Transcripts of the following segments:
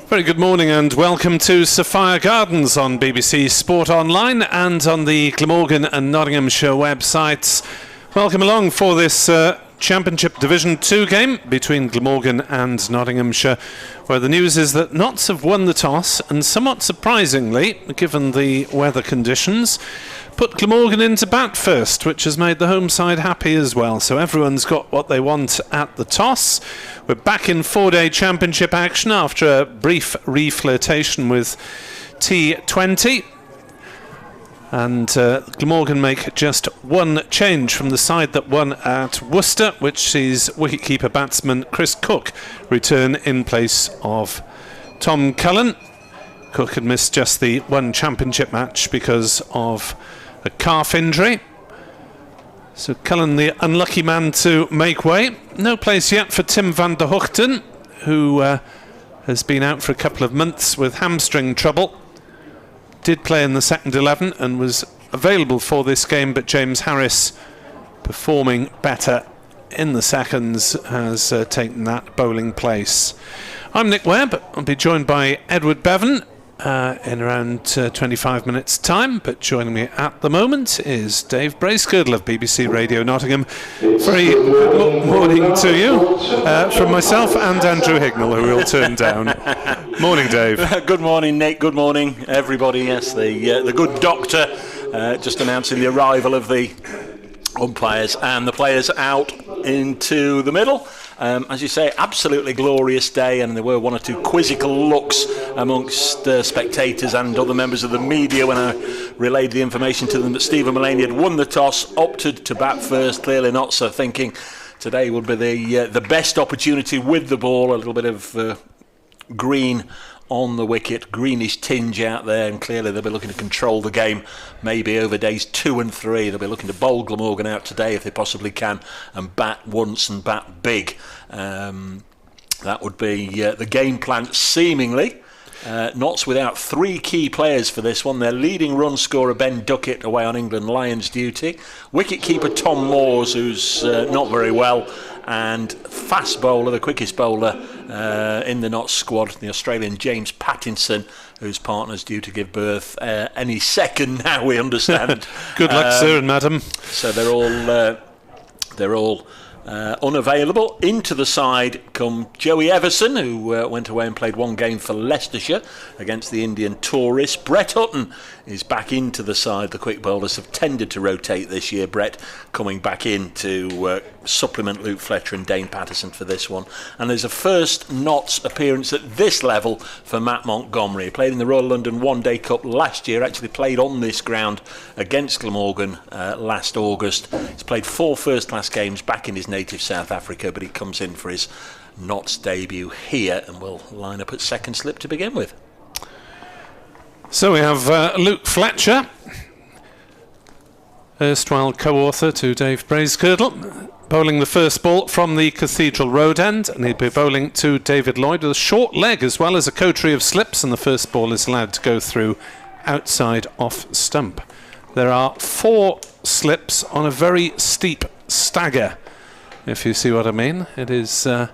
Very good morning and welcome to Sophia Gardens on BBC Sport Online and on the Glamorgan and Nottinghamshire websites. Welcome along for this Championship Division 2 game between Glamorgan and Nottinghamshire, where the news is that Notts have won the toss and, somewhat surprisingly, given the weather conditions, put Glamorgan into bat first, which has made the home side happy as well. So everyone's got what they want at the toss. We're back in 4-day championship action after a brief reflirtation with T20. And Glamorgan make just one change from the side that won at Worcester, which sees wicketkeeper batsman Chris Cook return in place of Tom Cullen. Cook had missed just the one championship match because of a calf injury. So Cullen, the unlucky man to make way. No place yet for Tim van der Hoogten, who has been out for a couple of months with hamstring trouble. Did play in the second 11 and was available for this game, but James Harris, performing better in the seconds, has taken that bowling place. I'm Nick Webb. I'll be joined by Edward Bevan in around 25 minutes time, but joining me at the moment is Dave Bracegirdle of BBC Radio Nottingham. Very good morning to you from myself and Andrew Hignell, who we'll turn down. Morning, Dave. Good morning, Nick. Good morning, everybody. Yes, the good doctor just announcing the arrival of the umpires and the players out into the middle. As you say, absolutely glorious day, and there were one or two quizzical looks amongst spectators and other members of the media when I relayed the information to them that Stephen Mullaney had won the toss, opted to bat first, clearly not so thinking today would be the best opportunity with the ball, a little bit of green on the wicket, greenish tinge out there, and clearly they'll be looking to control the game maybe over days 2 and 3. They'll be looking to bowl Glamorgan out today if they possibly can and bat once and bat big. That would be the game plan seemingly. Notts without 3 key players for this one. Their leading run scorer Ben Duckett away on England Lions duty, wicket-keeper Tom Moores, who's not very well, and fast bowler, the quickest bowler in the Notts squad, the Australian James Pattinson, whose partner's due to give birth any second now, we understand. Good luck, sir and madam. So they're all unavailable. Into the side come Joey Everson, who went away and played one game for Leicestershire against the Indian tourists. Brett Hutton is back into the side. The quick bowlers have tended to rotate this year. Brett coming back in to supplement Luke Fletcher and Dane Patterson for this one. And there's a first Notts appearance at this level for Matt Montgomery. He played in the Royal London One Day Cup last year, actually played on this ground against Glamorgan last August. He's played 4 first-class games back in his native South Africa, but he comes in for his Nott's debut here, and will line up at second slip to begin with. So we have Luke Fletcher, erstwhile co-author to Dave Bracegirdle, bowling the first ball from the Cathedral Road end, and he'd be bowling to David Lloyd with a short leg as well as a coterie of slips, and the first ball is allowed to go through outside off stump. There are 4 slips on a very steep stagger, if you see what I mean. It is a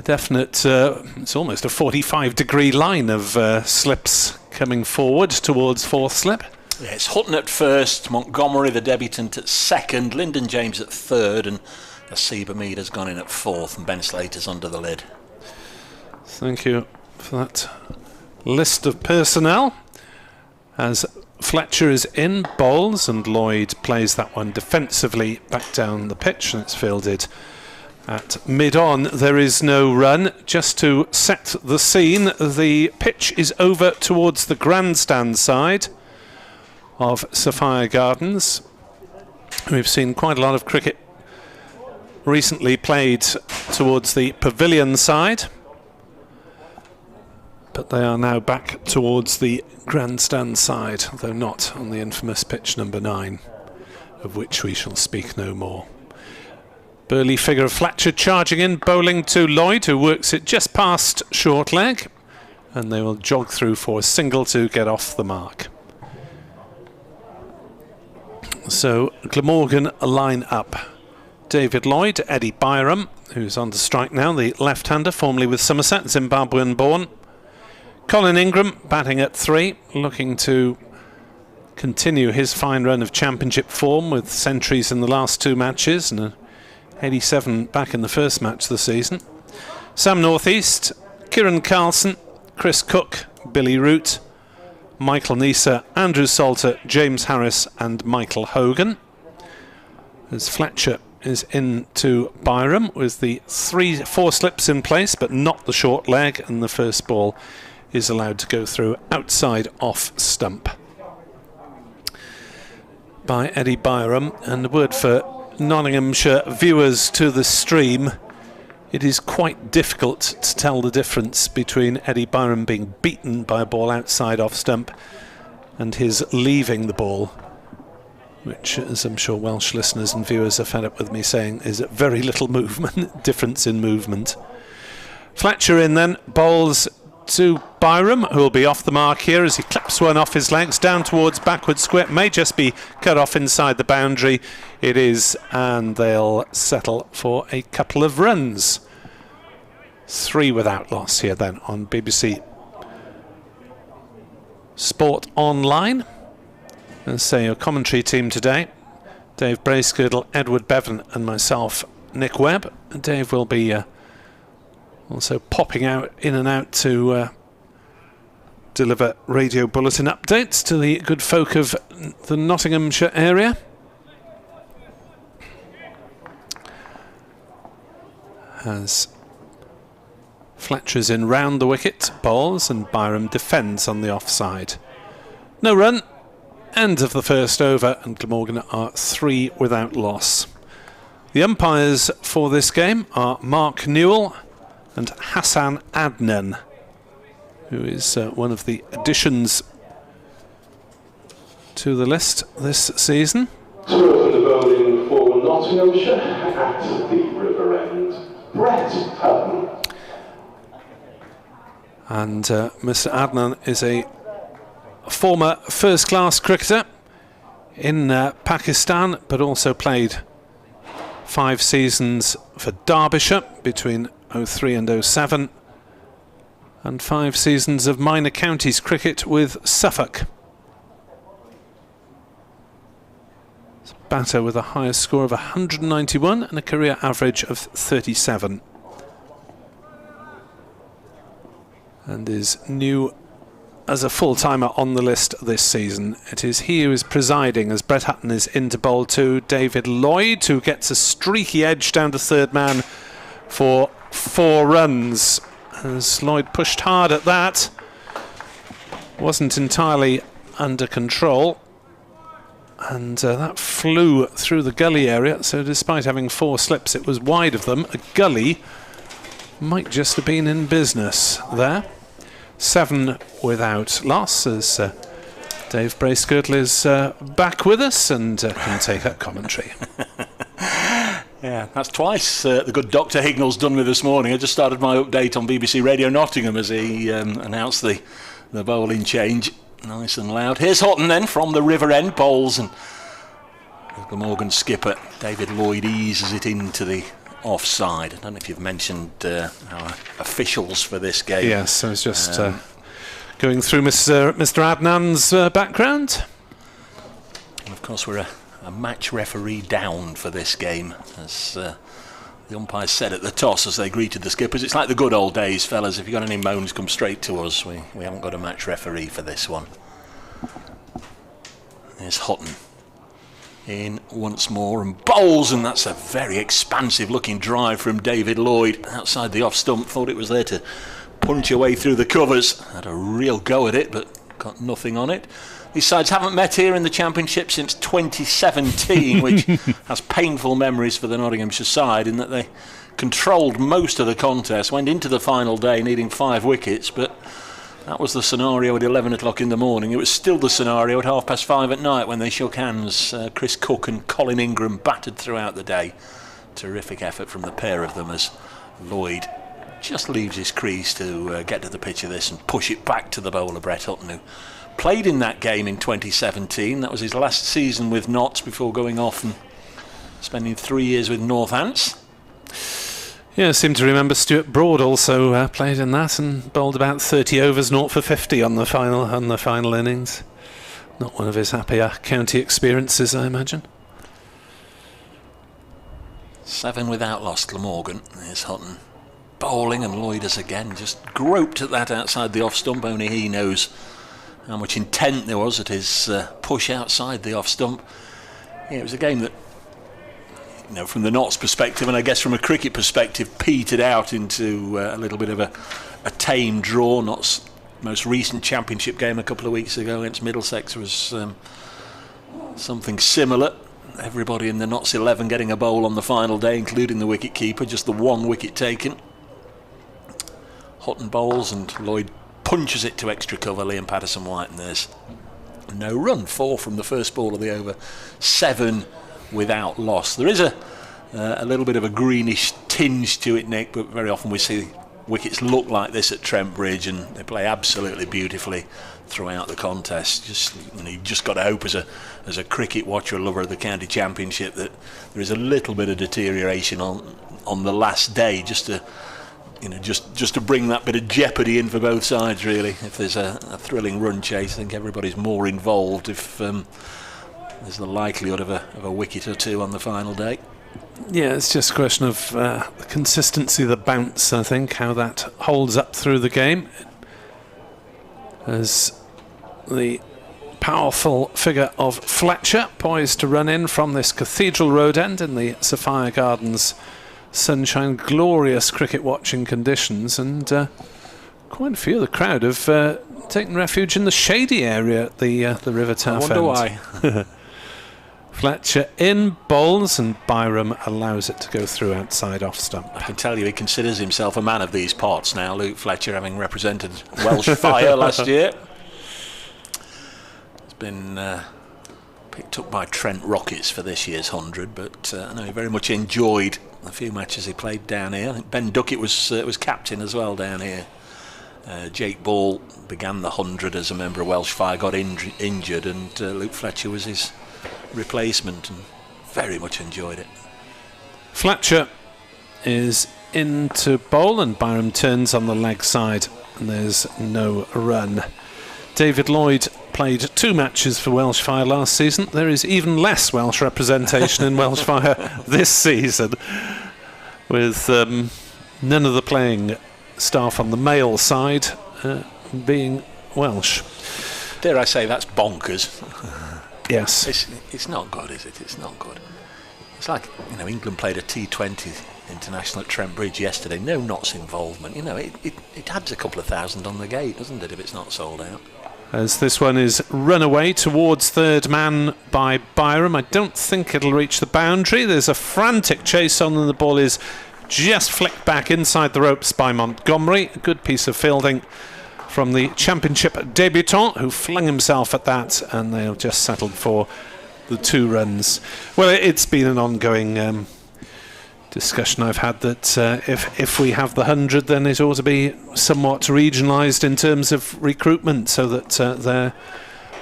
definite, it's almost a 45-degree line of slips coming forward towards 4th slip. Yeah, it's Hutton at first, Montgomery the debutant at second, Lyndon James at third, and Asiba Mead has gone in at 4th, and Ben Slater's under the lid. Thank you for that list of personnel. As Fletcher is in, bowls, and Lloyd plays that one defensively back down the pitch, and it's fielded at mid-on. There is no run. Just to set the scene, the pitch is over towards the grandstand side of Sophia Gardens. We've seen quite a lot of cricket recently played towards the pavilion side, but they are now back towards the grandstand side, though not on the infamous pitch number 9, of which we shall speak no more. Burly figure of Fletcher charging in, bowling to Lloyd, who works it just past short leg, and they will jog through for a single to get off the mark. So Glamorgan line up. David Lloyd, Eddie Byram, who's on to strike now, the left-hander, formerly with Somerset, Zimbabwean born. Colin Ingram batting at 3, looking to continue his fine run of championship form with centuries in the last 2 matches and an 87 back in the first match of the season. Sam Northeast, Kieran Carlson, Chris Cook, Billy Root, Michael Neser, Andrew Salter, James Harris and Michael Hogan. As Fletcher is into Byram with the 4 slips in place, but not the short leg, and the first ball is allowed to go through outside off stump by Eddie Byram. And a word for Nottinghamshire viewers to the stream: it is quite difficult to tell the difference between Eddie Byram being beaten by a ball outside off stump and his leaving the ball, which, as I'm sure Welsh listeners and viewers are fed up with me saying, is very little movement, difference in movement. Fletcher in then, bowls to Byram, who will be off the mark here as he claps one off his legs down towards backward square. May just be cut off inside the boundary. It is, and they'll settle for a couple of runs. 3 without loss here then on BBC Sport Online. And say your commentary team today: Dave Bracegirdle, Edward Bevan and myself, Nick Webb. Dave will be also popping out in and out to deliver radio bulletin updates to the good folk of the Nottinghamshire area. As Fletcher's in round the wicket, bowls, and Byram defends on the offside. No run, end of the first over, and Glamorgan are 3 without loss. The umpires for this game are Mark Newell and Hassan Adnan, who is one of the additions to the list this season. To open the bowling for Nottinghamshire at the River End, Brett Hutton. And Mr. Adnan is a former first-class cricketer in Pakistan, but also played 5 seasons for Derbyshire between 03 and 07, and 5 seasons of minor counties cricket with Suffolk. It's a batter with a highest score of 191 and a career average of 37. And is new as a full-timer on the list this season. It is he who is presiding as Brett Hutton is in to bowl to David Lloyd, who gets a streaky edge down to third man for 4 runs. As Lloyd pushed hard at that, wasn't entirely under control, and that flew through the gully area. So despite having 4 slips, it was wide of them. A gully might just have been in business there. 7 without loss as Dave Bracegirdle is back with us and can take that commentary. Yeah, that's twice the good Dr. Hignall's done with this morning. I just started my update on BBC Radio Nottingham as he announced the bowling change. Nice and loud. Here's Hutton then from the River End. Bowls, and the Glamorgan skipper David Lloyd eases it into the offside. I don't know if you've mentioned our officials for this game. Yes, I was just going through Mr. Adnan's background. And of course, we're a match referee down for this game, as the umpires said at the toss as they greeted the skippers. It's like the good old days, fellas. If you've got any moans, come straight to us. We haven't got a match referee for this one. There's Hutton in once more and bowls, and that's a very expansive looking drive from David Lloyd outside the off stump. Thought it was there to punch away through the covers. Had a real go at it, but got nothing on it. These sides haven't met here in the Championship since 2017, which has painful memories for the Nottinghamshire side in that they controlled most of the contest, went into the final day needing 5 wickets, but that was the scenario at 11 o'clock in the morning. It was still the scenario at 5:30 at night when they shook hands. Chris Cook and Colin Ingram battered throughout the day. Terrific effort from the pair of them as Lloyd just leaves his crease to get to the pitch of this and push it back to the bowler Brett Hutton, who played in that game in 2017. That was his last season with Notts before going off and spending 3 years with Northants. Yeah, I seem to remember Stuart Broad also played in that and bowled about 30 overs, 0 for 50 on the final innings. Not one of his happier county experiences, I imagine. 7 without loss, Glamorgan. There's Hutton bowling, and Lloyd has again just groped at that outside the off stump. Only he knows how much intent there was at his push outside the off stump. Yeah, it was a game that, you know, from the Notts perspective, and I guess from a cricket perspective, petered out into a little bit of a tame draw. Notts' most recent Championship game a couple of weeks ago against Middlesex was something similar. Everybody in the Notts 11 getting a bowl on the final day, including the wicket keeper, just the 1 wicket taken. Hutton bowls and Lloyd punches it to extra cover. Liam Patterson-White, and there's no run. 4 from the first ball of the over. 7 without loss. There is a little bit of a greenish tinge to it, Nick, but very often we see wickets look like this at Trent Bridge, and they play absolutely beautifully throughout the contest. You just got to hope as a cricket watcher, lover of the county championship, that there is a little bit of deterioration on the last day, just to bring that bit of jeopardy in for both sides, really. If there's a thrilling run chase, I think everybody's more involved if there's the likelihood of a wicket or 2 on the final day. Yeah, it's just a question of the consistency of the bounce, I think, how that holds up through the game. As the powerful figure of Fletcher poised to run in from this Cathedral Road end in the Sophia Gardens sunshine, glorious cricket watching conditions, and quite a few of the crowd have taken refuge in the shady area at the River Taff end. I wonder why. Fletcher in bowls, and Byram allows it to go through outside off stump. I can tell you he considers himself a man of these parts now, Luke Fletcher, having represented Welsh Fire last year. He's been picked up by Trent Rockets for this year's 100, but I know he very much enjoyed a few matches he played down here. I think Ben Duckett was captain as well down here. Jake Ball began the 100 as a member of Welsh Fire, got injured, and Luke Fletcher was his replacement and very much enjoyed it. Fletcher is into bowl, and Byram turns on the leg side, and there's no run. David Lloyd played 2 matches for Welsh Fire last season. There is even less Welsh representation in Welsh Fire this season, with none of the playing staff on the male side being Welsh. Dare I say that's bonkers. Yes. It's not good, is it? It's not good. It's like, England played a T20 international at Trent Bridge yesterday. No Notts involvement. It adds a couple of thousand on the gate, doesn't it, if it's not sold out? As this one is run away towards third man by Byram. I don't think it'll reach the boundary. There's a frantic chase on, and the ball is just flicked back inside the ropes by Montgomery. A good piece of fielding from the Championship debutant, who flung himself at that, and they've just settled for the 2 runs. Well, it's been an ongoing discussion I've had that if we have the 100, then it ought to be somewhat regionalised in terms of recruitment, so that there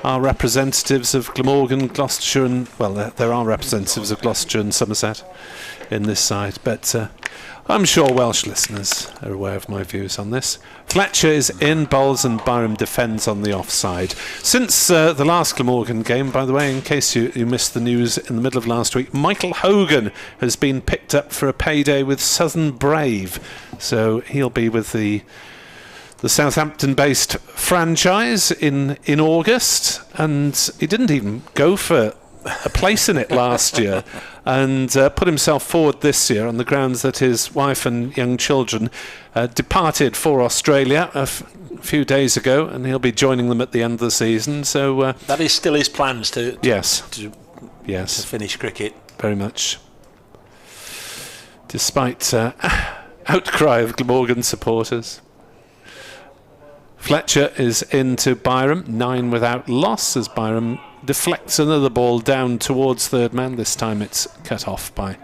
are representatives of Glamorgan, Gloucestershire, and there are representatives of Gloucestershire and Somerset in this side, but I'm sure Welsh listeners are aware of my views on this. Fletcher is in, bowls, and Byram defends on the offside. Since the last Glamorgan game, by the way, in case you missed the news in the middle of last week, Michael Hogan has been picked up for a payday with Southern Brave. So he'll be with the Southampton-based franchise in August, and he didn't even go for a place in it last year, and put himself forward this year on the grounds that his wife and young children departed for Australia a few days ago, and he'll be joining them at the end of the season. So that is still his plans to finish cricket. Very much. Despite outcry of Glamorgan supporters. Fletcher is into Byram, 9 without loss, as Byram deflects another ball down towards third man. This time it's cut off by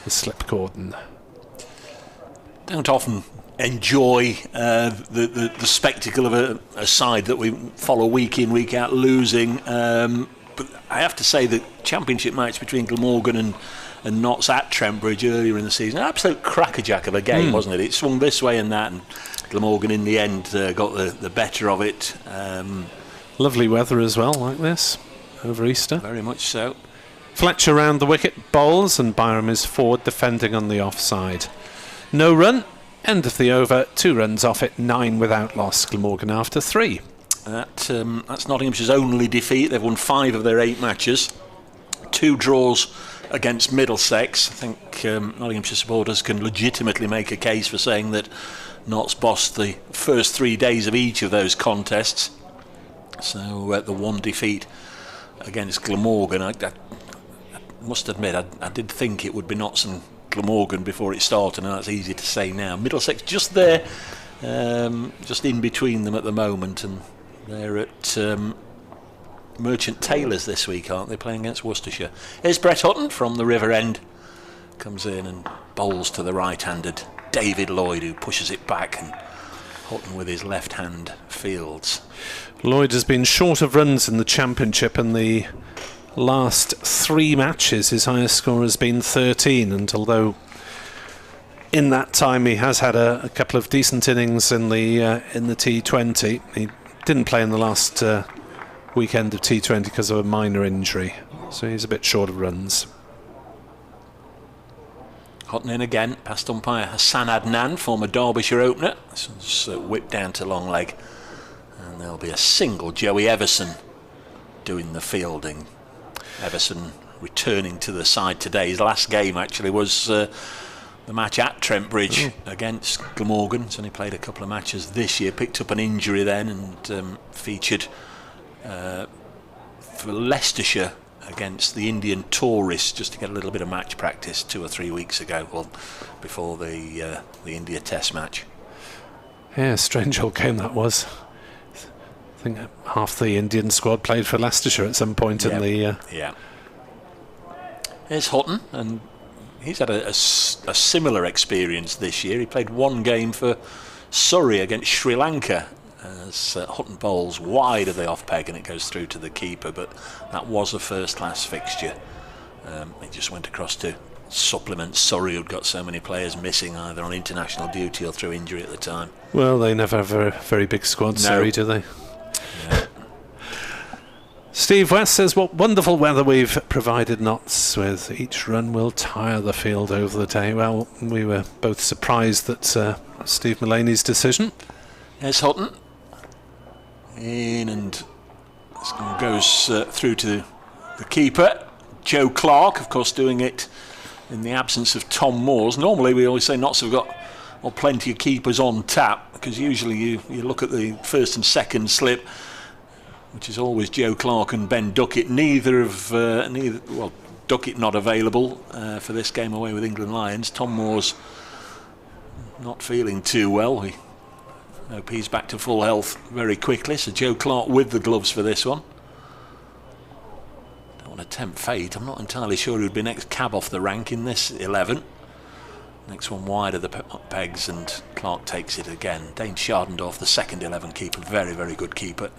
the slip cordon. Don't often enjoy the spectacle of a side that we follow week in, week out losing, but I have to say the championship match between Glamorgan and Notts at Trentbridge earlier in the season, an absolute crackerjack of a game, wasn't it? It swung this way and that, and Glamorgan in the end got the better of it. Lovely weather as well, like this, over Easter. Very much so. Fletcher round the wicket, bowls, and Byram is forward defending on the offside. No run, end of the over, 2 runs off it, 9 without loss, Glamorgan after 3. That's Nottinghamshire's only defeat. They've won 5 of their 8 matches. 2 draws against Middlesex. I think Nottinghamshire supporters can legitimately make a case for saying that Notts bossed the first 3 days of each of those contests. So the 1 defeat against Glamorgan, I must admit I did think it would be Notts and Glamorgan before it started, and that's easy to say now. Middlesex just there, just in between them at the moment, and they're at Merchant Taylors this week, aren't they, playing against Worcestershire. Here's Brett Hutton from the River End, comes in and bowls to the right-handed David Lloyd, who pushes it back, and Hutton with his left hand fields. Lloyd has been short of runs in the Championship in the last 3 matches. His highest score has been 13, and although in that time he has had a couple of decent innings in the T20, he didn't play in the last weekend of T20 because of a minor injury, so he's a bit short of runs. Hutton in again, past umpire Hassan Adnan, former Derbyshire opener. This one's whipped down to long leg, and there'll be a single. Joey Everson doing the fielding. Everson returning to the side today. His last game actually was the match at Trentbridge against Glamorgan. He's only played a couple of matches this year, picked up an injury then, and featured for Leicestershire against the Indian Tourists just to get a little bit of match practice 2 or 3 weeks ago, well, before the India Test match. Yeah, strange old game that was. I think half the Indian squad played for Leicestershire at some point in the... Yeah. Here's Hutton, and he's had a similar experience this year. He played 1 game for Surrey against Sri Lanka, as Hutton bowls wide of the off peg and it goes through to the keeper, but that was a first class fixture. He just went across to supplement Surrey, who'd got so many players missing either on international duty or through injury at the time. Well, they never have a very big squad, Surrey, do they? Yeah. Steve West says, what wonderful weather we've provided Notts with. Each run will tire the field over the day. Well, we were both surprised at Steve Mullaney's decision. There's Hutton in, and this one goes through to the keeper, Joe Clark, of course, doing it in the absence of Tom Moores. Normally we always say Notts have got plenty of keepers on tap, because usually you look at the first and second slip, which is always Joe Clark and Ben Duckett. Duckett not available for this game away with England Lions. Tom Moores not feeling too well. We hope he's back to full health very quickly. So Joe Clark with the gloves for this one. Don't want to tempt fate. I'm not entirely sure who'd be next cab off the rank in this 11. Next one wide of the pegs, and Clark takes it again. Dane Schardendorf, the second 11 keeper, very, very good keeper.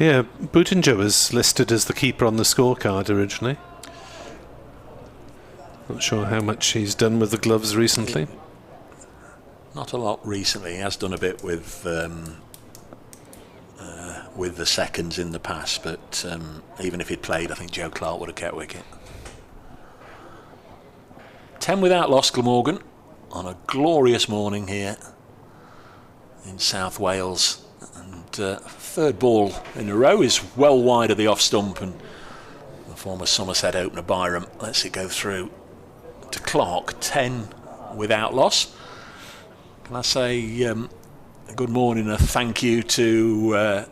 Yeah, Boutinger was listed as the keeper on the scorecard originally. Not sure how much he's done with the gloves recently. Not a lot recently. He has done a bit with the seconds in the past, but even if he'd played, I think Joe Clark would have kept wicket. 10 without loss, Glamorgan, on a glorious morning here in South Wales. And third ball in a row is well wide of the off stump, and the former Somerset opener Byram lets it go through to Clark. 10 without loss. Can I say a good morning, a thank you to a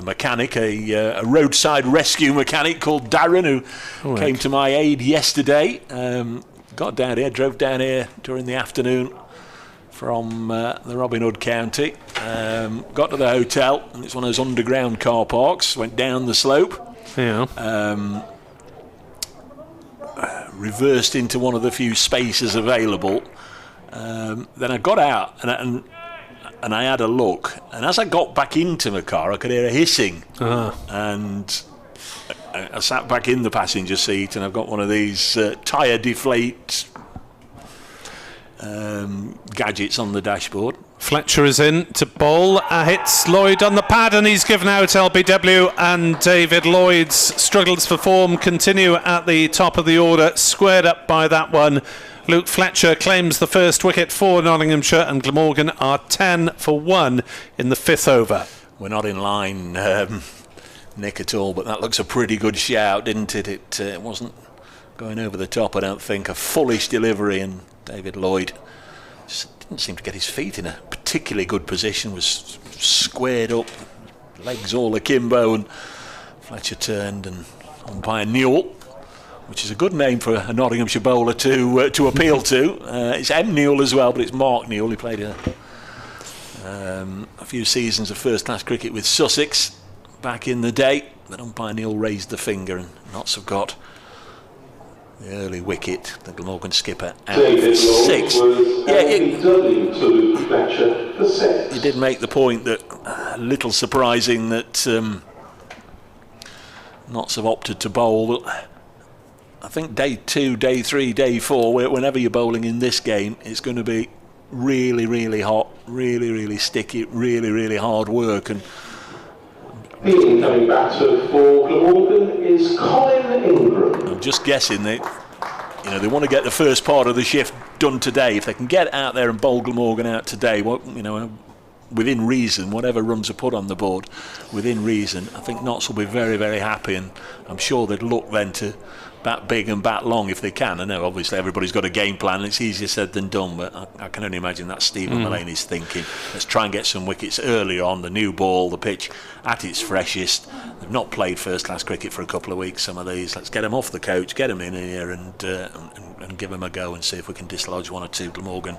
mechanic, a roadside rescue mechanic called Darren, who came to my aid yesterday. Got down here, drove down here during the afternoon from the Robin Hood County. Got to the hotel, and it's one of those underground car parks. Went down the slope. Yeah. Reversed into one of the few spaces available. Then I got out and I had a look, and as I got back into my car I could hear a hissing, and I sat back in the passenger seat, and I've got one of these tyre deflate gadgets on the dashboard. Fletcher is in to bowl, hits Lloyd on the pad, and he's given out LBW, and David Lloyd's struggles for form continue at the top of the order, squared up by that one. Luke Fletcher claims the first wicket for Nottinghamshire, and Glamorgan are 10 for 1 in the 5th over. We're not in line, Nick, at all, but that looks a pretty good shout, didn't it? It wasn't going over the top, I don't think. A foolish delivery, and David Lloyd just didn't seem to get his feet in a particularly good position, was squared up, legs all akimbo, and Fletcher turned, and umpire Newell, which is a good name for a Nottinghamshire bowler to appeal to. It's M. Newell as well, but it's Mark Newell. He played a few seasons of first-class cricket with Sussex back in the day. But umpire Newell raised the finger, and Notts have got the early wicket, the Glamorgan skipper, out for 6. You did make the point that a little surprising that Notts have opted to bowl. I think day 2, day 3, day 4, whenever you're bowling in this game, it's going to be really, really hot, really, really sticky, really, really hard work. And the incoming batter for Glamorgan is Colin Ingram. I'm just guessing they want to get the first part of the shift done today. If they can get out there and bowl Glamorgan out today, within reason, whatever runs are put on the board, within reason, I think Notts will be very, very happy, and I'm sure they'd look then to bat big and bat long if they can. I know obviously everybody's got a game plan, and it's easier said than done, but I can only imagine that's Stephen Mullaney's thinking. Let's try and get some wickets earlier on, the new ball, the pitch at its freshest. They've not played first class cricket for a couple of weeks, some of these. Let's get them off the coach, get them in here, and give them a go, and see if we can dislodge 1 or 2 Glamorgan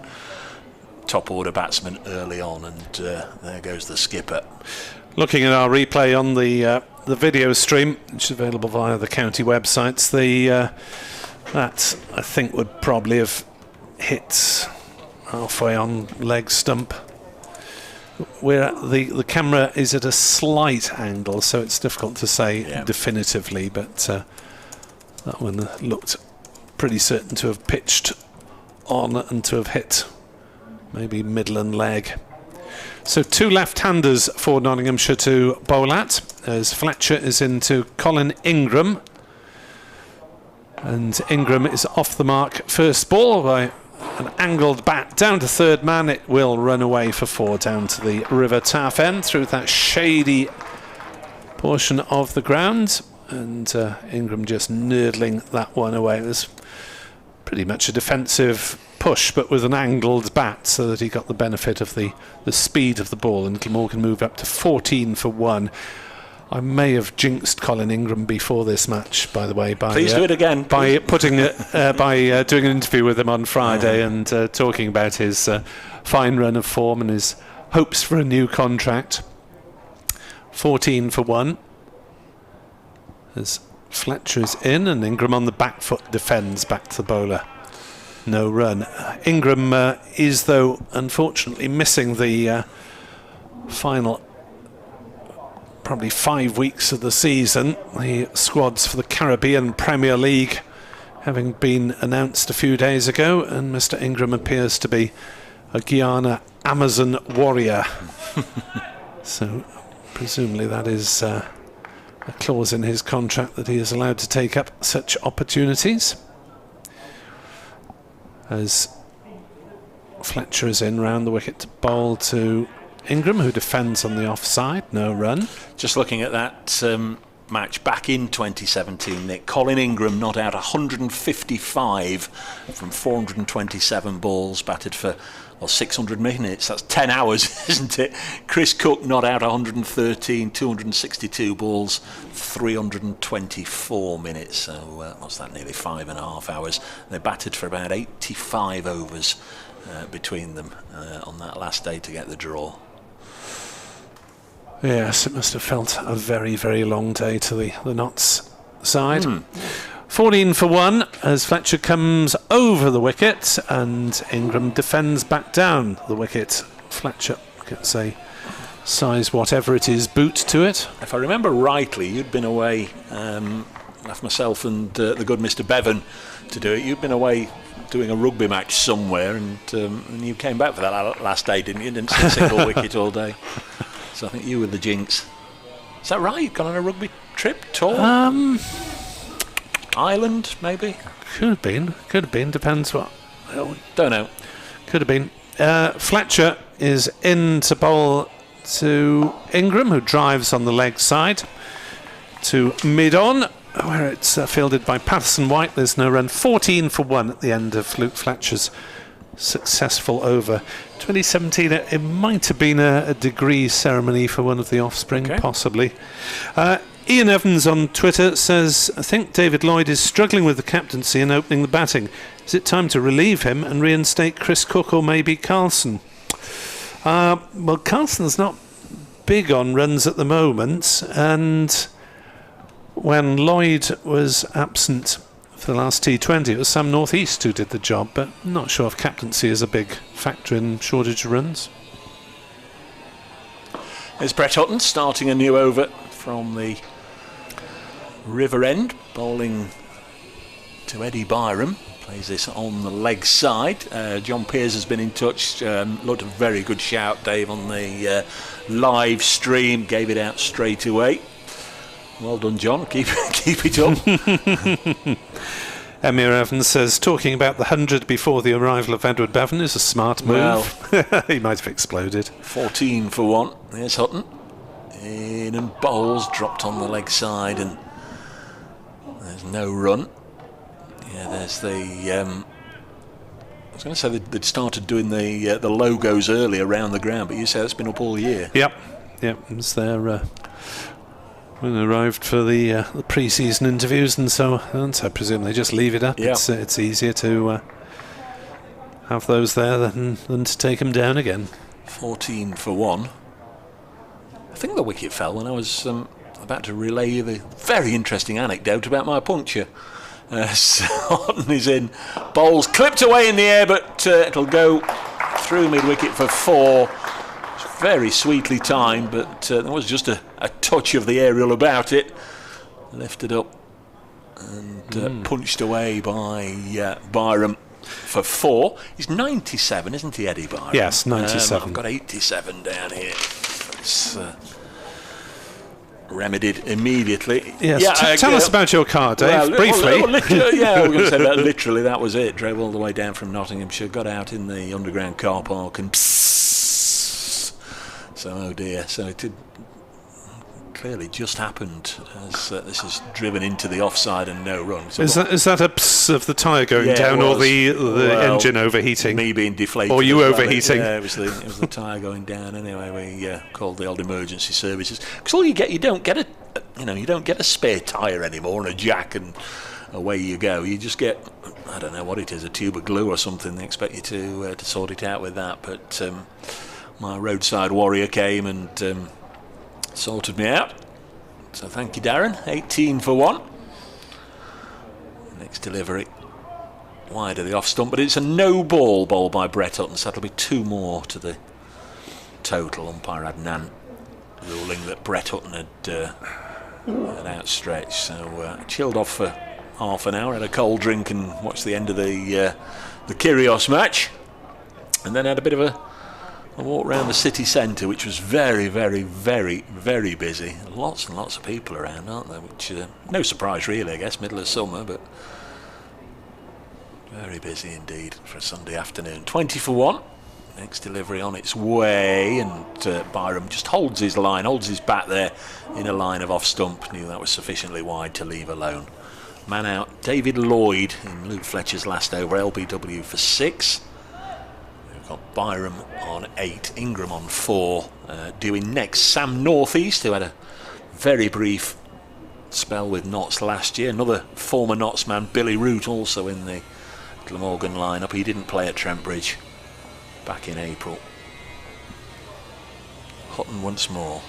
top order batsmen early on. And there goes the skipper. Looking at our replay on the video stream, which is available via the county websites, that I think would probably have hit halfway on leg stump. Where the camera is at a slight angle, so it's difficult to say definitively, but that one looked pretty certain to have pitched on and to have hit maybe Midland leg. So 2 left-handers for Nottinghamshire to bowl at, as Fletcher is into Colin Ingram, and Ingram is off the mark first ball by an angled bat down to third man. It will run away for 4 down to the River Taff end through that shady portion of the ground, and Ingram just nurdling that one away. It was pretty much a defensive push, but with an angled bat, so that he got the benefit of the speed of the ball, and Glamorgan move up to 14 for 1. I may have jinxed Colin Ingram before this match, by the way. Please do it again. By putting it, by doing an interview with him on Friday and talking about his fine run of form and his hopes for a new contract. 14 for 1. As Fletcher is in, and Ingram on the back foot defends back to the bowler. No run. Ingram is, though, unfortunately missing the final probably 5 weeks of the season. The squads for the Caribbean Premier League having been announced a few days ago, and Mr. Ingram appears to be a Guyana Amazon warrior. So presumably that is a clause in his contract that he is allowed to take up such opportunities. As Fletcher is in round the wicket to bowl to Ingram, who defends on the offside. No run. Just looking at that match back in 2017, Nick, Colin Ingram not out 155 from 427 balls, batted for 600 minutes. That's 10 hours, isn't it? Chris Cook not out 113, 262 balls, 324 minutes. So what's that, nearly 5.5 hours. They batted for about 85 overs between them on that last day to get the draw. Yes, it must have felt a very, very long day to the Notts side. 14 for 1 as Fletcher comes over the wicket and Ingram defends back down the wicket. Fletcher gets a size whatever it is boot to it. If I remember rightly, you'd been away, left myself and the good Mr. Bevan to do it. You'd been away doing a rugby match somewhere, and you came back for that last day, didn't you? Didn't see a single wicket all day. So I think you were the jinx. Is that right? You've gone on a rugby trip, tour? Ireland, maybe? Could have been. Depends what. Don't know. Could have been. Fletcher is in to bowl to Ingram, who drives on the leg side to mid-on, where it's fielded by Patterson White. There's no run. 14 for 1 at the end of Luke Fletcher's successful over. 2017, it might have been a degree ceremony for one of the offspring, possibly. Ian Evans on Twitter says, I think David Lloyd is struggling with the captaincy and opening the batting. Is it time to relieve him and reinstate Chris Cook or maybe Carlson? Well, Carlson's not big on runs at the moment, and when Lloyd was absent for the last T20, it was Sam North East who did the job, but I'm not sure if captaincy is a big factor in shortage of runs. There's Brett Hutton starting a new over from the River End, bowling to Eddie Byram. Plays this on the leg side. John Pearce has been in touch. Looked a very good shout, Dave, on the live stream. Gave it out straight away. Well done, John. Keep it up. Emir Evans says, talking about the 100 before the arrival of Edward Bevan is a smart move. Well, he might have exploded. 14 for 1. There's Hutton. In and bowls, dropped on the leg side, and there's no run. Yeah, there's the... I was going to say they'd started doing the logos early around the ground, but you say that's been up all year. Yep, it was there when they arrived for the pre-season interviews and so on. So I presume they just leave it up. Yep. It's easier to have those there than to take them down again. 14 for 1. I think the wicket fell when I was about to relay you the very interesting anecdote about my puncture. Houghton is in, bowls clipped away in the air, but it'll go through mid-wicket for 4. It's very sweetly timed, but there was just a touch of the aerial about it. Lifted up and punched away by Byram for 4. He's 97, isn't he, Eddie Byram? Yes, 97. I've got 87 down here. It's remedied immediately. Yes, tell us about your car, Dave, briefly. I was going to say that literally, that was it. Drove all the way down from Nottinghamshire, got out in the underground car park and so oh dear. So it did clearly just happened as this is driven into the offside and no run. So is that a pss of the tyre going down, or the engine overheating? Me being deflated. Or you overheating? Yeah, it was the tyre going down. Anyway, we called the old emergency services, because all you don't get a spare tyre anymore and a jack and away you go. You just get, I don't know what it is, a tube of glue or something. They expect you to sort it out with that. But my roadside warrior came and sorted me out. So thank you, Darren. 18 for 1. Next delivery wide of the off stump, but it's a no ball by Brett Hutton, so that'll be 2 more to the total. Umpire Adnan ruling that Brett Hutton had outstretched. So chilled off for half an hour, had a cold drink and watched the end of the Kyrgios match, and then had a bit of a walk around the city centre, which was very, very, very, very busy. Lots and lots of people around, aren't there? Which no surprise really, I guess, middle of summer, but very busy indeed for a Sunday afternoon. 20 for 1. Next delivery on its way, and Byram just holds his line, holds his bat there in a line of off stump. Knew that was sufficiently wide to leave alone. Man out, David Lloyd in Luke Fletcher's last over, LBW for 6. We've got Byram on 8, Ingram on 4. Doing next, Sam Northeast, who had a very brief spell with Notts last year. Another former Notts man, Billy Root, also in the Glamorgan lineup. He didn't play at Trent Bridge back in April. Hutton once more.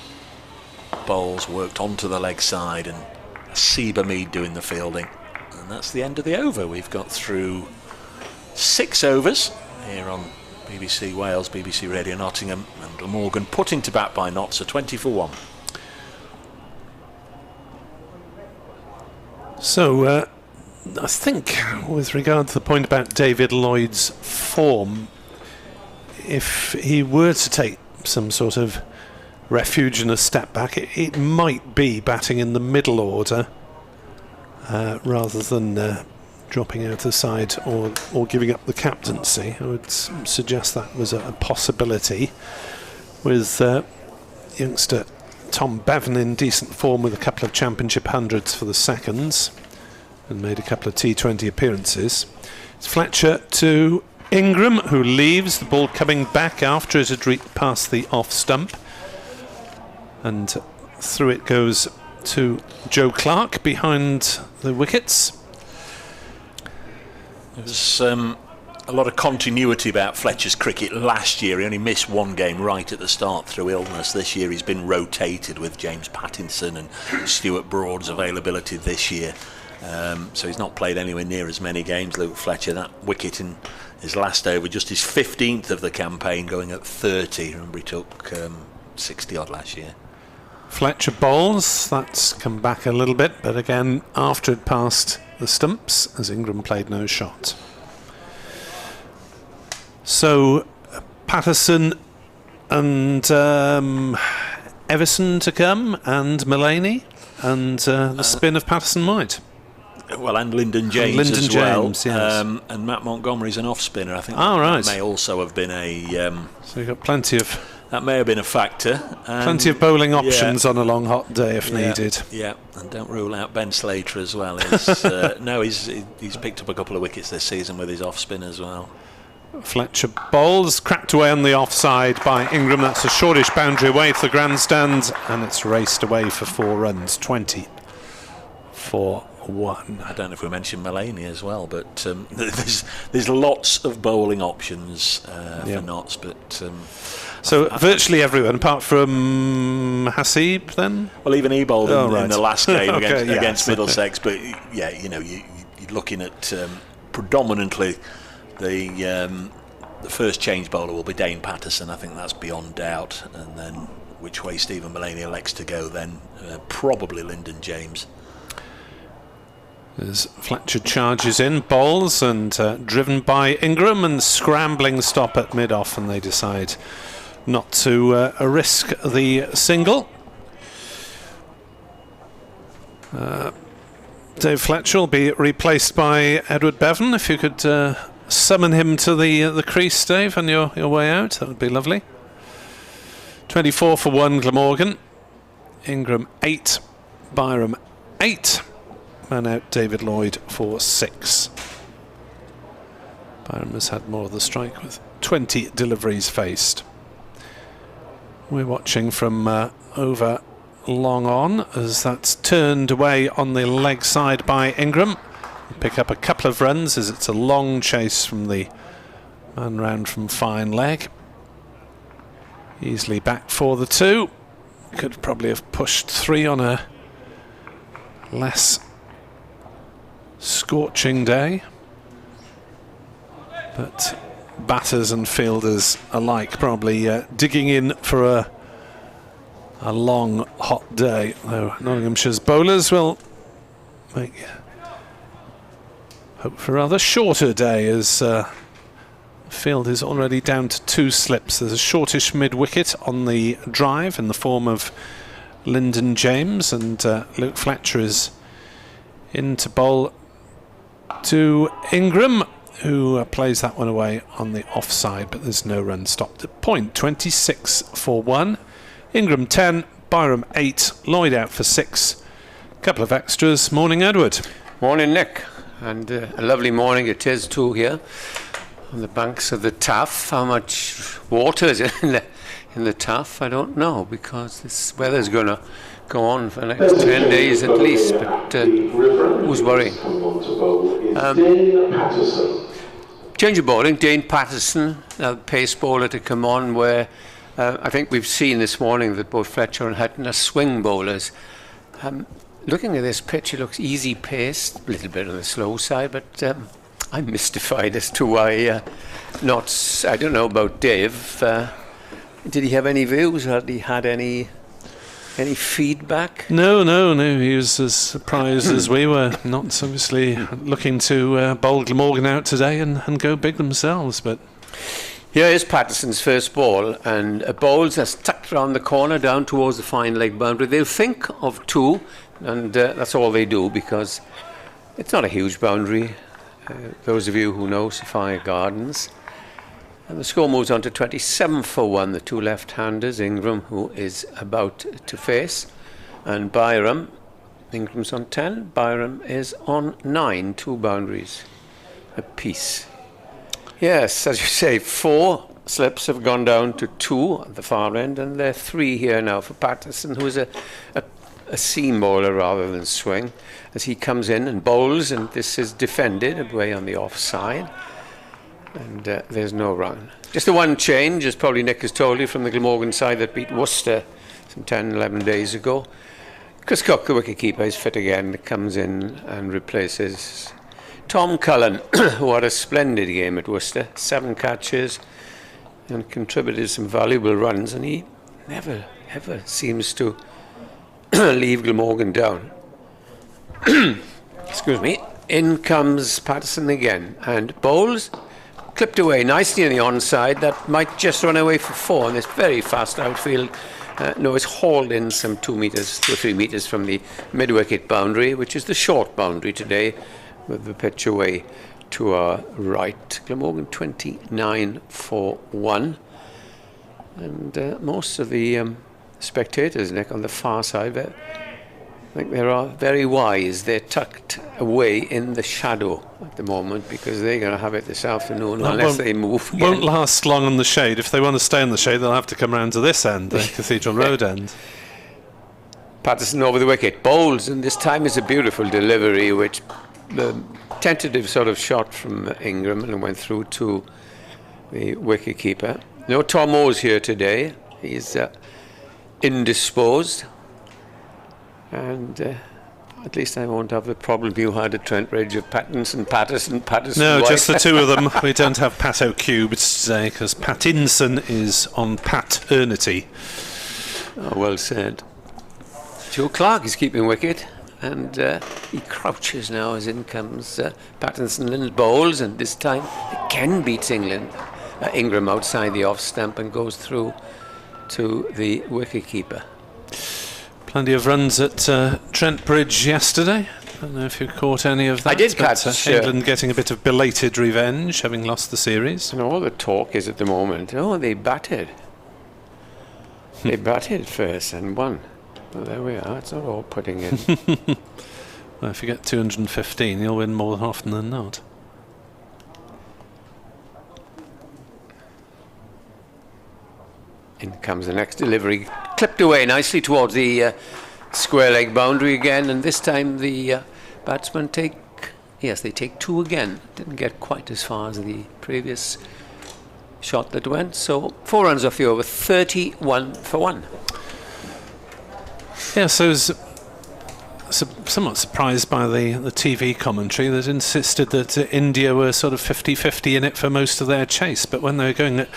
Bowles worked onto the leg side, and Seba Mead doing the fielding. And that's the end of the over. We've got through 6 overs here on BBC Wales, BBC Radio Nottingham, and Glamorgan putting to bat by Notts, so 20 for 1. So I think with regard to the point about David Lloyd's form, if he were to take some sort of refuge and a step back, it might be batting in the middle order rather than dropping out the side or giving up the captaincy. I would suggest that was a possibility, with youngster Tom Bevan in decent form with a couple of championship hundreds for the seconds and made a couple of T20 appearances. It's Fletcher to Ingram, who leaves, the ball coming back after it had reached past the off stump, and through it goes to Joe Clark behind the wickets. There's a lot of continuity about Fletcher's cricket. Last year he only missed 1 game right at the start through illness. This year he's been rotated with James Pattinson and Stuart Broad's availability this year. So he's not played anywhere near as many games, Luke Fletcher. That wicket in his last over, just his 15th of the campaign, going at 30. Remember he took 60 odd last year. Fletcher bowls, that's come back a little bit, but again after it passed the stumps, as Ingram played no shot. So Patterson and Everson to come, and Mullaney, and the spin of Patterson wide. Well, and Lyndon James as well. Yes. And Matt Montgomery's an off spinner. I think that may also have been a. So you've got plenty of. That may have been a factor. Plenty of bowling options on a long hot day if needed. Yeah, and don't rule out Ben Slater as well. No, he's picked up a couple of wickets this season with his off spin as well. Fletcher bowls, cracked away on the offside by Ingram. That's a shortish boundary away to the grandstand, and it's raced away for 4 runs. 20 for 1. I don't know if we mentioned Mullaney as well, but there's lots of bowling options for Notts, but. So virtually everyone, apart from Hasib, then? Well, even he bowled in the last game against Middlesex, but yeah, you're looking at predominantly the first change bowler will be Dane Patterson. I think that's beyond doubt, and then which way Stephen Mullaney elects to go, then probably Lyndon James. As Fletcher charges in, bowls, and driven by Ingram, and scrambling stop at mid-off, and they decide not to risk the single. Dave Fletcher will be replaced by Edward Bevan. If you could summon him to the crease, Dave, on your way out, that would be lovely. 24 for 1 Glamorgan. Ingram 8, Byram 8, man out David Lloyd for 6. Byram has had more of the strike with 20 deliveries faced. We're watching from over long on as that's turned away on the leg side by Ingram. Pick up a couple of runs as it's a long chase from the man round from fine leg. Easily back for the 2. Could probably have pushed 3 on a less scorching day. But batters and fielders alike probably digging in for a long hot day, though Nottinghamshire's bowlers will hope for a rather shorter day as field is already down to 2 slips. There's a shortish mid-wicket on the drive in the form of Lyndon James, and Luke Fletcher is in to bowl to Ingram, who plays that one away on the offside, but there's no run stopped at point. 26 for 1. Ingram 10, Byram 8, Lloyd out for 6. Couple of extras. Morning, Edward. Morning, Nick. And a lovely morning it is too here on the banks of the Taff. How much water is in the Taff? I don't know, because this weather's going to go on for the next 10 days at least, but who's worrying? Change of bowling, Dane Patterson, a pace bowler to come on, where I think we've seen this morning that both Fletcher and Hutton are swing bowlers. Looking at this pitch, it looks easy paced, a little bit on the slow side, but I'm mystified as to why not. I don't know about Dave. Did he have any views? Had he had any feedback? No. He was as surprised as we were. Not obviously looking to bowl Glamorgan out today and go big themselves, but. Here is Patterson's first ball, and a bowls that's tucked around the corner down towards the fine leg boundary. They'll think of 2, and that's all they do, because it's not a huge boundary. Those of you who know Sophia Gardens. And the score moves on to 27 for 1. The 2 left-handers, Ingram, who is about to face, and Byram. Ingram's on 10, Byram is on 9, 2 boundaries apiece. Yes, as you say, 4 slips have gone down to 2 at the far end, and there are 3 here now for Patterson, who is a seam bowler rather than swing, as he comes in and bowls, and this is defended away on the offside, and there's no run. Just the one change, as probably Nick has told you, from the Glamorgan side that beat Worcester some 10-11 days ago. Chris Cook, the wicketkeeper, is fit again, comes in and replaces Tom Cullen, who had a splendid game at Worcester, 7 catches and contributed some valuable runs, and he never ever seems to leave Glamorgan down. Excuse me. In comes Patterson again, and bowls, clipped away nicely on the onside. That might just run away for 4 in this very fast outfield. No, it's hauled in some 2 or 3 metres from the mid-wicket boundary, which is the short boundary today, with the pitch away to our right. Glamorgan 29 for 1. And most of the spectators, Nick, on the far side, I think they are very wise. They're tucked away in the shadow at the moment, because they're going to have it this afternoon unless they move again. Won't last long in the shade. If they want to stay in the shade, they'll have to come round to this end, the Cathedral Road end. Patterson over the wicket, bowls, and this time is a beautiful delivery, which the tentative sort of shot from Ingram and went through to the wicketkeeper. No Tom Mo's here today. He's indisposed, and at least I won't have the problem you had at Trent Bridge of Patterson. No, White. just the 2 of them. We don't have Pato Cubes today because Pattinson is on paternity. Oh, well said. Joe Clark is keeping wicket, and he crouches now as in comes Pattinson and bowls, and this time again beats Ingram outside the off stump and goes through to the wicketkeeper. Plenty of runs at Trent Bridge yesterday. I don't know if you caught any of that. I did catch England getting a bit of belated revenge, having lost the series. And all the talk is at the moment, they batted. They batted first and won. Well, there we are. It's not all putting in. Well, if you get 215, you'll win more often than not. In comes the next delivery, clipped away nicely towards the square leg boundary again, and this time the batsmen take 2 again. Didn't get quite as far as the previous shot that went, so 4 runs off the over, 31 for 1. Yeah, so I was somewhat surprised by the TV commentary that insisted that India were sort of 50-50 in it for most of their chase, but when they were going at,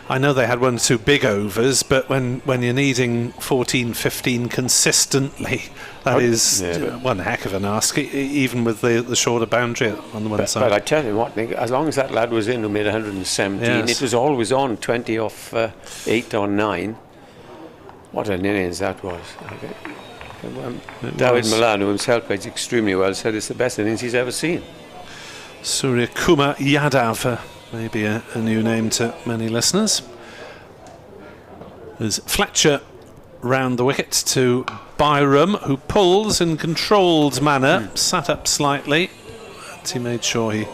I know they had 1 or 2 big overs, but when you're needing 14, 15 consistently, that is one heck of an ask, even with the shorter boundary on the one side. But I tell you what, Nick, as long as that lad was in who made 117, yes. It was always on 20 off 8 or 9. What an innings that was. David Malan, who himself plays extremely well, said it's the best innings he's ever seen. Surya Kumar Yadav. Maybe a new name to many listeners. There's Fletcher round the wicket to Byram, who pulls in controlled manner, sat up slightly, but he made sure he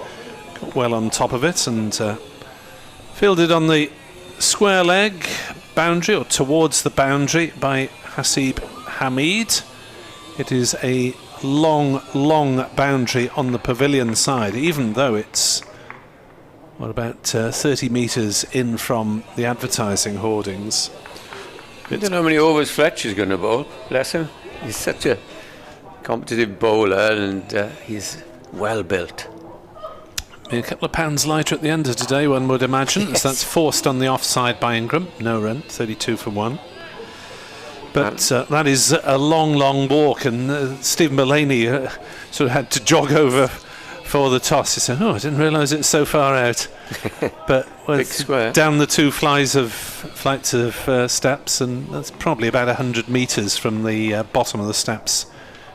got well on top of it and fielded on the square leg boundary, or towards the boundary, by Hasib Hamid. It is a long boundary on the pavilion side, even though it's about 30 metres in from the advertising hoardings. I don't know how many overs Fletcher's going to bowl, bless him. He's such a competitive bowler, and he's well built. Be a couple of pounds lighter at the end of today, one would imagine, Yes. as that's forced on the offside by Ingram. No run, 32 for 1. But that is a long walk, and Stephen Mullaney sort of had to jog over for the toss. He said, I didn't realise it's so far out. But down the 2 flights of steps, and that's probably about 100 metres from the bottom of the steps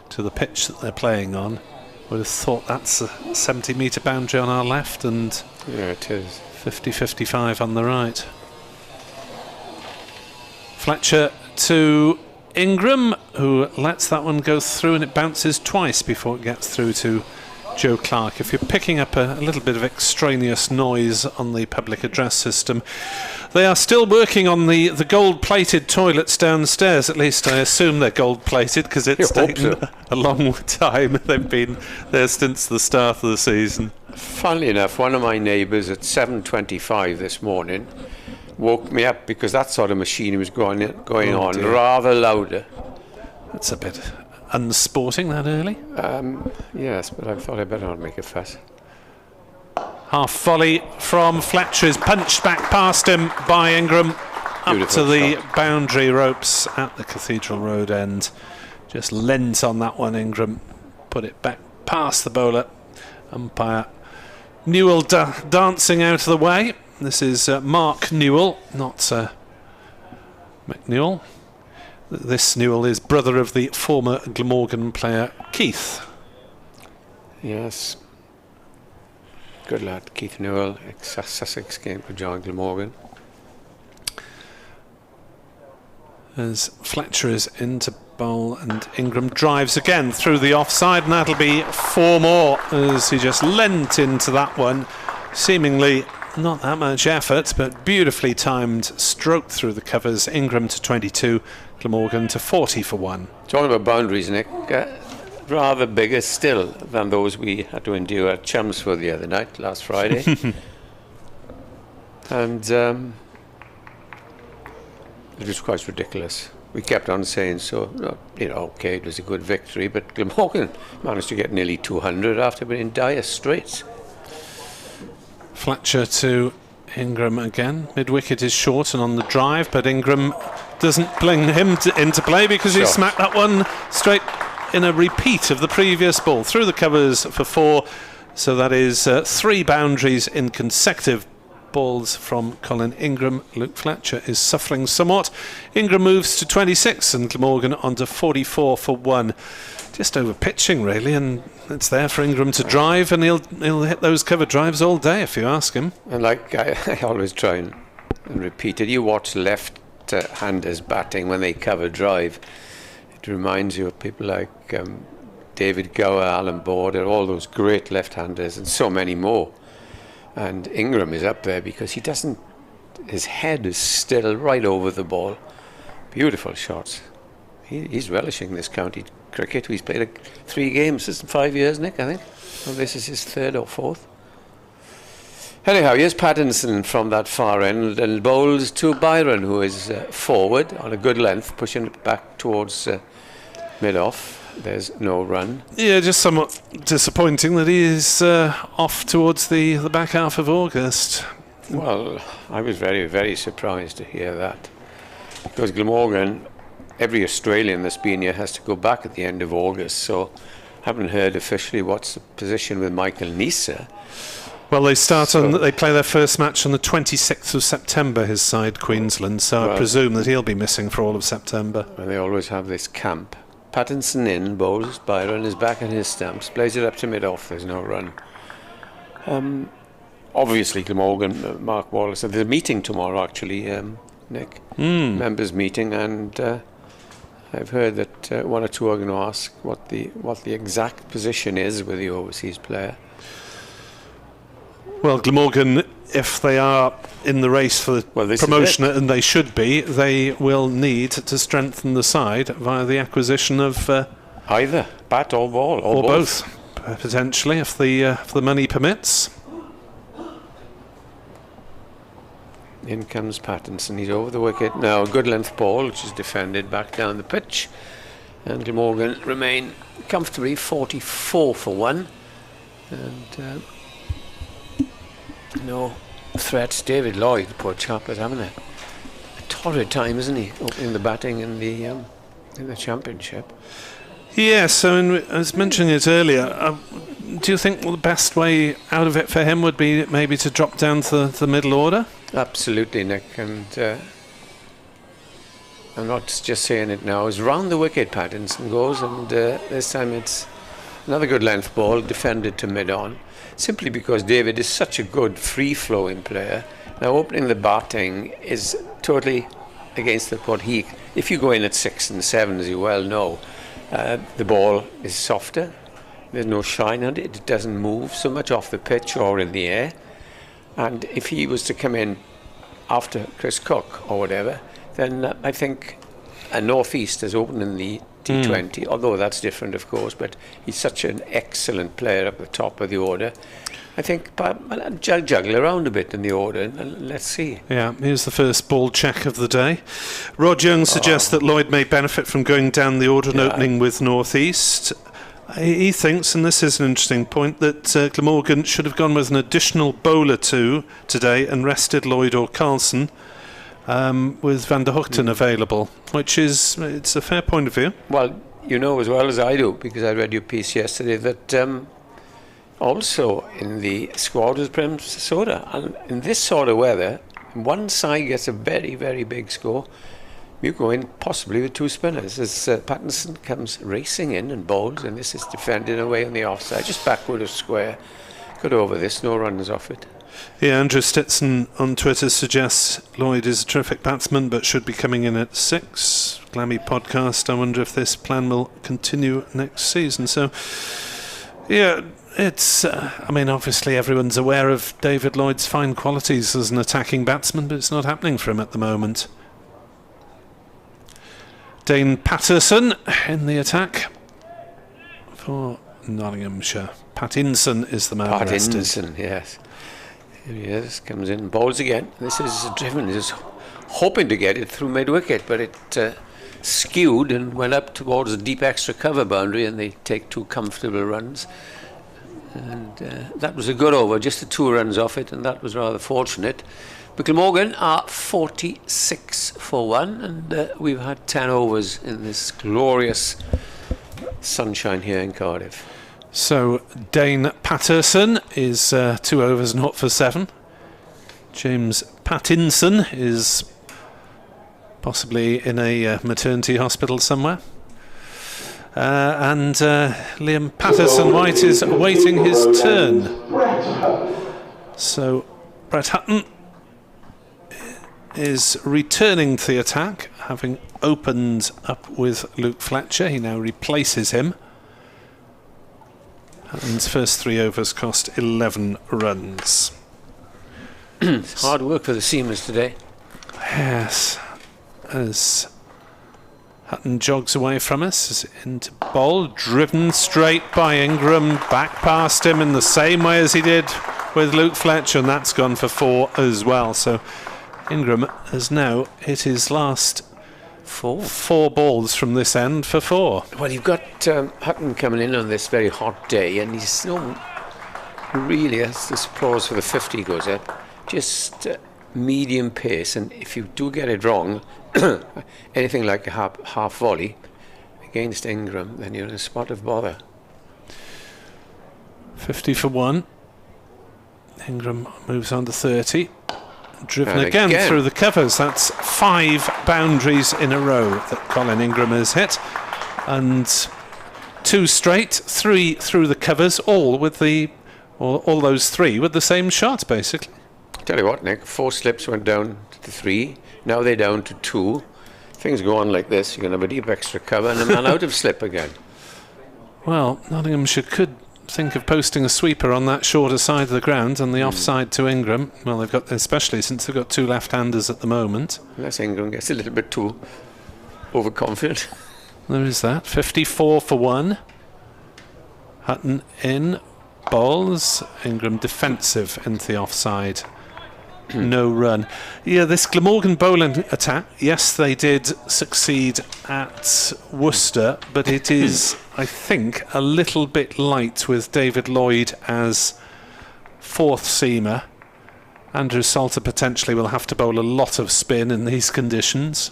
to the pitch that they're playing on. Would have thought that's a 70-metre boundary on our left, and yeah, it is 50-55 on the right. Fletcher to Ingram, who lets that one go through, and it bounces twice before it gets through to Joe Clark. If you're picking up a little bit of extraneous noise on the public address system, they are still working on the gold-plated toilets downstairs. At least I assume they're gold-plated, because it's taken a long time. They've been there since the start of the season. Funnily enough, one of my neighbours at 7:25 this morning woke me up because that sort of machine was going on dear. rather louder. That's a bit unsporting that early. Yes, but I thought I'd better not make a fuss. Half volley from Fletcher is punched back past him by Ingram. Up Beautiful to the shot. boundary ropes at the Cathedral Road end. Just leant on that one, Ingram. Put it back past the bowler. Umpire Newell dancing out of the way. This is Mark Newell, not McNewell. This Newell is brother of the former Glamorgan player Keith. Yes. Good lad, Keith Newell, ex-Sussex game for John Glamorgan. As Fletcher is into bowl, and Ingram drives again through the offside, and that'll be 4 more as he just leant into that one. Seemingly not that much effort, but beautifully timed stroke through the covers. Ingram to 22, Glamorgan to 40 for 1. Talking about boundaries, Nick, rather bigger still than those we had to endure at Chelmsford the other night, last Friday. And it was quite ridiculous. We kept on saying so, okay, it was a good victory, but Glamorgan managed to get nearly 200 after being in dire straits. Fletcher to Ingram again. Mid-wicket is short and on the drive, but Ingram doesn't bring him into play because he smacked that one straight in a repeat of the previous ball. Through the covers for 4, so that is 3 boundaries in consecutive balls from Colin Ingram. Luke Fletcher is suffering somewhat. Ingram moves to 26 and Glamorgan on to 44 for 1. Just over pitching really, and it's there for Ingram to drive, and he'll hit those cover drives all day if you ask him. And like I always try and repeat it, you watch left-handers batting when they cover drive. It reminds you of people like David Gower, Alan Border, all those great left-handers, and so many more. And Ingram is up there because he doesn't. His head is still right over the ball. Beautiful shots. He's relishing this county cricket. He's played 3 games in 5 years, Nick, I think. Well, this is his 3rd or 4th. Anyhow, here's Pattinson from that far end and bowls to Byron, who is forward on a good length, pushing it back towards mid-off. There's no run. Yeah, just somewhat disappointing that he is off towards the back half of August. Well, I was very, very surprised to hear that. Because Glamorgan, every Australian that's been here has to go back at the end of August, so I haven't heard officially what's the position with Michael Nisa. Well, they play their first match on the 26th of September, his side, Queensland, so I presume that he'll be missing for all of September. And they always have this camp. Pattinson in, bowls, Byron is back in his stumps, plays it up to mid-off, there's no run. Obviously, Glamorgan, Mark Wallace, there's a meeting tomorrow actually, Nick, members meeting, and I've heard that one or two are going to ask what the exact position is with the overseas player. Well, Glamorgan, if they are in the race for the promotion, and they should be, they will need to strengthen the side via the acquisition of either bat or ball or both, potentially, if the money permits. In comes Pattinson. He's over the wicket now. A good length ball, which is defended back down the pitch, and Glamorgan remain comfortably 44 for 1, and no threats. David Lloyd, the poor chap, is having a torrid time, isn't he, in the batting in the championship? Yes, so I was mentioning it earlier. Do you think the best way out of it for him would be maybe to drop down to the middle order? Absolutely, Nick, and I'm not just saying it now. It's round the wicket Pattinson goes, and this time it's another good length ball defended to mid-on, simply because David is such a good free-flowing player. Now opening the batting is totally against what he... If you go in at 6 and 7, as you well know, the ball is softer, there's no shine on it, it doesn't move so much off the pitch or in the air. And if he was to come in after Chris Cook or whatever, then I think a northeast has opened in the T20, although that's different, of course, but he's such an excellent player up the top of the order. I think I'll juggle around a bit in the order, and let's see. Yeah, here's the first ball check of the day. Rod Young suggests that Lloyd may benefit from going down the order and opening with northeast. He thinks, and this is an interesting point, that Glamorgan should have gone with an additional bowler today and rested Lloyd or Carlson with Van der Hoogten available, which is, it's a fair point of view. Well, you know as well as I do, because I read your piece yesterday, that also in the squad was Prem Soda, and in this sort of weather, one side gets a very, very big score. You go in possibly with 2 spinners as Pattinson comes racing in and bowls, and this is defended away on the offside, just backward of square. Got over this, no runs off it. Yeah, Andrew Stitson on Twitter suggests Lloyd is a terrific batsman but should be coming in at 6. Glammy podcast, I wonder if this plan will continue next season. So, yeah, it's, I mean, obviously everyone's aware of David Lloyd's fine qualities as an attacking batsman, but it's not happening for him at the moment. Dane Patterson in the attack for Nottinghamshire. Pattinson is the man arrested. Pattinson, yes. Here he is, comes in, bowls again. This is driven, he's hoping to get it through mid-wicket, but it skewed and went up towards the deep extra cover boundary, and they take 2 comfortable runs. And that was a good over, just the 2 runs off it, and that was rather fortunate. But Glamorgan are 46 for 1, and we've had 10 overs in this glorious sunshine here in Cardiff. So Dane Patterson is 2 overs, 0 for 7. James Pattinson is possibly in a maternity hospital somewhere. And Liam Patterson-White is awaiting his turn. So Brett Hutton is returning to the attack, having opened up with Luke Fletcher. He now replaces him. Hutton's first 3 overs cost 11 runs. It's hard work for the seamers today. Yes, as Hutton jogs away from us into bowl, driven straight by Ingram, back past him in the same way as he did with Luke Fletcher, and that's gone for 4 as well. So Ingram has now hit his last 4 balls from this end for 4. Well, you've got Hutton coming in on this very hot day, and he's really, that's the applause for the 50 goes up. Just medium pace, and if you do get it wrong, anything like a half volley against Ingram, then you're in a spot of bother. 50 for 1. Ingram moves on to 30. Driven And again again through the covers. That's 5 boundaries in a row that Colin Ingram has hit, and 2 straight, 3 through the covers, all those 3 with the same shot, basically. Tell you what, Nick, 4 slips went down to 3. Now they're down to 2. Things go on like this. You're going to have a deep extra cover and a man out of slip again. Well, Nottinghamshire could think of posting a sweeper on that shorter side of the ground on the offside to Ingram. Well, they've got, especially since they've got 2 left-handers at the moment. Unless Ingram gets a little bit too overconfident. There is that. 54 for 1. Hutton in, bowls. Ingram defensive into the offside. No run. Yeah, this Glamorgan bowling attack, yes, they did succeed at Worcester, but it is, I think, a little bit light with David Lloyd as 4th seamer. Andrew Salter potentially will have to bowl a lot of spin in these conditions,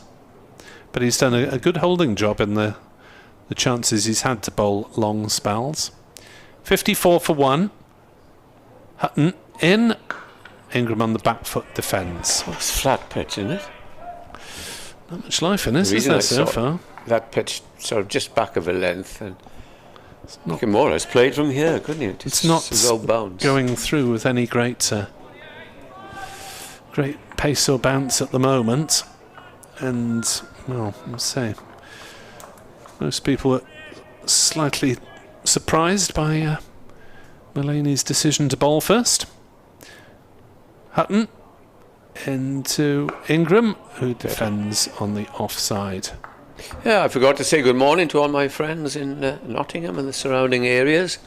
but he's done a good holding job in the chances he's had to bowl long spells. 54 for 1. Hutton in. Ingram on the back foot defends. It's flat pitch, isn't it? Not much life in this, is there, so far? That pitch sort of just back of a length, and you can more or less play it from here, couldn't you? It's not going through with any great pace or bounce at the moment, and well, let's say most people are slightly surprised by Mulaney's decision to bowl first. Hutton into Ingram, who defends on the offside. Yeah, I forgot to say good morning to all my friends in Nottingham and the surrounding areas.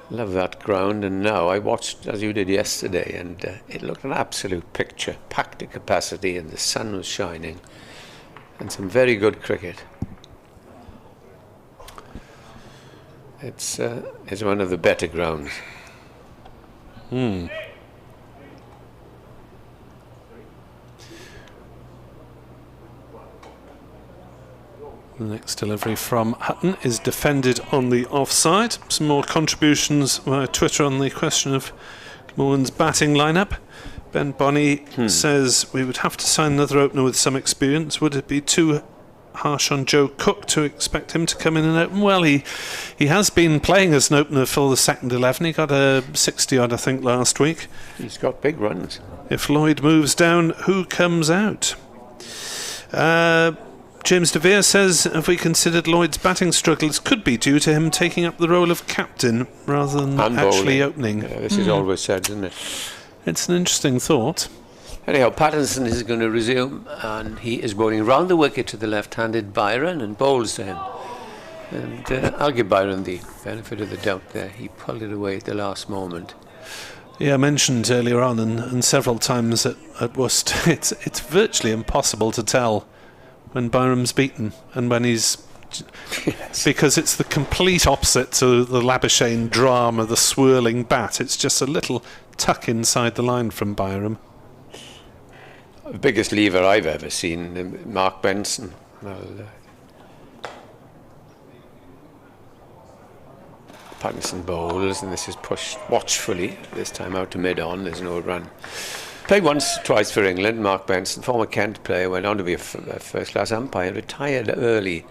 Love that ground, and now I watched, as you did yesterday, and it looked an absolute picture, packed to capacity, and the sun was shining, and some very good cricket. It's one of the better grounds. The next delivery from Hutton is defended on the offside. Some more contributions via Twitter on the question of Glamorgan's batting lineup. Ben Bonney says we would have to sign another opener with some experience. Would it be too harsh on Joe Cook to expect him to come in and open? Well, he has been playing as an opener for the second 11. He got a 60 odd, I think, last week. He's got big runs. If Lloyd moves down, who comes out? James De Vere says, have we considered Lloyd's batting struggles could be due to him taking up the role of captain rather than actually opening? Yeah, this is always said, isn't it? It's an interesting thought. Anyhow, Pattinson is going to resume, and he is bowling round the wicket to the left-handed Byron and bowls to him. And I'll give Byron the benefit of the doubt there. He pulled it away at the last moment. Yeah, I mentioned earlier on and several times at Worcester, it's virtually impossible to tell when Byram's beaten and when he's... Yes. Because it's the complete opposite to the Labuschagne drama, the swirling bat. It's just a little tuck inside the line from Byram. The biggest lever I've ever seen, Mark Benson. Well, Pattinson bowls, and this is pushed watchfully. This time out to mid-on, there's no run. Played once, twice for England. Mark Benson, former Kent player, went on to be a first-class umpire, retired early.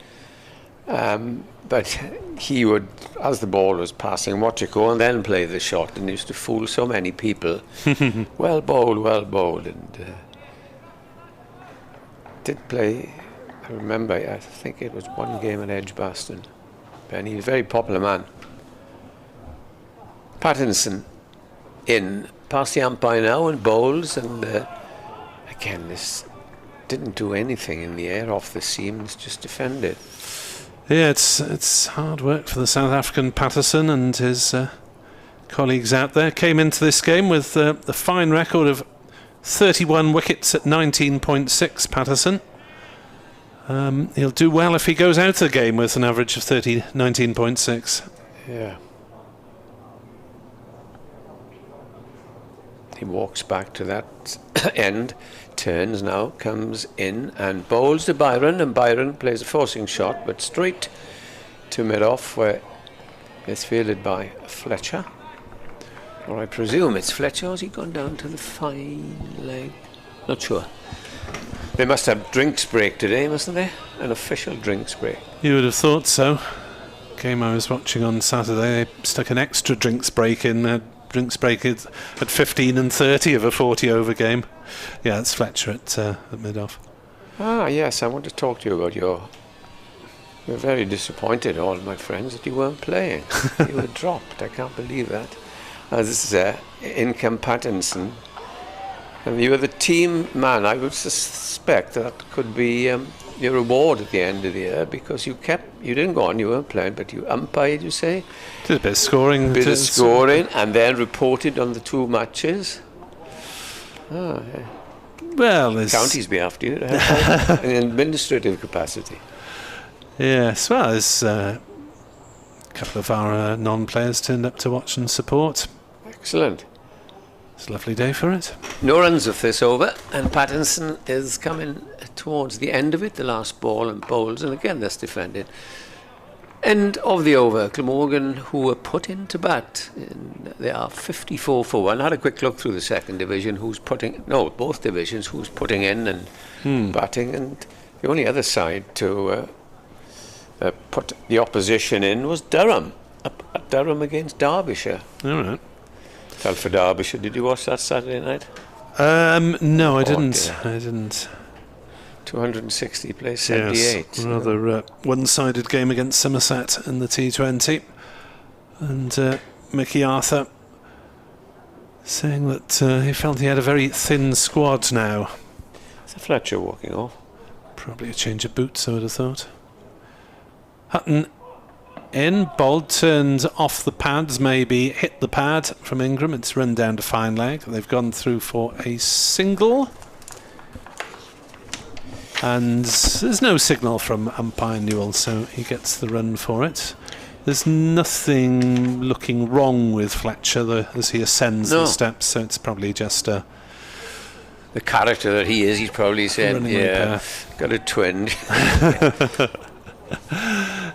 But he would, as the ball was passing, watch it go and then play the shot, and used to fool so many people. Well bowled, and did play, I remember, I think it was one game at Edgbaston. And he was a very popular man. Pattinson in, past the umpire now and bowls, and again, this didn't do anything in the air off the seams, just defended. Yeah, it's hard work for the South African Patterson and his colleagues out there. Came into this game with the fine record of 31 wickets at 19.6, Patterson. He'll do well if he goes out of the game with an average of 19.6. Yeah. He walks back to that end, turns now, comes in and bowls to Byron, and Byron plays a forcing shot, but straight to mid-off, where it's fielded by Fletcher. Or I presume it's Fletcher, or has he gone down to the fine leg? Not sure. They must have drinks break today, mustn't they? An official drinks break. You would have thought so. Game I was watching on Saturday, they stuck an extra drinks break in. Drinks break at 15 and 30 of a 40-over game. Yeah, it's Fletcher at mid-off. Ah, yes, I want to talk to you about You're very disappointed, all my friends, that you weren't playing. You were dropped. I can't believe that. This is Ingram Pattinson. And you were the team man. I would suspect that could be your reward at the end of the year, because you didn't go on, you weren't playing, but you umpired, you say? Did a bit of scoring. Bit of scoring, and then reported on the 2 matches. Oh, yeah. Well, there's Counties be after you, in an administrative capacity. Yes, well, there's a couple of our non-players turned up to watch and support. Excellent. It's a lovely day for it. No runs of this over, and Pattinson is coming towards the end of it, the last ball and bowls, and again that's defended. End of the over. Glamorgan, who were put into bat, they are 54 for 1. I had a quick look through the second division, both divisions, who's putting in and batting, and the only other side to put the opposition in was Durham, up at Durham against Derbyshire. All right. Telford Derbyshire. Did you watch that Saturday night? No, I didn't. Dear. I didn't. 260 plays 78. Yes, rather one-sided game against Somerset in the T20. And Mickey Arthur saying that he felt he had a very thin squad now. Is that Fletcher walking off? Probably a change of boots, I would have thought. Hutton in, bowled, turned off the pads, maybe hit the pad from Ingram. It's run down to fine leg. They've gone through for a single. And there's no signal from umpire Newell, so he gets the run for it. There's nothing looking wrong with Fletcher as he ascends the steps, so it's probably just the character that he is. He's probably saying, "Yeah, got a twinge."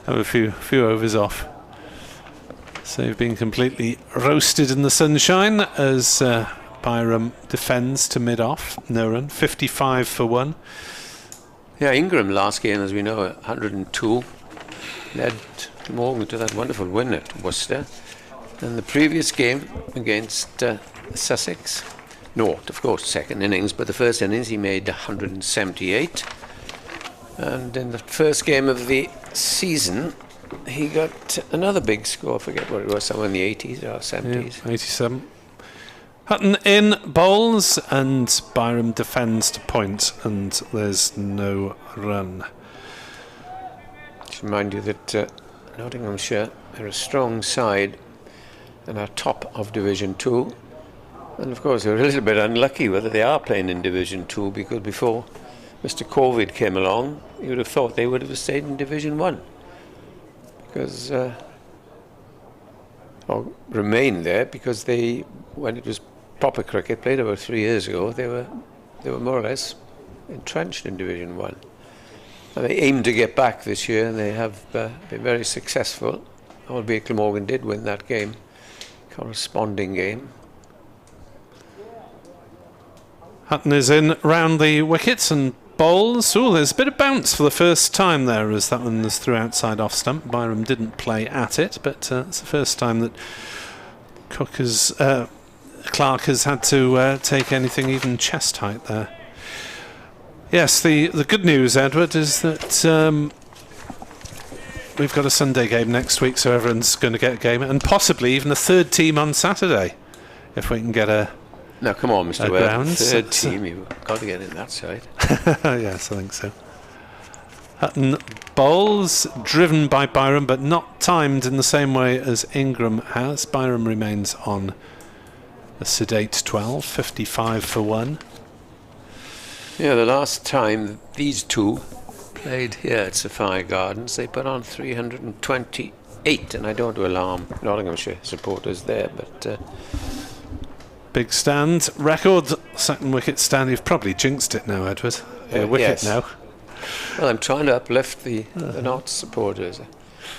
Have a few overs off. So they've been completely roasted in the sunshine as Byram defends to mid-off. No run, 55 for 1. Yeah, Ingram last game, as we know, 102, led Morgan to that wonderful win at Worcester. And the previous game against Sussex, of course, second innings, but the first innings he made 178. And in the first game of the season, he got another big score. I forget what it was, somewhere in the 80s or 70s. Yeah, 87. Hutton in, bowls, and Byram defends to point, and there's no run. Just remind you that Nottinghamshire are a strong side and are top of Division 2. And of course they're a little bit unlucky whether they are playing in Division 2, because before Mr. COVID came along, you would have thought they would have stayed in Division 1. Because or remained there, because they, when it was proper cricket played about 3 years ago, they were more or less entrenched in Division 1. And they aim to get back this year, and they have been very successful, albeit Glamorgan did win that game, corresponding game. Hutton is in round the wickets and bowls. Oh, there's a bit of bounce for the first time there, as that one was through outside off stump. Byram didn't play at it, but it's the first time that Clark has had to take anything even chest height there. Yes, the good news, Edward, is that we've got a Sunday game next week, so everyone's going to get a game, and possibly even a third team on Saturday, if we can get a. Now, come on, Mr. Webb. Grounds. Third team, you've got to get in that side. Yes, I think so. Hutton bowls, driven by Byram, but not timed in the same way as Ingram has. Byram remains on a sedate 12, 55 for 1. Yeah, the last time these two played here at Sophia Gardens, they put on 328, and I don't want to alarm Nottinghamshire supporters there, but... Big stand, record, second wicket stand. You've probably jinxed it now, Edward. Wicket yes. now. Well, I'm trying to uplift the Notts supporters.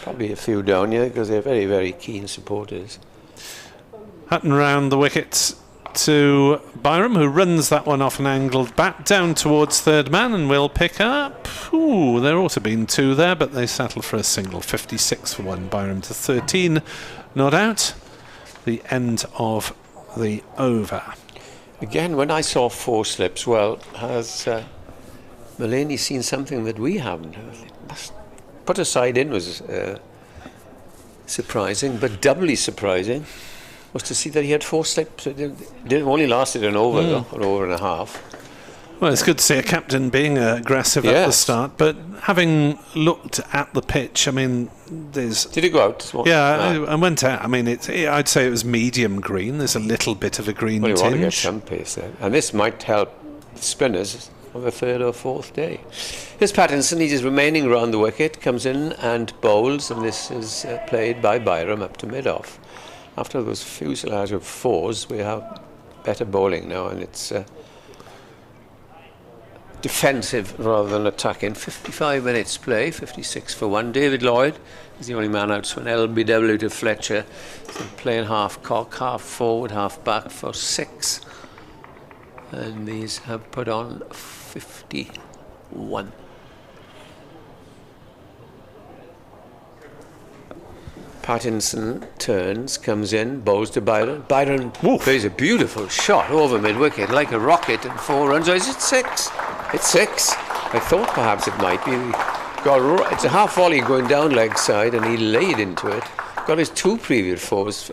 Probably a few down here because they're very, very keen supporters. Hutton round the wicket to Byram, who runs that one off an angled bat down towards third man and will pick up. Ooh, there ought to have been 2 there, but they settle for a single. 56 for 1. Byram to 13, not out. The end of the over. Again, when I saw 4 slips, well, has Mulaney seen something that we haven't? Put a side in was surprising, but doubly surprising was to see that he had 4 slips. It only lasted an over, though, an over and a half. Well, it's good to see a captain being aggressive at the start, but having looked at the pitch, I mean, there's... Did it go out? Yeah, I went out. I mean, I'd say it was medium green. There's a little bit of a green tinge. You want to get some pace there. And this might help spinners on the 3rd or 4th day. Here's Pattinson. He's just remaining around the wicket, comes in and bowls, and this is played by Byram up to mid-off. After those fuselage of 4s, we have better bowling now, and it's... defensive rather than attacking. 55 minutes play, 56 for 1. David Lloyd is the only man out, so an LBW to Fletcher. So playing half cock, half forward, half back for 6. And these have put on 51. Pattinson turns, comes in, bowls to Byron. Byron plays a beautiful shot over mid-wicket, like a rocket, and 4 runs. Oh, is it 6? It's 6. I thought perhaps it might be. It's a half volley going down leg side, and he laid into it. Got his 2 previous 4s.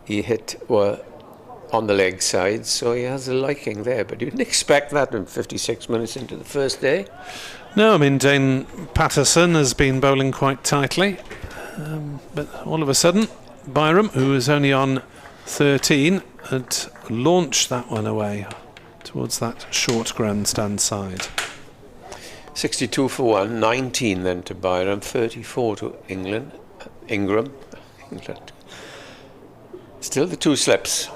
He hit on the leg side, so he has a liking there. But you didn't expect that in 56 minutes into the first day. No, I mean, Dane Patterson has been bowling quite tightly. But all of a sudden, Byram, who was only on 13, had launched that one away towards that short grandstand side. 62 for 1, 19 then to Byram, 34 to Ingram. England. Still the 2 slips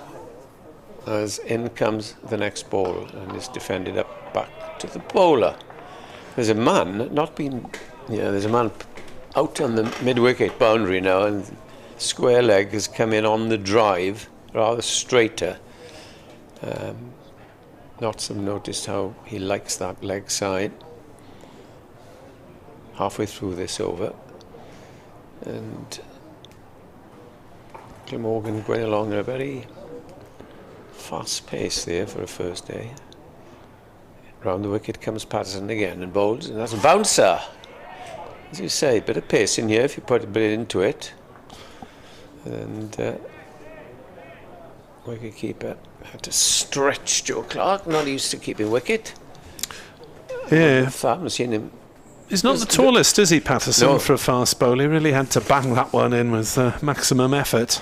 as in comes the next ball and is defended up back to the bowler. There's a man out on the mid-wicket boundary now, and square leg has come in on the drive, rather straighter. Notts have noticed how he likes that leg side. Halfway through this over, and Glamorgan going along at a very fast pace there for a first day. Round the wicket comes Patterson again and bowls, and that's a bouncer. As you say, a bit of pace in here if you put a bit into it. And wicket keeper had to stretch Joe Clark, not used to keeping wicket. Yeah. I haven't seen him. He's not the tallest, is he, Patterson, for a fast bowler? He really had to bang that one in with maximum effort.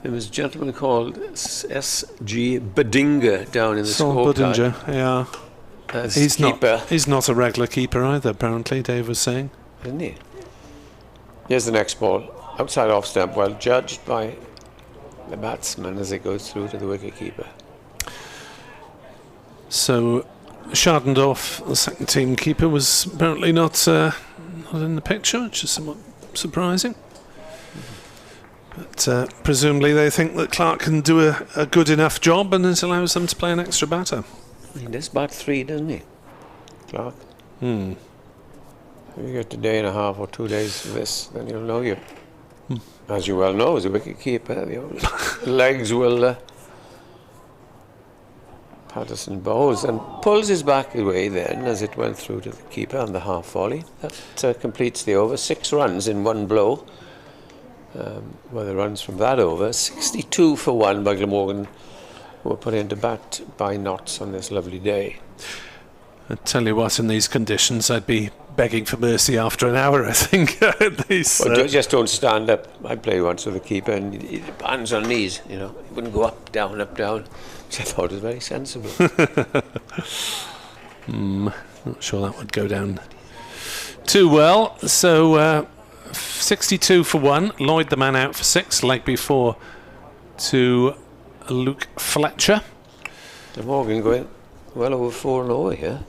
There was a gentleman called S.G. Bedinger down in the Saul scorecard. Budinger, yeah. He's not a regular keeper either, apparently, Dave was saying. Isn't he? Here's the next ball. Outside off stump, well judged by the batsman as it goes through to the wicket-keeper. So, Schardendorf, the second team keeper, was apparently not in the picture, which is somewhat surprising. But presumably they think that Clark can do a good enough job, and it allows them to play an extra batter. He does bat 3, doesn't he, Clark? If you get a day and a half or 2 days of this, then you'll know you. As you well know, as a wicket keeper, the legs will Patterson bowls and pulls his back away then as it went through to the keeper on the half volley. That completes the over. 6 runs in one blow. Well, the runs from that over. 62 for 1 by Glamorgan, who were put into bat by Notts on this lovely day. I tell you what, in these conditions, I'd be begging for mercy after an hour, I think. Well, just don't stand up. I played once with the keeper and hands on knees, you know. He wouldn't go up, down, which I thought was very sensible. Not sure that would go down too well. So 62 for 1. Lloyd the man out for 6, like before to Luke Fletcher. Morgan going well over 4-0 here.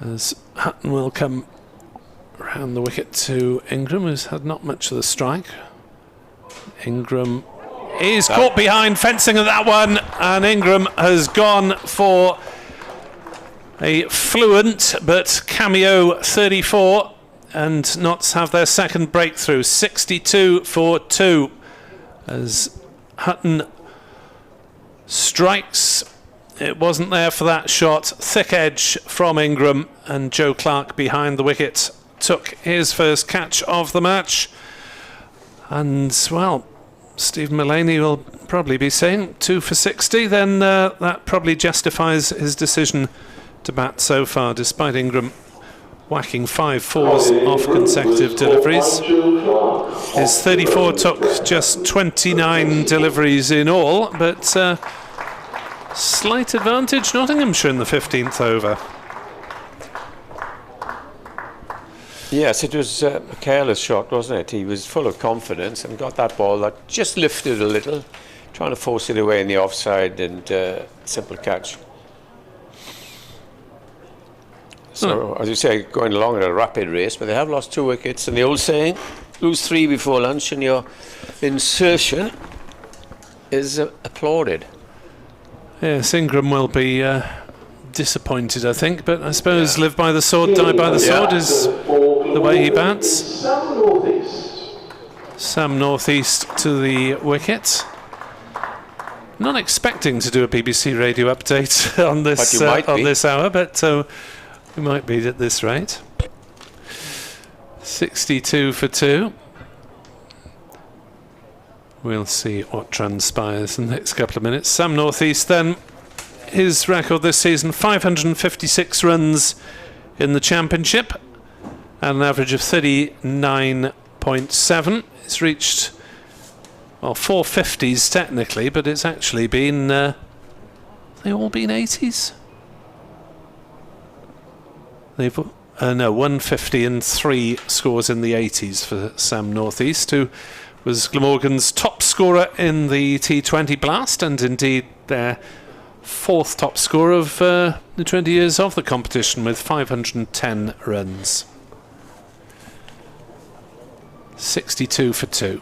As Hutton will come round the wicket to Ingram, who's had not much of the strike. Ingram is caught behind, fencing at that one, and Ingram has gone for a fluent but cameo 34, and Notts have their second breakthrough. 62 for 2 as Hutton strikes. It wasn't there for that shot. Thick edge from Ingram, and Joe Clark behind the wicket took his first catch of the match. And, well, Stephen Mullaney will probably be saying 2 for 60. Then that probably justifies his decision to bat so far, despite Ingram whacking 5 fours off consecutive deliveries. His 34 took just 29 deliveries in all, but slight advantage Nottinghamshire in the 15th over. Yes, it was a careless shot, wasn't it? He was full of confidence and got that ball that just lifted a little, trying to force it away in the offside, and simple catch. So, as you say, going along at a rapid race, but they have lost 2 wickets, and the old saying, lose 3 before lunch and your insertion is applauded. Yes, Ingram will be disappointed, I think, but I suppose live by the sword, die by the sword is the way he bats. Sam Northeast to the wicket. Not expecting to do a BBC radio update on this hour, but we might be at this rate. 62 for 2. We'll see what transpires in the next couple of minutes. Sam Northeast then, his record this season, 556 runs in the Championship at an average of 39.7. It's reached, well, 450s technically, but it's actually been, they all been 80s? They've, no, 150 and 3 scores in the 80s for Sam Northeast, who was Glamorgan's top scorer in the T20 Blast, and indeed their 4th top scorer of the 20 years of the competition, with 510 runs. 62 for 2.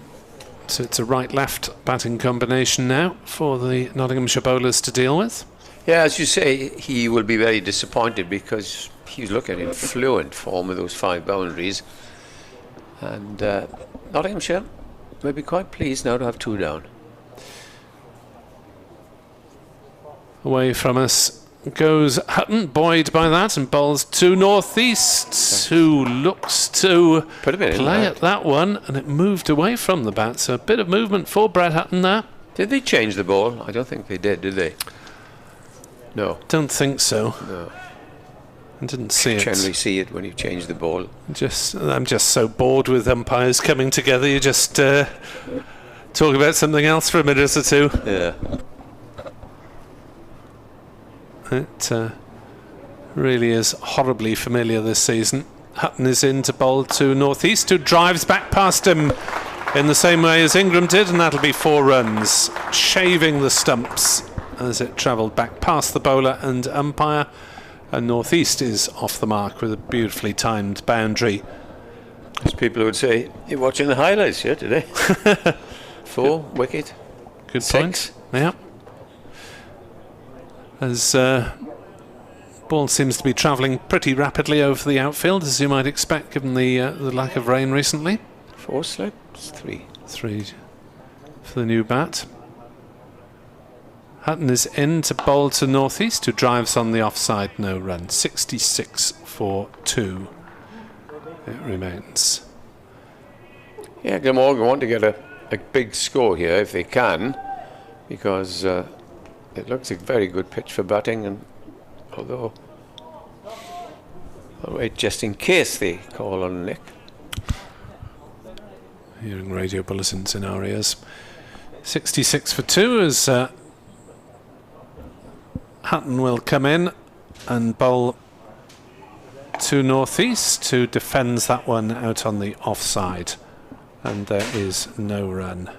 So it's a right-left batting combination now for the Nottinghamshire bowlers to deal with. Yeah, as you say, he will be very disappointed because he was looking in fluent form with those 5 boundaries. And Nottinghamshire may be quite pleased now to have 2 down. Away from us goes Hutton, buoyed by that, and bowls to Northeast, who looks to play at that one, and it moved away from the bat, so a bit of movement for Brad Hutton there. Did they change the ball? I don't think they did they? No. Don't think so. No. I didn't see it. Generally see it when you change the ball. I'm just so bored with umpires coming together. You just talk about something else for a minute or two. Yeah. It really is horribly familiar this season. Hutton is in to bowl to Northeast, who drives back past him in the same way as Ingram did, and that'll be 4 runs, shaving the stumps as it travelled back past the bowler and umpire. And Northeast is off the mark with a beautifully timed boundary. As people would say, you're watching the highlights here today. 4 wicket. Good 6. point. Yeah. As ball seems to be travelling pretty rapidly over the outfield, as you might expect, given the lack of rain recently. 4 slips, 3. 3 for the new bat. Hutton is in to bowl to Northeast, who drives on the offside, no run. 66 for 2. It remains. Yeah, Glamorgan want to get a big score here if they can, because it looks a very good pitch for batting, and although I'll wait just in case they call on Nick. Hearing radio bulletins in our ears. 66 for 2 as Hutton will come in and bowl to Northeast, who defends that one out on the offside, and there is no run.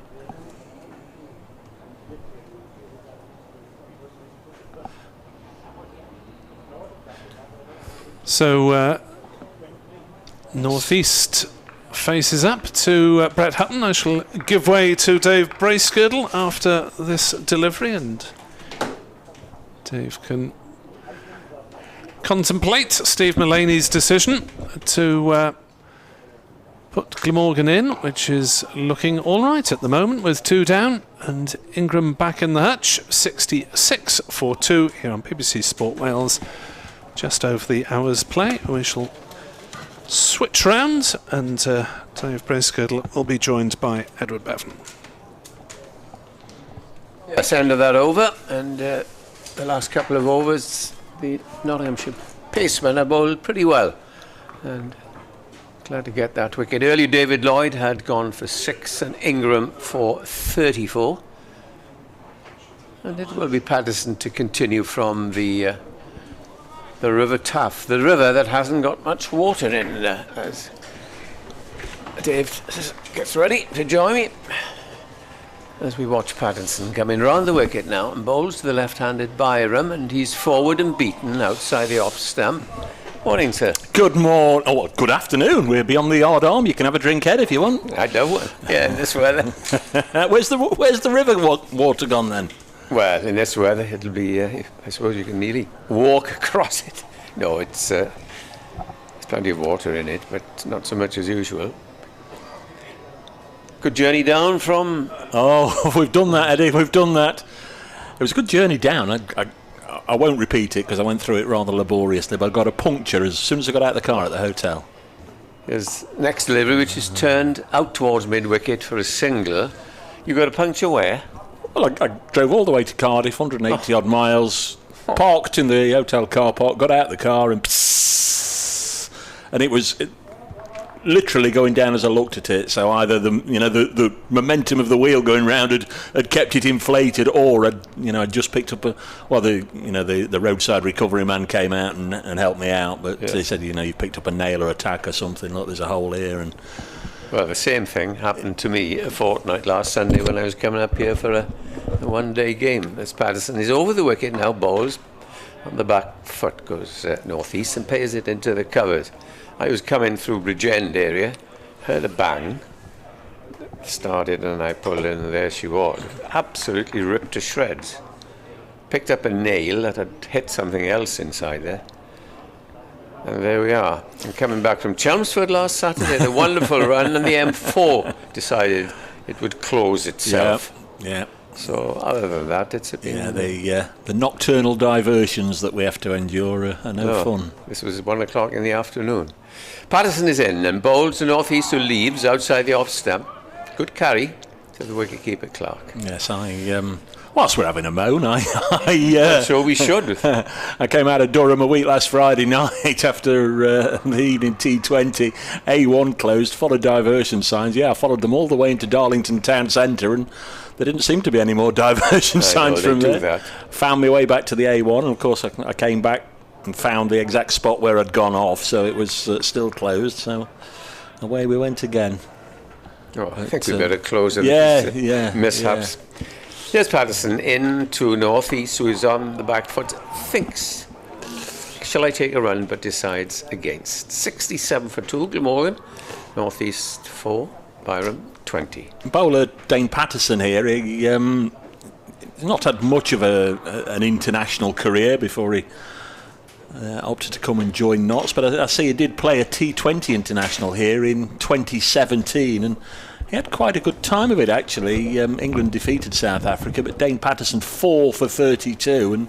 So Northeast faces up to Brett Hutton. I shall give way to Dave Bracegirdle after this delivery, and Dave can contemplate Steve Mullaney's decision to put Glamorgan in, which is looking all right at the moment with 2 down, and Ingram back in the hutch. 66 for 2 here on BBC Sport Wales. Just over the hour's play. We shall switch round, and Dave Bracegirdle will be joined by Edward Bevan. Yes, end of that over, and the last couple of overs, the Nottinghamshire pacemen have bowled pretty well, and glad to get that wicket. Earlier, David Lloyd had gone for 6 and Ingram for 34, and it will be Patterson to continue from the River Taff, the river that hasn't got much water in it, as Dave gets ready to join me as we watch Patterson coming round the wicket now and bowls to the left-handed Byram, and he's forward and beaten outside the off stump. Morning, sir. Good morning. Oh, well, good afternoon. We're beyond the odd arm. You can have a drink, Ed, if you want. I don't want. Yeah, in this weather. Where's the river water gone then? Well, in this weather, it'll be. I suppose you can nearly walk across it. No, it's there's plenty of water in it, but not so much as usual. Good journey down from. Oh, we've done that, Eddie. We've done that. It was a good journey down. I won't repeat it because I went through it rather laboriously, but I got a puncture as soon as I got out of the car at the hotel. His next delivery, which is turned out towards mid-wicket for a single. You got a puncture where? Well, I drove all the way to Cardiff, 180 odd miles, parked in the hotel car park, got out of the car, and it was literally going down as I looked at it. So either the momentum of the wheel going round had kept it inflated, or I'd just picked up the roadside recovery man came out and helped me out, but they said you've picked up a nail or a tack or something. Look, there's a hole here. And well, the same thing happened to me a fortnight last Sunday when I was coming up here for a one-day game. As Patterson is over the wicket now, bowls on the back foot, goes northeast and pays it into the covers. I was coming through Bridgend area, heard a bang, started, and I pulled in, and there she was, absolutely ripped to shreds. Picked up a nail that had hit something else inside there. And there we are. And coming back from Chelmsford last Saturday, the wonderful run, and the M4 decided it would close itself. Yeah. So other than that, it's been the nocturnal diversions that we have to endure are no fun. This was 1 o'clock in the afternoon. Patterson is in and bowls to northeast, who leaves outside the off stump. Good carry to the wicketkeeper Clark. Yes, whilst we're having a moan, I'm sure we should. I came out of Durham a week last Friday night after the evening T20. A1 closed, followed diversion signs. Yeah, I followed them all the way into Darlington Town Centre, and there didn't seem to be any more diversion signs from there. Found my way back to the A1, and of course I came back and found the exact spot where I'd gone off, so it was still closed. So away we went again. Oh, I think we better close it. Mishaps. Yeah. Here's Patterson in to northeast, who is on the back foot. Thinks, shall I take a run, but decides against. 67 for 2, Glamorgan. Northeast 4, Byram 20. Bowler Dane Patterson here. He's not had much of an international career before he opted to come and join Notts, but I see he did play a T20 international here in 2017, and He had quite a good time of it, actually. England defeated South Africa, but Dane Patterson 4 for 32, and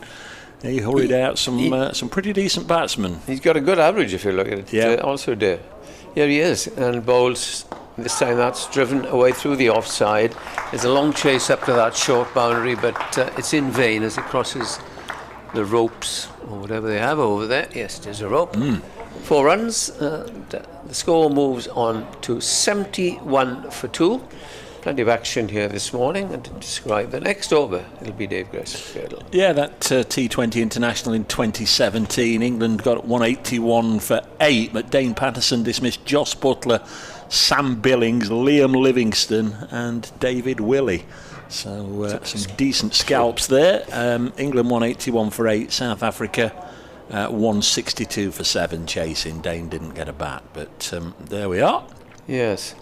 he hurried out some pretty decent batsmen. He's got a good average if you look at it. Yeah. Also there. Here he is, and bowls. This time that's driven away through the offside. There's a long chase up to that short boundary, but it's in vain as it crosses the ropes or whatever they have over there. Yes, there's a rope. 4 runs. The score moves on to 71 for 2. Plenty of action here this morning, and to describe the next over, it'll be Dave Gress. Yeah, that T20 International in 2017, England got 181 for 8, but Dane Patterson dismissed Joss Butler, Sam Billings, Liam Livingston and David Willey. So some decent scalps there. England 181 for 8, South Africa 162 for 7 chasing. Dane didn't get a bat, but there we are. Yes.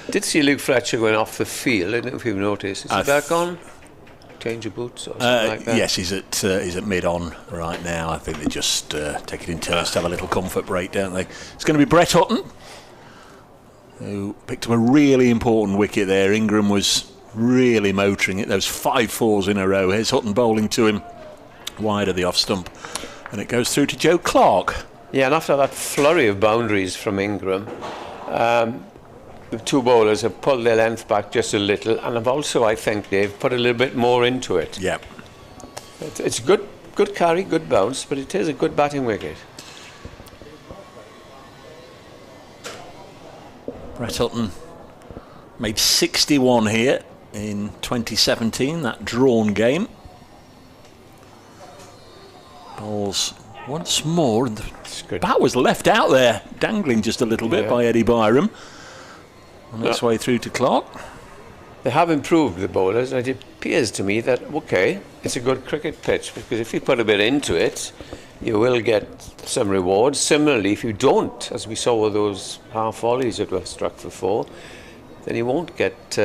Did see Luke Fletcher going off the field. I don't know if you've noticed. Is he back on? Change of boots or something like that? Yes, he's at mid-on right now. I think they just take it in turns to have a little comfort break, don't they? It's going to be Brett Hutton, who picked up a really important wicket there. Ingram was really motoring it. Those 5 fours in a row. Here's Hutton bowling to him wide of the off stump, and it goes through to Joe Clark. Yeah, and after that flurry of boundaries from Ingram, the 2 bowlers have pulled their length back just a little, and have also, I think, they've put a little bit more into it. Yeah. It's good carry, good bounce, but it is a good batting wicket. Brett Hutton made 61 here in 2017, that drawn game. Bowls once more, and the bat was left out there, dangling just a little bit by Eddie Byram. On its way through to Clark. They have improved, the bowlers, and it appears to me that, okay, it's a good cricket pitch, because if you put a bit into it, you will get some rewards. Similarly, if you don't, as we saw with those half volleys that were struck for 4, then you won't get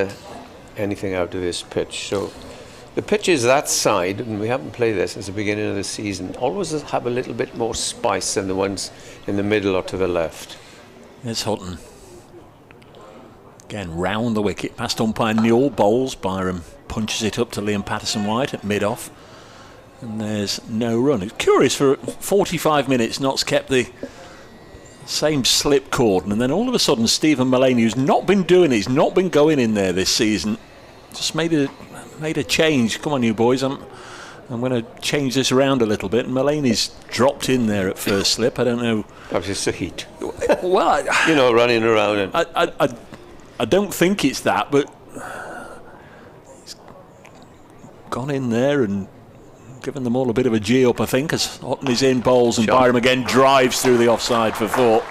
anything out of this pitch. So the pitches that side, and we haven't played this since the beginning of the season, always have a little bit more spice than the ones in the middle or to the left. There's Hutton. Again, round the wicket, past umpire Newell, bowls. Byram punches it up to Liam Patterson-White at mid-off. And there's no run. It's curious, for 45 minutes, Notts kept the same slip cordon, and then all of a sudden Stephen Mullaney, who's not been doing it, he's not been going in there this season, just made a change. Come on, you boys, I'm going to change this around a little bit. And Mullaney's dropped in there at first slip. I don't know. Perhaps it's the heat. Well, running around. And I don't think it's that, but he's gone in there and given them all a bit of a G up, I think, as Hutton is in, bowls, and Byram again drives through the offside for 4.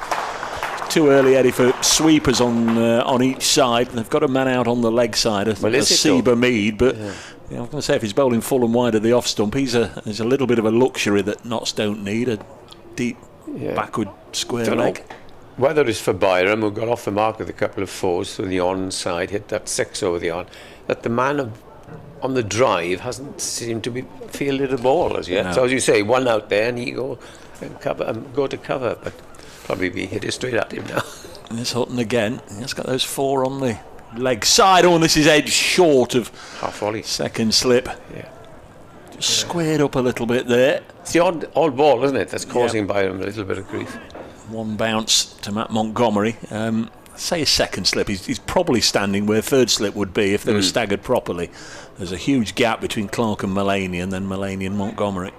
Too early, Eddie, for sweepers on each side. They've got a man out on the leg side, Seba Mead, but I was going to say, if he's bowling full and wide of the off stump, there's a little bit of a luxury that Notts don't need, a deep backward square leg. Whether it's for Byram, who got off the mark with a couple of 4s through the on side, hit that 6 over the on, that the man on the drive hasn't seemed to be fielded a ball as yet. No. So as you say, one out there, and he go to cover, but probably be hit it straight at him now. And it's Hutton again. He's got those 4 on the leg side. Oh, and this is edged short of half volley. Second slip. Yeah. Just squared up a little bit there. It's the odd ball, isn't it, that's causing Byram a little bit of grief. One bounce to Matt Montgomery. Say a second slip. He's probably standing where third slip would be if they were staggered properly. There's a huge gap between Clark and Mullaney, and then Mullaney and Montgomery. It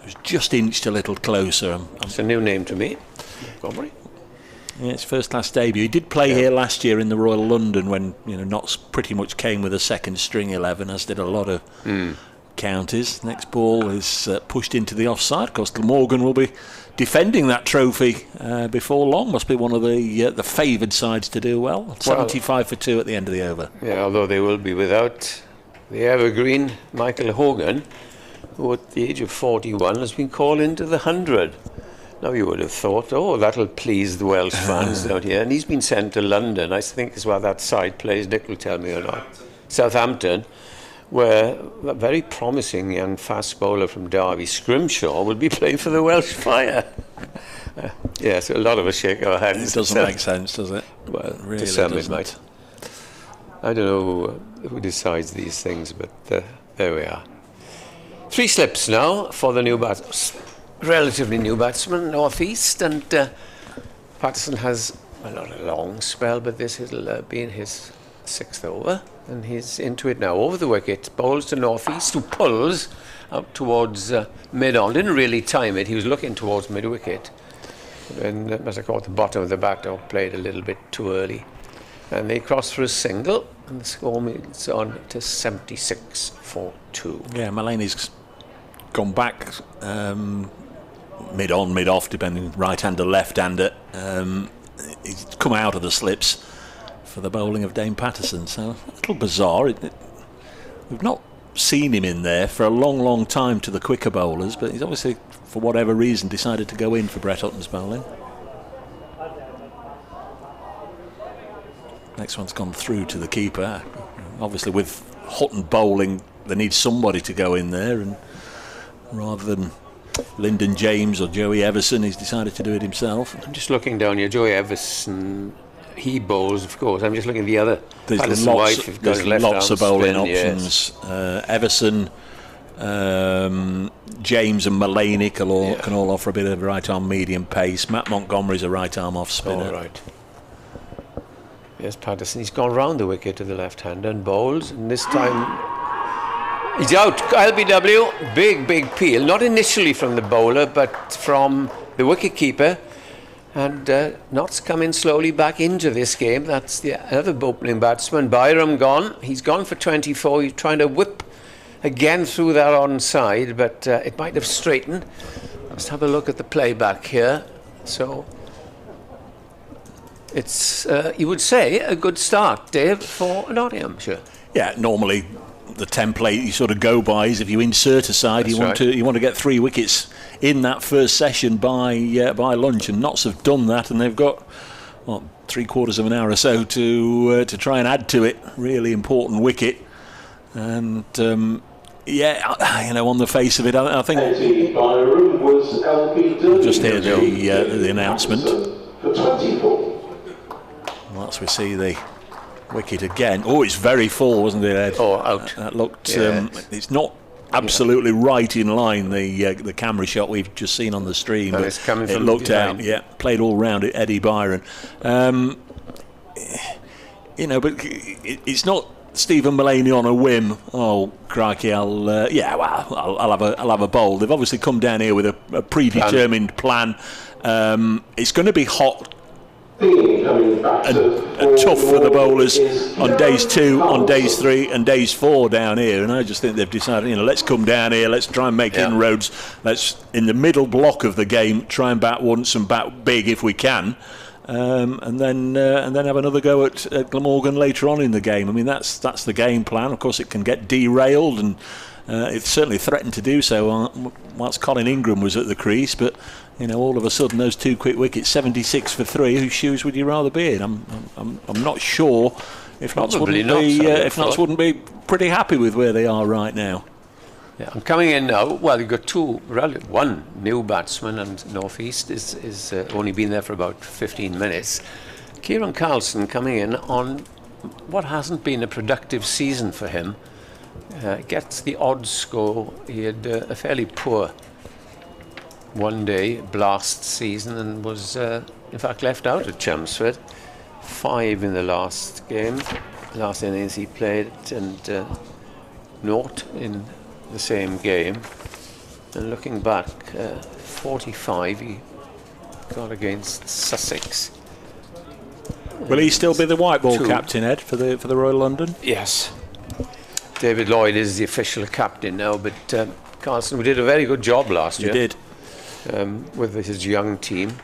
was just inched a little closer. It's a new name to me, Montgomery. Yeah, it's first class debut. He did play here last year in the Royal London when Notts pretty much came with a second string 11, as did a lot of counties. Next ball is pushed into the offside. Of course, Glamorgan will be defending that trophy before long. Must be one of the favoured sides to do well. 75 for 2 at the end of the over. Yeah, although they will be without the evergreen Michael Hogan, who at the age of 41 has been called into the 100. Now you would have thought, that'll please the Welsh fans out here. And he's been sent to London, I think is where that side plays, Nick will tell me or not, Southampton, where a very promising young fast bowler from Derby, Scrimshaw, will be playing for the Welsh Fire. Yes, a lot of us shake our heads. It doesn't make sense, does it? Well, Really to some it doesn't. might. I don't know who decides these things, but there we are. 3 slips now for the new relatively new batsman, North East, and Patterson has not a long spell, but this will be in his 6th over, and he's into it now. Over the wicket, bowls to North East, who pulls out towards mid-on. Didn't really time it. He was looking towards mid-wicket. And as I caught the bottom of the bat, I played a little bit too early. And they crossed for a single, and the score moves on to 76 for 2. Yeah, Mulaney's gone back mid-on, mid-off, depending right-hander, left-hander. He's come out of the slips for the bowling of Dame Patterson, so a little bizarre. We've not seen him in there for a long, long time to the quicker bowlers, but he's obviously, for whatever reason, decided to go in for Brett Hutton's bowling. Next one's gone through to the keeper. Obviously, with Hutton bowling, they need somebody to go in there, and rather than Lyndon James or Joey Everson, he's decided to do it himself. I'm just looking down here. Joey Everson, he bowls, of course. I'm just looking at the other. There's Patterson lots, White, there's left lots arm of bowling spin, options. yes. Everson, James and Mulaney can all offer a bit of right arm medium pace. Matt Montgomery's a right arm off spinner. All right. Yes, Patterson. He's gone round the wicket to the left hander and bowls, and this time he's out. LBW, big peel. Not initially from the bowler, but from the wicket keeper. And Knott's coming slowly back into this game. That's the other opening batsman. Byram gone. He's gone for 24. He's trying to whip again through that onside, but it might have straightened. Let's have a look at the playback here. So it's, you would say, a good start, Dave, for Nottinghamshire. Yeah, normally the template you sort of go by is if you insert a side, That's you want to get 3 wickets in that first session by lunch, and Notts have done that, and they've got 3/4 of an hour or so to try and add to it. Really important wicket, and on the face of it, I think Eddie Byram was LBW. just hear the announcement. For 24. Once we see the wicket again. Oh, it's very full, wasn't it, Ed? Oh, out. That looked. Yes. It's not absolutely right in line. The camera shot we've just seen on the stream, And but it's coming it from looked behind. out. Yeah, played all round it. Eddie Byron. But it's not Stephen Mulaney on a whim. Oh crikey! I'll have a bowl. They've obviously come down here with a predetermined plan. It's going to be hot Coming back and tough for the bowlers on days 2, on days 3 and days 4 down here, and I just think they've decided, let's come down here, let's try and make inroads, let's in the middle block of the game try and bat once and bat big if we can, and then have another go at Glamorgan later on in the game. I mean, that's the game plan. Of course it can get derailed, and it certainly threatened to do so whilst Colin Ingram was at the crease, but all of a sudden those 2 quick wickets, 76 for 3. Whose shoes would you rather be in? I'm not sure if Notts wouldn't be pretty happy with where they are right now. Yeah, I'm coming in now. Well, you've got one new batsman, and North East is only been there for about 15 minutes. Kieran Carlson coming in on what hasn't been a productive season for him. Gets the odd score. He had a fairly poor one-day blast season and was in fact left out at Chelmsford. 5 in the last innings he played, and 0 in the same game. And looking back, 45 he got against Sussex. Will he still be the white ball 2. captain, Ed, for the Royal London? Yes. David Lloyd is the official captain now, but Carlson did a very good job last year. He did. With his young team.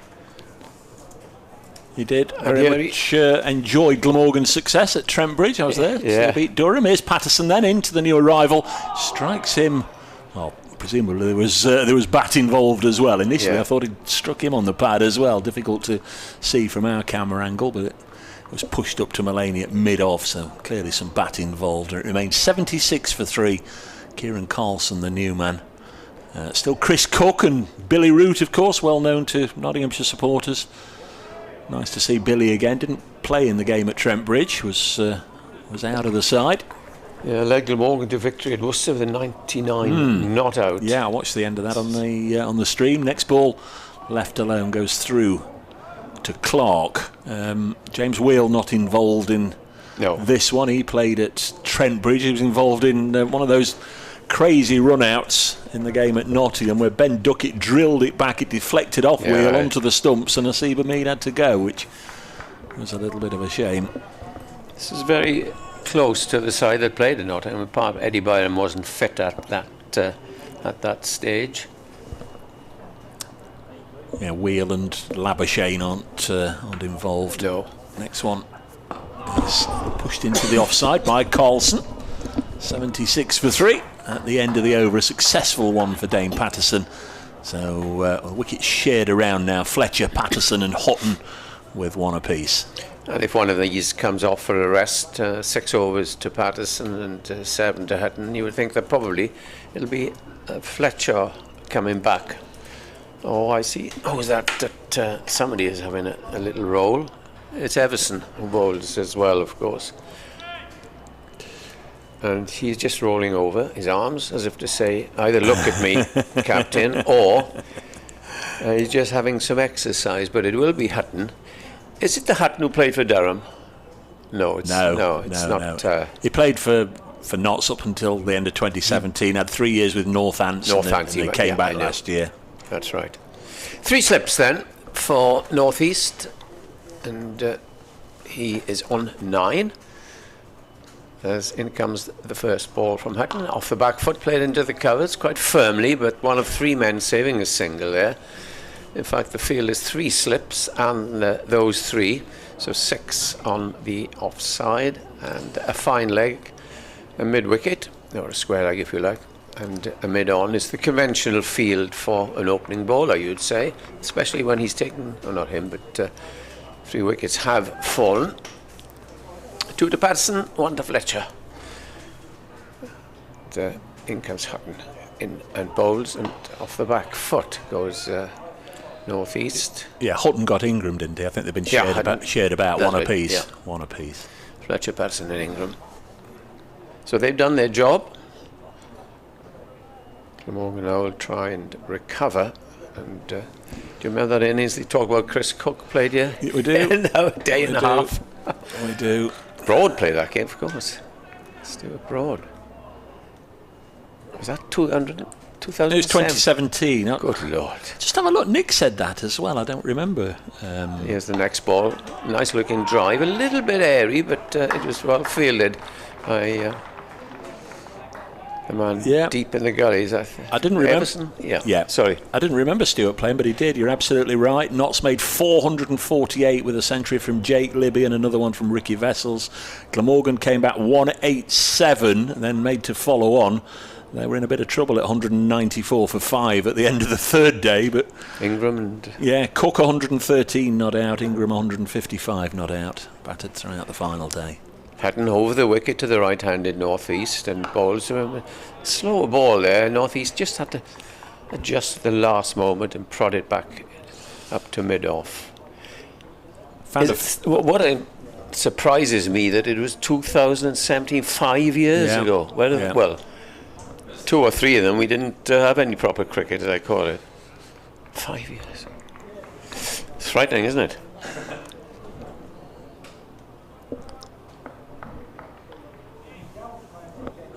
He did. Very much enjoyed Glamorgan's success at Trent Bridge. I was there. Yeah. So they beat Durham. Here's Patterson then into the new arrival. Strikes him. Well, presumably there was bat involved as well. Initially, I thought it struck him on the pad as well. Difficult to see from our camera angle, but it was pushed up to Mulaney at mid-off, so clearly some bat involved. And it remains 76 for 3. Kieran Carlson, the new man. Still Chris Cook and Billy Root, of course, well known to Nottinghamshire supporters. Nice to see Billy again. Didn't play in the game at Trent Bridge. Was out of the side. Yeah, led Glamorgan to victory at Worcester with a 99 not out. Yeah, I watched the end of that on the stream. Next ball left alone goes through to Clark. James Wheel not involved in this one. He played at Trent Bridge. He was involved in one of those crazy run-outs in the game at Nottingham where Ben Duckett drilled it back. It deflected off Wheel onto the stumps, and Asiba Mead had to go, which was a little bit of a shame. This is very close to the side that played in Nottingham. Eddie Byron wasn't fit at that stage. Yeah, Wheel and Labuschagne aren't involved. No. Next one is pushed into the offside by Carlson. 76 for 3 at the end of the over. A successful one for Dane Patterson. So wickets shared around now. Fletcher, Patterson and Hutton with one apiece. And if one of these comes off for a rest, 6 overs to Patterson and 7 to Hutton, you would think that probably it'll be Fletcher coming back. Oh, I see. Oh, is that somebody is having a little roll? It's Everson who bowls as well, of course. And he's just rolling over his arms as if to say, either look at me, Captain, or he's just having some exercise. But it will be Hutton. Is it the Hutton who played for Durham? No, it's not. No. He played for Notts up until the end of 2017. Had 3 years with Northampton, and they came back last year. That's right. 3 slips then for North East, and he is on 9. As in comes the first ball from Hutton, off the back foot, played into the covers quite firmly, but one of 3 men saving a single there. In fact, the field is 3 slips, and those 3, so 6 on the offside, and a fine leg, a mid-wicket, or a square leg if you like, and a mid-on is the conventional field for an opening bowler, you'd say, especially when he's taken, well, not him, but 3 wickets have fallen. 2 to Patterson, 1 to Fletcher. In comes Hutton in and bowls, and off the back foot goes North East. Yeah, Hutton got Ingram, didn't he? I think they've been shared about one apiece. Yeah. One apiece. Fletcher, Patterson and Ingram. So they've done their job. Glamorgan now will try and recover. And do you remember that innings they talk about Chris Cook played here? Yeah, we do. No, a day and a half. We do. Broad played that game, of course. Stuart Broad. Was that 2007? It was 2017. Good Lord. Just have a look. Nick said that as well. I don't remember. Here's the next ball. Nice looking drive. A little bit airy, but it was well fielded by the man deep in the gullies. I didn't remember. Everson? Yeah. Sorry. I didn't remember Stuart playing, but he did. You're absolutely right. Notts made 448 with a century from Jake Libby and another one from Ricky Vessels. Glamorgan came back 187 and then made to follow on. They were in a bit of trouble at 194 for 5 at the end of the 3rd day, but Ingram and Cook 113 not out, Ingram 155 not out, battered throughout the final day. Hutton over the wicket to the right-handed North East and bowls a slower ball there. North East just had to adjust at the last moment and prod it back up to mid-off. What surprises me that it was 2017, 5 years ago. Well, 2 or 3 of them we didn't have any proper cricket, as I call it. 5 years. It's frightening, isn't it?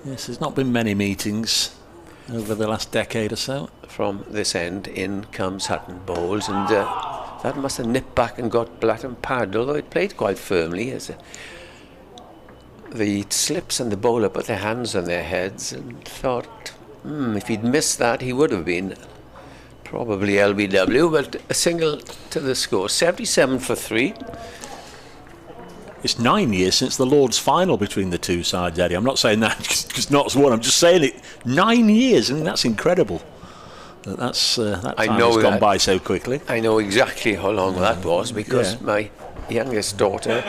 Yes, there's not been many meetings over the last decade or so. From this end, in comes Hutton bowls, and that must have nipped back and got Blatt and Pad, although it played quite firmly. As the slips and the bowler put their hands on their heads and thought, if he'd missed that, he would have been probably LBW, but a single to the score. 77 for 3. It's 9 years since the Lord's final between the two sides, Eddie. I'm not saying that because Notts won. I'm just saying it. 9 years. I mean, that's incredible. That time has gone by so quickly. I know exactly how long that was because my youngest daughter,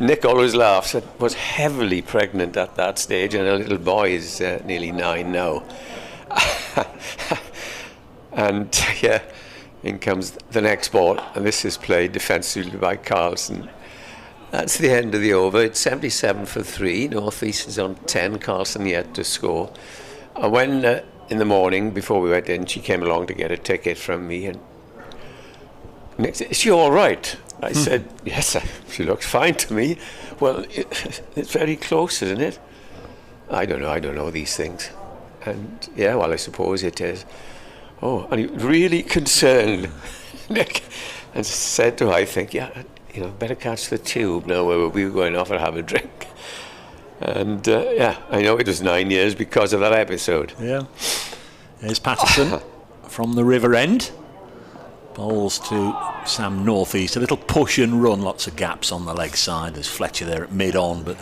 Nick always laughs, was heavily pregnant at that stage, and her little boy is nearly 9 now. And In comes the next ball, and this is played defensively by Carlson. That's the end of the over. It's 77 for 3. North East is on 10. Carlson yet to score. And when in the morning before we went in, she came along to get a ticket from me, and next, is she all right? I said, yes, she looks fine to me. Well, it's very close, isn't it? I don't know these things. And yeah, well, I suppose it is. Oh, and he was really concerned, Nick, and said to her, I think, yeah, better catch the tube now, where we were going off and have a drink. And yeah, I know it was 9 years because of that episode. Yeah. Here's Patterson from the River End. Bowls to Sam North East. A little push and run, lots of gaps on the leg side. There's Fletcher there at mid-on, but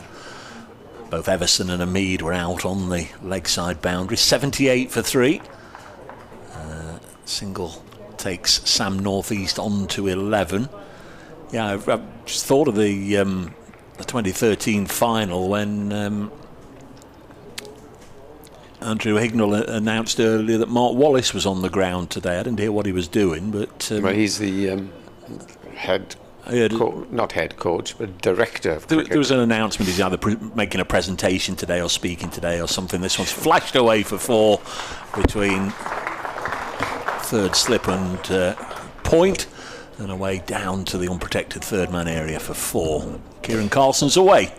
both Everson and Amede were out on the leg side boundary. 78 for 3. Single takes Sam North East on to 11. Yeah, I've just thought of the 2013 final when Andrew Hignell announced earlier that Mark Wallace was on the ground today. I didn't hear what he was doing, but well, he's the head. Not head coach, but director of cricket. There was an announcement he's either making a presentation today or speaking today or something. This one's flashed away for 4 between third slip and point, and away down to the unprotected third man area for 4. Kieran Carlson's away.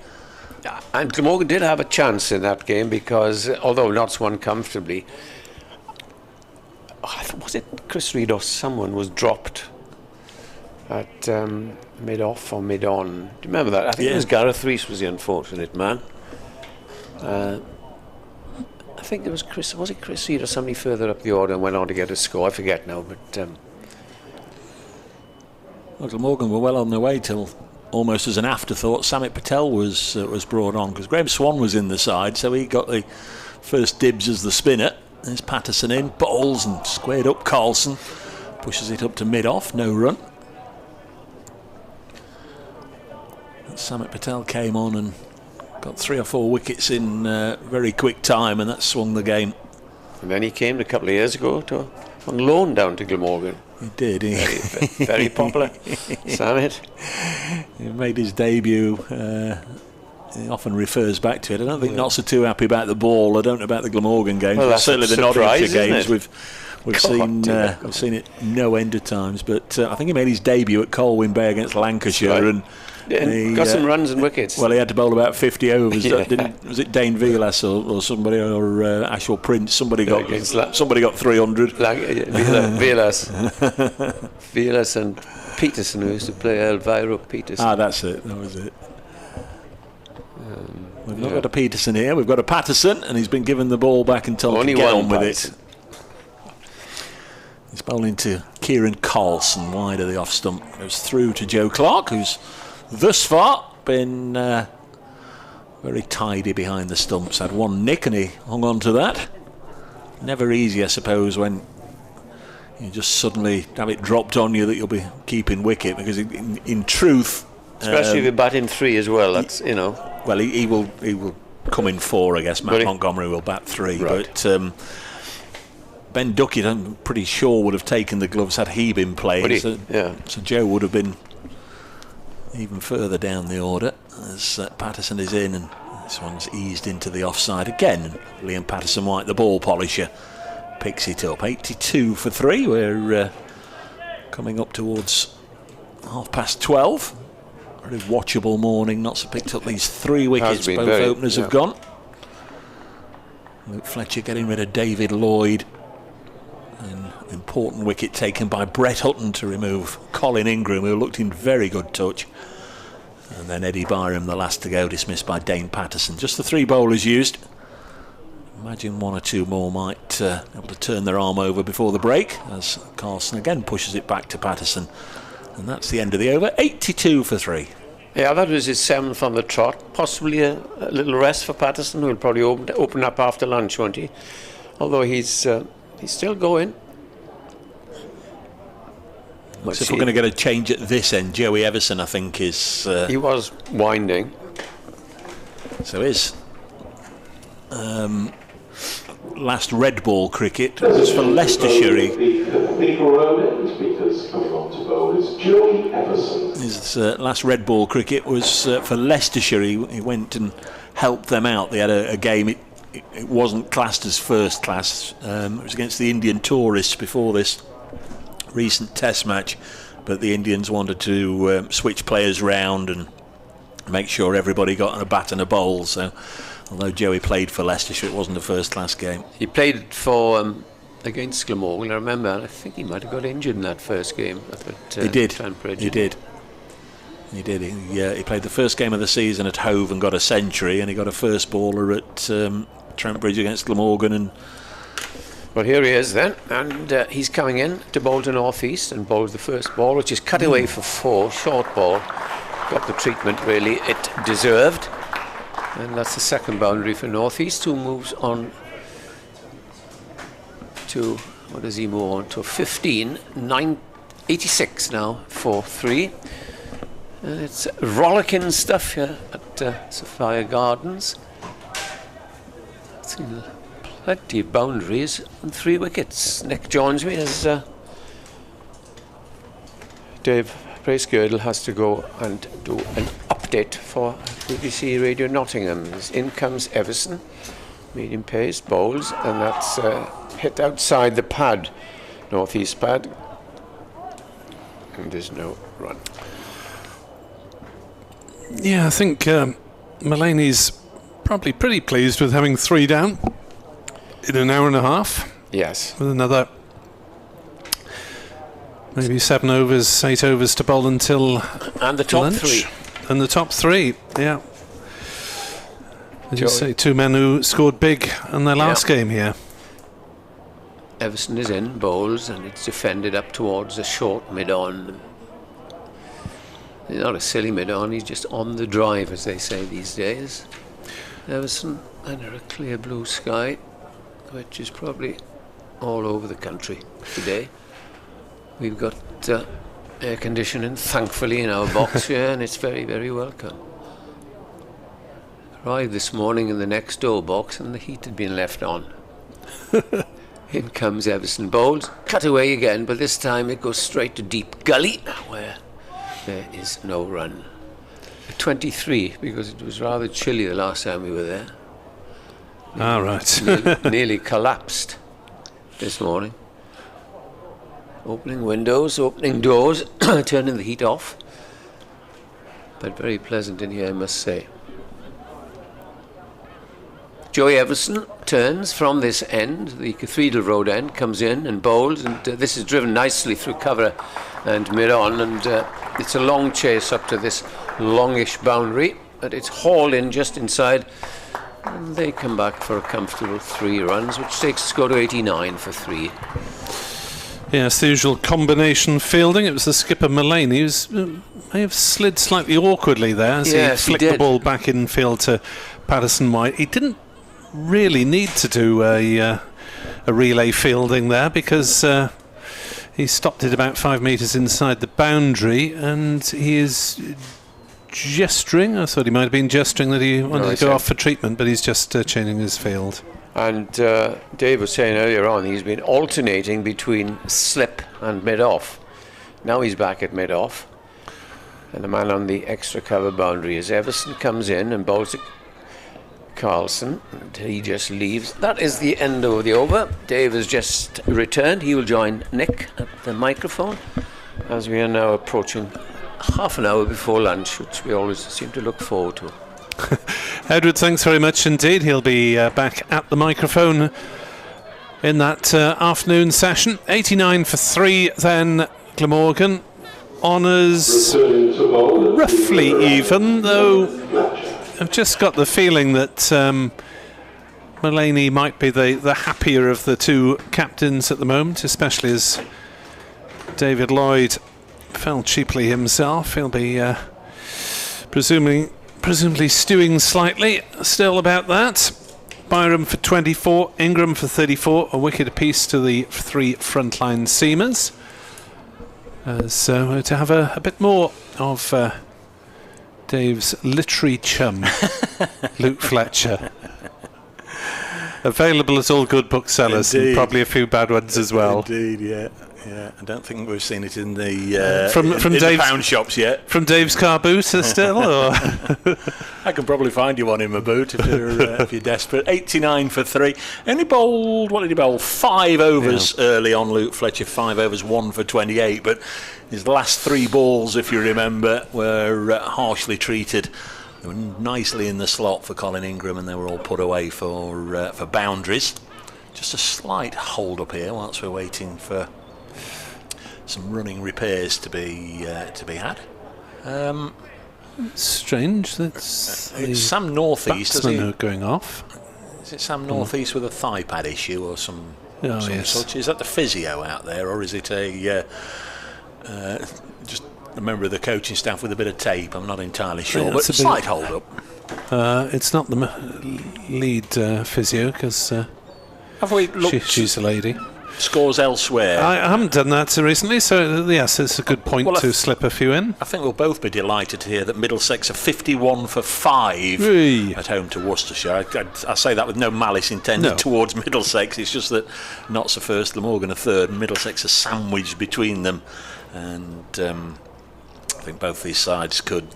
And Glamorgan did have a chance in that game because, although Notts won comfortably, was it Chris Reid or someone was dropped at mid-off or mid-on? Do you remember that? I think it was Gareth Rees was the unfortunate man. I think it was Chris. Was it Chris Reid or somebody further up the order and went on to get a score? I forget now, but well, Glamorgan were well on their way till almost as an afterthought. Samit Patel was brought on because Graham Swan was in the side, so he got the first dibs as the spinner. There's Patterson in, bowls and squared up. Carlson pushes it up to mid-off, no run. Samit Patel came on and got 3 or 4 wickets in very quick time, and that swung the game. And then he came a couple of years ago on loan down to Glamorgan. He did. Very popular. Samit. He made his debut. He often refers back to it. I don't think Notts are too happy about the ball. I don't know about the Glamorgan games. Well, that's certainly the Nottinghamshire games we've seen it no end of times. But I think he made his debut at Colwyn Bay against Lancashire, and he got some runs and wickets. Well, he had to bowl about 50 overs. Was it Dane Vilas or somebody, or Ashwell Prince? Somebody got 300. Vilas and Peterson, who used to play Elvira Peterson. Ah, that's it. That was it. We've not got a Peterson here. We've got a Patterson, and he's been given the ball back and told to get on with it. He's bowling to Kieran Carlson, wide of the off stump. Goes through to Joe Clark, who's thus far been very tidy behind the stumps. Had 1 nick and he hung on to that. Never easy, I suppose, when you just suddenly have it dropped on you that you'll be keeping wicket, because in truth, especially if you bat in 3 as well. That's Well, he will come in 4, I guess. Matt Montgomery will bat 3, right. But Ben Duckett, I'm pretty sure, would have taken the gloves had he been playing. So Joe would have been even further down the order as Patterson is in, and this one's eased into the offside again. And Liam Patterson White, the ball polisher, picks it up. 82 for 3. We're coming up towards 12:30. Very watchable morning. Notts have picked up these 3 wickets. Both openers have gone. Luke Fletcher getting rid of David Lloyd. An important wicket taken by Brett Hutton to remove Colin Ingram, who looked in very good touch. And then Eddie Byram, the last to go, dismissed by Dane Patterson. Just the 3 bowlers used. Imagine 1 or 2 more might be able to turn their arm over before the break, as Carlson again pushes it back to Patterson. And that's the end of the over. 82 for 3. Yeah, that was his 7th on the trot. Possibly a little rest for Patterson, who will probably open up after lunch, won't he? Although he's still going. So if we're going to get a change at this end, Joey Everson, I think, is... he was winding. So his last red ball cricket was for Leicestershire. coming on to bowl is Joey Everson. His last red ball cricket was for Leicestershire. He went and helped them out. They had a game. It wasn't classed as first class. It was against the Indian tourists before this recent Test match, but the Indians wanted to switch players round and make sure everybody got a bat and a bowl. So, although Joey played for Leicestershire, it wasn't a first class game. He played for against Glamorgan, I remember. I think he might have got injured in that first game. He did. He played the first game of the season at Hove and got a century, and he got a first baller at Trent Bridge against Glamorgan. And well, here he is then, and he's coming in to bowl to North East and bowls the first ball, which is cut away for 4, short ball. Got the treatment really it deserved, and that's the second boundary for North East, who moves on to, what does he move on to? 86 now, 4-3. It's rollicking stuff here at Sophia Gardens. Seen plenty of boundaries and 3 wickets. Nick joins me as Dave Bracegirdle has to go and do an update for BBC Radio Nottingham. In comes Everson, medium pace, bowls, and that's hit outside the pad, northeast pad, and there's no run. Yeah, I think Mulaney's probably pretty pleased with having 3 down in an hour and a half. Yes. With another maybe 7 overs, 8 overs to bowl until and the top lunch. 3. And the top 3, yeah. As you say, 2 men who scored big in their last game here. Everson is in, bowls, and it's defended up towards a short mid-on. He's not a silly mid-on, he's just on the drive, as they say these days. Everson under a clear blue sky, which is probably all over the country today. We've got air conditioning, thankfully, in our box here, and it's very, very welcome. Arrived this morning in the next door box, and the heat had been left on. In comes Everson, bowls, cut away again, but this time it goes straight to deep gully, where there is no run. 23, because it was rather chilly the last time we were there. Right. nearly collapsed this morning. Opening windows, opening doors, turning the heat off. But very pleasant in here, I must say. Joey Everson turns from this end, the Cathedral Road end, comes in and bowls, and this is driven nicely through cover and mid-on, and it's a long chase up to this longish boundary, but it's hauled in just inside, and they come back for a comfortable 3 runs, which takes the score to 89 for 3. Yes, the usual combination fielding. It was the skipper Mulaney who may have slid slightly awkwardly there as he flicked the ball back in field to Patterson White. He didn't really need to do a relay fielding there because he stopped it about 5 metres inside the boundary, and he is gesturing. I thought he might have been gesturing that he wanted to go off for treatment, but he's just changing his field. And Dave was saying earlier on, he's been alternating between slip and mid-off. Now he's back at mid-off, and the man on the extra cover boundary is Everson, comes in and bowls to Carlson, and he just leaves. That is the end of the over. Dave has just returned. He will join Nick at the microphone as we are now approaching half an hour before lunch, which we always seem to look forward to. Edward, thanks very much indeed. He'll be back at the microphone in that afternoon session. 89 for 3 then, Glamorgan. Honours roughly even, though I've just got the feeling that Mulaney might be the happier of the 2 captains at the moment, especially as David Lloyd fell cheaply himself. He'll be presumably stewing slightly still about that. Byram for 24, Ingram for 34, a wicket apiece to the 3 frontline seamers. So to have a bit more of Dave's literary chum, Luke Fletcher. Available at all good booksellers. Indeed. And probably a few bad ones as well. Indeed, yeah. Yeah, I don't think we've seen it in the from in the Dave's pound shops yet. From Dave's car boot still, or I can probably find you one in my boot if you're desperate. 89 for 3. Only bowled, what did he bowl? 5 overs early on, Luke Fletcher. 5 overs, 1 for 28. But his last 3 balls, if you remember, were harshly treated. They were nicely in the slot for Colin Ingram, and they were all put away for boundaries. Just a slight hold up here whilst we're waiting for some running repairs to be had. strange. That's it's Sam Northeast. Batsmen are going off. Is it Sam Northeast with a thigh pad issue or some yes. such? Is that the physio out there, or is it a just a member of the coaching staff with a bit of tape? I'm not entirely sure, Yeah, but a slight hold up. It's not the lead physio because Have we looked she's a lady. Scores elsewhere? I haven't done that recently, so yes, it's a good point to slip a few in. I think we'll both be delighted to hear that Middlesex are 51 for 5 at home to Worcestershire. I say that with no malice intended towards Middlesex. It's just that Notts are first, Glamorgan are third, and Middlesex are sandwiched between them. And I think both these sides could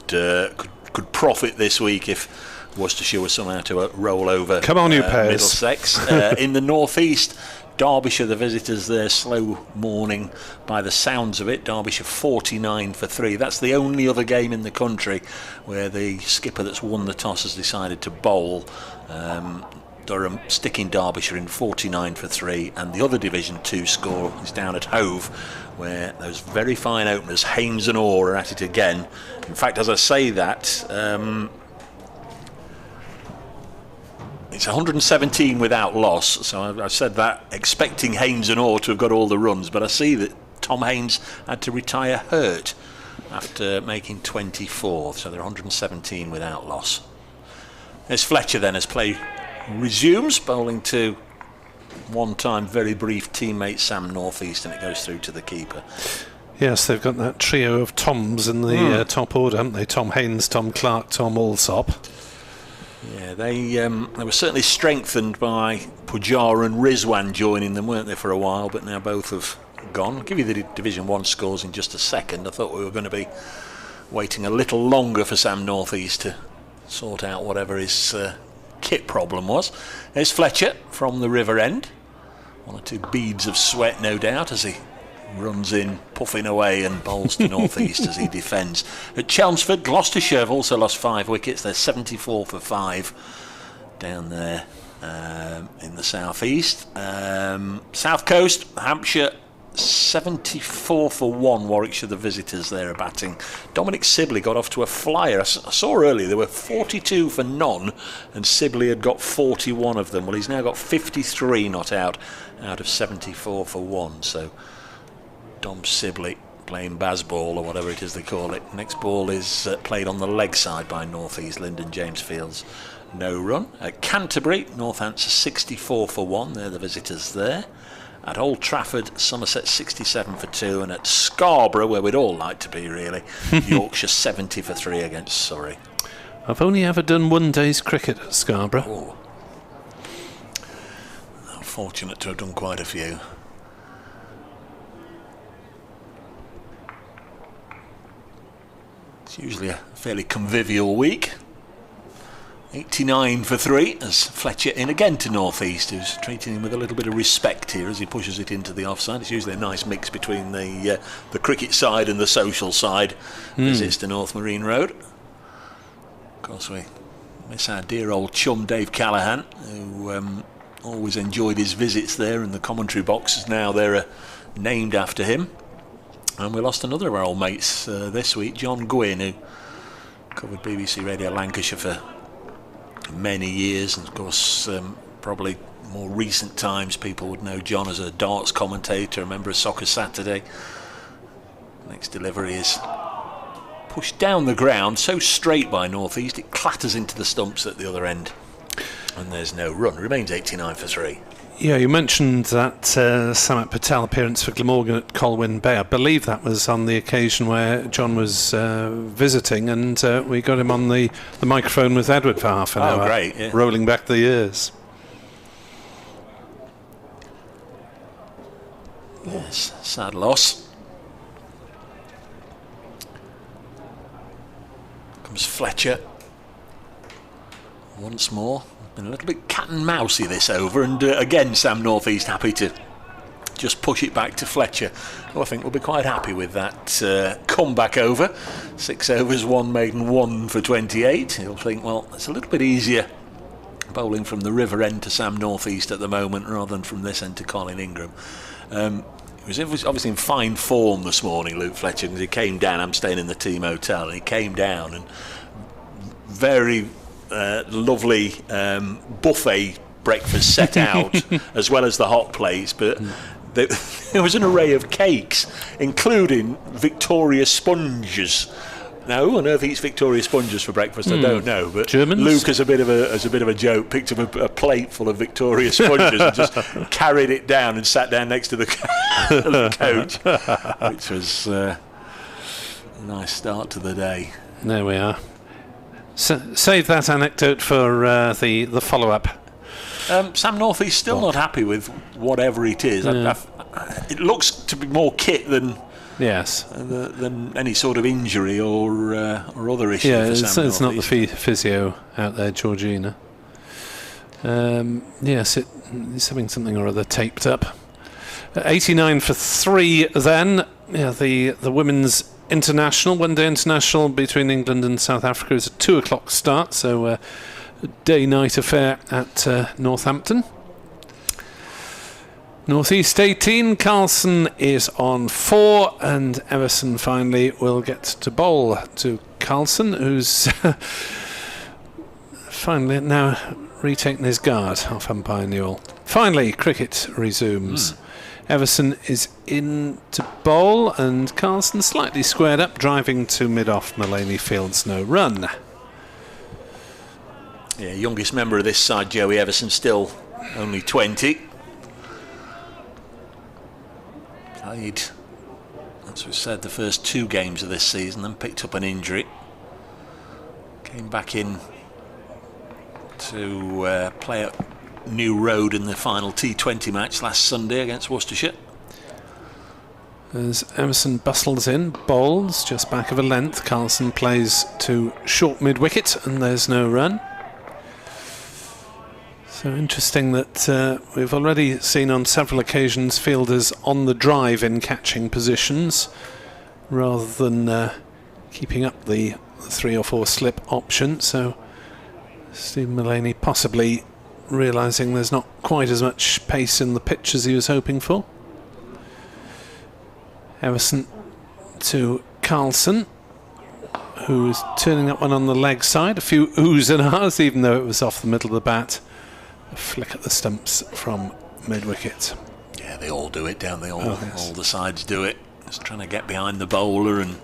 profit this week if Worcestershire was somehow to roll over. Come on, you pairs. Middlesex. In the northeast, Derbyshire, the visitors there, slow morning by the sounds of it. Derbyshire 49 for 3. That's the only other game in the country where the skipper that's won the toss has decided to bowl. Durham sticking Derbyshire in 49 for 3, and the other Division 2 score is down at Hove, where those very fine openers, Hames and Orr, are at it again. In fact, as I say that, it's 117 without loss, so I've said that expecting Hames and Orr to have got all the runs, but I see that Tom Haines had to retire hurt after making 24, so they're 117 without loss. There's Fletcher then as play resumes, bowling to one-time very brief teammate Sam Northeast, and it goes through to the keeper. Yes, they've got that trio of Toms in the top order, haven't they? Tom Haines, Tom Clark, Tom Alsop. Yeah, they were certainly strengthened by Pujar and Rizwan joining them, weren't they, for a while, but now both have gone. I'll give you the Division 1 scores in just a second. I thought we were going to be waiting a little longer for Sam Northeast to sort out whatever his kit problem was. There's Fletcher from the River End. 1 or 2 beads of sweat, no doubt, as he runs in, puffing away, and bowls to Northeast as he defends. At Chelmsford, Gloucestershire have also lost 5 wickets. They're 74 for 5 down there in the southeast. South Coast, Hampshire, 74 for 1. Warwickshire, the visitors, there are batting. Dominic Sibley got off to a flyer. I saw earlier there were 42 for none, and Sibley had got 41 of them. Well, he's now got 53 not out of 74 for 1. So Dom Sibley playing baseball, or whatever it is they call it. Next ball is played on the leg side by Northeast. Lyndon James Fields, no run. At Canterbury, Northants are 64 for 1. They're the visitors there. At Old Trafford, Somerset 67 for 2, and at Scarborough, where we'd all like to be really, Yorkshire 70 for 3 against Surrey. I've only ever done one day's cricket at Scarborough. Oh. Fortunate to have done quite a few. It's usually a fairly convivial week. 89 for 3 as Fletcher in again to Northeast, who's treating him with a little bit of respect here as he pushes it into the offside. It's usually a nice mix between the cricket side and the social side. Visits to North Marine Road. Of course, we miss our dear old chum Dave Callaghan, who always enjoyed his visits there, and the commentary boxes now they're named after him. And we lost another of our old mates this week, John Gwynn, who covered BBC Radio Lancashire for many years, and of course probably more recent times people would know John as a darts commentator, a member of Soccer Saturday. Next delivery is pushed down the ground so straight by Northeast it clatters into the stumps at the other end, and there's no run. Remains 89 for 3. Yeah, you mentioned that Samat Patel appearance for Glamorgan at Colwyn Bay. I believe that was on the occasion where John was visiting, and we got him on the microphone with Edward for half an hour. Great, yeah. Rolling back the years. Yes, sad loss. Comes Fletcher. Once more. Been a little bit cat and mousey this over, and again Sam North East happy to just push it back to Fletcher, who I think will be quite happy with that comeback over. 6 overs, 1 maiden, 1 for 28. He'll think, well, it's a little bit easier bowling from the river end to Sam North East at the moment rather than from this end to Colin Ingram. He was obviously in fine form this morning, Luke Fletcher, because he came down. I'm staying in the team hotel, and he came down and very lovely buffet breakfast set out, as well as the hot plates, but there was an array of cakes, including Victoria sponges. Now, who on earth eats Victoria sponges for breakfast? I don't know, but Germans? Luke, as a bit of a joke, picked up a plate full of Victoria sponges and just carried it down and sat down next to the coach, which was a nice start to the day. There we are. Save that anecdote for the follow-up. Sam North East still not happy with whatever it is. Yeah. It looks to be more kit than any sort of injury or other issue. Yeah, for Sam it's not North the East. physio out there, Georgina. Yes, it's having something or other taped up. 89 for 3 then. Yeah, the women's international, one-day international between England and South Africa is a 2 o'clock start, so a day-night affair at Northampton. North East 18, Carlson is on 4, and Everson finally will get to bowl to Carlson, who's finally now retaken his guard off umpire Newell. Finally, cricket resumes. Everson is in to bowl, and Carlson slightly squared up, driving to mid-off. Mulaney fields no run. Yeah, youngest member of this side, Joey Everson, still only 20. Played, as we said, the first 2 games of this season, then picked up an injury. Came back in to play at New Road in the final T20 match last Sunday against Worcestershire. As Emerson bustles in, bowls just back of a length. Carlson plays to short mid-wicket, and there's no run. So interesting that we've already seen on several occasions fielders on the drive in catching positions rather than keeping up the 3 or 4 slip option. So Stephen Mulaney possibly realising there's not quite as much pace in the pitch as he was hoping for. Everson to Carlson, who's turning up one on the leg side. A few oohs and ahs, even though it was off the middle of the bat. A flick at the stumps from mid-wicket. Yeah, they all do it, don't they? All the sides do it. Just trying to get behind the bowler and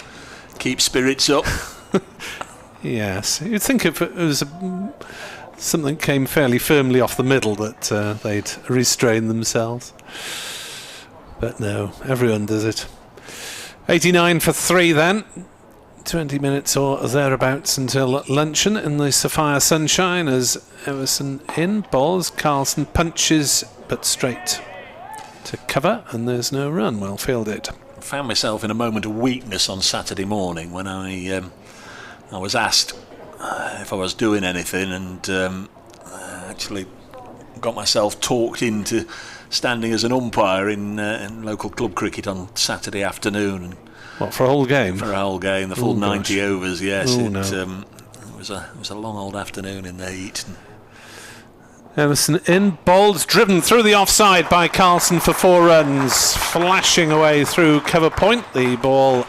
keep spirits up. Yes, you'd think if it was something came fairly firmly off the middle that they'd restrain themselves. But no, everyone does it. 89 for 3 then. 20 minutes or thereabouts until luncheon in the Sophia sunshine as Everson in, bowls, Carlson punches but straight to cover, and there's no run. Well fielded. I found myself in a moment of weakness on Saturday morning when I was asked if I was doing anything, and actually got myself talked into standing as an umpire in local club cricket on Saturday afternoon. And what, for a whole game? For a whole game, the full 90 overs, yes. It was a long old afternoon in the heat. Emerson in, bowled, driven through the offside by Carlson for 4 runs, flashing away through cover point. The ball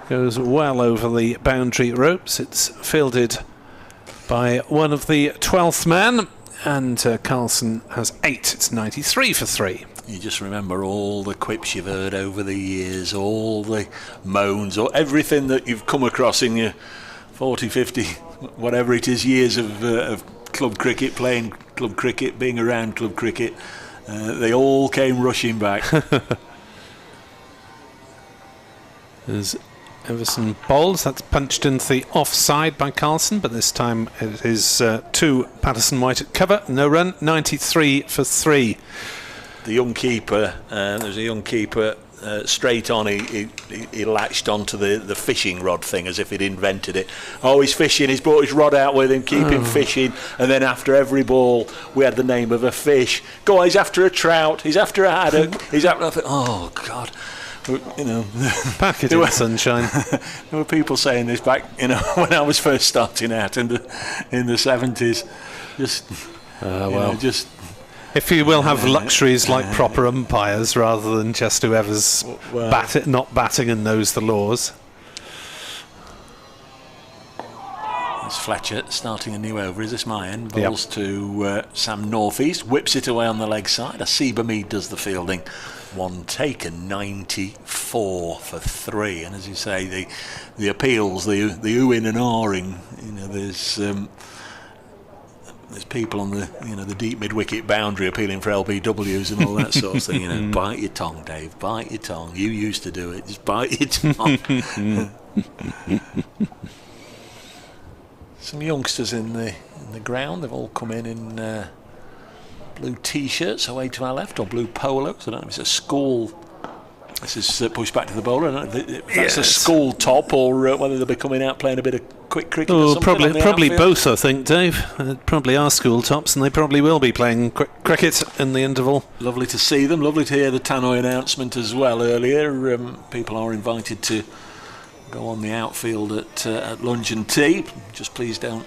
goes well over the boundary ropes. It's fielded by one of the 12th man, and Carlson has 8. It's 93 for 3. You just remember all the quips you've heard over the years, all the moans, or everything that you've come across in your 40, 50, whatever it is, years of club cricket, playing club cricket, being around club cricket. They all came rushing back. As Everson bowls, that's punched into the offside by Carlson, but this time it is 2 Patterson White at cover, no run, 93 for 3. young keeper. There's a young keeper. Straight on, he latched onto the fishing rod thing as if he'd invented it. Oh, he's fishing, he's brought his rod out with him, keep him fishing, and then after every ball we had the name of a fish. Go on, he's after a trout, he's after a haddock, he's after... I thought, oh God, you know. Pack it in sunshine. There were people saying this back, you know, when I was first starting out in the 70s. Just, just... If you will have luxuries like proper umpires rather than just whoever's not batting and knows the laws. It's Fletcher starting a new over. Is this my end? Balls to Sam Northeast. Whips it away on the leg side. Asiba Mead does the fielding. One taken, 94 for 3. And as you say, the appeals, the oohing and ahhing. You know, there's people on the deep mid-wicket boundary appealing for LBWs and all that sort of thing. You know, bite your tongue, Dave. Bite your tongue. You used to do it. Just bite your tongue. Some youngsters in the ground. They've all come in blue T-shirts away to our left, or blue polos. I don't know if it's a school. This is pushed back to the bowler. I don't know if that's a school top or whether they'll be coming out playing a bit of quick cricket. Oh, or something probably both, I think, Dave. Probably are school tops, and they probably will be playing quick cricket in the interval. Lovely to see them. Lovely to hear the Tannoy announcement as well earlier. People are invited to go on the outfield at lunch and tea. Just please don't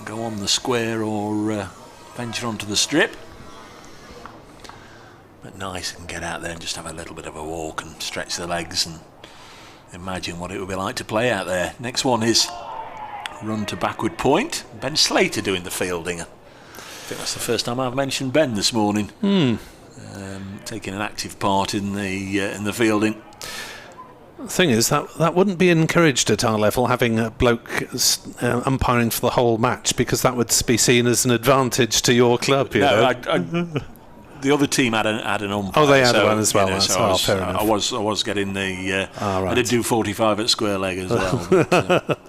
go on the square or venture onto the strip. But nice and get out there and just have a little bit of a walk and stretch the legs and imagine what it would be like to play out there. Next one is run to backward point. Ben Slater doing the fielding. I think that's the first time I've mentioned Ben this morning. Taking an active part in the fielding. The thing is that wouldn't be encouraged at our level, having a bloke umpiring for the whole match, because that would be seen as an advantage to your club. The other team had an umpire. Oh, they had one as well. Fair enough. I was getting the. Right. I did do 45 at square leg as well. But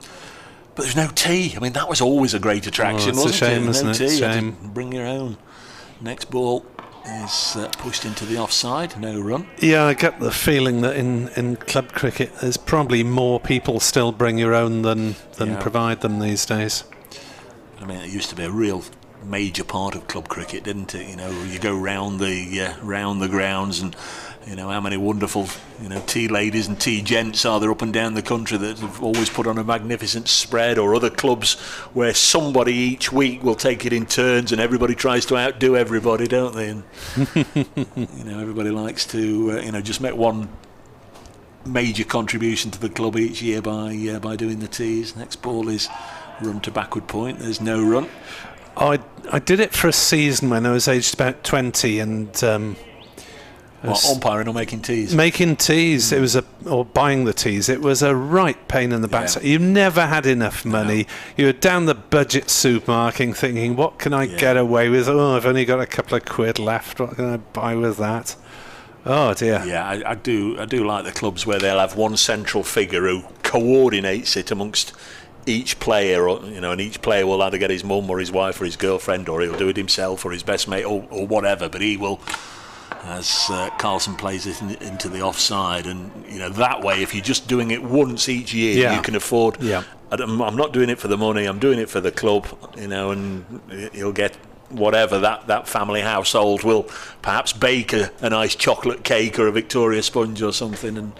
there's no tea. I mean, that was always a great attraction. It's a shame, isn't it? Tea. Shame. Bring your own. Next ball is pushed into the offside. No run. Yeah, I get the feeling that in club cricket, there's probably more people still bring your own than provide them these days. I mean, it used to be a real major part of club cricket, didn't it? You know, you go round the grounds, and you know how many wonderful tea ladies and tea gents are there up and down the country that have always put on a magnificent spread, or other clubs where somebody each week will take it in turns and everybody tries to outdo everybody, don't they? And everybody likes to just make one major contribution to the club each year by doing the teas. Next ball is run to backward point. There's no run. I did it for a season when I was aged about 20, and umpiring or making teas? Making teas. It was or buying the teas. It was a right pain in the backside. You never had enough money. No. You were down the budget supermarket thinking, what can I get away with? Oh, I've only got a couple of quid left. What can I buy with that? Oh dear. Yeah, I do like the clubs where they'll have one central figure who coordinates it amongst each player, and each player will either get his mum or his wife or his girlfriend, or he'll do it himself or his best mate or whatever, but he will, as Carlson plays it into the offside, and that way, if you're just doing it once each year, you can afford. I'm not doing it for the money, I'm doing it for the club, and you'll get whatever that family household will perhaps bake a nice chocolate cake or a Victoria sponge or something, and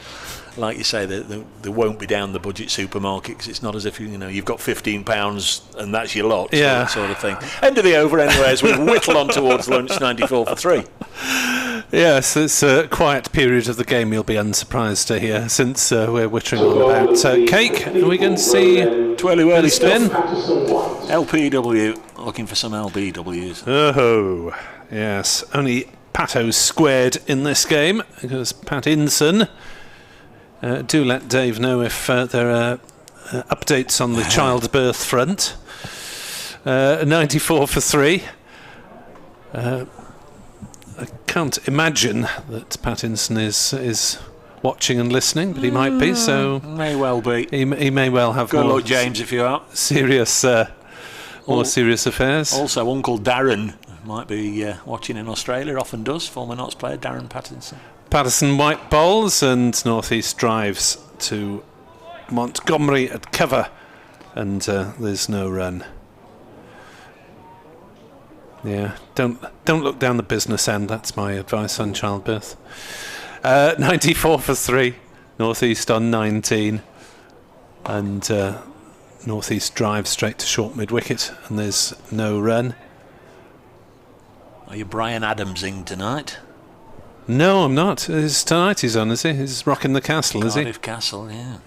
like you say, they won't be down the budget supermarket, because it's not as if you've got £15 and that's your lot, that sort of thing. End of the over anyway, as we whittle on towards lunch. 94 for 3. Yes, it's a quiet period of the game, you'll be unsurprised to hear, since we're wittering on about cake. Are we going to see twirly spin? LPW, looking for some LBWs. Oh, yes. Only Patos squared in this game, because Pattinson. Do let Dave know if there are updates on the childbirth front. 94 for 3. I can't imagine that Pattinson is watching and listening, but he might be. So may well be. He may well have. Good luck, James, if you are serious, more serious affairs. Also, Uncle Darren might be watching in Australia, often does, former Notts player Darren Patterson. Patterson white bowls and North East drives to Montgomery at cover, and there's no run. Yeah, don't look down the business end. That's my advice on childbirth. 94 for 3, North East on 19, and North East drives straight to short mid wicket, and there's no run. Are you Brian Adamsing tonight? No, I'm not. Tonight he's on, is he? He's rocking the castle, is he? Cardiff Castle, yeah.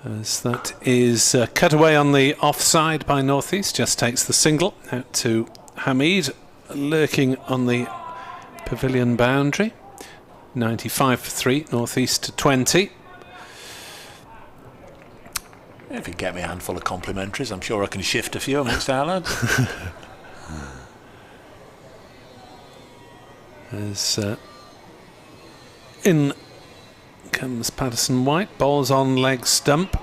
As that is cut away on the offside by North East, just takes the single out to Hamid, lurking on the pavilion boundary. 95 for 3, North East to 20. If you get me a handful of complimentaries, I'm sure I can shift a few amongst our lads. As in comes Patterson White, bowls on leg stump.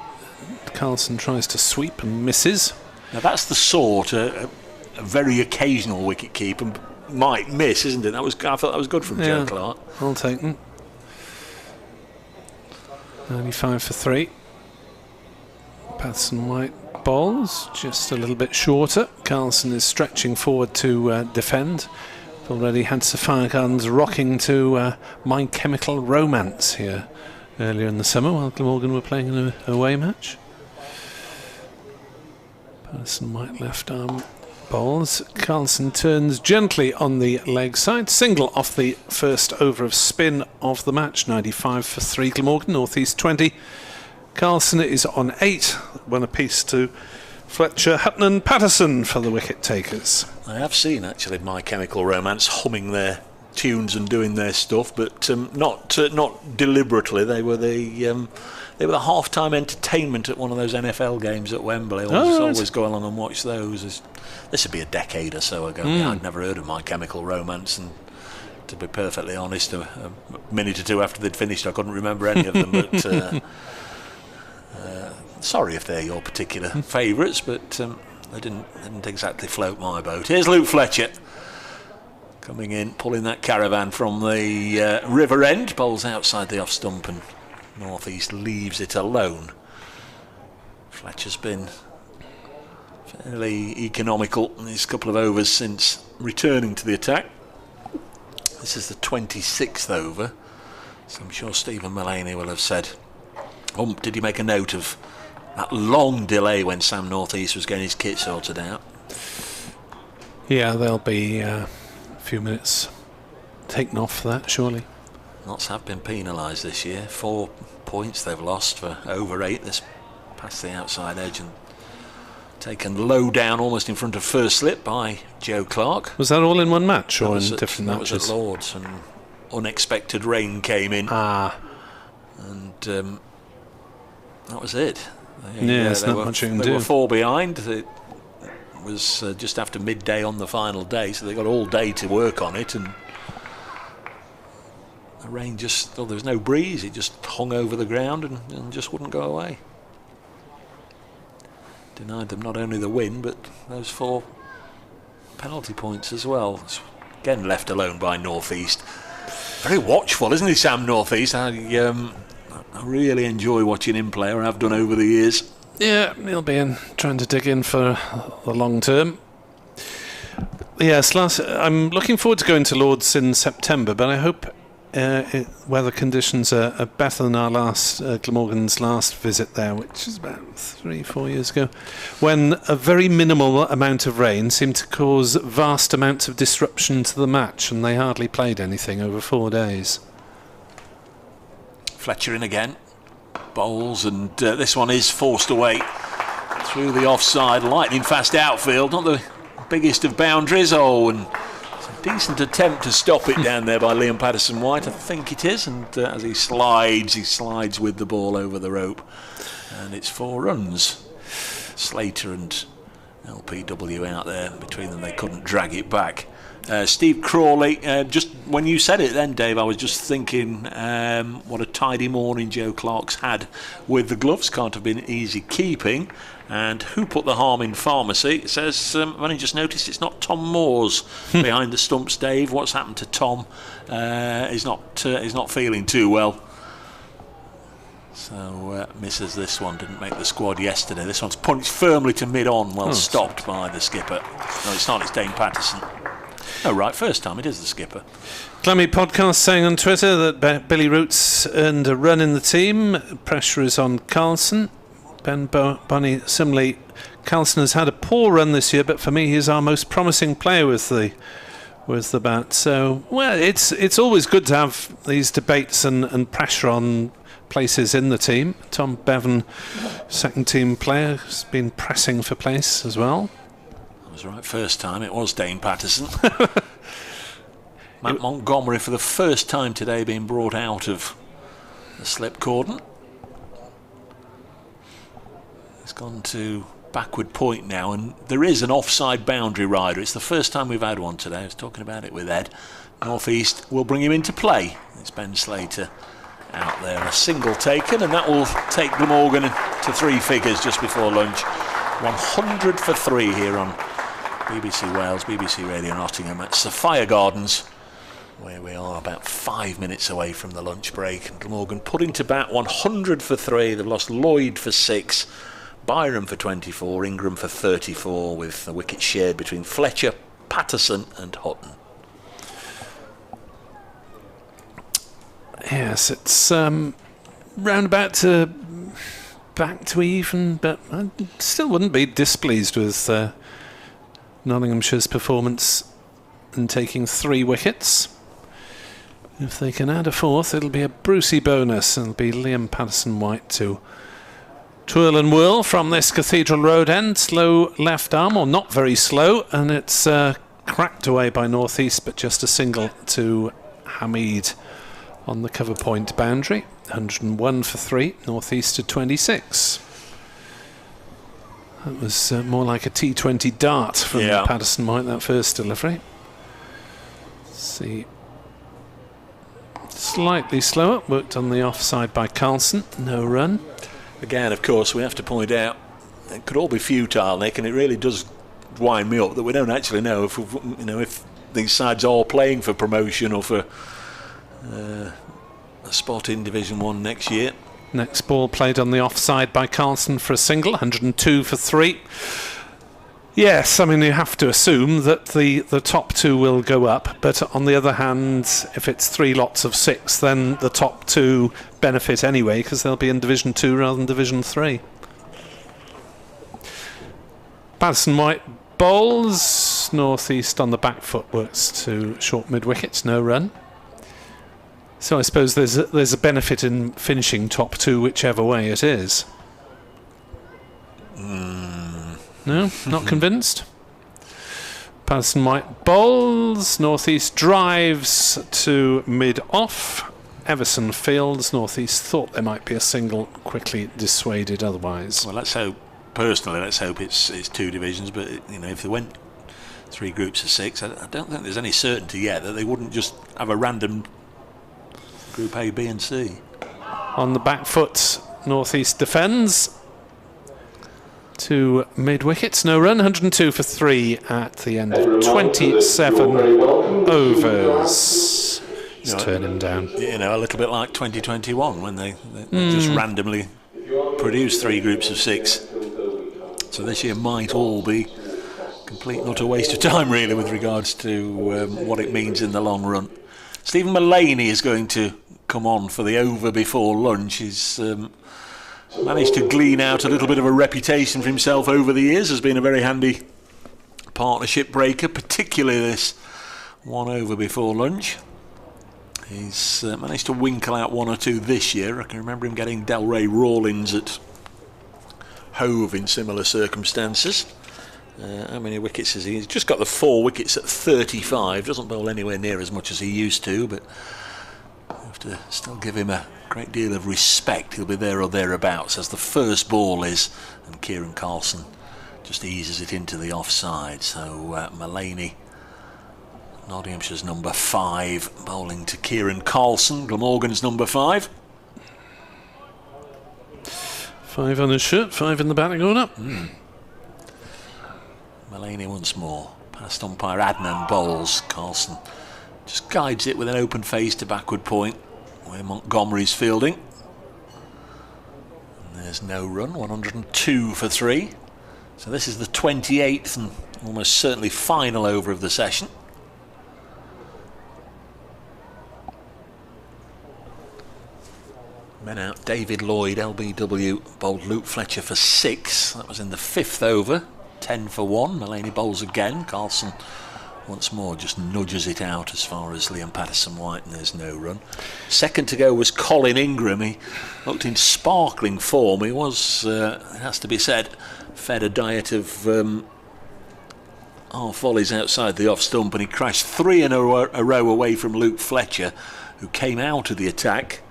Carlson tries to sweep and misses. Now that's the sort a very occasional wicket keeper might miss, isn't it? I thought that was good from Joe Clark. Well taken. 95 for 3. Patterson White bowls just a little bit shorter. Carlson is stretching forward to defend. Already had Sophia Gardens rocking to My Chemical Romance here earlier in the summer while Glamorgan were playing an away match. Patterson White left arm bowls. Carlson turns gently on the leg side. Single off the first over of spin of the match. 95 for 3 Glamorgan, North East 20. Carlson is on 8. One apiece to Fletcher, Hutton and Patterson for the wicket takers. I have seen actually My Chemical Romance humming their tunes and doing their stuff, but not deliberately. They were the half-time entertainment at one of those NFL games at Wembley. Always go along and watch those. This would be a decade or so ago. I'd never heard of My Chemical Romance, and to be perfectly honest, a minute or two after they'd finished, I couldn't remember any of them. But sorry if they're your particular favourites, but they didn't exactly float my boat. Here's Luke Fletcher coming in, pulling that caravan from the river end, bowls outside the off stump, and North East leaves it alone. Fletcher's been fairly economical in his couple of overs since returning to the attack. This is the 26th over, so I'm sure Stephen Mullaney will have said, did he make a note of that long delay when Sam North East was getting his kit sorted out? Yeah, there'll be a few minutes taken off for that, surely. Notts have been penalised this year. 4 points they've lost for over 8. This past the outside edge and taken low down almost in front of first slip by Joe Clark. Was that all in one match or in different matches? That was at Lords, and unexpected rain came in. And that was it. There's not much you can do. They were 4 behind. It was just after midday on the final day, so they got all day to work on it, and the rain there was no breeze. It just hung over the ground and just wouldn't go away. Denied them not only the win, but those 4 penalty points as well. Again, left alone by North East. Very watchful, isn't he, Sam North East? I really enjoy watching him play, or have done over the years. Yeah, he'll be trying to dig in for the long term. Yes, I'm looking forward to going to Lords in September, but I hope weather conditions are better than our Glamorgan's last visit there, which is about 3-4 years ago, when a very minimal amount of rain seemed to cause vast amounts of disruption to the match, and they hardly played anything over 4 days. Fletcher in again, bowls, and this one is forced away through the offside, lightning fast outfield, not the biggest of boundaries. And it's a decent attempt to stop it down there by Liam Patterson White, I think it is, and as he slides with the ball over the rope, and it's 4 runs. Slater and LPW out there, between them they couldn't drag it back. Steve Crawley, just when you said it then, Dave, I was just thinking what a tidy morning Joe Clark's had with the gloves. Can't have been easy keeping. And who put the harm in pharmacy? It says, I've only just noticed it's not Tom Moores behind the stumps, Dave. What's happened to Tom? He's not feeling too well. So misses this one, didn't make the squad yesterday. This one's punched firmly to mid-on, stopped by the skipper. No, it's not, it's Dane Patterson. Oh, right, first time it is the skipper. Glammy Podcast saying on Twitter that Billy Roots earned a run in the team. Pressure is on Carlson. Ben Bunny, similarly, Carlson has had a poor run this year, but for me he's our most promising player with the bat. So, well, it's always good to have these debates and pressure on places in the team. Tom Bevan, second team player, has been pressing for place as well. That was right, first time it was Dane Patterson. Matt Montgomery for the first time today being brought out of the slip cordon. He's gone to backward point now, and there is an offside boundary rider. It's the first time we've had one today. I was talking about it with Ed. North East will bring him into play. It's Ben Slater out there. A single taken, and that will take Glamorgan to three figures just before lunch. 100 for 3 here on BBC Wales, BBC Radio Nottingham at Sophia Gardens, where we are about 5 minutes away from the lunch break. And Glamorgan put into bat 100 for 3. They've lost Lloyd for 6. Byram for 24, Ingram for 34, with the wicket shared between Fletcher, Patterson and Hutton. Yes, it's roundabout to back to even, but I still wouldn't be displeased with Nottinghamshire's performance in taking 3 wickets. If they can add a 4th, it'll be a Brucey bonus, and it'll be Liam Patterson-White to twirl and whirl from this Cathedral Road end. Slow left arm, or not very slow, and it's cracked away by North East, but just a single to Hamid on the cover point boundary. 101 for 3, North East to 26. That was more like a T20 dart from Patterson-White, that first delivery. Let's see. Slightly slower, worked on the offside by Carlson, no run. Again, of course, we have to point out it could all be futile, Nick, and it really does wind me up that we don't actually know if these sides are playing for promotion or for a spot in Division 1 next year. Next ball played on the offside by Carlson for a single, 102 for 3. Yes, I mean, you have to assume that the top 2 will go up, but on the other hand, if it's 3 lots of 6, then the top 2 benefit anyway, because they'll be in Division 2 rather than Division 3. Patterson-White bowls. North East on the back foot works to short mid-wickets, no run. So I suppose there's a benefit in finishing top 2 whichever way it is. No, not convinced. Patterson-White bowls. North East drives to mid-off. Everson fields. North East thought there might be a single, quickly dissuaded otherwise. Well, let's hope it's 2 divisions, but if they went 3 groups of 6, I don't think there's any certainty yet that they wouldn't just have a random Group A, B and C. On the back foot, North East defends. 2 mid-wickets, no run, 102 for 3 at the end of 27 overs. He's turned him down. A little bit like 2021 when they just randomly produced 3 groups of 6. So this year might all be complete and utter waste of time, really, with regards to what it means in the long run. Stephen Mullaney is going to come on for the over before lunch. He's managed to glean out a little bit of a reputation for himself over the years as being a very handy partnership breaker, particularly this 1 over before lunch. He's managed to winkle out 1 or 2 this year. I can remember him getting Delray Rawlins at Hove in similar circumstances. How many wickets has he? He's just got the 4 wickets at 35. Doesn't bowl anywhere near as much as he used to, but you have to still give him a great deal of respect. He'll be there or thereabouts as the first ball is, and Kieran Carlson just eases it into the offside. So Mullaney Nottinghamshire's number 5, bowling to Kieran Carlson, Glamorgan's number 5. 5 on his shirt, 5 in the batting order. Mullaney once more. Past umpire Adnan bowls. Carlson just guides it with an open face to backward point where Montgomery's fielding. And there's no run, 102 for 3. So this is the 28th and almost certainly final over of the session. Men out, David Lloyd, LBW, bowled Luke Fletcher for 6. That was in the 5th over, 10 for 1. Mullaney bowls again. Carlson once more just nudges it out as far as Liam Patterson-White, and there's no run. Second to go was Colin Ingram. He looked in sparkling form. He was, it has to be said, fed a diet of half volleys outside the off stump, and he crashed 3 in a row away from Luke Fletcher, who came out of the attack.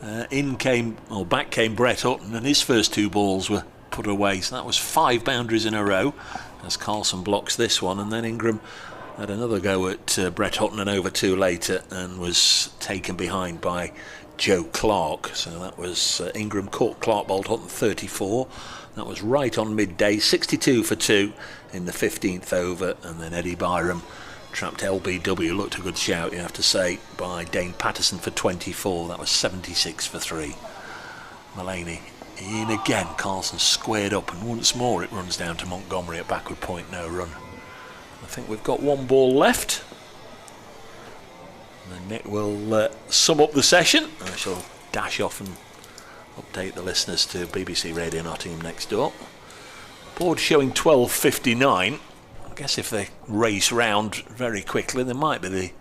Back came Brett Hutton, and his first 2 balls were put away. So that was 5 boundaries in a row as Carlson blocks this one, and then Ingram had another go at Brett Hutton and over 2 later and was taken behind by Joe Clark. So that was Ingram caught Clark bowled Hutton 34. That was right on midday, 62 for 2 in the 15th over, and then Eddie Byram trapped LBW. Looked a good shout, you have to say, by Dane Patterson for 24. That was 76 for 3. Mullaney in again. Carlson squared up, and once more it runs down to Montgomery at backward point. No run. I think we've got 1 ball left. And then Nick will sum up the session. I shall dash off and update the listeners to BBC Radio Nottingham next door. Board showing 12:59. I guess if they race round very quickly, there might be the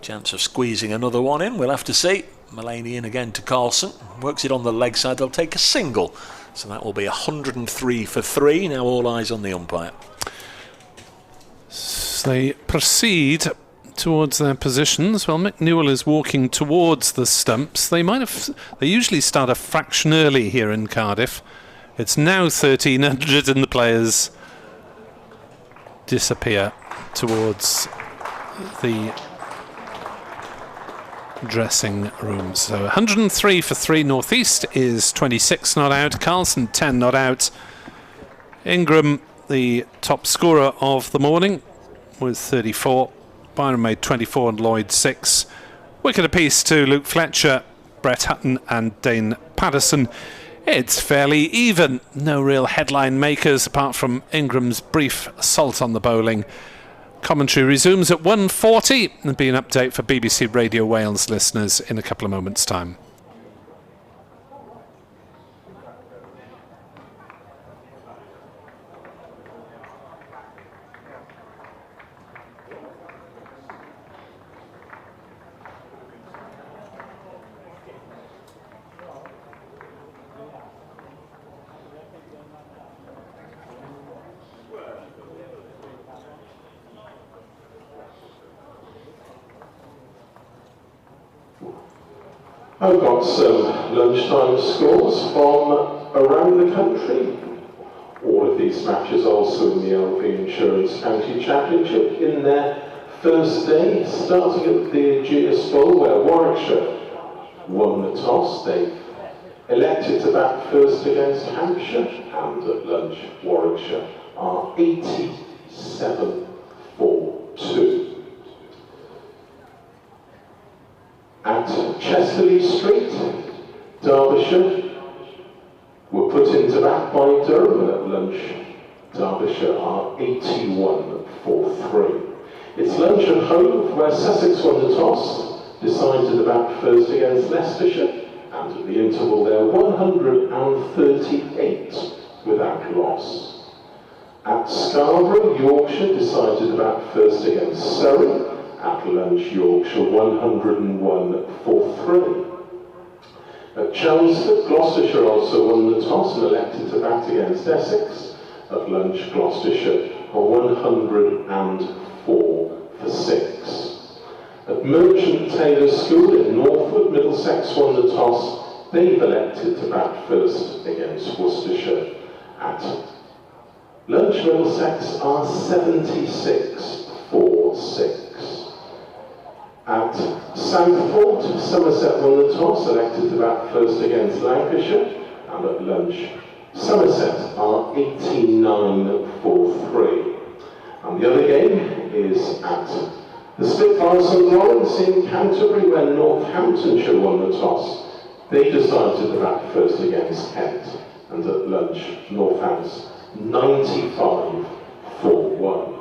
chance of squeezing another one in. We'll have to see. Mullaney in again to Carlson. Works it on the leg side. They'll take a single. So that will be 103 for 3. Now all eyes on the umpire. So they proceed towards their positions. Well, Mick Newell is walking towards the stumps. They usually start a fraction early here in Cardiff. It's now 1300 and the players disappear towards the dressing rooms. So 103 for 3. Northeast is 26 not out. Carlson 10 not out. Ingram, the top scorer of the morning, with 34. Byron made 24 and Lloyd 6. Wicket apiece to Luke Fletcher, Brett Hutton and Dane Patterson. It's fairly even. No real headline makers apart from Ingram's brief assault on the bowling. Commentary resumes at 1:40. There'll be an update for BBC Radio Wales listeners in a couple of moments' time. I've got some lunchtime scores from around the country. All of these matches also in the LP Insurance County Championship in their first day, starting at the Aegeus Bowl where Warwickshire won the toss. They elected to bat first against Hampshire, and at lunch Warwickshire are 87 for 2. At Chesterley Street, Derbyshire were put into bat by Durham, and at lunch Derbyshire are 81 for 3. It's lunch at Hove where Sussex won the toss, decided to bat first against Leicestershire, and at the interval there 138 without loss. At Scarborough, Yorkshire decided to bat first against Surrey. At lunch, Yorkshire 101 for 3. At Chelmsford, Gloucestershire also won the toss and elected to bat against Essex. At lunch, Gloucestershire are 104 for 6. At Merchant Taylor School in Northwood, Middlesex won the toss. They've elected to bat first against Worcestershire. At lunch, Middlesex are 76 for 6. Southport, Somerset won the toss, elected to bat first against Lancashire, and at lunch, Somerset are 89-3. And the other game is at the Spitfire St Lawrence in Canterbury, where Northamptonshire won the toss. They decided to bat first against Kent, and at lunch, Northants 95-1.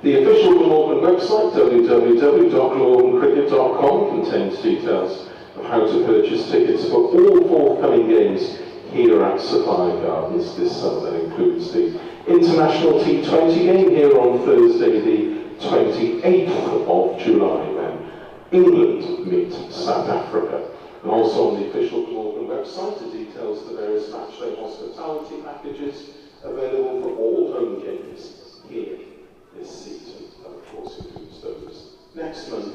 The official Glamorgan website, www.glamorgancricket.com, contains details of how to purchase tickets for all forthcoming games here at Sophia Gardens this summer. That includes the International T20 game here on Thursday, the 28th of July, when England meet South Africa. And also on the official Glamorgan website are details of the various matchday hospitality packages available for all home games here this season. That of course includes those next month.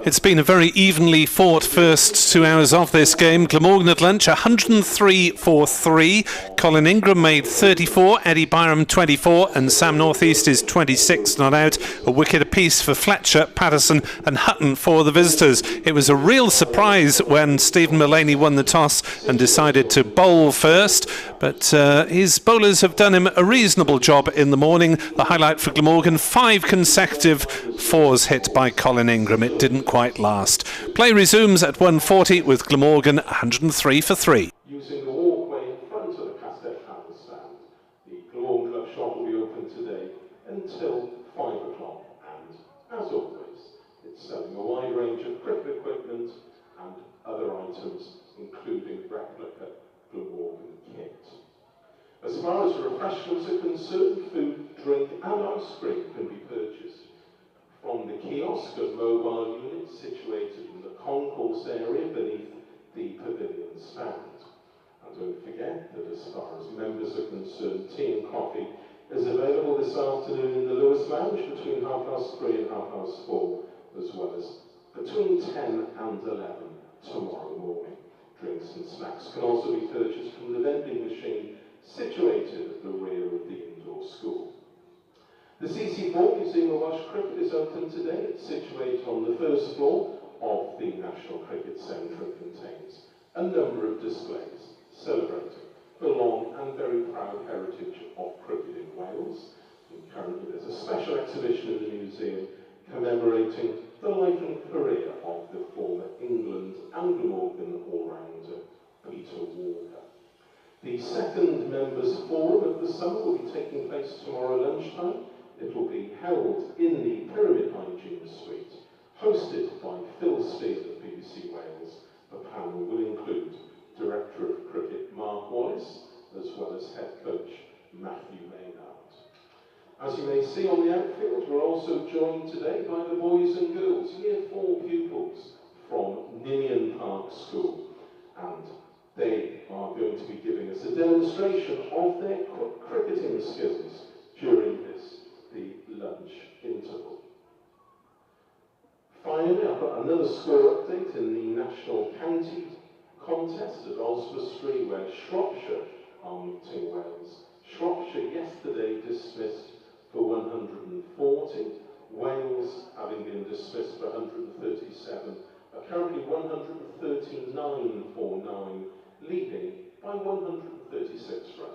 It's been a very evenly fought first 2 hours of this game. Glamorgan at lunch 103-3. Colin Ingram made 34, Eddie Byram 24, and Sam Northeast is 26 not out. A wicket apiece for Fletcher, Patterson and Hutton for the visitors. It was a real surprise when Stephen Mullaney won the toss and decided to bowl first, but his bowlers have done him a reasonable job in the morning. The highlight for Glamorgan, 5 consecutive fours hit by Colin Ingram. It didn't quite last. Play resumes at 1:40 with Glamorgan 103-3. Using the walkway in front of the Castell Travel stand, the Glamorgan Club shop will be open today until 5 o'clock, and as always, it's selling a wide range of cricket equipment and other items, including replica Glamorgan kit. As far as refreshments are concerned, food, drink and ice cream can be purchased from the kiosk and mobile unit situated in the concourse area beneath the pavilion stand. And don't forget that as far as members are concerned, tea and coffee is available this afternoon in the Lewis Lounge between 3:30 and 4:30, as well as between 10 and 11 tomorrow morning. Drinks and snacks can also be purchased from the vending machine situated at the rear of the indoor school. The CC4 Museum of Welsh Cricket is open today. It's situated on the first floor of the National Cricket Centre and contains a number of displays celebrating the long and very proud heritage of cricket in Wales. And currently there's a special exhibition in the museum commemorating the life and career of the former England and Glamorgan all-rounder Peter Walker. The second members' forum of the summer will be taking place tomorrow lunchtime. It will be held in the Pyramid Hygiene Suite, hosted by Phil Steele of BBC Wales. The panel will include Director of Cricket Mark Wallace, as well as Head Coach Matthew Maynard. As you may see on the outfield, we're also joined today by the boys and girls, Year 4 pupils from Ninian Park School, and they are going to be giving us a demonstration of their cricketing skills during the lunch interval. Finally, I've got another score update in the National County contest at Oswestry, where Shropshire are meeting Wales. Shropshire yesterday dismissed for 140. Wales, having been dismissed for 137, are currently 139 for 9, leading by 136 runs.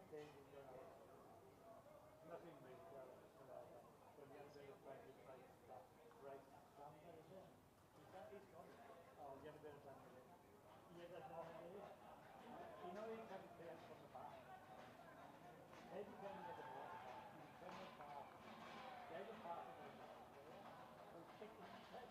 things is going on. Nothing big, when you have a bit of playing with break down there, is it? He's gone. Oh, you have a bit of time with it. Yeah, that's not what it is. You know, you can play from the back. Maybe when you get the ball, you turn the car. There's a part of the ball. We'll kick in the head.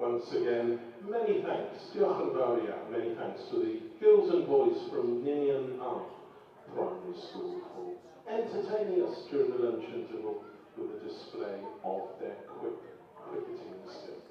Once again, many thanks, diolch yn fawr iawn, many thanks to the girls and boys from Ninian Primary School for entertaining us during the lunch interval with a display of their quick cricketing skills.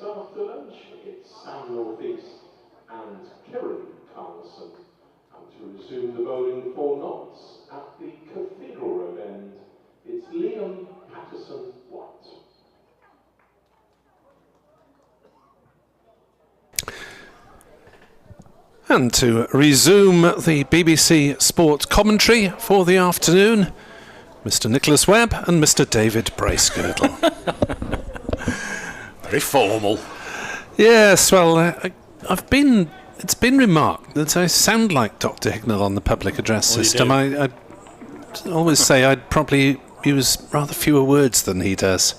after lunch, it's Sam North East and Kieran Carlson. And to resume the bowling 4 knots at the Cathedral Road end, it's Liam Patterson-White. And to resume the BBC Sports commentary for the afternoon, Mr. Nicholas Webb and Mr. David Bracegirdle. Very formal. Yes, well, it's been remarked that I sound like Dr. Hignell on the public address system. I always say I'd probably use rather fewer words than he does.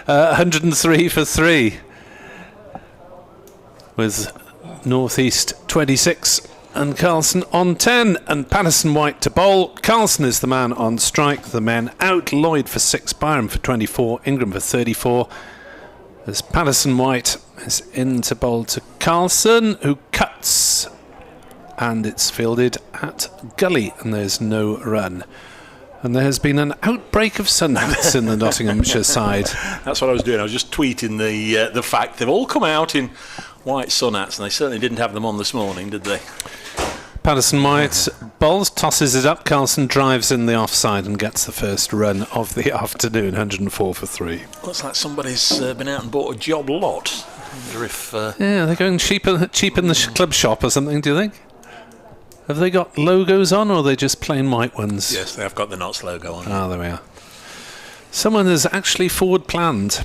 103 for 3 with North East 26 and Carlson on 10, and Patterson-White to bowl. Carlson is the man on strike. The men out: Lloyd for 6, Byram for 24, Ingram for 34. As Patterson-White is in to bowl to Carlson, who cuts, and it's fielded at gully, and there's no run. And there has been an outbreak of sun hats in the Nottinghamshire side. That's what I was doing. I was just tweeting the fact they've all come out in white sun hats, and they certainly didn't have them on this morning, did they? Patterson-White bowls, tosses it up. Carlson drives in the offside and gets the first run of the afternoon, 104 for 3. Looks like somebody's been out and bought a job lot. I wonder if... Yeah, they're going cheap in the club shop or something, do you think? Have they got logos on, or are they just plain white ones? Yes, they have got the Knots logo on. Ah, there we are. Someone has actually forward planned.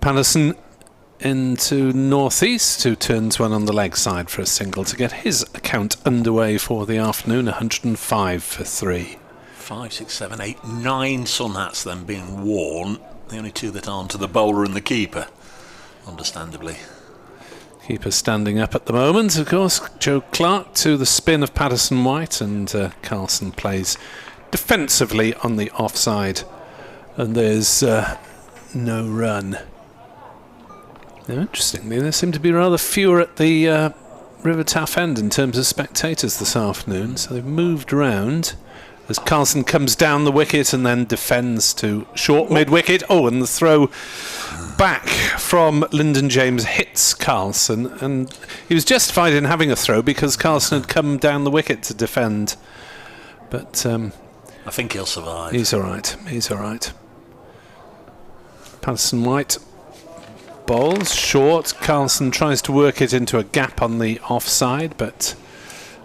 Patterson into North East, who turns one on the leg side for a single to get his account underway for the afternoon, 105 for 3. 5, 6, 7, 8, 9 sun hats then being worn. The only two that aren't are the bowler and the keeper, understandably. Keeper standing up at the moment, of course. Joe Clark to the spin of Patterson-White, and Carlson plays defensively on the offside, and there's no run. Now, interestingly, there seem to be rather fewer at the River Taff end in terms of spectators this afternoon, so they've moved round as Carlson comes down the wicket and then defends to short mid-wicket. Oh, and the throw back from Lyndon James hits Carlson, and he was justified in having a throw because Carlson had come down the wicket to defend. But I think he'll survive. He's all right. Patterson-White bowls short. Carlson tries to work it into a gap on the offside, but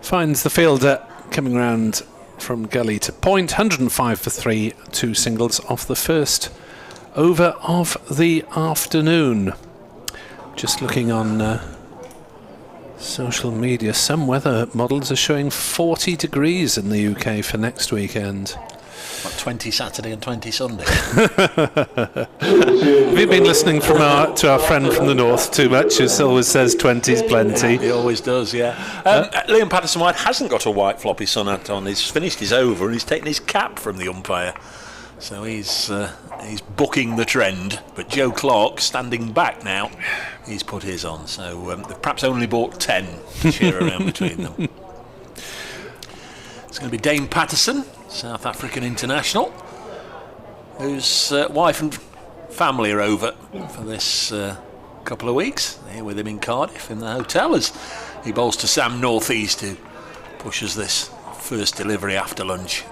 finds the fielder coming round from gully to point. 105 for 3, 2 singles off the first over of the afternoon. Just looking on social media, some weather models are showing 40 degrees in the UK for next weekend. What, 20 Saturday and 20 Sunday? Have you been listening to our friend from the north too much, who always says 20's plenty? He always does, yeah. Liam Patterson-White hasn't got a white floppy sun hat on. He's finished his over and he's taken his cap from the umpire. So he's bucking the trend. But Joe Clark standing back now. He's put his on. So they've perhaps only bought 10 to share around between them. It's going to be Dame Patterson, South African international, whose wife and family are over for this couple of weeks. They're here with him in Cardiff in the hotel as he bowls to Sam North East, who pushes this first delivery after lunch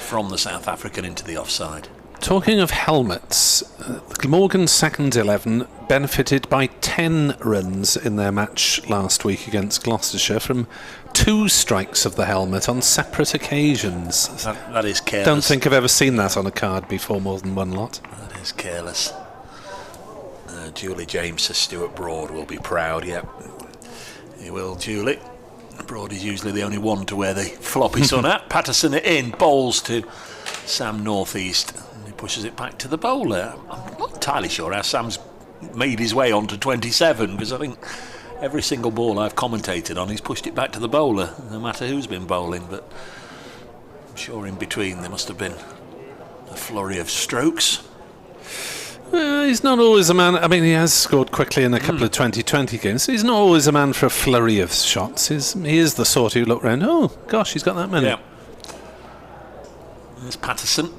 from the South African into the offside. Talking of helmets, the Glamorgan second 11 benefited by 10 runs in their match last week against Gloucestershire from 2 strikes of the helmet on separate occasions. That is careless. Don't think I've ever seen that on a card before, more than one lot. That is careless. Julie James says Stuart Broad will be proud, yep. He will, Julie. Broad is usually the only one to wear the floppy sun hat. Patterson in, bowls to Sam North East. And he pushes it back to the bowler. I'm not entirely sure how Sam's made his way on to 27, because I think every single ball I've commentated on, he's pushed it back to the bowler, no matter who's been bowling. But I'm sure in between there must have been a flurry of strokes. He's not always a man. I mean, he has scored quickly in a couple of 2020 games. So he's not always a man for a flurry of shots. He is the sort who look round, oh gosh, he's got that many. Yeah. There's Patterson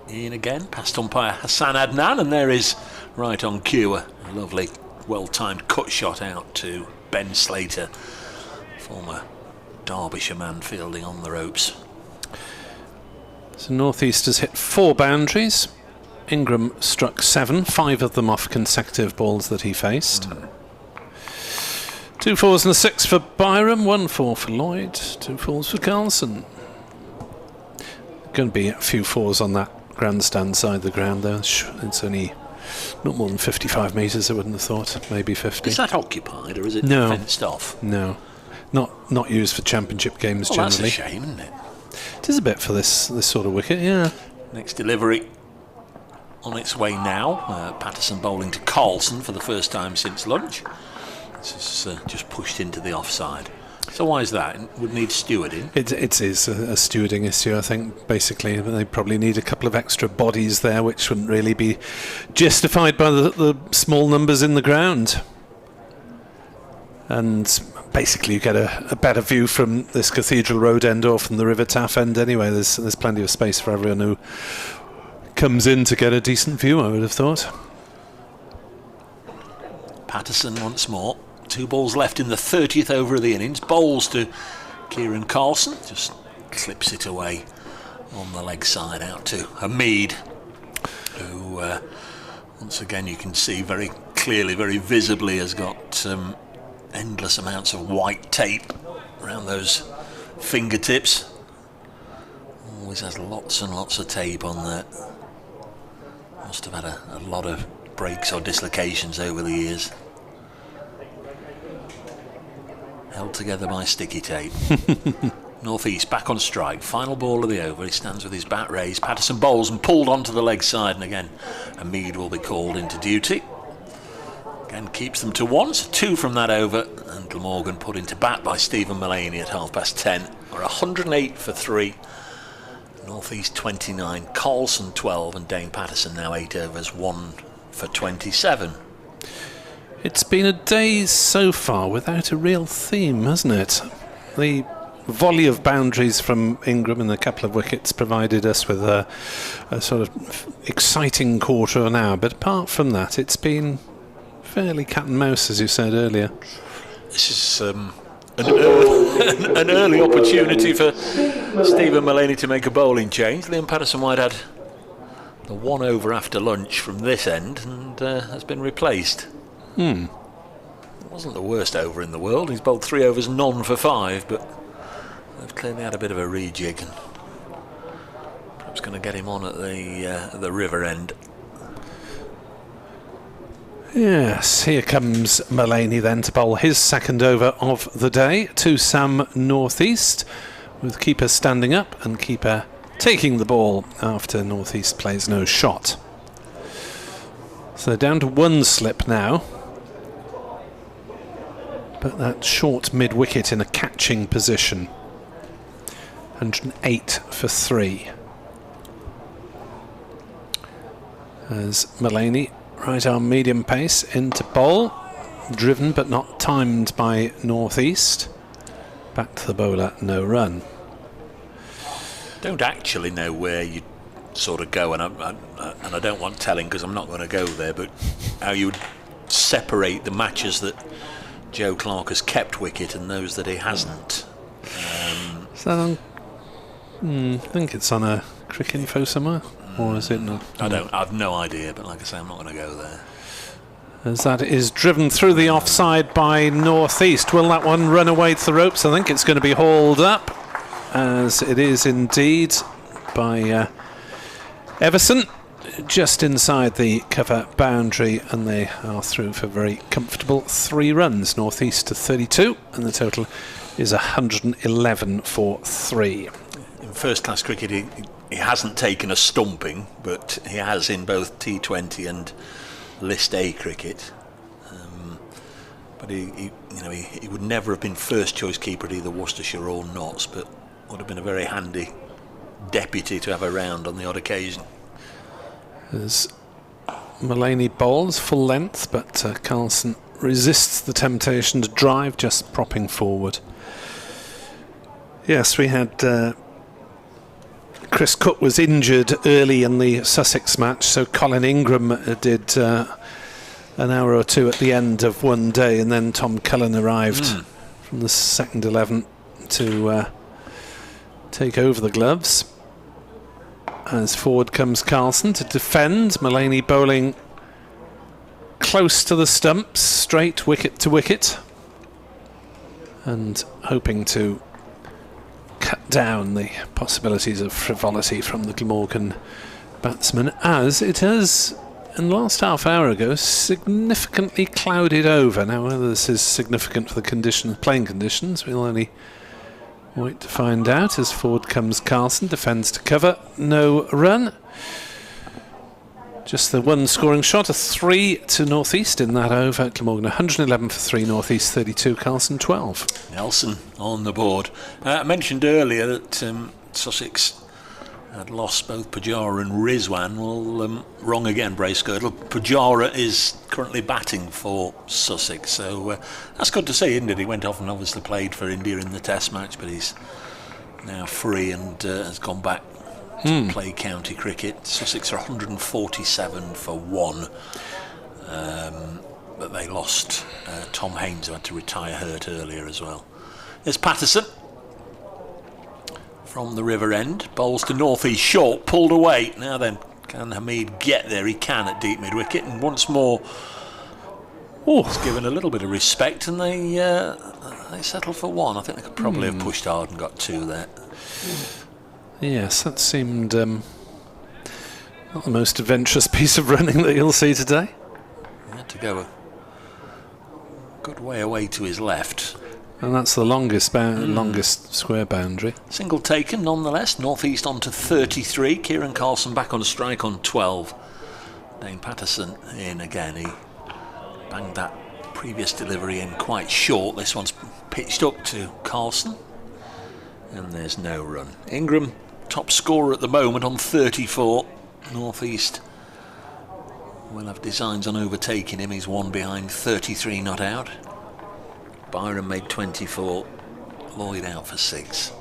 in again, past umpire Hassan Adnan, and there is right on cue a A lovely, well-timed cut shot out to Ben Slater, former Derbyshire man fielding on the ropes. So North East has hit 4 boundaries. Ingram struck 7, 5 of them off consecutive balls that he faced. 2 4s and a 6 for Byram, 1 4 for Lloyd, 2 4s for Carlson. Going to be a few 4s on that grandstand side of the ground though. It's only not more than 55 metres, I wouldn't have thought, maybe 50. Is that occupied or is it No. fenced off? No, not used for championship games Well, generally. that's a shame, isn't it? It is a bit for this sort of wicket, yeah. Next delivery on its way now. Patterson bowling to Carlson for the first time since lunch. This is just pushed into the offside. So why is that? It would need stewarding. It is a stewarding issue, I think. Basically, they probably need a couple of extra bodies there, which wouldn't really be justified by the small numbers in the ground. And basically, you get a better view from this Cathedral Road end or from the River Taff end anyway. There's plenty of space for everyone who comes in to get a decent view, I would have thought. Patterson once more. 2 balls left in the 30th over of the innings. Bowls to Kieran Carlson. Just clips it away on the leg side out to Hamid, who once again you can see very clearly, very visibly has got endless amounts of white tape around those fingertips. Always has lots and lots of tape on there. Must have had a lot of breaks or dislocations over the years. Held together by sticky tape. North East back on strike. Final ball of the over. He stands with his bat raised. Patterson bowls and pulled onto the leg side, and again Hamid will be called into duty. Again keeps them to 1, so 2 from that over, and Glamorgan put into bat by Stephen Mullaney at 10:30. Or 108 for 3. North East 29, Carlson 12, and Dane Patterson now 8 overs, 1 for 27. It's been a day so far without a real theme, hasn't it? The volley of boundaries from Ingram and a couple of wickets provided us with a sort of exciting quarter of an hour, but apart from that it's been fairly cat and mouse, as you said earlier. This is an early opportunity for Stephen Mullaney to make a bowling change. Liam Patterson-White had the 1 over after lunch from this end and has been replaced. It wasn't the worst over in the world. He's bowled 3 overs, none for 5, but they've clearly had a bit of a rejig and perhaps going to get him on at the river end. Yes, here comes Mullaney then to bowl his second over of the day to Sam North East, with keeper standing up and keeper taking the ball after North East plays no shot. So they're down to 1 slip now. But that short mid-wicket in a catching position. 108 for 3. As Mullaney, right arm medium pace into bowl. Driven but not timed by North East. Back to the bowler, no run. Don't actually know where you sort of go, and I don't want telling because I'm not going to go there, but how you would separate the matches that Joe Clark has kept wicket and those that he hasn't. Is that on? I think it's on a Crick Info somewhere, or is it not? I've no idea, but like I say, I'm not going to go there. As that is driven through the offside by North East. Will that one run away to the ropes? I think it's going to be hauled up, as it is indeed, by Everson, just inside the cover boundary, and they are through for very comfortable 3 runs. North East to 32, and the total is 111 for 3. In first-class cricket, he hasn't taken a stumping, but he has in both T20 and List A cricket. But he would never have been first-choice keeper at either Worcestershire or Notts, but would have been a very handy deputy to have around on the odd occasion. As Mullaney bowls full length, but Carlson resists the temptation to drive, just propping forward. Yes, we had Chris Cook was injured early in the Sussex match, so Colin Ingram did an hour or two at the end of one day, and then Tom Cullen arrived from the second 11 to take over the gloves. As forward comes Carlson to defend. Mullaney bowling close to the stumps, straight wicket to wicket, and hoping to cut down the possibilities of frivolity from the Glamorgan batsman, as it has, in the last half hour ago, significantly clouded over. Now, whether this is significant for the playing conditions, we'll only wait to find out. As forward comes Carlson, defends to cover, no run. Just the one scoring shot, a 3 to North East in that over. Glamorgan 111 for 3, North East 32, Carlson 12. Nelson on the board. I mentioned earlier that Sussex had lost both Pujara and Rizwan. Well, wrong again, Bracegirdle. Pujara is currently batting for Sussex, so that's good to see, isn't it? He went off and obviously played for India in the Test match, but he's now free and has gone back to play county cricket. Sussex are 147 for 1, but they lost Tom Hames, who had to retire hurt earlier as well. There's Patterson from the river end, bowls to North East short, pulled away. Now then, can Hamid get there? He can at deep mid wicket, and once more he's given a little bit of respect, and they settle for 1. I think they could probably have pushed hard and got 2 there. Yes, that seemed not the most adventurous piece of running that you'll see today. He had to go a good way away to his left. And that's the longest square boundary. Single taken nonetheless. North East on to 33. Kieran Carlson back on strike on 12. Dane Patterson in again. He banged that previous delivery in quite short. This one's pitched up to Carlson, and there's no run. Ingram, top scorer at the moment on 34. North East will have designs on overtaking him. He's 1 behind, 33 not out. Byron made 24, Lloyd out for 6.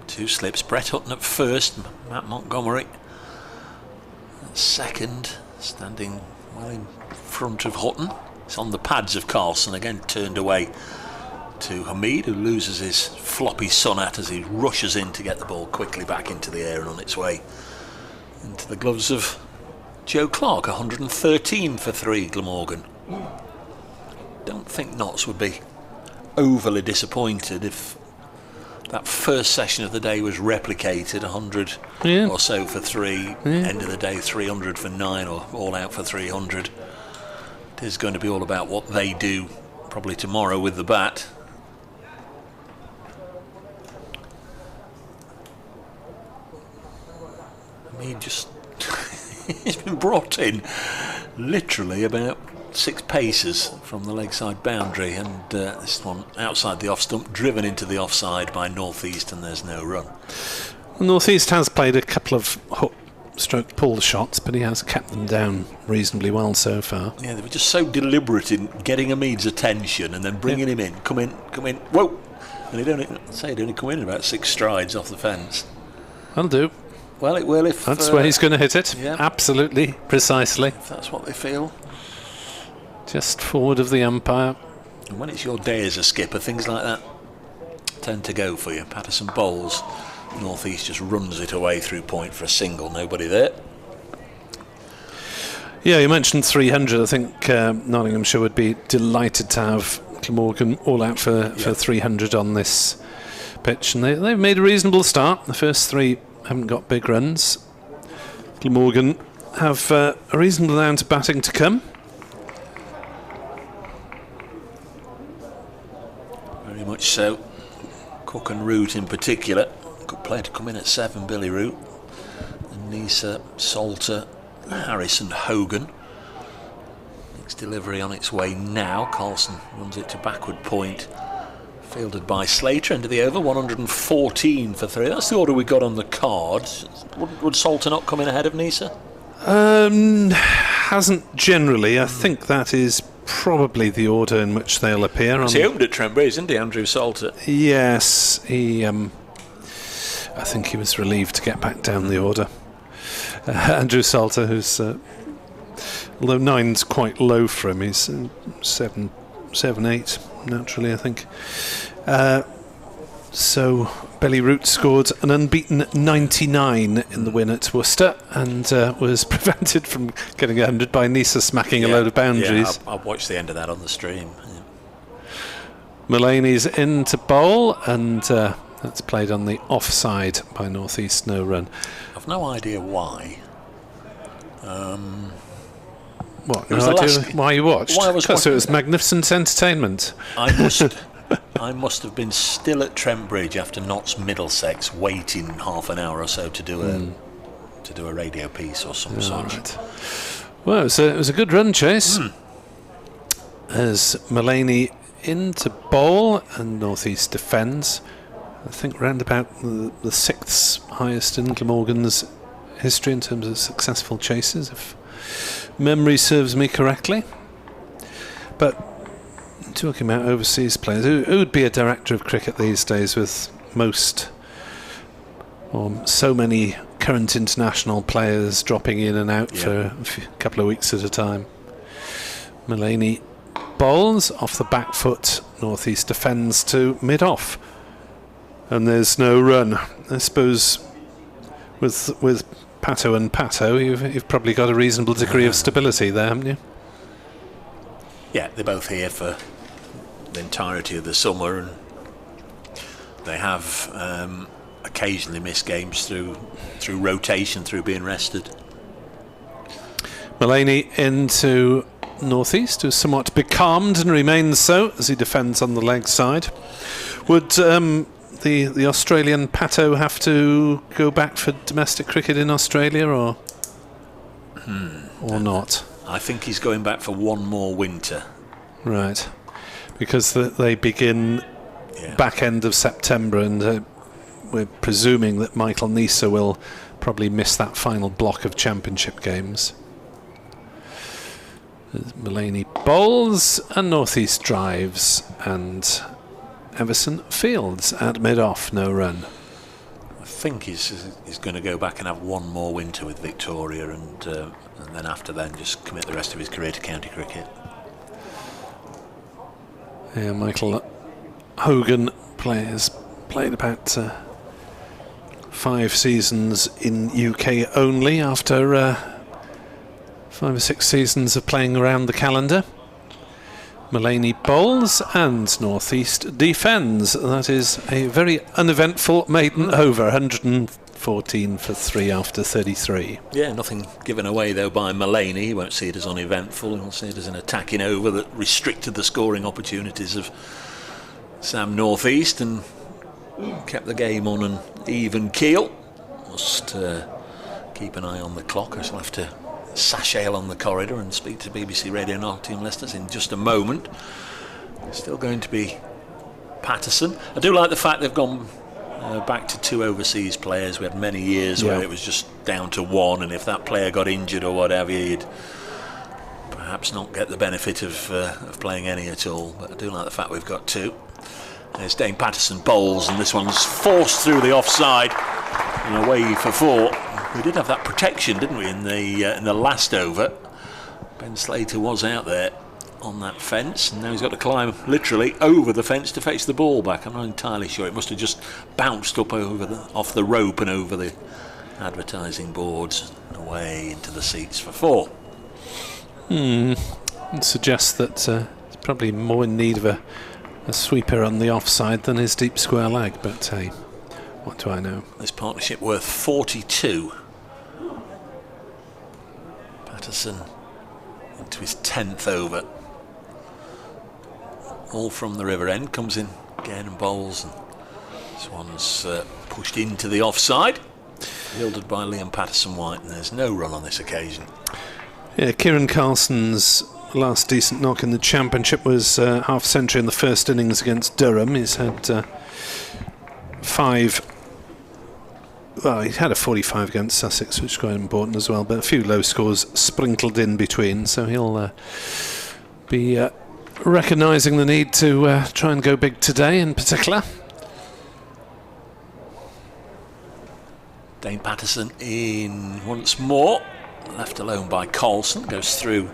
Two slips, Brett Hutton at first, Matt Montgomery at second, standing well in front of Hutton. It's on the pads of Carlson, again turned away to Hamid, who loses his floppy Sunat as he rushes in to get the ball quickly back into the air and on its way into the gloves of Joe Clark. 113 for 3, Glamorgan. Don't think Notts would be overly disappointed if that first session of the day was replicated. 100 or so for 3, end of the day 300 for 9, or all out for 300. It is going to be all about what they do probably tomorrow with the bat. I mean, just he's been brought in literally about 6 paces from the leg side boundary, and this one outside the off stump, driven into the offside by North East, and there's no run. North East has played a couple of hook stroke pull shots, but he has kept them down reasonably well so far. Yeah, they were just so deliberate in getting Hamid's attention and then bringing him in. Come in, whoa! And he'd only come in about 6 strides off the fence. That'll do. Well, it will if... That's where he's going to hit it. Yeah. Absolutely, precisely. If that's what they feel. Just forward of the umpire. And when it's your day as a skipper, things like that tend to go for you. Patterson bowls. North East just runs it away through point for a single. Nobody there. Yeah, you mentioned 300. I think Nottinghamshire would be delighted to have Glamorgan all out for 300 on this pitch. And they've made a reasonable start. The first 3 haven't got big runs. Glamorgan have a reasonable amount of batting to come. Very much so. Cook and Root in particular. Good player to come in at 7, Billy Root. And Nisa, Salter, Harris and Hogan. Next delivery on its way now. Carlson runs it to backward point. Fielded by Slater, into the over, 114 for 3. That's the order we got on the card. Would Salter not come in ahead of Nisa? Hasn't generally. I think that is probably the order in which they'll appear. He opened at Trent Bridge, isn't he, Andrew Salter? Yes, he I think he was relieved to get back down the order. Andrew Salter, who's although 9's quite low for him, he's 7, 8 naturally, I think. So Belly Root scored an unbeaten 99 in the win at Worcester and was prevented from getting 100 by Nisa smacking a load of boundaries. Yeah, I watched the end of that on the stream. Yeah. Mullaney's in to bowl, and that's played on the offside by North East, no run. I've no idea why. What? No idea why you watched? Because it was magnificent entertainment. I must have been still at Trent Bridge after Notts Middlesex, waiting half an hour or so to do a radio piece or some sort. Right. Well, it was a good run chase. As Mullaney into bowl and North East defends. I think round about the sixth highest in Glamorgan's history in terms of successful chases, if memory serves me correctly. But talking about overseas players, who would be a director of cricket these days with so many current international players dropping in and out for a couple of weeks at a time? Mullaney bowls off the back foot. North East defends to mid-off, and there's no run. I suppose with Pato and Pato, you've probably got a reasonable degree of stability there, haven't you? Yeah, they're both here for the entirety of the summer, and they have occasionally missed games through rotation, through being rested. Mullaney into North East, who's somewhat becalmed and remains so as he defends on the leg side. Would the Australian Pato have to go back for domestic cricket in Australia, or not? I think he's going back for one more winter. Right, because they begin back end of September, and we're presuming that Michael Nisa will probably miss that final block of championship games. Mullaney bowls and North East drives, and Everson fields at mid-off, no run. I think he's going to go back and have one more winter with Victoria, and then after then just commit the rest of his career to county cricket. Yeah, Michael Hogan played about 5 seasons in UK only after 5 or 6 seasons of playing around the calendar. Mullaney bowls and North East defends. That is a very uneventful maiden over, 114 for 3 after 33. Yeah, nothing given away though by Mullaney. He won't see it as uneventful. He'll see it as an attacking over that restricted the scoring opportunities of Sam North East and kept the game on an even keel. Must keep an eye on the clock. I shall have to sashay along the corridor and speak to BBC Radio Nottingham listeners in just a moment. Still going to be Patterson. I do like the fact they've gone back to 2 overseas players. We had many years where it was just down to 1, and if that player got injured or whatever, you'd perhaps not get the benefit of playing any at all. But I do like the fact we've got 2. There's Dane Patterson bowls, and this one's forced through the offside and away for 4. We did have that protection, didn't we, in the last over. Ben Slater was out there on that fence, and now he's got to climb literally over the fence to fetch the ball back. I'm not entirely sure. It must have just bounced up off the rope and over the advertising boards and away into the seats for 4. It suggests that he's probably more in need of a sweeper on the offside than his deep square leg, but hey, what do I know? This partnership worth 42. Patterson into his 10th over. All from the river end, comes in again and bowls, and this one's pushed into the offside, fielded by Liam Patterson-White, and there's no run on this occasion. Yeah, Kieran Carlson's last decent knock in the championship was half century in the first innings against Durham. He's had 5. Well, he had a 45 against Sussex, which is quite important as well, but a few low scores sprinkled in between, so he'll be recognising the need to try and go big today in particular. Dane Patterson in once more, left alone by Carlson, goes through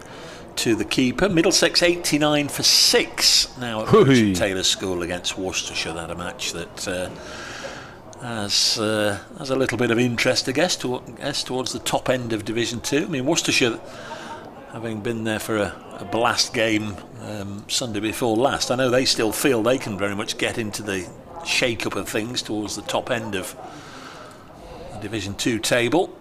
to the keeper. Middlesex 89 for 6 now at Roach Taylor School against Worcestershire. That a match that has a little bit of interest, I guess, towards the top end of Division 2. I mean, Worcestershire, having been there for a blast game Sunday before last, I know they still feel they can very much get into the shake-up of things towards the top end of the Division 2 table.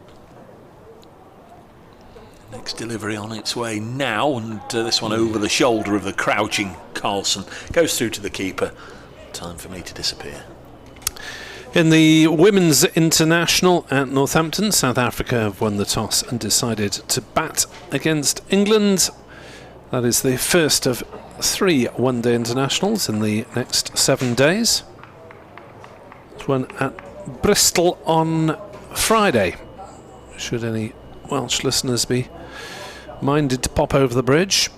Next delivery on its way now, and this one over the shoulder of the crouching Carlson. Goes through to the keeper. Time for me to disappear. In the Women's International at Northampton, South Africa have won the toss and decided to bat against England. That is the first of 3 one-day internationals in the next 7 days. There's one at Bristol on Friday. Should any Welsh listeners be minded to pop over the bridge.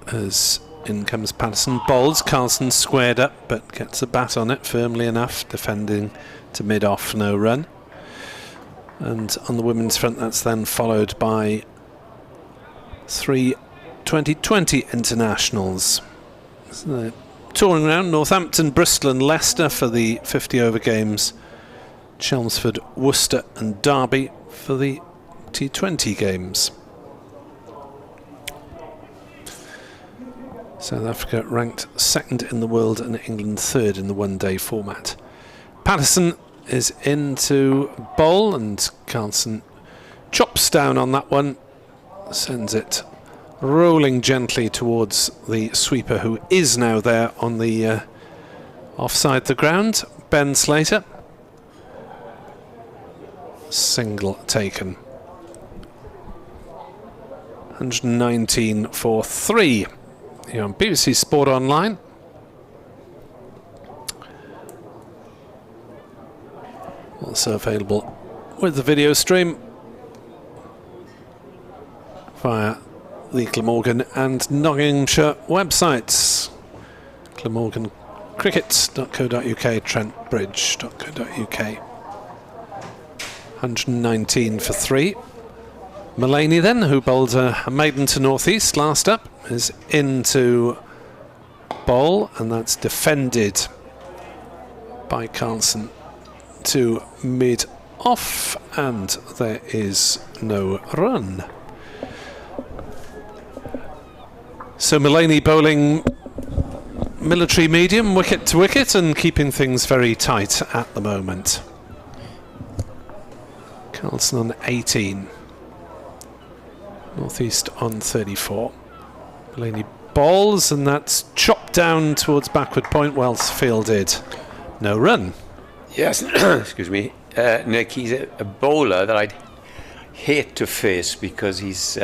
As in comes Patterson, bowls. Carlson squared up but gets a bat on it firmly enough, defending to mid-off, no run. And on the women's front, that's then followed by 3 2020 internationals. So touring around Northampton, Bristol and Leicester for the 50 over games, Chelmsford, Worcester and Derby for the T20 games. South Africa ranked 2nd in the world and England 3rd in the one-day format. Patterson is in to bowl and Carlson chops down on that one, sends it rolling gently towards the sweeper, who is now there on the offside the ground, Ben Slater. Single taken. 119 for 3. Here on BBC Sport Online. Also available with the video stream via the Glamorgan and Nottinghamshire websites. glamorgancricket.co.uk, trentbridge.co.uk. 119 for 3. Mullaney then, who bowled a maiden to northeast last up, is into bowl, and that's defended by Carlson to mid-off, and there is no run. So Mullaney bowling military medium, wicket to wicket, and keeping things very tight at the moment. Carlson on 18. Northeast on 34. Mullaney bowls, and that's chopped down towards backward point, well fielded. No run. Yes, excuse me. Nick, he's a bowler that I'd hate to face because he's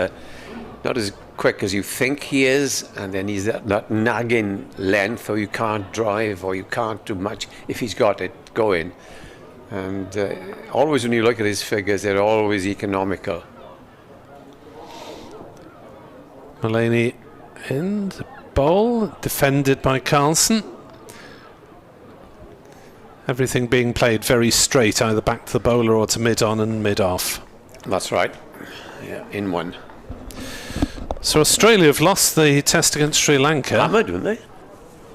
not as quick as you think he is, and then he's that nagging length, or you can't drive or you can't do much if he's got it going. And always when you look at his figures, they're always economical. Mullaney in the bowl, defended by Carlson. Everything being played very straight, either back to the bowler or to mid-on and mid-off. That's right. Yeah, in one. So Australia have lost the test against Sri Lanka. Hammered, didn't they?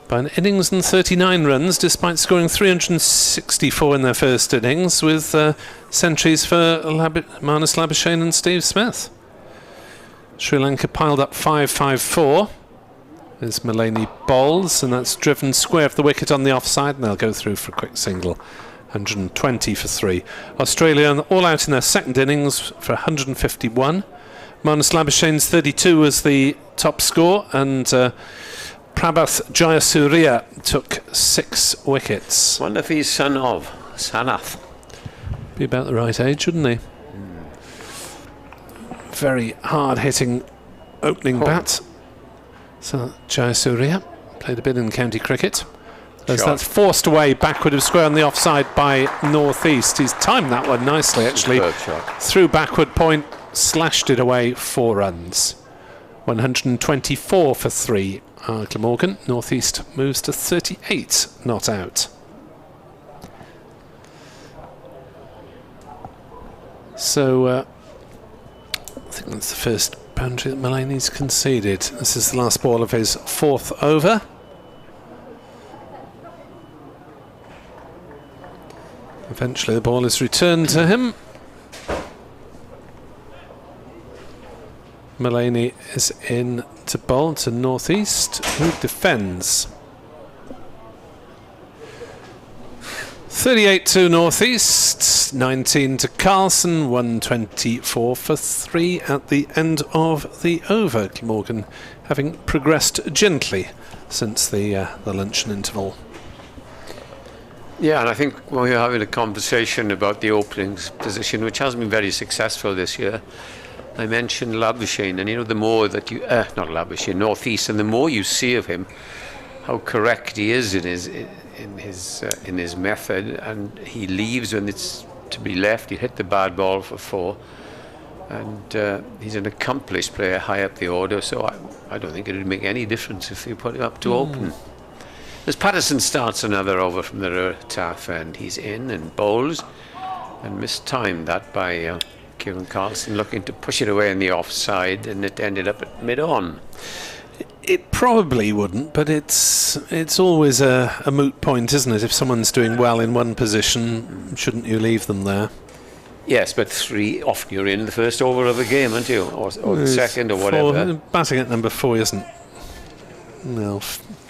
By an innings and 39 runs, despite scoring 364 in their first innings, with centuries for Marnus Labuschagne and Steve Smith. Sri Lanka piled up 5-5-4 as Mullaney bowls, and that's driven square of the wicket on the offside, and they'll go through for a quick single. 120 for 3. Australia all out in their second innings for 151. Marnus Labuschagne's 32 was the top score, and Prabhath Jayasuriya took 6 wickets. Wonder if he's son of Sanath. Be about the right age, wouldn't he? Very hard-hitting opening bat. So Jayasuriya played a bit in county cricket. As that's forced away backward of square on the offside by Northeast. He's timed that one nicely, actually. Through backward point, slashed it away, 4 runs. 124 for 3. Glamorgan. Northeast moves to 38, not out. So I think that's the first boundary that Mulaney's conceded. This is the last ball of his 4th over. Eventually the ball is returned to him. Mulaney is in to bowl to northeast, who defends. 38 to northeast, 19 to Carlson, 124 for 3 at the end of the over. Glamorgan having progressed gently since the luncheon interval. Yeah, and I think when we were having a conversation about the opening position, which hasn't been very successful this year, I mentioned Labuschagne, and you know, the more that you, not Labuschagne, northeast, and the more you see of him, how correct he is in his method, and he leaves when it's to be left. He hit the bad ball for 4, and he's an accomplished player high up the order. So I don't think it would make any difference if you put him up to open. As Patterson starts another over from the rear taff end, he's in and bowls, and mistimed that by Kieran Carlson looking to push it away on the offside, and it ended up at mid-on. It probably wouldn't, but it's always a moot point, isn't it? If someone's doing well in one position, shouldn't you leave them there? Yes, but 3, often you're in the first over of a game, aren't you? Or the second, or whatever. Batting at number 4 isn't. No.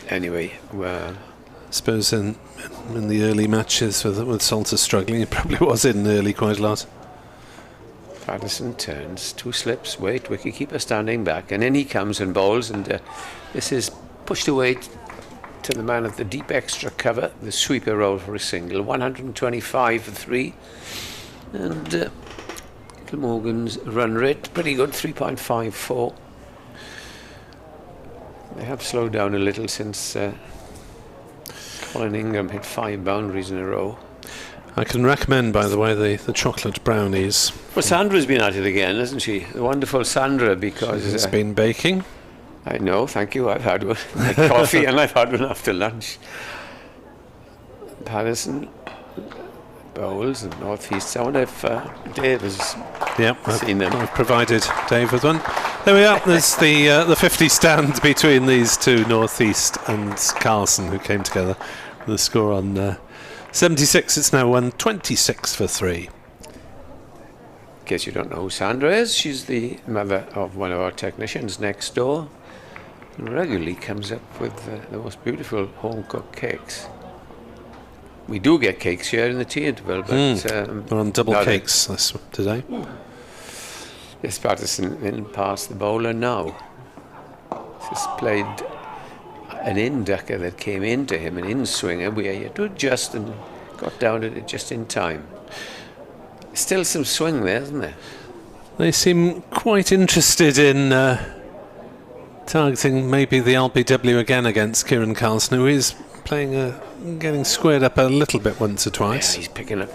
Anyway, I suppose in the early matches with Salter struggling, he probably was in early quite a lot. Patterson turns, 2 slips, wait, wicketkeeper standing back, and in he comes and bowls, and this is pushed away to the man at the deep extra cover, the sweeper roll for a single, 125 for 3, and Glamorgan's run rate pretty good, 3.54. They have slowed down a little since Colin Ingram hit 5 boundaries in a row. I can recommend, by the way, the chocolate brownies. Well, Sandra's been at it again, hasn't she? The wonderful Sandra, because... She's been baking. I know, thank you. I've had one. Coffee, and I've had one after lunch. Patterson bowls and northeast. I wonder if Dave has seen them. I've provided Dave with one. There we are. There's the 50 stand between these two, northeast and Carlson, who came together with a score on 76. It's now 126 for 3. In case you don't know who Sandra is, she's the mother of one of our technicians next door, and regularly comes up with the most beautiful home-cooked cakes. We do get cakes here in the tea interval, but we're on double cakes today. This Patterson in past the bowler now. This played an in-ducker that came into him, an in-swinger, where you had to adjust and got down at it just in time. Still some swing there, isn't there? They seem quite interested in targeting maybe the LBW again against Kieran Carlson, who is playing getting squared up a little bit once or twice. Yeah, he's picking up.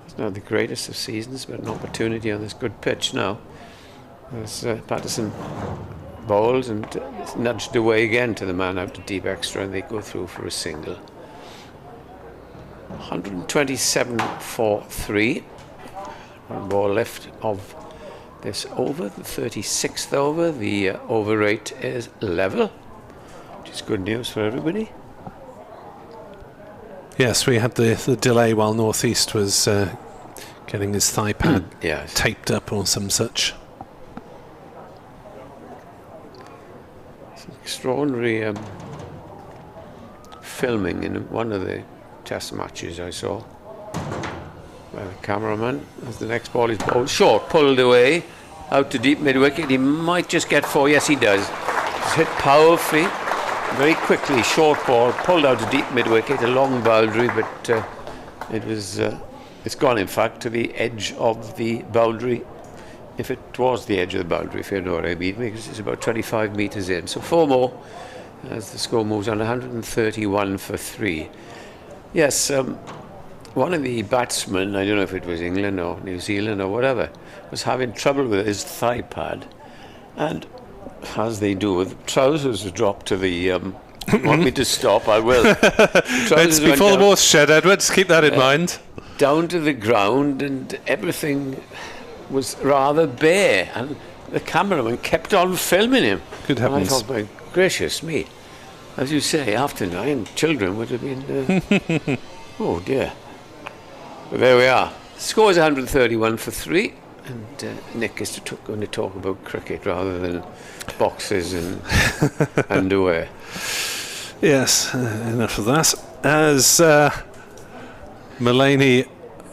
It's not the greatest of seasons, but an opportunity on this good pitch now. As Patterson bowls and it's nudged away again to the man out to deep extra, and they go through for a single. 127 for 3. One ball left of this over, the 36th over. The over rate is level, which is good news for everybody. Yes, we had the delay while Northeast was getting his thigh pad taped up or some such. Extraordinary filming in one of the test matches I saw by the cameraman as the next ball is bowled short, pulled away out to deep mid-wicket. He might just get 4. Yes, he does. He's hit powerfully, very quickly. Short ball pulled out to deep mid-wicket, a long boundary, but it's gone in fact to the edge of the boundary. If it was the edge of the boundary, if you know what I mean, because it's about 25 metres in. So 4 more as the score moves on, 131 for 3. Yes, one of the batsmen, I don't know if it was England or New Zealand or whatever, was having trouble with his thigh pad. And as they do, the trousers were dropped to the you want me to stop, I will. It's before the watershed, Edwards. Keep that in mind. Down to the ground, and everything was rather bare, and the cameraman kept on filming him. Good and I heavens. thought, my gracious me, as you say, after 9, children would have been oh dear. But there we are. Score is 131 for 3, and Nick is going to talk about cricket rather than boxes and underwear. Yes, enough of that. As Mullaney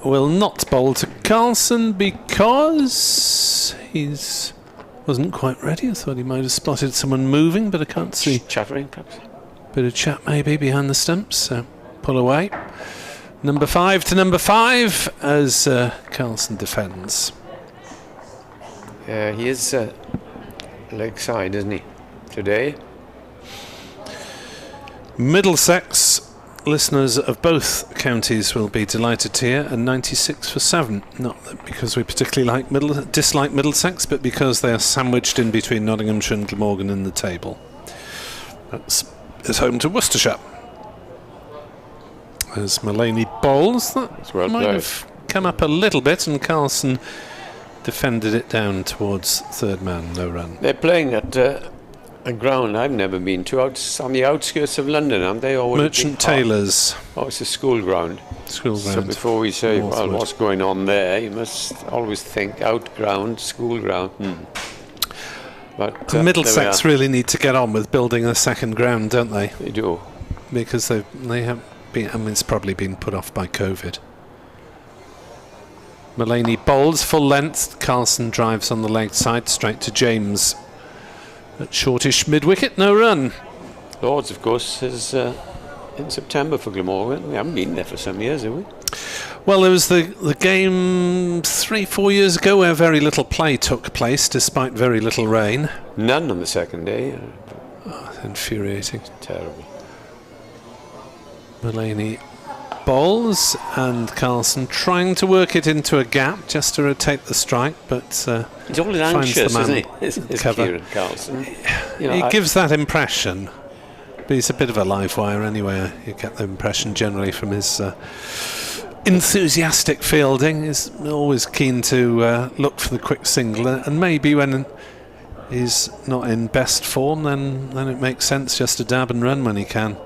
will not bowl to Carlson because he's wasn't quite ready. I thought he might have spotted someone moving, but I can't see. Chattering, perhaps? Bit of chat maybe behind the stumps, so pull away. Number 5 to number 5 as Carlson defends. He is leg side, isn't he, today? Middlesex listeners of both counties will be delighted to hear a 96 for 7. Not that because we particularly dislike Middlesex, but because they are sandwiched in between Nottinghamshire and Glamorgan in the table. That's home to Worcestershire. As Mullaney bowls, that well might played. have come up a little bit, and Carlson defended it down towards third man, no run. They're playing at a ground I've never been to, on the outskirts of London, aren't they? Or Merchant Taylors Oh, it's a school ground. school So ground. before we say, well, Northwood. what's going on there, you must always think out ground, school ground. But The Middlesex really need to get on with building a second ground, don't they? they do. Because they have been, I mean, it's probably been put off by COVID. Mullaney bowls full length. Carlson drives on the leg side straight to James at shortish mid-wicket, no run. Lords, of course, is in September for Glamorgan. We haven't been there for some years, have we? Well, there was the game 3-4 years ago where very little play took place despite very little rain. None on the second day. Infuriating. Terrible. Mullaney bowls and Carlson trying to work it into a gap just to rotate the strike, but He's always finds anxious, the man isn't he? Is cover. Kieran Carlson. You know, He I- gives that impression, but he's a bit of a live wire anyway. You get the impression generally from his enthusiastic fielding. He's always keen to look for the quick single, and maybe when he's not in best form, then it makes sense just to dab and run when he can.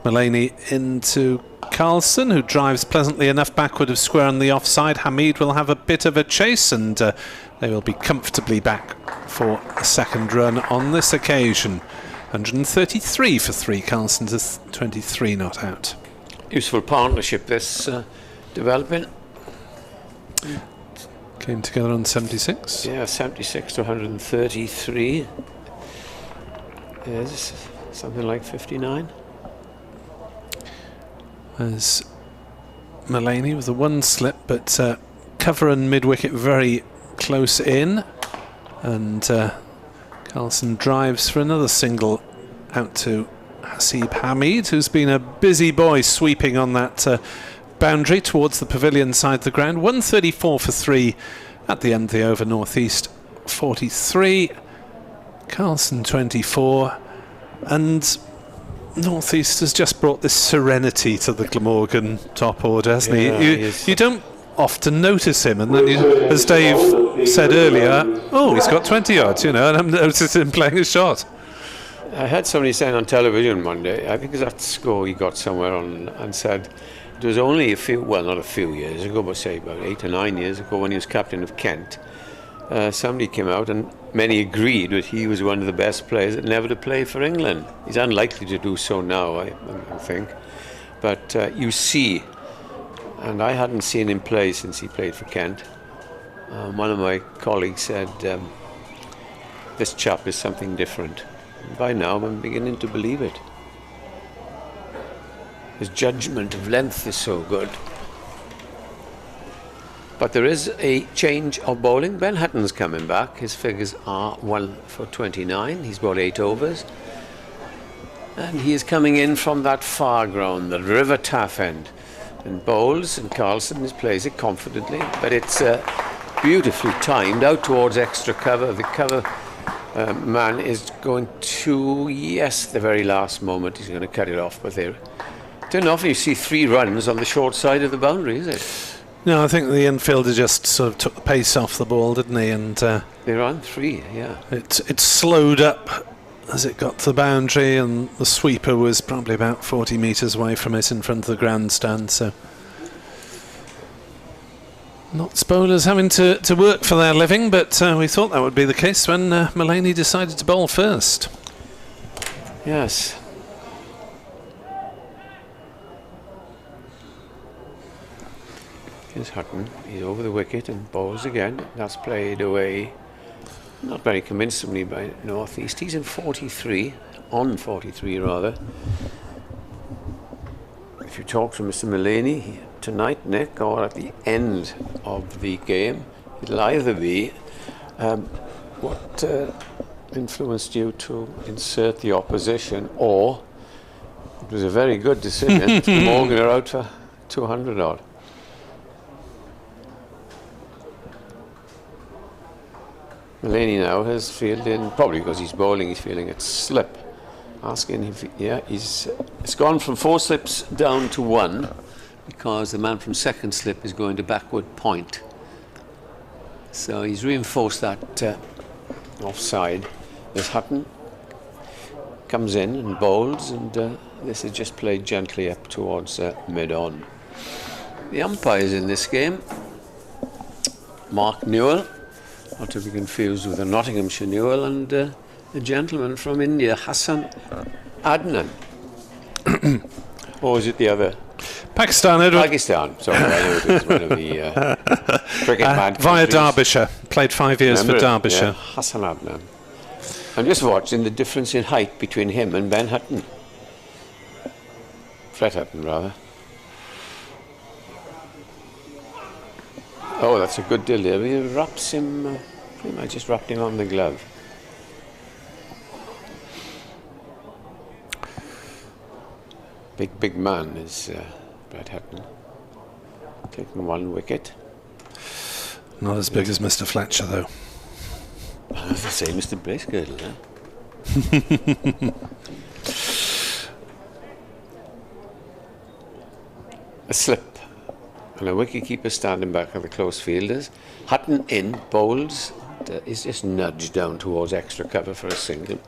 Mullaney into Carlson, who drives pleasantly enough backward of square on the offside. Hamid will have a bit of a chase, and they will be comfortably back for a second run on this occasion. 133 for 3, Carlson to 23 not out. useful partnership this developing. Came together on 76. Yeah, 76 to 133. Is something like 59. As Mullaney with the one slip, but cover and mid-wicket very close in, and Carlson drives for another single out to Hasib Hamid, who's been a busy boy sweeping on that boundary towards the pavilion side of the ground. 134 for 3 at the end of the over. Northeast 43, Carlson 24, and Northeast has just brought this serenity to the Glamorgan top order, hasn't he? You don't often notice him, and then as Dave said earlier, oh, he's got 20 yards, you know, and I'm noticing him playing a shot. I had somebody saying on television one day, I think it was that score he got somewhere on, and said it was only a few, well, not a few years ago, but say about 8 or 9 years ago when he was captain of Kent. Somebody came out and many agreed that he was one of the best players that never to play for England. He's unlikely to do so now, I think. But you see, and I hadn't seen him play since he played for Kent. One of my colleagues said, this chap is something different. And by now I'm beginning to believe it. His judgment of length is so good. But there is a change of bowling. Ben Hutton's coming back. His figures are 1 for 29. He's bowled 8 overs. And he is coming in from that far ground, the River Taff end. And bowls, and Carlson plays it confidently. But it's beautifully timed out towards extra cover. The cover Man is going to, yes, the very last moment he's going to cut it off, but there. Don't often you see 3 runs on the short side of the boundary, is it? No, I think the infielder just sort of took the pace off the ball, didn't he? And They ran 3, yeah. it slowed up as it got to the boundary, and the sweeper was probably about 40 metres away from it in front of the grandstand. So, not bowlers having to work for their living, but we thought that would be the case when Mullaney decided to bowl first. Yes. Here's Hutton. He's over the wicket and bowls again. That's played away. Not very convincingly by North East. He's in 43, on 43 rather. If you talk to Mr. Mullaney tonight, Nick, or at the end of the game, it'll either be what influenced you to insert the opposition, or it was a very good decision. Morgan are out for 200 odd. Mullaney now has fielded, probably because he's bowling, he's feeling it slip. Asking if, it's gone from 4 slips down to 1 because the man from second slip is going to backward point. So he's reinforced that offside. As Hutton comes in and bowls, and this is just played gently up towards mid-on. The umpires in this game, Mark Newell, not to be confused with the Nottinghamshire Newell, and a gentleman from India, Hassan Adnan. Or is it the other? Pakistan, Edward. Pakistan, sorry, I know it was one of the cricket mad via countries. Derbyshire. Played 5 years Remember for it? Derbyshire. Yeah, Hassan Adnan. I'm just watching the difference in height between him and Ben Hutton. Fred Hutton, rather. Oh, that's a good delivery. He wraps him. I just wrapped him on the glove. Big man is Brad Hutton. Taking 1 wicket. Not as big as Mr. Fletcher, though. I was to say Mr. Bracegirdle, huh? A slip. And a wicketkeeper standing back at the close fielders. Hutton in, bowls, is just nudged down towards extra cover for a single.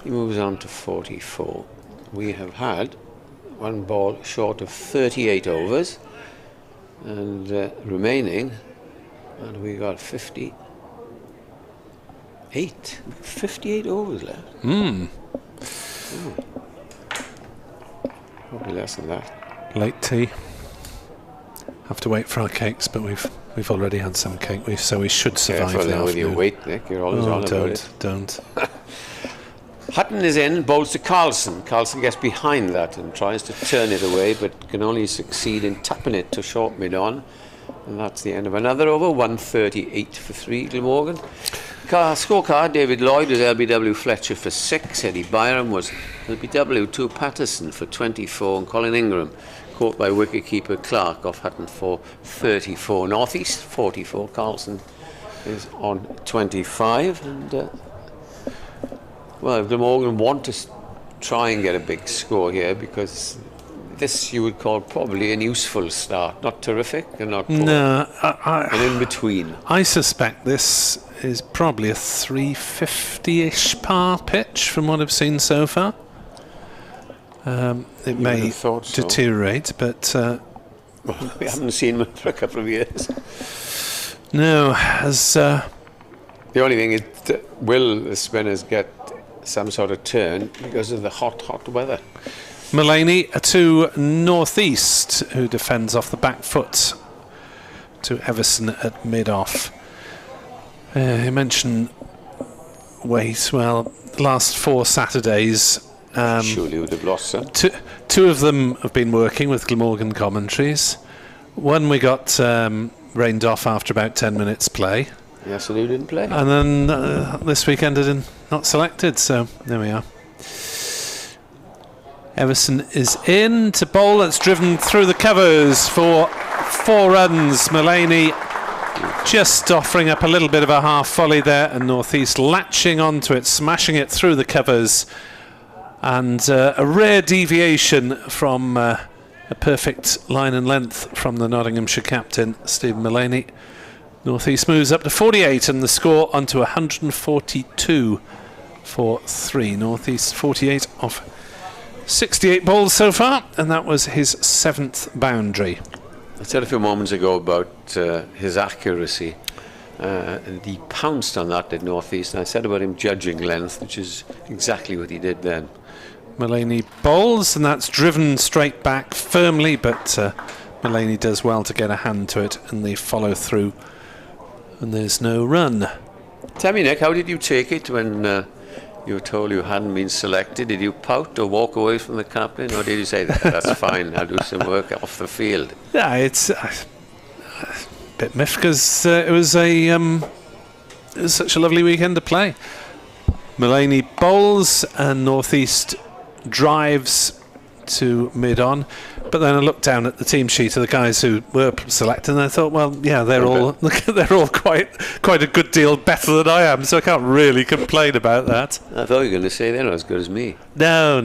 He moves on to 44. We have had 1 ball short of 38 overs, and remaining, and we got 58 overs left. Probably less than that. Late tea. Have to wait for our cakes, but we've already had some cake, so we should survive Careful the now with your afternoon. weight, Nick. You're always on about it. Don't. Hutton is in, bowls to Carlson. Carlson gets behind that and tries to turn it away, but can only succeed in tapping it to short mid-on. And that's the end of another over. 138 for 3, Glamorgan. Scorecard, David Lloyd was LBW Fletcher for 6. Eddie Byram was LBW 2 Patterson for 24. And Colin Ingram caught by wicketkeeper Clark off Hutton for 34. North East 44. Carlson is on 25. And well, Glamorgan want to try and get a big score here, because this you would call probably an useful start. Not terrific and not poor. No, And in between. I suspect this is probably a 350-ish par pitch from what I've seen so far. It may have thought so. deteriorate, but We haven't seen him for a couple of years. no, as The only thing is, will the spinners get some sort of turn because of the hot weather? Mullaney to Northeast, who defends off the back foot to Everson at mid-off. You mentioned weight. Well, the last 4 Saturdays, Surely would have lost some. 2 of them have been working with Glamorgan commentaries. One we got rained off after about 10 minutes play. Yes, and who didn't play? And then this week ended in not selected, so there we are. Everson is in to bowl. That's driven through the covers for 4 runs. Mullaney Just offering up a little bit of a half volley there, and North East latching onto it, smashing it through the covers, and a rare deviation from a perfect line and length from the Nottinghamshire captain, Stephen Mullaney. North East moves up to 48 and the score onto 142 for 3. North East 48 off 68 balls so far, and that was his 7th boundary. I said a few moments ago about his accuracy, and he pounced on that at North East, and I said about him judging length, which is exactly what he did then. Mullaney bowls, and that's driven straight back firmly, but Mullaney does well to get a hand to it, and they follow through, and there's no run. Tell me, Nick, how did you take it when you were told you hadn't been selected? Did you pout or walk away from the captain, or did you say, that's fine, I'll do some work off the field? Yeah, it's a bit miffed because it was such a lovely weekend to play. Mullaney bowls and North East drives to mid-on, but then I looked down at the team sheet of the guys who were selected, and I thought, well, yeah, they're all quite a good deal better than I am, so I can't really complain about that. I thought you were going to say they're not as good as me. No.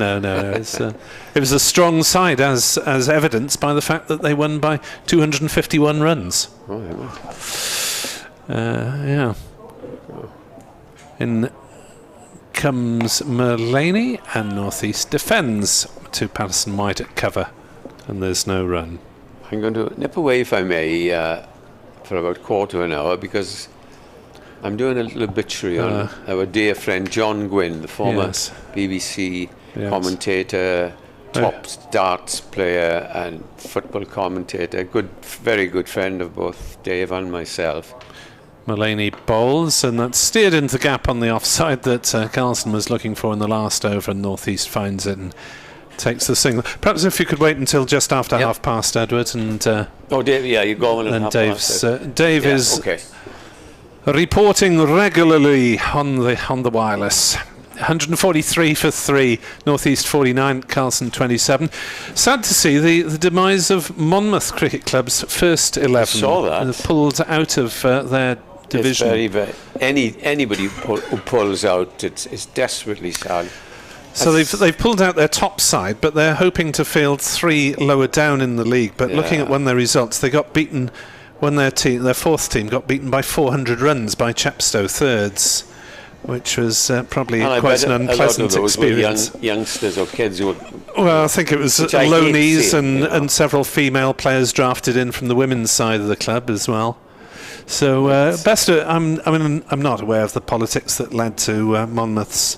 It was a strong side, as evidenced by the fact that they won by 251 runs. Oh, yeah. In comes Mullaney, and North East defends to Patterson White at cover, and there's no run. I'm going to nip away, if I may, for about quarter of an hour, because I'm doing a little obituary on our dear friend John Gwynn, the former BBC commentator, top darts player and football commentator, very good friend of both Dave and myself. Mullaney bowls, and that's steered into the gap on the offside that Carlson was looking for in the last over, and North East finds it and takes the single. Perhaps if you could wait until just after half past, Edward, and Dave, you're going. And Dave is reporting regularly on the wireless. 143 for 3, North East 49, Carlson 27. Sad to see the demise of Monmouth Cricket Club's first 11. I saw that. Pulled out of their division. It's very anybody who pulls out, it's desperately sad. So they've pulled out their top side, but they're hoping to field 3 lower down in the league. But looking at their results, they got beaten when their 4th team got beaten by 400 runs by Chepstow thirds, which was probably quite an unpleasant experience. Youngsters or kids who were. Well, I think it was Loneys and several female players drafted in from the women's side of the club as well. So I'm not aware of the politics that led to Monmouth's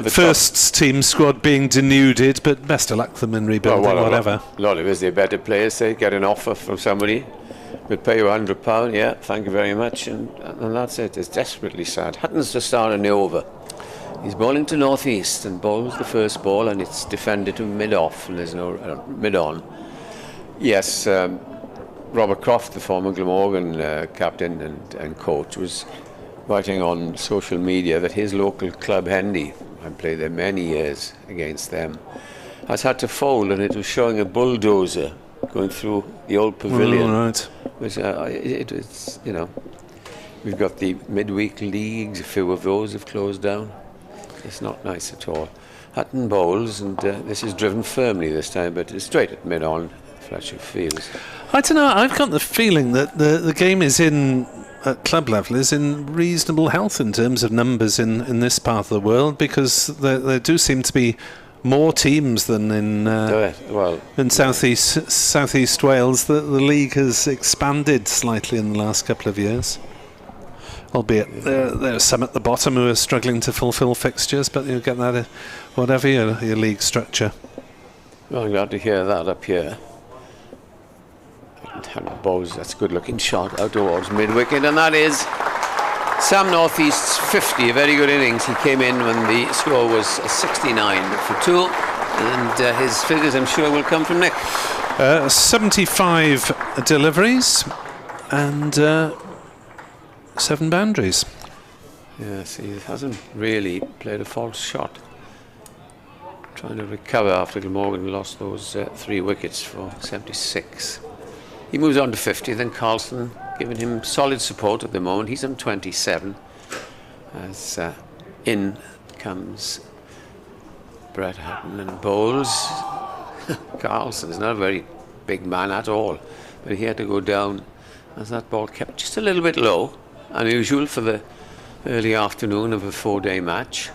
first team squad being denuded, but best of luck to them in rebuilding, whatever. A lot of us, they're better players. They get an offer from somebody, we'll pay you £100, yeah, thank you very much, and that's it. It's desperately sad. Happens to start in the over. He's bowling to North East and bowls the first ball, and it's defended to mid-off, and there's no mid-on. Yes. Robert Croft, the former Glamorgan captain and coach, was writing on social media that his local club, Hendy, I played there many years against them, has had to fold, and it was showing a bulldozer going through the old pavilion. Right. Which, it's, we've got the midweek leagues, a few of those have closed down. It's not nice at all. Hutton bowls, and this is driven firmly this time, but it's straight at mid-on. Fletcher Fields. I don't know, I've got the feeling that the game is at club level is in reasonable health in terms of numbers in this part of the world, because there do seem to be more teams than in southeast Wales. The league has expanded slightly in the last couple of years, albeit there are some at the bottom who are struggling to fulfil fixtures, but you'll get that whatever your league structure. Well, I'm glad to hear that up here. Bowes, that's a good looking shot out towards mid-wicket, and that is Sam North East's 50, a very good innings. He came in when the score was 69 for 2, and his figures I'm sure will come from Nick. 75 deliveries and 7 boundaries. Yes, he hasn't really played a false shot. Trying to recover after Glamorgan lost those 3 wickets for 76. He moves on to 50, then Carlson giving him solid support at the moment. He's on 27. As in comes Brett Hutton and bowls. Carlson's not a very big man at all, but he had to go down as that ball kept just a little bit low. Unusual for the early afternoon of a 4-day match.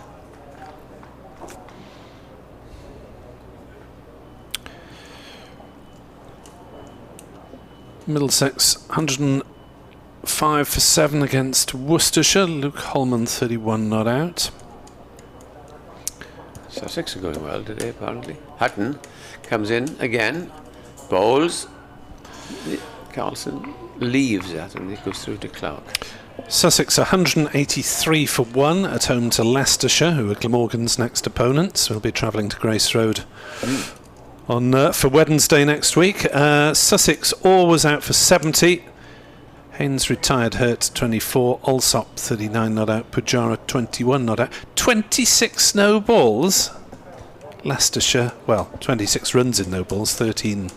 Middlesex 105 for 7 against Worcestershire. Luke Holman 31 not out. Sussex are going well today, apparently. Hutton comes in again, bowls. Carlson leaves that and it goes through to Clark. Sussex 183 for 1 at home to Leicestershire, who are Glamorgan's next opponents. We'll be travelling to Grace Road on for Wednesday next week. Sussex always out for 70. Haynes retired hurt 24. Alsop 39 not out. Pujara 21 not out. 26 no balls. Leicestershire, well, 26 runs in no balls, 13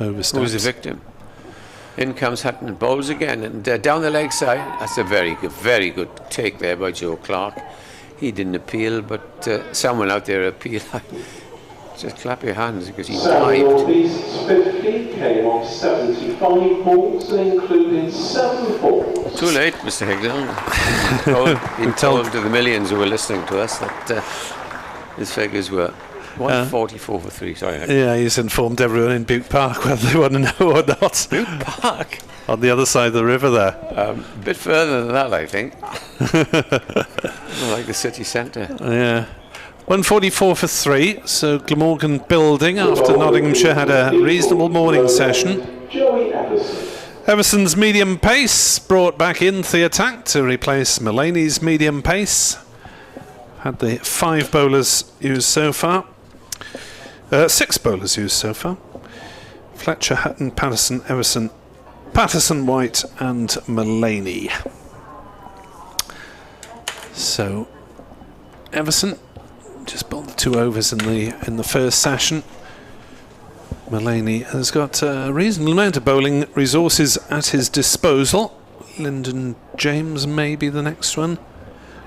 over stats. Who's the victim? In comes Hutton and bowls again, and down the leg side. That's a very good take there by Joe Clark. He didn't appeal, but someone out there appealed. Just clap your hands because he dived. Northeast's 50 came off 75 balls, including 7 balls. Too late, Mr. Higdon. Been told to the millions who were listening to us that his figures were 144 for 3. Sorry. Yeah, he's informed everyone in Butte Park whether they want to know or not. Butte Park? On the other side of the river there. A bit further than that, I think. Like the city centre. Yeah. 144 for 3, so Glamorgan building after Nottinghamshire had a reasonable morning session. Everson's medium pace brought back into the attack to replace Mullaney's medium pace. Had the 5 bowlers used so far. 6 bowlers used so far. Fletcher, Hutton, Patterson, Everson, Patterson, White and Mullaney. So Everson just bowled the 2 overs in the first session. Mullaney has got a reasonable amount of bowling resources at his disposal. Lyndon James may be the next one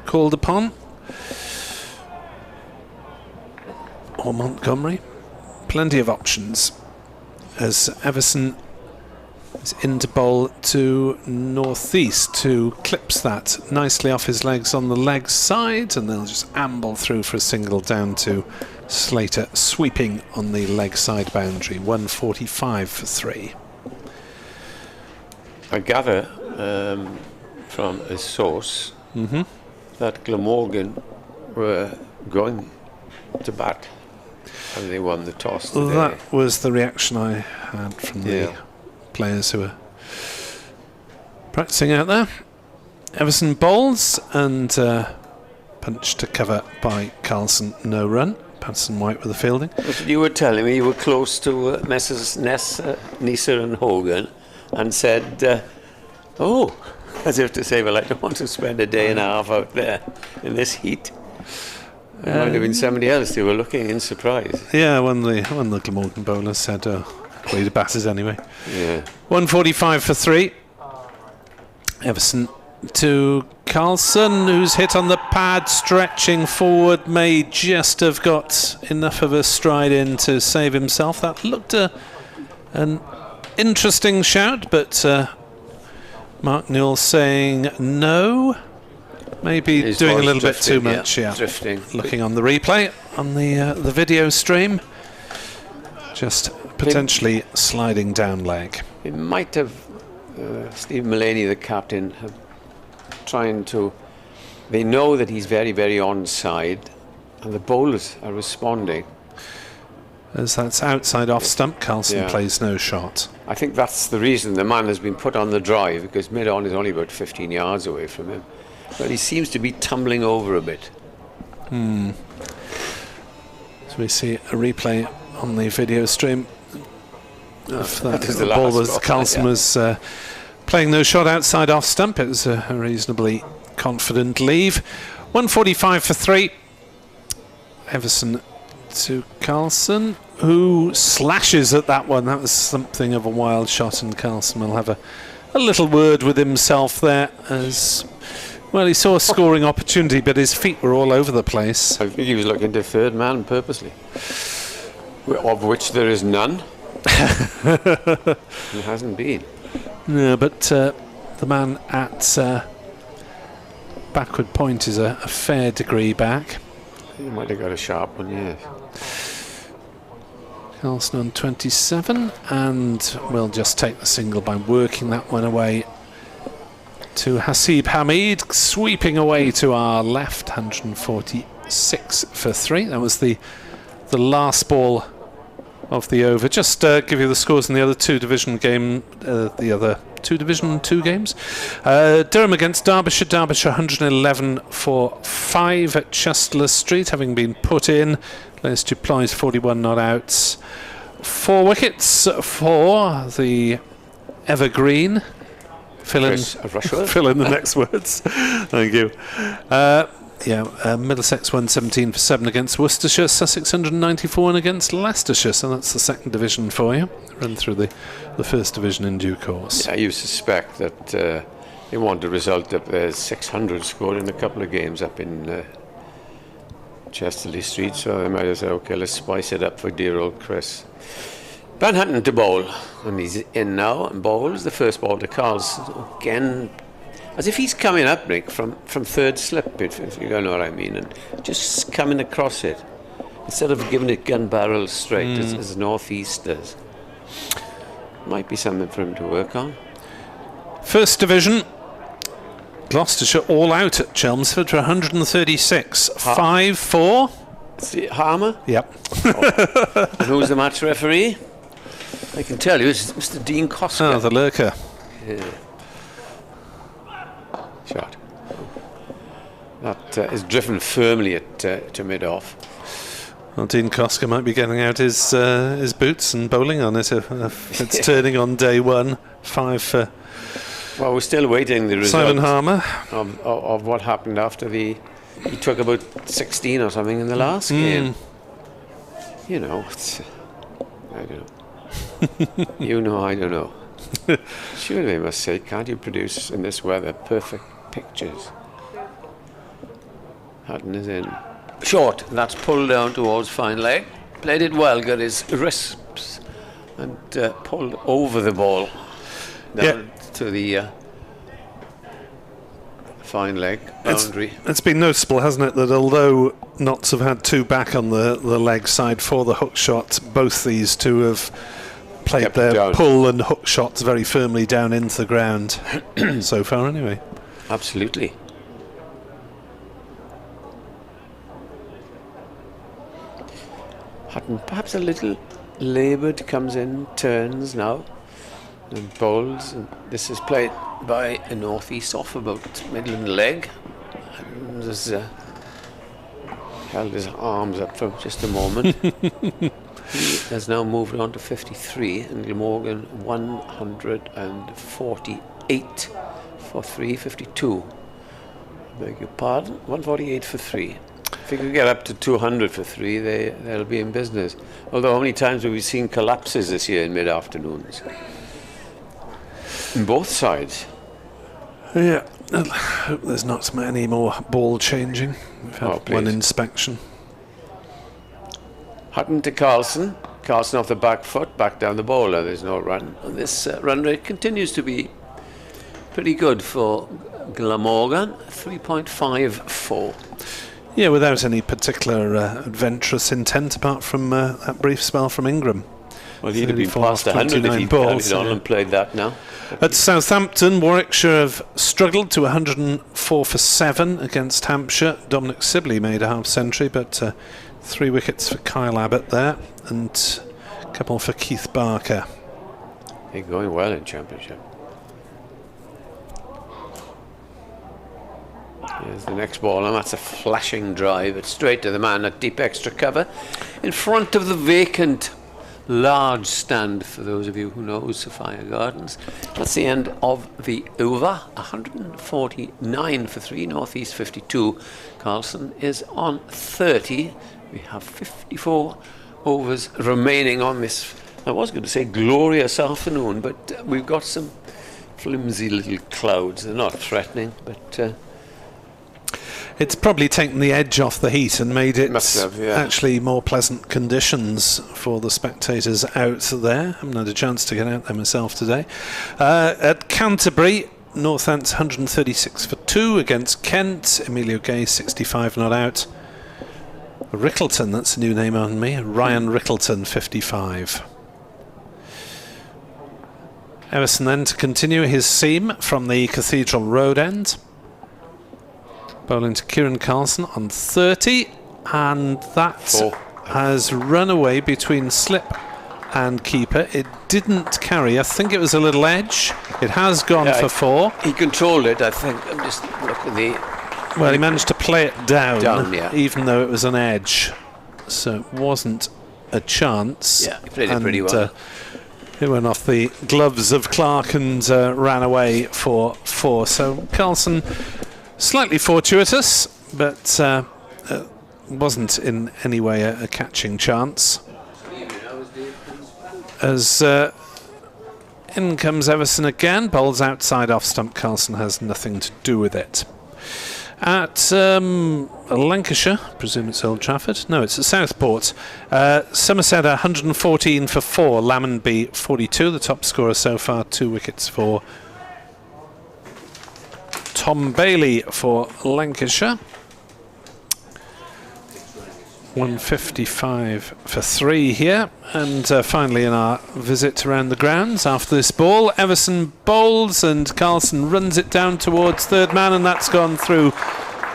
called upon. Or Montgomery. Plenty of options as Everson is in to bowl to northeast, who clips that nicely off his legs on the leg side, and they'll just amble through for a single down to Slater, sweeping on the leg side boundary. 145 for 3. I gather from a source that Glamorgan were going to bat and they won the toss today. That was the reaction I had from the players who were practicing out there. Everson bowls and punch to cover by Carlson, no run. Patterson White with the fielding. But you were telling me you were close to Messrs. Neser and Hogan and said, oh, as if to say, well, I don't want to spend a day and a half out there in this heat. It might have been somebody else. They were looking in surprise. Yeah, when the Glamorgan bowlers said, way to batters anyway. Yeah. 145 for 3. Everson to Carlson, who's hit on the pad, stretching forward, may just have got enough of a stride in to save himself. That looked an interesting shout, but Mark Newell saying no. Maybe He's doing a little drifting, bit too much, drifting. Looking on the replay, on the video stream, just potentially sliding down leg. It might have Steve Mullaney, the captain, trying to. They know that he's very, very onside, and the bowlers are responding. As that's outside off stump, Carlson plays no shot. I think that's the reason the man has been put on the drive, because mid-on is only about 15 yards away from him. But he seems to be tumbling over a bit. So we see a replay on the video stream of that. The ball was Carlson was playing no shot outside off stump. It was a reasonably confident leave. 145 for 3. Everson to Carlson, who slashes at that one. That was something of a wild shot, and Carlson will have a a little word with himself there as, well, he saw a scoring opportunity, but his feet were all over the place. I think he was looking to third man purposely, of which there is none. There hasn't been. Yeah, but the man at backward point is a fair degree back. He might have got a sharp one, yeah. Carlson on 27, and we'll just take the single by working that one away to Hasib Hamid, sweeping away to our left, 146 for 3. That was the last ball of the over. Just give you the scores in the other two Division 2 games. Durham against Derbyshire. Derbyshire 111 for 5 at Chester Street, having been put in. Les Duplais 41 not outs. 4 wickets for the Evergreen. Fill in the next words. Thank you. Middlesex 117 for 7 against Worcestershire. Sussex 194 against Leicestershire. So that's the second division for you. Run through the first division in due course. Yeah, you suspect that they want a result of 600 scored in a couple of games up in Chesterley Street. So they might have said, okay, let's spice it up for dear old Chris. Van Hunten to bowl, and he's in now and bowls the first ball to Carlson again, as if he's coming up, Nick, from third slip, if you know what I mean, and just coming across it instead of giving it gun barrel straight as North East does. Might be something for him to work on. First division, Gloucestershire all out at Chelmsford for 136. 5-4. Harmer? Yep. And who's the match referee? I can tell you, it's Mr. Dean Koska. Oh, the lurker. Yeah. Shot. That is driven firmly to mid-off. Well, Dean Koska might be getting out his boots and bowling on it if it's turning on day 1. 5 for... Well, we're still waiting the result Simon Harmer of what happened after he took about 16 or something in the last game. You know, I don't know. You know, I don't know. Surely they must say, can't you produce in this weather perfect pictures? Hutton is in. Short, that's pulled down towards fine leg. Played it well, got his wrists and pulled over the ball down to the fine leg boundary. It's been noticeable, hasn't it, that although Notts have had 2 back on the leg side for the hook shot, both these two have played their pull and hook shots very firmly down into the ground so far anyway. Absolutely. Hutton perhaps a little laboured, comes in, turns now and bowls, and this is played by a North East off about Midland leg, and has held his arms up for just a moment. He has now moved on to 53, and Glamorgan 148 for 3, 52. Beg your pardon, 148 for 3. If we could get up to 200 for 3, they'll be in business. Although how many times have we seen collapses this year in mid-afternoons? On both sides. Yeah, I hope there's not any more ball changing. We've had one inspection. Hutton to Carlson. Carlson off the back foot, back down the bowler. There's no run. And this run rate continues to be pretty good for Glamorgan, 3.54. Yeah, without any particular adventurous intent apart from that brief spell from Ingram. Well, he'd have been past 100 if he'd carried on and played that now. At Southampton, Warwickshire have struggled to 104 for 7 against Hampshire. Dominic Sibley made a half century, but 3 wickets for Kyle Abbott there and a couple for Keith Barker. They're going well in Championship. Here's the next ball, and that's a flashing drive. It's straight to the man at deep extra cover in front of the vacant large stand, for those of you who know Sophia Gardens. That's the end of the over. 149 for 3, North East 52. Carlson is on 30. We have 54 overs remaining on this, I was going to say glorious afternoon, but we've got some flimsy little clouds. They're not threatening, but It's probably taken the edge off the heat and made it Must have, yeah. actually more pleasant conditions for the spectators out there. I haven't had a chance to get out there myself today. At Canterbury, Northants 136 for 2 against Kent. Emilio Gay 65 not out. Rickleton, that's a new name on me. Ryan Rickleton 55. Everson then to continue his seam from the Cathedral Road end. Bowling to Kieran Carlson on 30, and that has run away between slip and keeper. It didn't carry. I think it was a little edge. It has gone for 4. he controlled it, I think. I'm just looking at the... Well, he managed to play it down, yeah. even though it was an edge. So it wasn't a chance. Yeah, he played it pretty well. It went off the gloves of Clark and ran away for 4. So Carlson... slightly fortuitous, but wasn't in any way a catching chance. As in comes Everson again, bowls outside off stump. Carlson has nothing to do with it. At Lancashire, I presume it's Old Trafford. No, it's at Southport. Somerset 114 for 4, Lammonby 42. The top scorer so far, 2 wickets for Tom Bailey for Lancashire. 155 for 3 here. And finally in our visit around the grounds after this ball, Everson bowls and Carlson runs it down towards third man, and that's gone through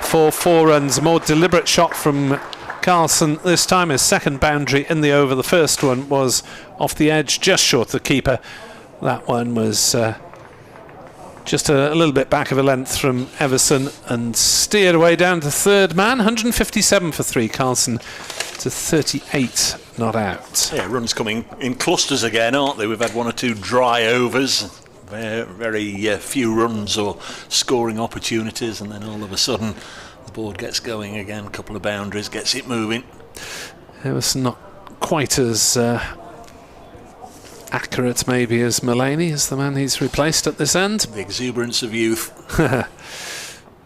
for 4 runs. A more deliberate shot from Carlson this time, his second boundary in the over. The first one was off the edge just short of the keeper. That one was just a little bit back of a length from Everson and steered away down to third man. 157 for 3, Carlson to 38 not out. Yeah, runs coming in clusters again, aren't they? We've had 1 or 2 dry overs, very few runs or scoring opportunities, and then all of a sudden the board gets going again, a couple of boundaries, gets it moving. Everson not quite as accurate maybe as Mullaney, as the man he's replaced at this end. The exuberance of youth.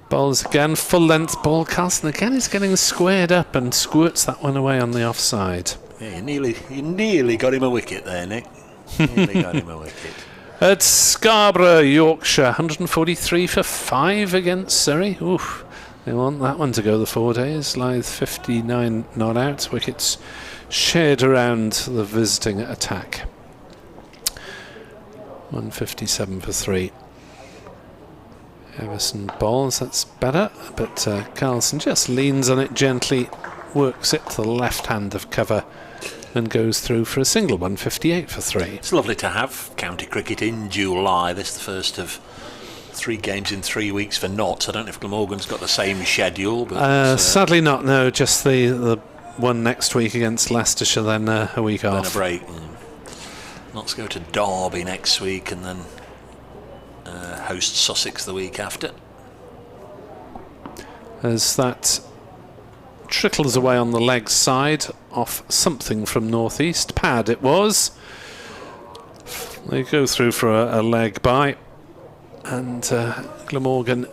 Bowls again, full length ball. Carlson again is getting squared up and squirts that one away on the offside. Yeah, you nearly got him a wicket there, Nick. Nearly got him a wicket. At Scarborough, Yorkshire, 143 for 5 against Surrey. Oof, they want that one to go the 4 days. Lyth 59 not out. Wickets shared around the visiting attack. 157 for 3. Everson bowls, that's better, but Carlson just leans on it gently, works it to the left hand of cover and goes through for a single. 158 for 3. It's lovely to have county cricket in July. This is the first of 3 games in 3 weeks for Notts. I don't know if Glamorgan's got the same schedule, but sadly not, no, just the one next week against Leicestershire, then a week off. Then a break. Notts go to Derby next week and then host Sussex the week after. As that trickles away on the leg side off something from northeast. Pad it was. They go through for a leg by, and Glamorgan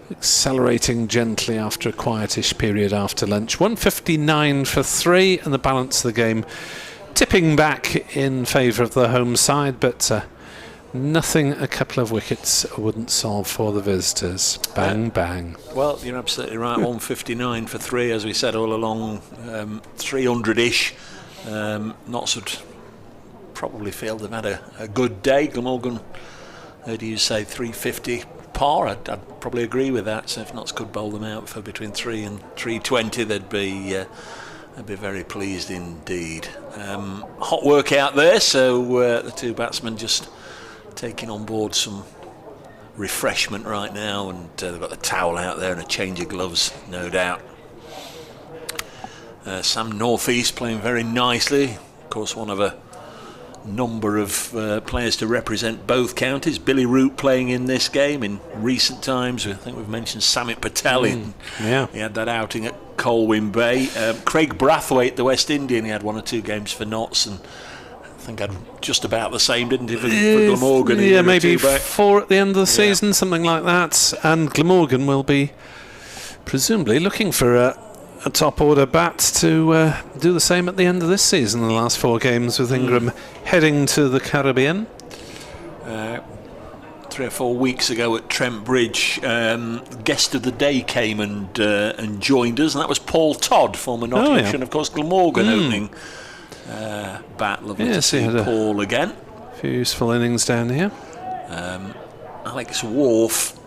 accelerating gently after a quietish period after lunch. 159 for 3, and the balance of the game tipping back in favour of the home side, but nothing a couple of wickets wouldn't solve for the visitors. Bang, bang. Well, you're absolutely right. 159 for 3, as we said all along, 300-ish. Notts would probably feel they've had a good day. Glamorgan, heard you say 350 par. I'd probably agree with that. So if Notts could bowl them out for between 3 and 320, they'd be very pleased indeed. Hot work out there, so the 2 batsmen just taking on board some refreshment right now, and they've got the towel out there and a change of gloves, no doubt. Sam Northeast playing very nicely, of course one of a number of players to represent both counties. Billy Root playing in this game in recent times. I think we've mentioned Samit Patel. Yeah, he had that outing at Colwyn Bay. Craig Brathwaite, the West Indian, he had 1 or 2 games for Notts, and think had just about the same, didn't he, for Glamorgan? Yeah, maybe 4 at the end of the season, something like that. And Glamorgan will be presumably looking for a top order bat to do the same at the end of this season. The last 4 games with Ingram heading to the Caribbean. 3 or 4 weeks ago at Trent Bridge, guest of the day came and joined us, and that was Paul Todd, former Nottinghamshire, and of course Glamorgan opening bat. Lovely to see Paul again. A few useful innings down here. Alex Wharf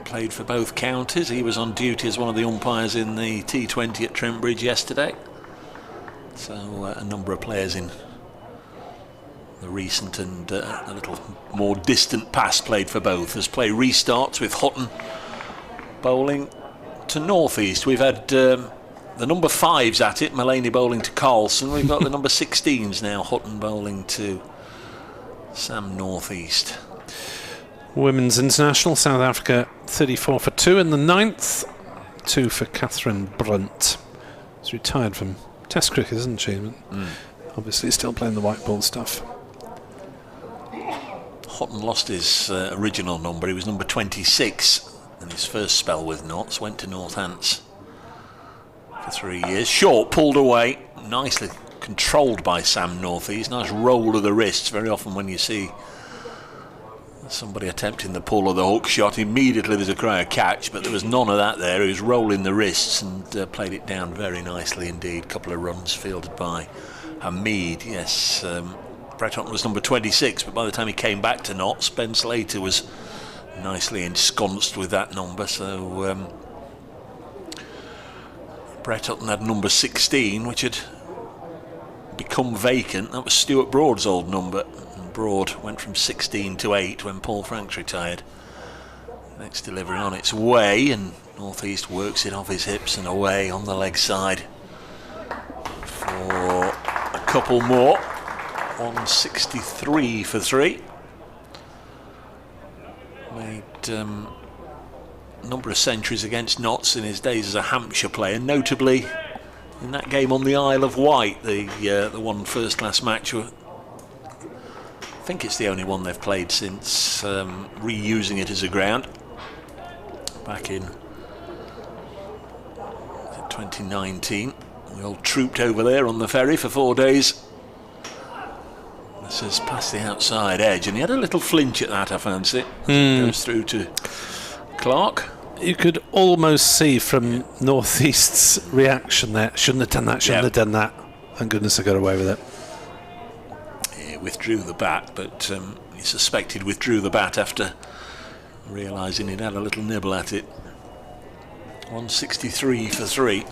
played for both counties. He was on duty as one of the umpires in the T20 at Trent Bridge yesterday. So a number of players in the recent and a little more distant past played for both. As play restarts with Hutton bowling to North East. We've had the number 5s at it, Mullaney bowling to Carlson. We've got the number 16s now, Hutton bowling to Sam North East. Women's International, South Africa 34 for 2 in the 9th. 2 for Catherine Brunt. She's retired from Test cricket, isn't she? Obviously still playing the white ball stuff. Hutton lost his original number. He was number 26 in his first spell with Notts. Went to Northants for 3 years. Short pulled away, nicely controlled by Sam North East. Nice roll of the wrists. Very often when you see somebody attempting the pull of the hook shot, immediately there's a cry of catch, but there was none of that there. He was rolling the wrists and played it down very nicely indeed. Couple of runs fielded by Hamid. Yes, Brett Hutton was number 26, but by the time he came back to Notts, Ben Slater was nicely ensconced with that number. So Brett Hutton had number 16, which had become vacant. That was Stuart Broad's old number. And Broad went from 16 to 8 when Paul Franks retired. Next delivery on its way, and North East works it off his hips and away on the leg side for a couple more. 163 for 3. Made a number of centuries against Notts in his days as a Hampshire player, notably in that game on the Isle of Wight, the one first-class match. I think it's the only one they've played since reusing it as a ground back in 2019. We all trooped over there on the ferry for 4 days. This is past the outside edge, and he had a little flinch at that, I fancy. Goes through to Clark. You could almost see from North East's reaction there, shouldn't have done that, shouldn't have done that. Thank goodness I got away with it. He withdrew the bat, but he suspected withdrew the bat after realising he'd had a little nibble at it. 163 for 3.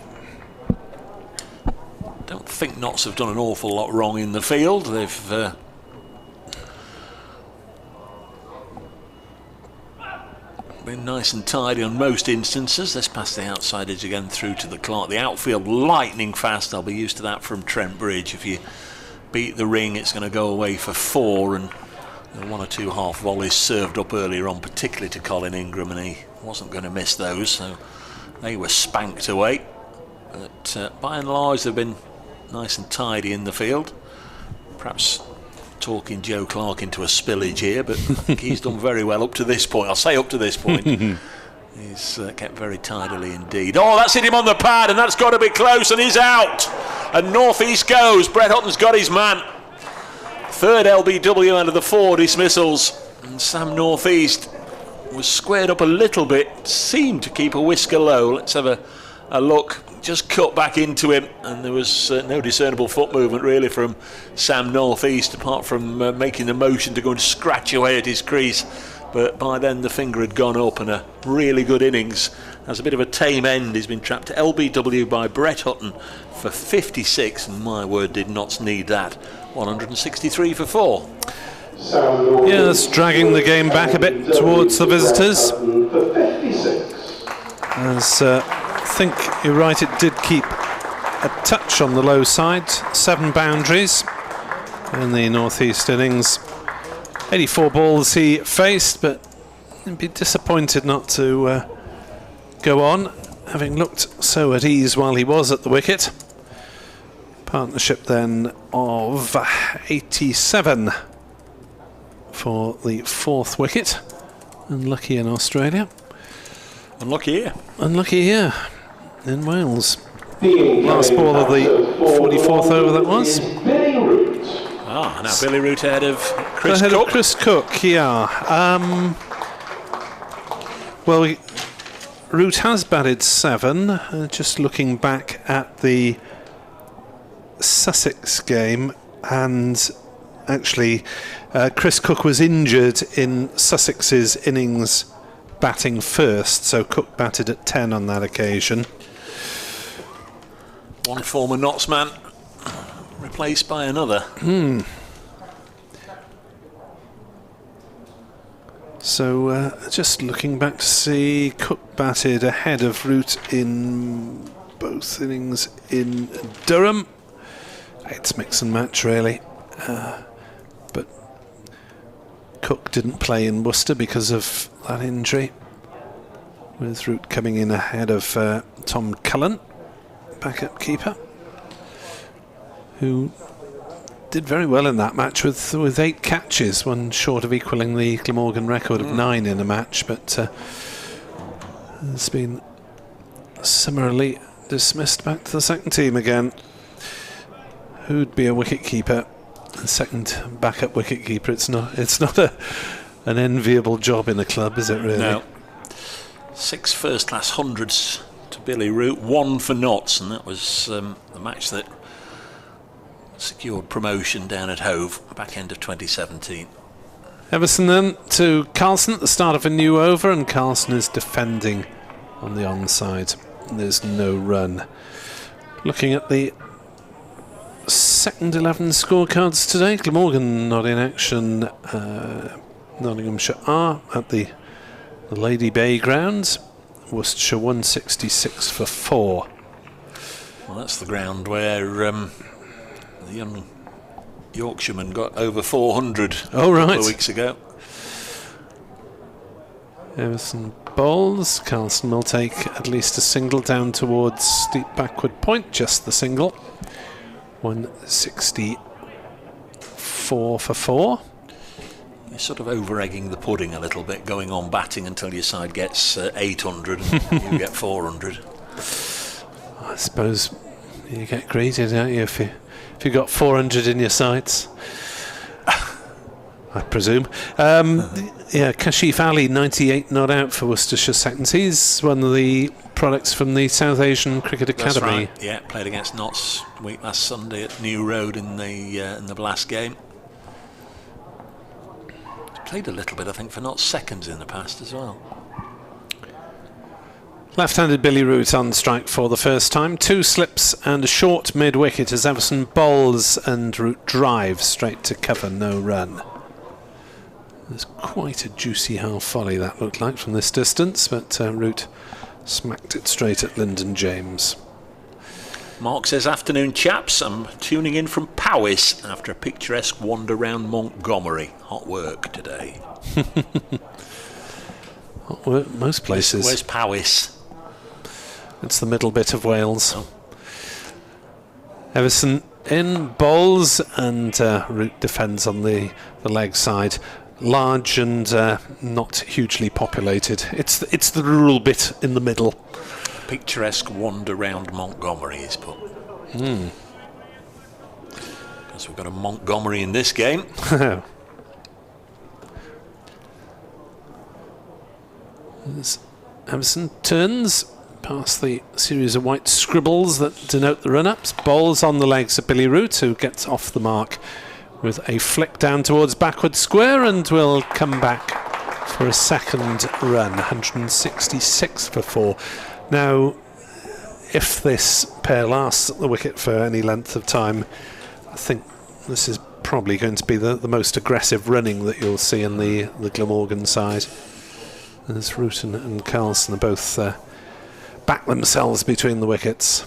Don't think Notts have done an awful lot wrong in the field. They've been nice and tidy on most instances. Let's pass the outside edge again through to the Clark. The outfield lightning fast. I'll be used to that from Trent Bridge. If you beat the ring, it's going to go away for 4, and there were 1 or 2 half volleys served up earlier on, particularly to Colin Ingram, and he wasn't going to miss those, so they were spanked away. But by and large they've been nice and tidy in the field. Perhaps talking Joe Clark into a spillage here, but I think he's done very well up to this point. I'll say up to this point. He's kept very tidily indeed. Oh, that's hit him on the pad, and that's got to be close, and he's out. And North East goes. Brett Hutton's got his man. 3rd LBW out of the 4 dismissals. And Sam North East was squared up a little bit, seemed to keep a whisker low. Let's have a look. Just cut back into him, and there was no discernible foot movement really from Sam North East, apart from making the motion to go and scratch away at his crease. But by then the finger had gone up, and a really good innings. As a bit of a tame end, he's been trapped to LBW by Brett Hutton for 56, and my word, did Notts need that. 163 for 4. Yeah, that's dragging the game back a bit towards the visitors. As I think you're right, it did keep a touch on the low side. 7 boundaries in the North East innings. 84 balls he faced, but he'd be disappointed not to go on, having looked so at ease while he was at the wicket. Partnership then of 87 for the fourth wicket. Unlucky in Australia. Unlucky here. Unlucky here in Wales. Last ball of the 44th over that was. Now Billy Root ahead of Chris Ahead Cook. of Chris Cook, yeah. Well, Root has batted 7. Just looking back at the Sussex game, and actually Chris Cook was injured in Sussex's innings batting first, so Cook batted at 10 on that occasion. One former Nottsman replaced by another. So just looking back to see, Cook batted ahead of Root in both innings in Durham. It's mix and match really, but Cook didn't play in Worcester because of that injury, with Root coming in ahead of Tom Cullen, backup keeper, who did very well in that match with 8 catches, one short of equaling the Glamorgan record of 9 in a match, but has been summarily dismissed back to the second team again. Who'd be a wicket keeper, a second backup wicket keeper? It's not an enviable job in a club, is it really? No. 6 first-class hundreds to Billy Root, 1 for Notts, and that was the match that secured promotion down at Hove back end of 2017. Everson then to Carlson at the start of a new over, and Carlson is defending on the onside. There's no run. Looking at the second 11 scorecards today, Glamorgan not in action. Nottinghamshire are at the Lady Bay grounds. Worcestershire 166 for 4. Well, that's the ground where the young Yorkshireman got over 400 a couple of weeks ago. Everson bowls. Carlson will take at least a single down towards steep backward point, just the single. 164 for 4. You're sort of over-egging the pudding a little bit, going on batting until your side gets 800 and you get 400. I suppose you get greedy, don't you, if you got 400 in your sights, I presume. Yeah, Kashif Ali, 98 not out for Worcestershire seconds. He's one of the products from the South Asian Cricket Academy. That's right. Yeah, played against Notts week last Sunday at New Road in the Blast game. Played a little bit, I think, for Notts seconds in the past as well. Left-handed Billy Root on strike for the first time. 2 slips and a short mid-wicket as Everson bowls and Root drives straight to cover, no run. There's quite a juicy half volley that looked like from this distance, but Root smacked it straight at Lyndon James. Mark says, afternoon chaps, I'm tuning in from Powys after a picturesque wander round Montgomery. Hot work today. Hot work most places. Where's Powys? It's the middle bit of Wales. Oh. Everson in, bowls, and Root defends on the leg side. Large and not hugely populated. It's the rural bit in the middle. Picturesque wander round Montgomery is put. Because we've got a Montgomery in this game. As Everson turns past the series of white scribbles that denote the run-ups, bowls on the legs of Billy Root, who gets off the mark with a flick down towards backward square, and will come back for a second run. 166 for 4. Now, if this pair lasts at the wicket for any length of time, I think this is probably going to be the most aggressive running that you'll see in the Glamorgan side. As Root and Carlson are both back themselves between the wickets.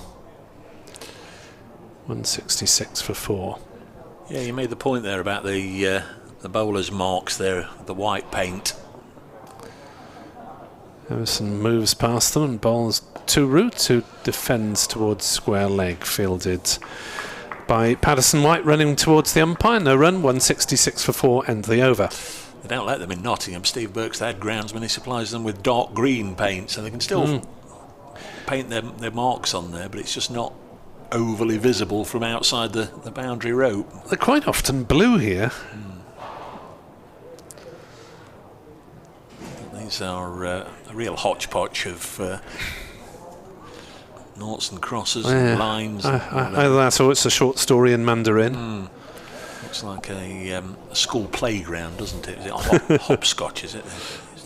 166 for 4. Yeah, you made the point there about the bowler's marks there, the white paint. Everson moves past them and bowls to Root, who defends towards square leg, fielded by Patterson White, running towards the umpire. No run, 166 for 4, end the over. They don't let them in Nottingham. Steve Burke's the head groundsman. He supplies them with dark green paint, so they can still paint their marks on there, but it's just not overly visible from outside the boundary rope. They're quite often blue here. These are a real hodgepodge of noughts and crosses and lines. Either that or it's a short story in Mandarin. Looks like a school playground, doesn't it? Is it hopscotch, is it?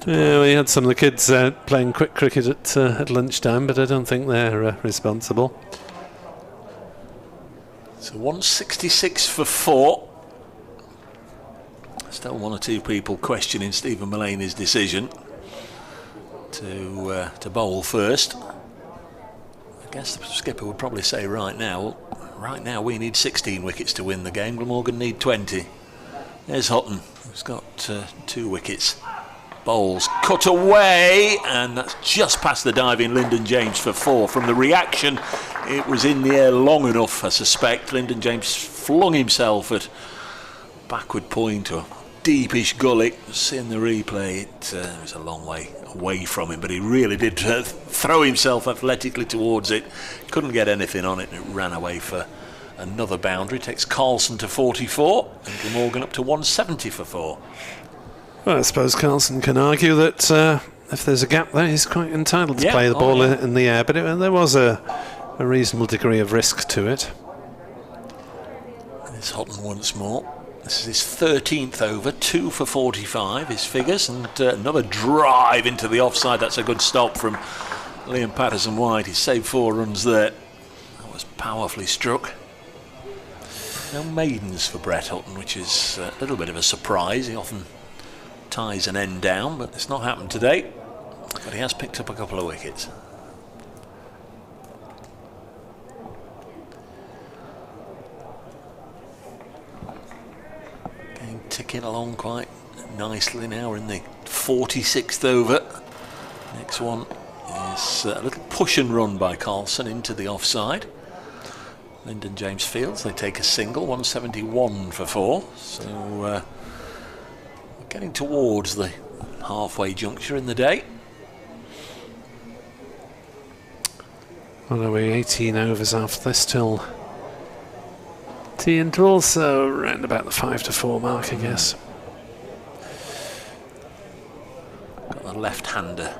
Yeah, we had some of the kids playing quick cricket at lunchtime, but I don't think they're responsible. So 166 for 4. Still one or two people questioning Stephen Mullaney's decision to bowl first. I guess the skipper would probably say right now we need 16 wickets to win the game. Glamorgan need 20. There's Hutton, who's got 2 wickets. Bowls cut away, and that's just past the diving Lyndon James for 4. From the reaction, it was in the air long enough, I suspect. Lyndon James flung himself at backward point or deepish gully. Seeing the replay, it was a long way away from him, but he really did throw himself athletically towards it. Couldn't get anything on it, and it ran away for another boundary. Takes Carlson to 44, and Glamorgan up to 170 for 4. Well, I suppose Carlson can argue that if there's a gap there, he's quite entitled to play the ball in the air, but there was a reasonable degree of risk to it. It's Hutton once more. This is his 13th over, 2 for 45, his figures, and another drive into the offside. That's a good stop from Liam Patterson-White. He saved 4 runs there. That was powerfully struck. No maidens for Brett Hutton, which is a little bit of a surprise. He often ties an end down, but it's not happened today. But he has picked up a couple of wickets. Game ticking along quite nicely now. We're in the 46th over. Next one is a little push and run by Carlson into the offside. Lyndon James fields. They take a single, 171 for 4. So we're getting towards the halfway juncture in the day. What are we, 18 overs after this till tea interval, so around about the 5 to 4 mark, I guess. Got the left-hander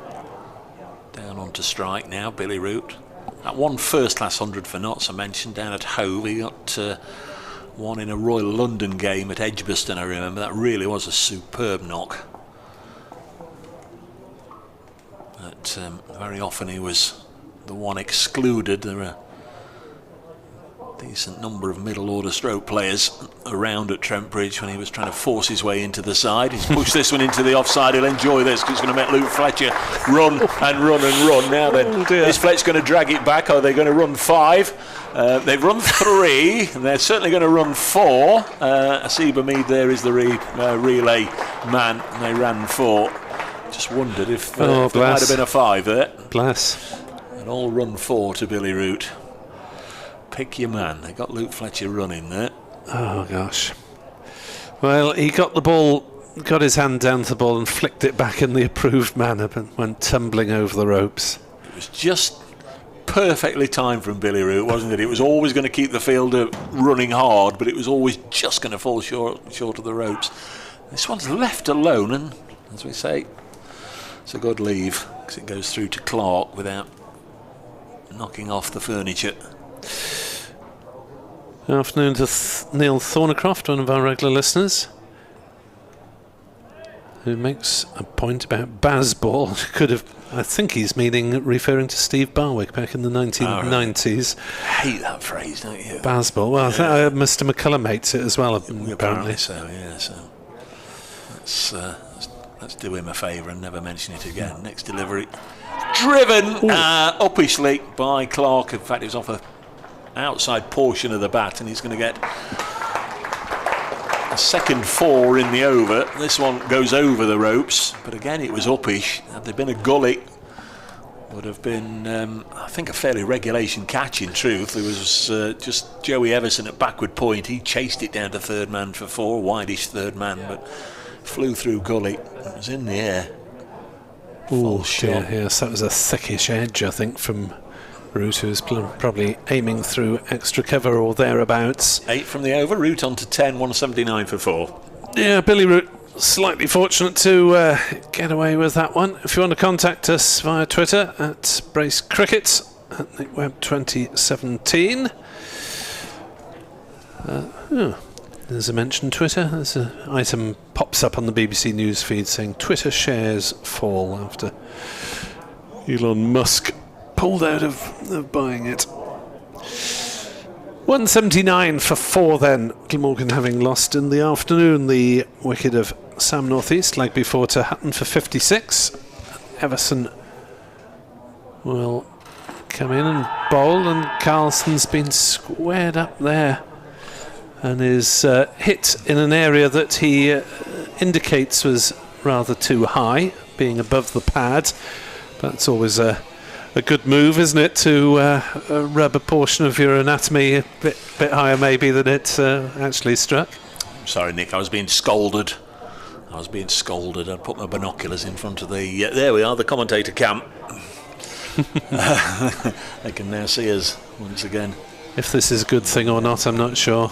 down onto strike now, Billy Root. That one first-class 100 for Notts I mentioned down at Hove. He got one in a Royal London game at Edgbaston, I remember. That really was a superb knock. But very often he was the one excluded. There were a decent number of middle order stroke players around at Trent Bridge when he was trying to force his way into the side. He's pushed this one into the offside. He'll enjoy this because it's going to make Luke Fletcher run and run and run. Now then, is Fletcher going to drag it back? Are they going to run 5? They've run 3, and they're certainly going to run 4. Asiba Mead there is the relay man, and they ran 4. Just wondered if there might have been a 5 there. Bless. And all run 4 to Billy Root. Pick your man. They got Luke Fletcher running there. Oh gosh. Well, he got the ball, got his hand down to the ball and flicked it back in the approved manner, but went tumbling over the ropes. It was just perfectly timed from Billy Root, wasn't it? It was always going to keep the fielder running hard, but it was always just going to fall short of the ropes. This one's left alone, and as we say, it's a good leave because it goes through to Clark without knocking off the furniture. Afternoon to Neil Thornycroft, one of our regular listeners, who makes a point about Bazball. Could have, I think he's referring to Steve Barwick back in the 1990s. I hate that phrase, don't you? Bazball. Well, I think Mr. McCullum hates it as well, apparently. So, yeah, so let's do him a favour and never mention it again. Next delivery. Driven uppishly by Clark. In fact, it was off a outside portion of the bat, and he's going to get a second 4 in the over. This one goes over the ropes, but again it was uppish. Had there been a gully, would have been, I think, a fairly regulation catch in truth. There was just Joey Everson at backward point. He chased it down to third man for 4, wideish third man, but flew through gully. It was in the air. Oh, yes, that was a thickish edge, I think, from Root, who's probably aiming through extra cover or thereabouts. 8 from the over, Root on to 10, 179 for 4. Yeah, Billy Root slightly fortunate to get away with that one. If you want to contact us via Twitter at Brace Cricket at NickWeb 2017. There's a mention Twitter. There's an item pops up on the BBC News feed saying Twitter shares fall after Elon Musk pulled out of buying it. 179 for 4 then. Glamorgan having lost in the afternoon. The wicket of Sam Northeast, like before, to Hutton for 56. Everson will come in and bowl, and Carlson's been squared up there and is hit in an area that he indicates was rather too high, being above the pad. But it's always a good move, isn't it, to rub a portion of your anatomy a bit higher maybe than it actually struck. Sorry, Nick, I was being scolded. I put my binoculars in front of the... there we are, the commentator cam. They can now see us once again. If this is a good thing or not, I'm not sure.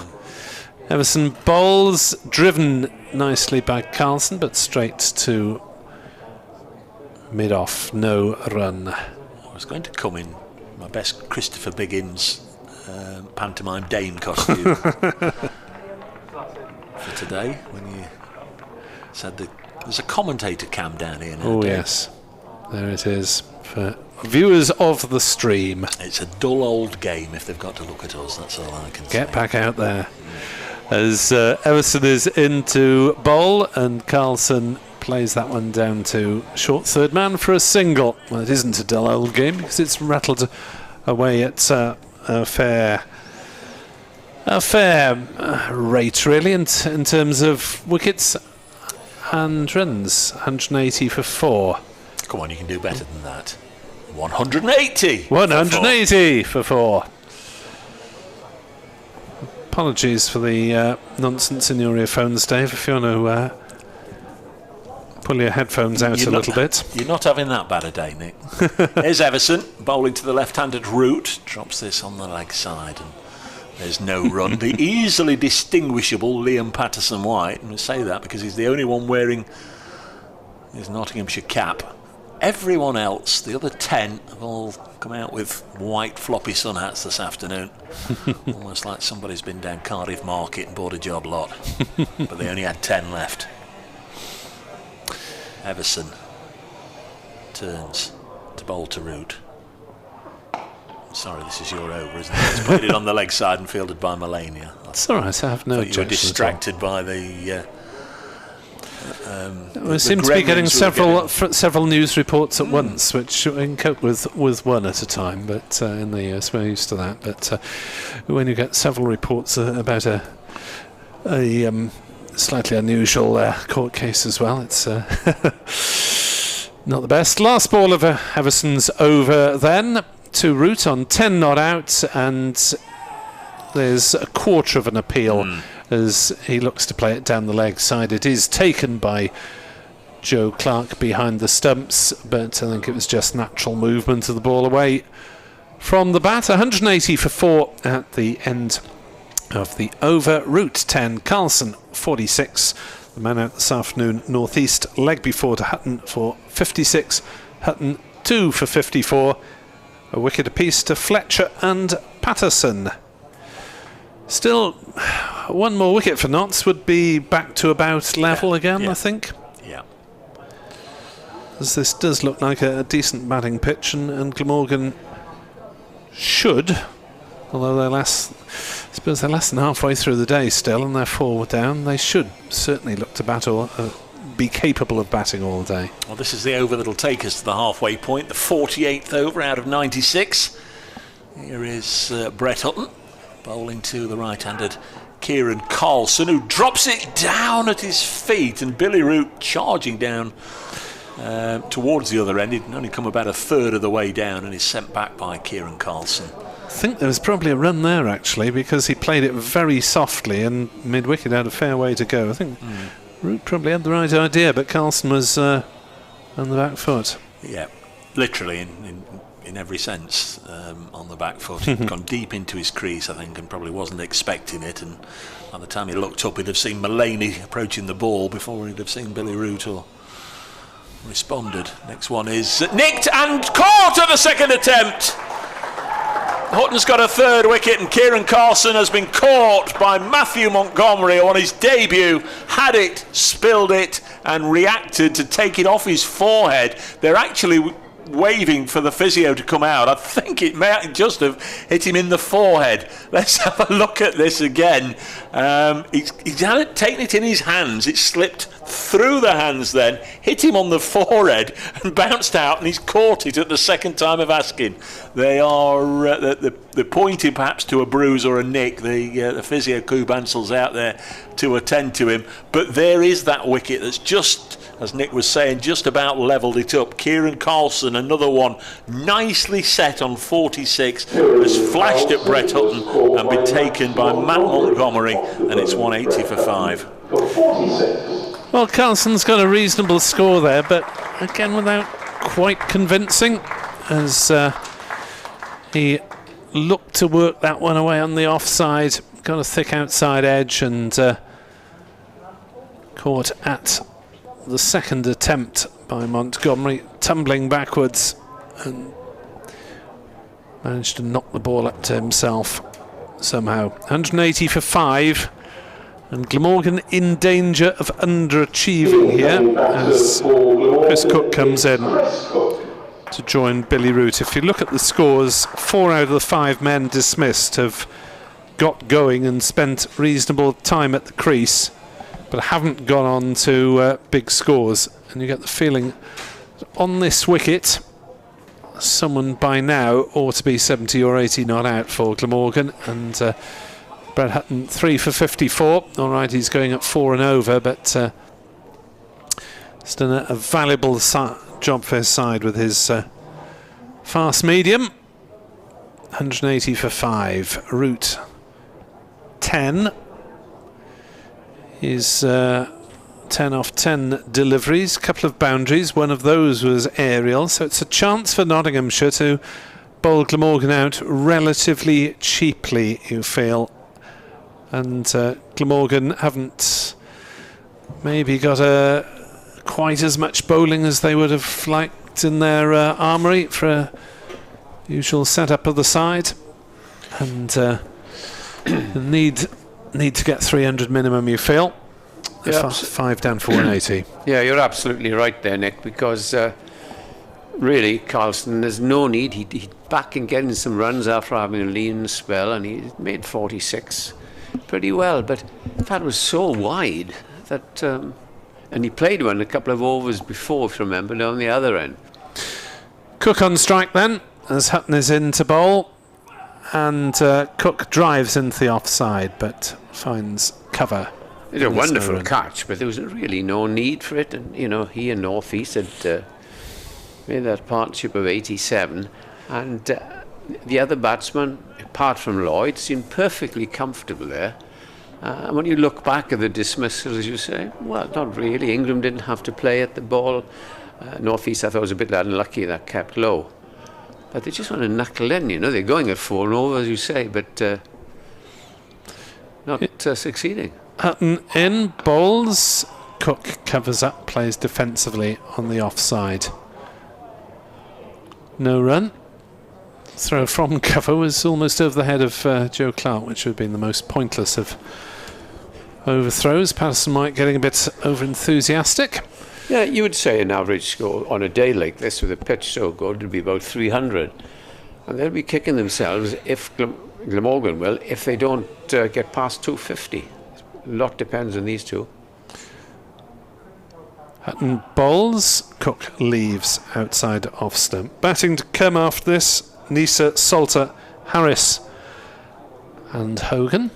Everson bowls, driven nicely by Carlson, but straight to mid-off, no run. I was going to come in my best Christopher Biggins pantomime Dane costume for today, when you said that there's a commentator cam down here now. Oh, yes, there it is for viewers of the stream. It's a dull old game if they've got to look at us, that's all I can say. Get back out there. As Everson is into bowl, and Carlson plays that one down to short third man for a single. Well, it isn't a dull old game because it's rattled away at a fair rate, really, in terms of wickets and runs. 180 for 4. Come on, you can do better than that. 180! 180 for 4. Apologies for the nonsense in your earphones, Dave, if you want to pull your headphones out a little bit. You're not having that bad a day, Nick. Here's Everson, bowling to the left-handed Root. Drops this on the leg side, and there's no run. The easily distinguishable Liam Patterson-White, and I say that because he's the only one wearing his Nottinghamshire cap. Everyone else, the other 10, have all come out with white floppy sun hats this afternoon. Almost like somebody's been down Cardiff Market and bought a job lot. But they only had 10 left. Everson turns to bowl to Root. Sorry, this is your over, isn't it? He's played it on the leg side and fielded by Melania. It's all right, I have no objection. You were distracted by the... we seem to be getting several news reports at once, which we can cope with one at a time. But in the US, we're used to that. But when you get several reports about a slightly unusual court case as well, it's not the best. Last ball of Everson's over then to Root on 10 not out, and there's a quarter of an appeal as he looks to play it down the leg side. It is taken by Joe Clark behind the stumps, but I think it was just natural movement of the ball away from the bat. 180 for 4 at the end of the over. Root 10, Carlson 46. The man out this afternoon, Northeast, leg before to Hutton for 56. Hutton 2 for 54. A wicket apiece to Fletcher and Patterson. Still, one more wicket for Notts would be back to about level again, I think. Yeah. As this does look like a decent batting pitch, and Glamorgan should, although they're less than halfway through the day still, and they're 4 down, they should certainly look to bat or be capable of batting all day. Well, this is the over that'll take us to the halfway point, the 48th over out of 96. Here is Brett Hutton, bowling to the right-handed Kieran Carlson, who drops it down at his feet, and Billy Root charging down towards the other end. He'd only come about a third of the way down and is sent back by Kieran Carlson. I think there was probably a run there actually, because he played it very softly and mid-wicket had a fair way to go. I think Root probably had the right idea, but Carlson was on the back foot. Yeah, literally in every sense, on the back foot. He'd gone deep into his crease, I think, and probably wasn't expecting it, and by the time he looked up he'd have seen Mullaney approaching the ball before he'd have seen Billy Root or responded. Next one is nicked and caught at the second attempt. Hutton's got a third wicket and Kieran Carlson has been caught by Matthew Montgomery on his debut, had it, spilled it and reacted to take it off his forehead. They're actually waving for the physio to come out. I think it may just have hit him in the forehead. Let's have a look at this again. He's had it, taken it in his hands. It slipped through the hands then, hit him on the forehead and bounced out, and he's caught it at the second time of asking. They are they're pointing perhaps to a bruise or a nick. The physio Coob Ansell's out there to attend to him, but there is that wicket that's just, as Nick was saying, just about levelled it up. Kieran Carlson, another one, nicely set on 46, has flashed at Brett Hutton and been taken by Matt Montgomery, and it's 180 for 5. Well, Carlson's got a reasonable score there, but again without quite convincing, as he looked to work that one away on the offside, got a thick outside edge and caught at the second attempt by Montgomery, tumbling backwards and managed to knock the ball up to himself somehow. 180 for 5. And Glamorgan in danger of underachieving here as Chris Cook comes in to join Billy Root. If you look at the scores, 4 out of the 5 men dismissed have got going and spent reasonable time at the crease, but haven't gone on to big scores. And you get the feeling that on this wicket, someone by now ought to be 70 or 80 not out for Glamorgan. And Brett Hutton 3 for 54. All right, he's going at 4 and over, but he's done a valuable job for his side with his fast medium. 180 for 5. Root 10. He's 10 off 10 deliveries, couple of boundaries. One of those was aerial, so it's a chance for Nottinghamshire to bowl Glamorgan out relatively cheaply, you feel. And Glamorgan haven't maybe got quite as much bowling as they would have liked in their armoury for a usual setup of the side, and need to get 300 minimum, you feel. Yeah, 5 down for 180. Yeah, you're absolutely right there, Nick, because really Carlson, there's no need. He's back and getting some runs after having a lean spell, and he made 46 pretty well, but that was so wide that and he played one a couple of overs before, if you remember, down the other end. Cook on strike then, as Hutton is in to bowl, and Cook drives into the offside but finds cover. It's a wonderful catch, but there was really no need for it, and you know, he and North East had made that partnership of 87, and the other batsman, apart from Lloyd, seemed perfectly comfortable there. And when you look back at the dismissal, as you say, well, not really. Ingram didn't have to play at the ball. North East, I thought, was a bit unlucky that kept low. But they just want to knuckle in, you know. They're going at 4 and over, as you say, but not succeeding. Hutton in, bowls. Cook covers up, plays defensively on the offside. No run. Throw from cover was almost over the head of Joe Clark, which would have been the most pointless of overthrows. Patterson White getting a bit over-enthusiastic. Yeah, you would say an average score on a day like this with a pitch so good would be about 300. And they'll be kicking themselves if Glamorgan will, if they don't get past 250. A lot depends on these two. Hutton bowls. Cook leaves outside off stump. Batting to come after this, Nisa, Salter, Harris and Hogan.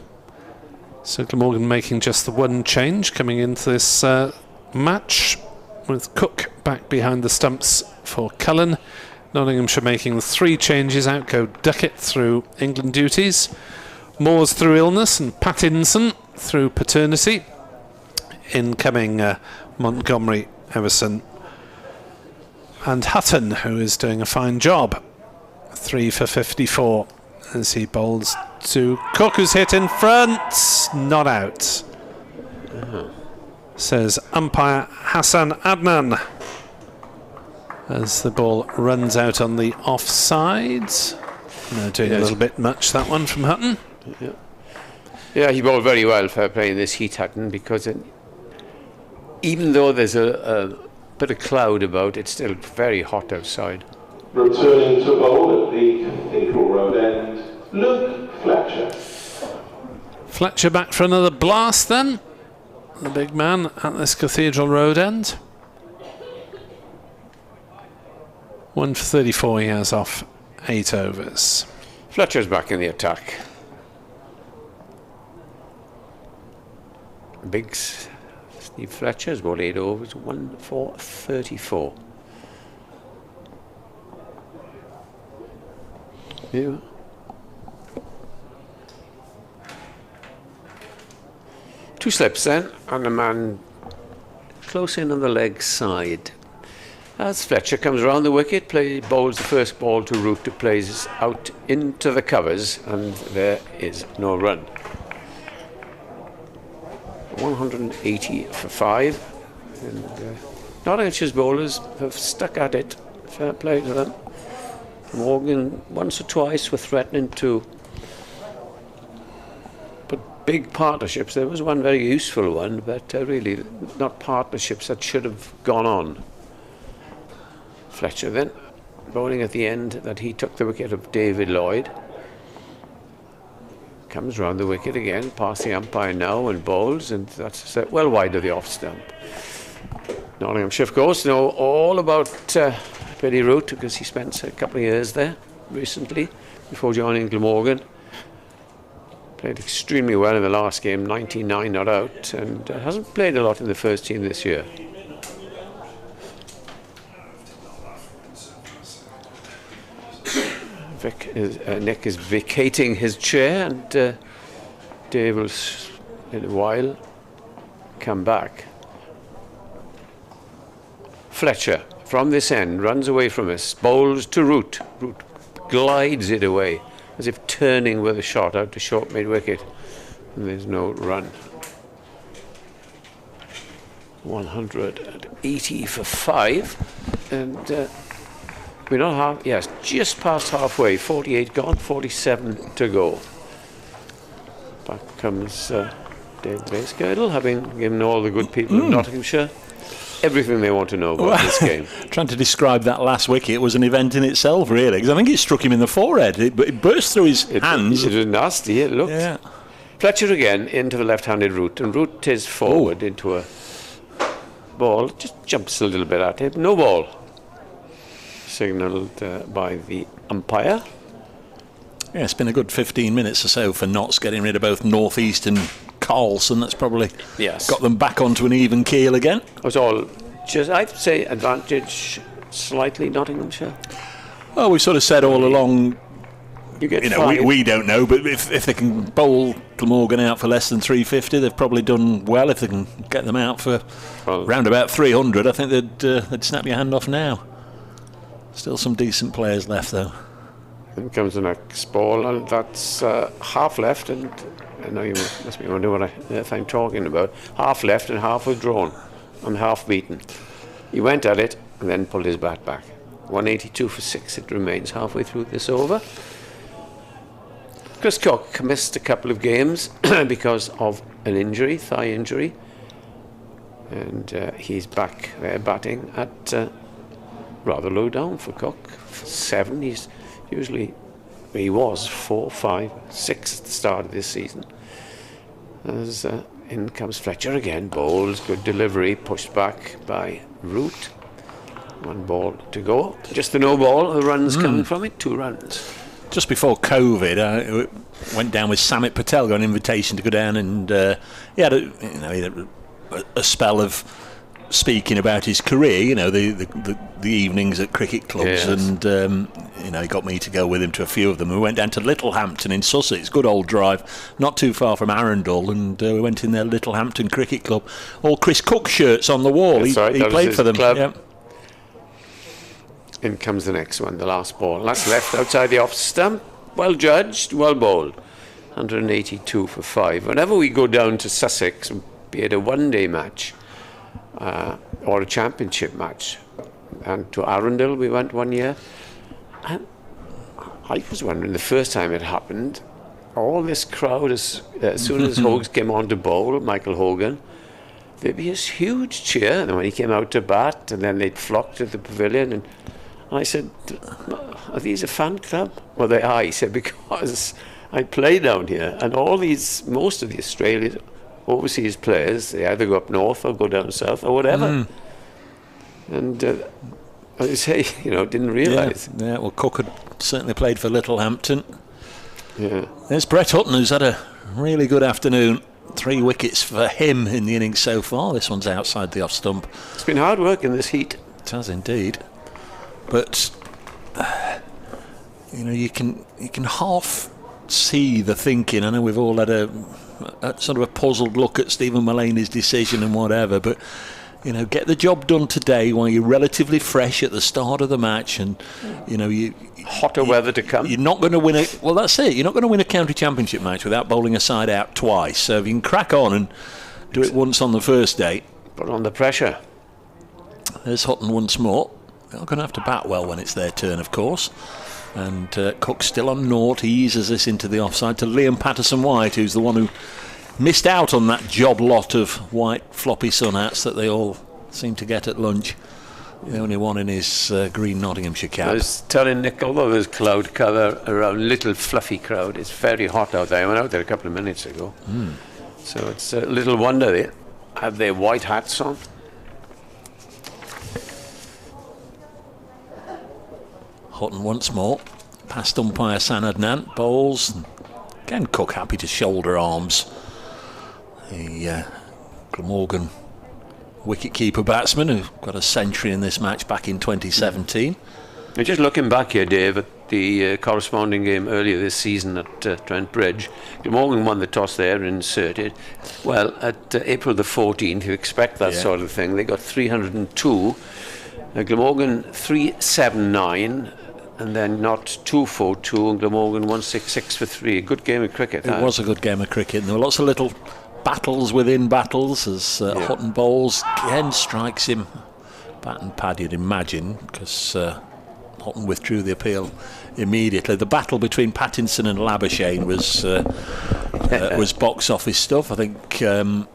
So Glamorgan making just the one change coming into this match, with Cook back behind the stumps for Cullen. Nottinghamshire making 3 changes. Out go Duckett through England duties, Moores through illness, and Pattinson through paternity. Incoming Montgomery, Everson and Hutton, who is doing a fine job. 3 for 54 as he bowls to Cook, who's hit in front. Not out, says umpire Hassan Adnan, as the ball runs out on the offside. No, doing a little bit much, that one from Hutton. Yeah, he bowled very well for playing this heat, Hutton, because even though there's a bit of cloud about, it's still very hot outside. Returning to bowl at the Cathedral Road end, Luke Fletcher. Fletcher back for another blast then, the big man at this Cathedral Road end. 1 for 34 he has off 8 overs. Fletcher's back in the attack. Big Steve Fletcher's bowled 8 overs, 1 for 34. Yeah. Two slips then, and a man close in on the leg side. As Fletcher comes around the wicket, bowls the first ball to Root, who plays out into the covers, and there is no run. 180 for 5. And Nottinghamshire's bowlers have stuck at it. Fair play to them. Morgan once or twice were threatening to put big partnerships. There was one very useful one, but really not partnerships that should have gone on. Fletcher then, bowling at the end, that he took the wicket of David Lloyd. Comes round the wicket again, past the umpire now, and bowls, and that's well wide of the off stump. Nottinghamshire, of course, know all about Billy Root, because he spent a couple of years there recently before joining Glamorgan. Played extremely well in the last game, 99 not out, and hasn't played a lot in the first team this year. Nick is vacating his chair, and Dave will in a while come back. Fletcher from this end runs away from us, bowls to Root. Root glides it away as if turning with a shot out to short mid wicket, and there's no run. 180 for 5, and we're not just past halfway. 48 gone, 47 to go. Back comes Dave Basegirdle, having given all the good people of Nottinghamshire everything they want to know about this game. Trying to describe that last wicket was an event in itself, really, because I think it struck him in the forehead. It burst through his hands. It was nasty, it looked. Yeah. Fletcher again into the left-handed Root, and Root is forward into a ball. Just jumps a little bit at him. No ball. Signalled by the umpire. Yeah, it's been a good 15 minutes or so for Notts getting rid of both North East and Carlson. That's probably got them back onto an even keel again. It was all just, I'd say, advantage slightly Nottinghamshire. Well, we sort of said all along, we don't know, but if they can bowl Glamorgan out for less than 350, they've probably done well. If they can get them out for round about 300, I think they'd snap your hand off now. Still some decent players left, though. Then comes the next ball, and that's half left, and I know you must be wondering what if I'm talking about. Half left and half withdrawn, and half beaten. He went at it and then pulled his bat back. 182 for 6 it remains halfway through this over. Chris Cook missed a couple of games because of an injury, thigh injury, and he's back there batting at rather low down for Cook. 7, he was 4, 5, 6 at the start of this season. As in comes Fletcher again, bowls, good delivery, pushed back by Root. 1 ball to go. Just the no ball, the runs coming from it, 2 runs. Just before COVID, went down with Samit Patel, got an invitation to go down, and he had a spell of speaking about his career, you know, the evenings at cricket clubs, Yes. and you know, he got me to go with him to a few of them. We went down to Littlehampton in Sussex, good old drive, not too far from Arundel, and we went in there, Littlehampton Cricket Club. All Chris Cook shirts on the wall. That's right, He that was played his for them. club. Yeah. In comes the next one, the last ball. That's left outside the off stump. Well judged, well bowled. 182 for 5. Whenever we go down to Sussex, be it a one-day match or a championship match, and to Arundel we went one year, and I was wondering the first time it happened, all this crowd, as soon as Hogan came on to bowl, Michael Hogan, there'd be this huge cheer, and when he came out to bat, and then they'd flock to the pavilion, and I said, are these a fan club? Well, they are. He said, because I play down here, and most of the Australian overseas players, they either go up north or go down south or whatever. And I say, you know, didn't realise. Yeah, well, Cook had certainly played for Littlehampton. Yeah. There's Brett Hutton, who's had a really good afternoon. 3 wickets for him in the innings so far. This one's outside the off stump. It's been hard work in this heat. It has indeed. But you know, you can half see the thinking. I know we've all had a sort of a puzzled look at Stephen Mullaney's decision and whatever, but you know, get the job done today while you're relatively fresh at the start of the match, and you know, Hotter weather to come. You're not going to win well, that's it. You're not going to win a county championship match without bowling a side out twice. So if you can crack on and do it once on the first day. Put on the pressure. There's Hutton once more. They're going to have to bat well when it's their turn, of course. And Cook's still on naught. He eases this into the offside to Liam Patterson-White, who's the one who missed out on that job lot of white floppy sun hats that they all seem to get at lunch. The only one in his green Nottinghamshire cap. I was telling Nick, although there's cloud cover around, little fluffy crowd, it's very hot out there. I went out there a couple of minutes ago. So it's a little wonder they have their white hats on. Hutton once more, past umpire Sanadnan, bowls. Again, Cook happy to shoulder arms. The Glamorgan wicket-keeper batsman who got a century in this match back in 2017. And just looking back here, Dave, at the corresponding game earlier this season at Trent Bridge, Glamorgan won the toss there and inserted. Well, at April the 14th, you expect that sort of thing. They got 302. Glamorgan 379. And then not 242, and Glamorgan 166 for 3. A good game of cricket. It was a good game of cricket, and there were lots of little battles within battles as Hutton bowls. Again strikes him bat and pad, you'd imagine, because Hutton withdrew the appeal immediately. The battle between Pattinson and Labuschagne was box office stuff. I think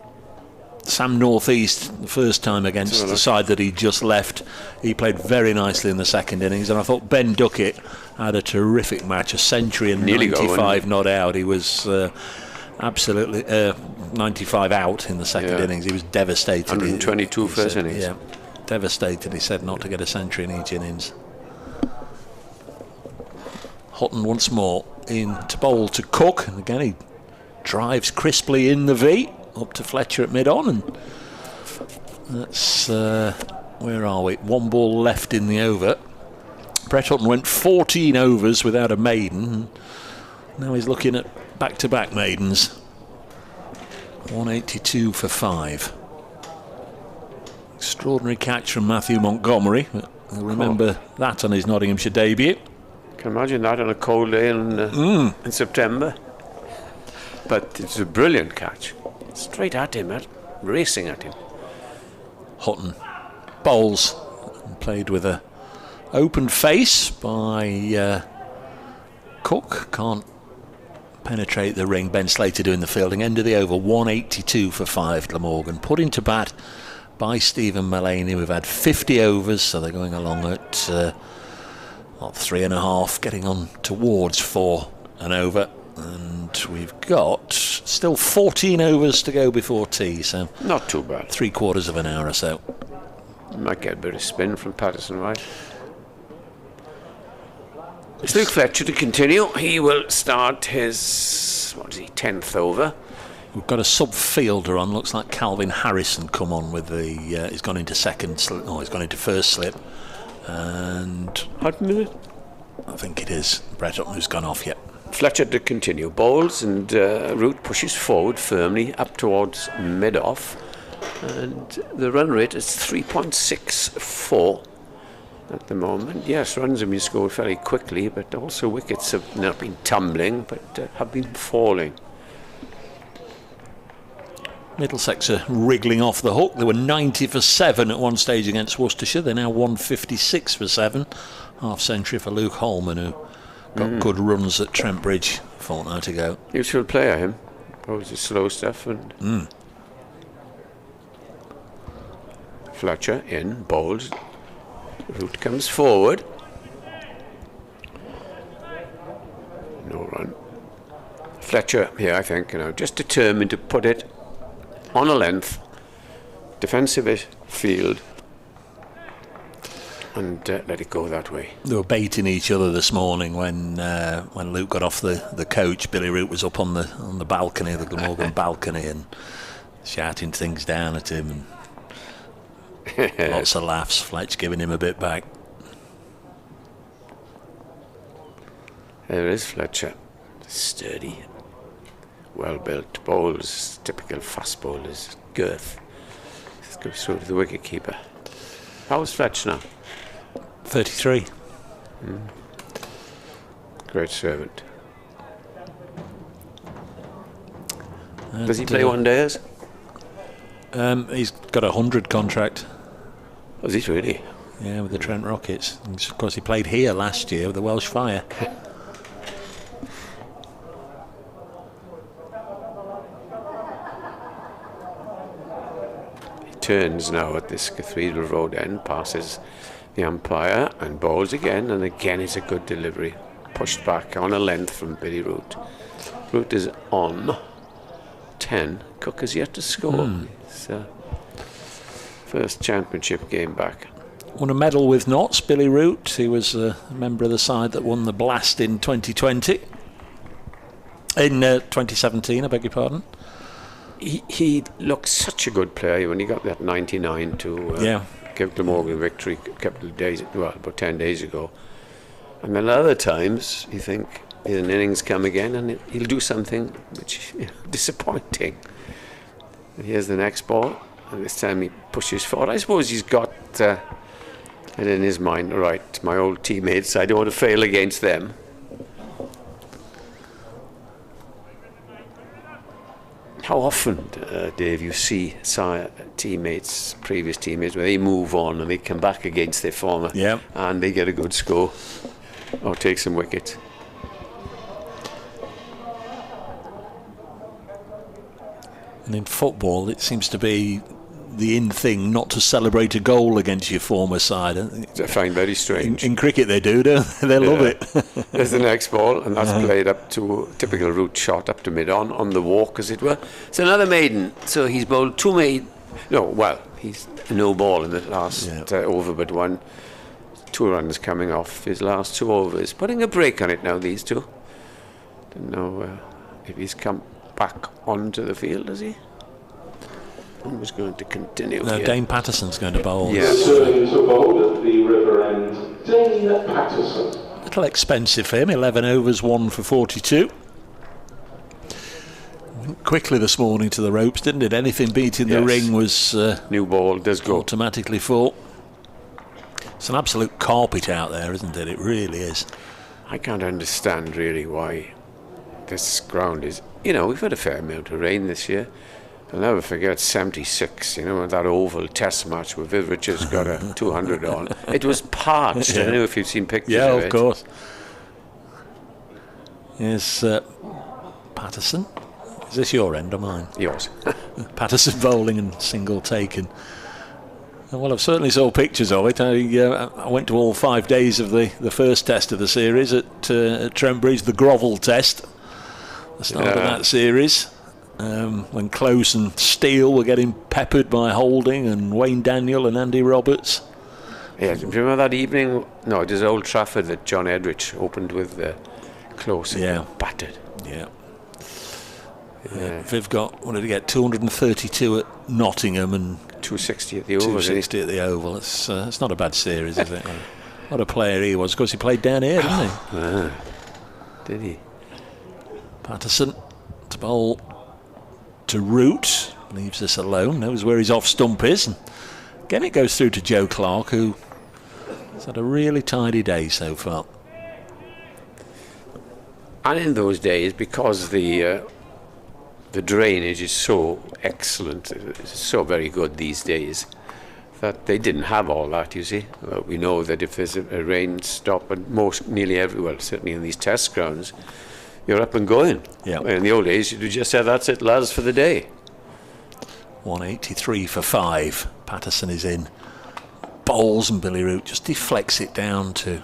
Sam Northeast, the first time against the side that he just left, he played very nicely in the second innings, and I thought Ben Duckett had a terrific match, a century and 95 not out. He was absolutely 95 out in the second innings. He was devastated. 122 first innings. Yeah, devastated, he said, not to get a century in each innings. Hutton once more in to bowl to Cook, and again he drives crisply in the V up to Fletcher at mid-on, and that's where are we? 1 ball left in the over. Brett Hutton went 14 overs without a maiden. Now he's looking at back-to-back maidens. 182 for 5. Extraordinary catch from Matthew Montgomery. You'll remember that on his Nottinghamshire debut. Can imagine that on a cold day in September. But it's a brilliant catch. Straight at him, racing at him. Hutton bowls, played with a open face by Cook. Can't penetrate the ring. Ben Slater doing the fielding. End of the over, 182 for 5 Glamorgan. Put into bat by Stephen Mullaney. We've had 50 overs, so they're going along at 3.5, getting on towards 4 and over. And we've got still 14 overs to go before tea, so not too bad. 3/4 of an hour or so. Might get a bit of spin from Patterson-White. It's Luke Fletcher to continue. He will start his 10th over. We've got a sub-fielder on. Looks like Calvin Harrison come on with the... he's gone into second slip. Oh, he's gone into first slip. And... I think it is. Brett Upton's gone off yet. Fletcher to continue. Bowls and Root pushes forward firmly up towards mid-off. And the run rate is 3.64 at the moment. Yes, runs have been scored fairly quickly, but also wickets have not been tumbling, but have been falling. Middlesex are wriggling off the hook. They were 90 for 7 at one stage against Worcestershire. They're now 156 for 7. Half century for Luke Holman, who got good runs at Trent Bridge a fortnight ago. Useful player, him. Bowls his slow stuff. And Fletcher in, bowls. Root comes forward. No run. Fletcher here, I think, just determined to put it on a length, defensive field, and let it go that way. They were baiting each other this morning when Luke got off the coach. Billy Root was up on the balcony, the Glamorgan balcony, and shouting things down at him. And lots of laughs. Fletch giving him a bit back. There is Fletcher, sturdy, well-built bowls, typical fast bowlers, girth. This goes through to the wicket keeper. How's Fletch now? 33. Great servant. Does he play one days? He's got a 100 contract. Was he really? Yeah, with the Trent Rockets. And of course, he played here last year with the Welsh Fire. He turns now at this Cathedral Road end, passes the umpire and bowls again, and again it's a good delivery. Pushed back on a length from Billy Root. Root is on 10. Cook has yet to score. It's first championship game back. Won a medal with Notts, Billy Root. He was a member of the side that won the Blast in 2020. In 2017, I beg your pardon. He looked such a good player when he got that 99 to give Glamorgan victory a couple of days, about 10 days ago. And then other times, you think, an innings come again and he'll do something which disappointing. And here's the next ball, and this time he pushes forward. I suppose he's got it in his mind, right, my old teammates, I don't want to fail against them. How often, Dave, you see teammates, previous teammates, where they move on and they come back against their former and they get a good score or take some wickets? And in football, it seems to be the in thing not to celebrate a goal against your former side. I find very strange. In cricket they do, don't they? They love it. There's the next ball, and that's played up to a typical Root shot, up to mid-on, on the walk, as it were. It's another maiden, so he's bowled two maiden. No, well, he's no ball in the last over but one. 2 runs coming off his last 2 overs. Putting a break on it now, these two. Don't know if he's come back onto the field, has he? Who's going to continue? No, Dane Patterson's going to bowl. Yeah. Serving to bowl at the river end, Dane Patterson. A little expensive for him, 11 overs, 1 for 42. Went quickly this morning to the ropes, didn't it? Anything beating the ring was new ball does go automatically full. It's an absolute carpet out there, isn't it? It really is. I can't understand really why this ground is. We've had a fair amount of rain this year. I'll never forget 76, that oval test match where Viv Richards got a 200 on. It was parched. I don't know if you've seen pictures of it. Yeah, of course. Here's Patterson. Is this your end or mine? Yours. Patterson bowling and single taken. Well, I've certainly saw pictures of it. I went to all 5 days of the first test of the series at Trent Bridge, the Grovel test. The start of that series. When Close and Steele were getting peppered by Holding and Wayne Daniel and Andy Roberts. Yeah, do you remember that evening? No, it was Old Trafford that John Edrich opened with Close and battered. Yeah. Viv got, what did he get, 232 at Nottingham and 260 at the Oval. 260 at the Oval. It's not a bad series, is it? What a player he was. Of course, he played down here, didn't he? Did he? Patterson to bowl to Root. Leaves us alone. Knows where his off stump is. And again, it goes through to Joe Clark, who has had a really tidy day so far. And in those days, because the drainage is so excellent, it's so very good these days, that they didn't have all that, you see. Well, we know that if there's a rain stop, and nearly everywhere, certainly in these test grounds, you're up and going. Yeah. In the old days, you'd just say, that's it, lads, for the day. 183 for 5. Patterson is in. Bowls, and Billy Root just deflects it down to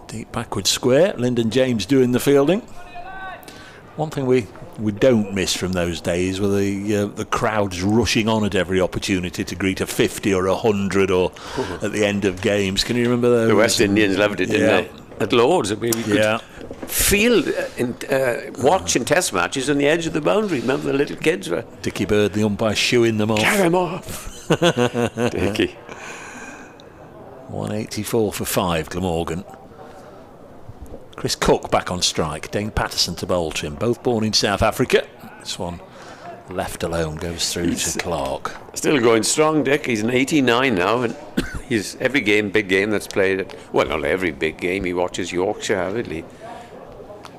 deep backward square. Lyndon James doing the fielding. One thing we don't miss from those days were the crowds rushing on at every opportunity to greet a 50 or 100 or at the end of games. Can you remember those? The West Indians loved it, didn't they? At Lords, I mean, we could feel, watch in test matches on the edge of the boundary. Remember the little kids were... Dickie Bird, the umpire, shooing them off. Carry them off. Dickie. 184 for 5, Glamorgan. Chris Cook back on strike. Dane Patterson to bowl to him. Both born in South Africa. This one left alone goes through to Clark. Still going strong, Dick. He's an 89 now, and he's every big game that's played. Well, not every big game. He watches Yorkshire avidly,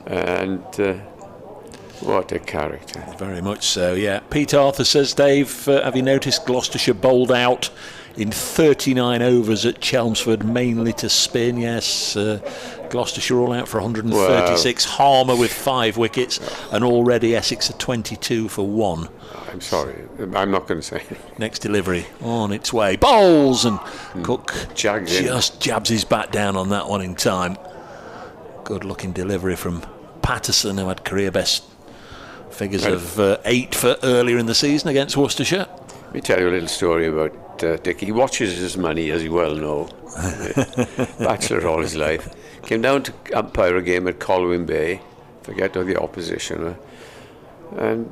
and what a character! Very much so. Yeah. Pete Arthur says, Dave, have you noticed Gloucestershire bowled out in 39 overs at Chelmsford, mainly to spin? Yes. Gloucestershire all out for 136. Wow. Harmer with 5 wickets, and already Essex are 22 for 1. I'm sorry, I'm not going to say. Next delivery on its way. Bowls, and Cook just jabs his bat down on that one in time. Good looking delivery from Patterson, who had career best figures of 8 for earlier in the season against Worcestershire. Let me tell you a little story about Dick. He watches his money, as you well know. Bachelor all his life. Came down to umpire a game at Colwyn Bay, forget who the opposition were, and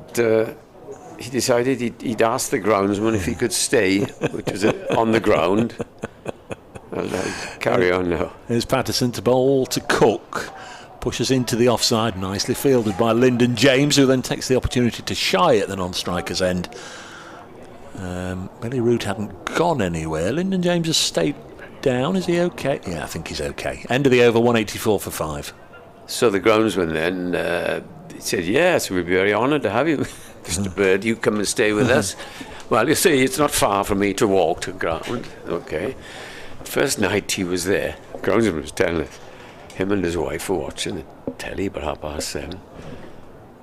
he decided he'd ask the groundsman if he could stay, which was on the ground. I'll carry on now. Here's Patterson to bowl to Cook. Pushes into the offside, nicely fielded by Lyndon James, who then takes the opportunity to shy at the non-striker's end. Billy Root hadn't gone anywhere. Lyndon James has stayed down. Is he okay? Yeah, I think he's okay. End of the over, 184 for 5. So the groundsman then he said, yes, we'd be very honoured to have you, Mr. Bird. You come and stay with us. Well, you see, it's not far for me to walk to ground. Okay. First night he was there, groundsman was telling us, him and his wife were watching the telly about 7:30.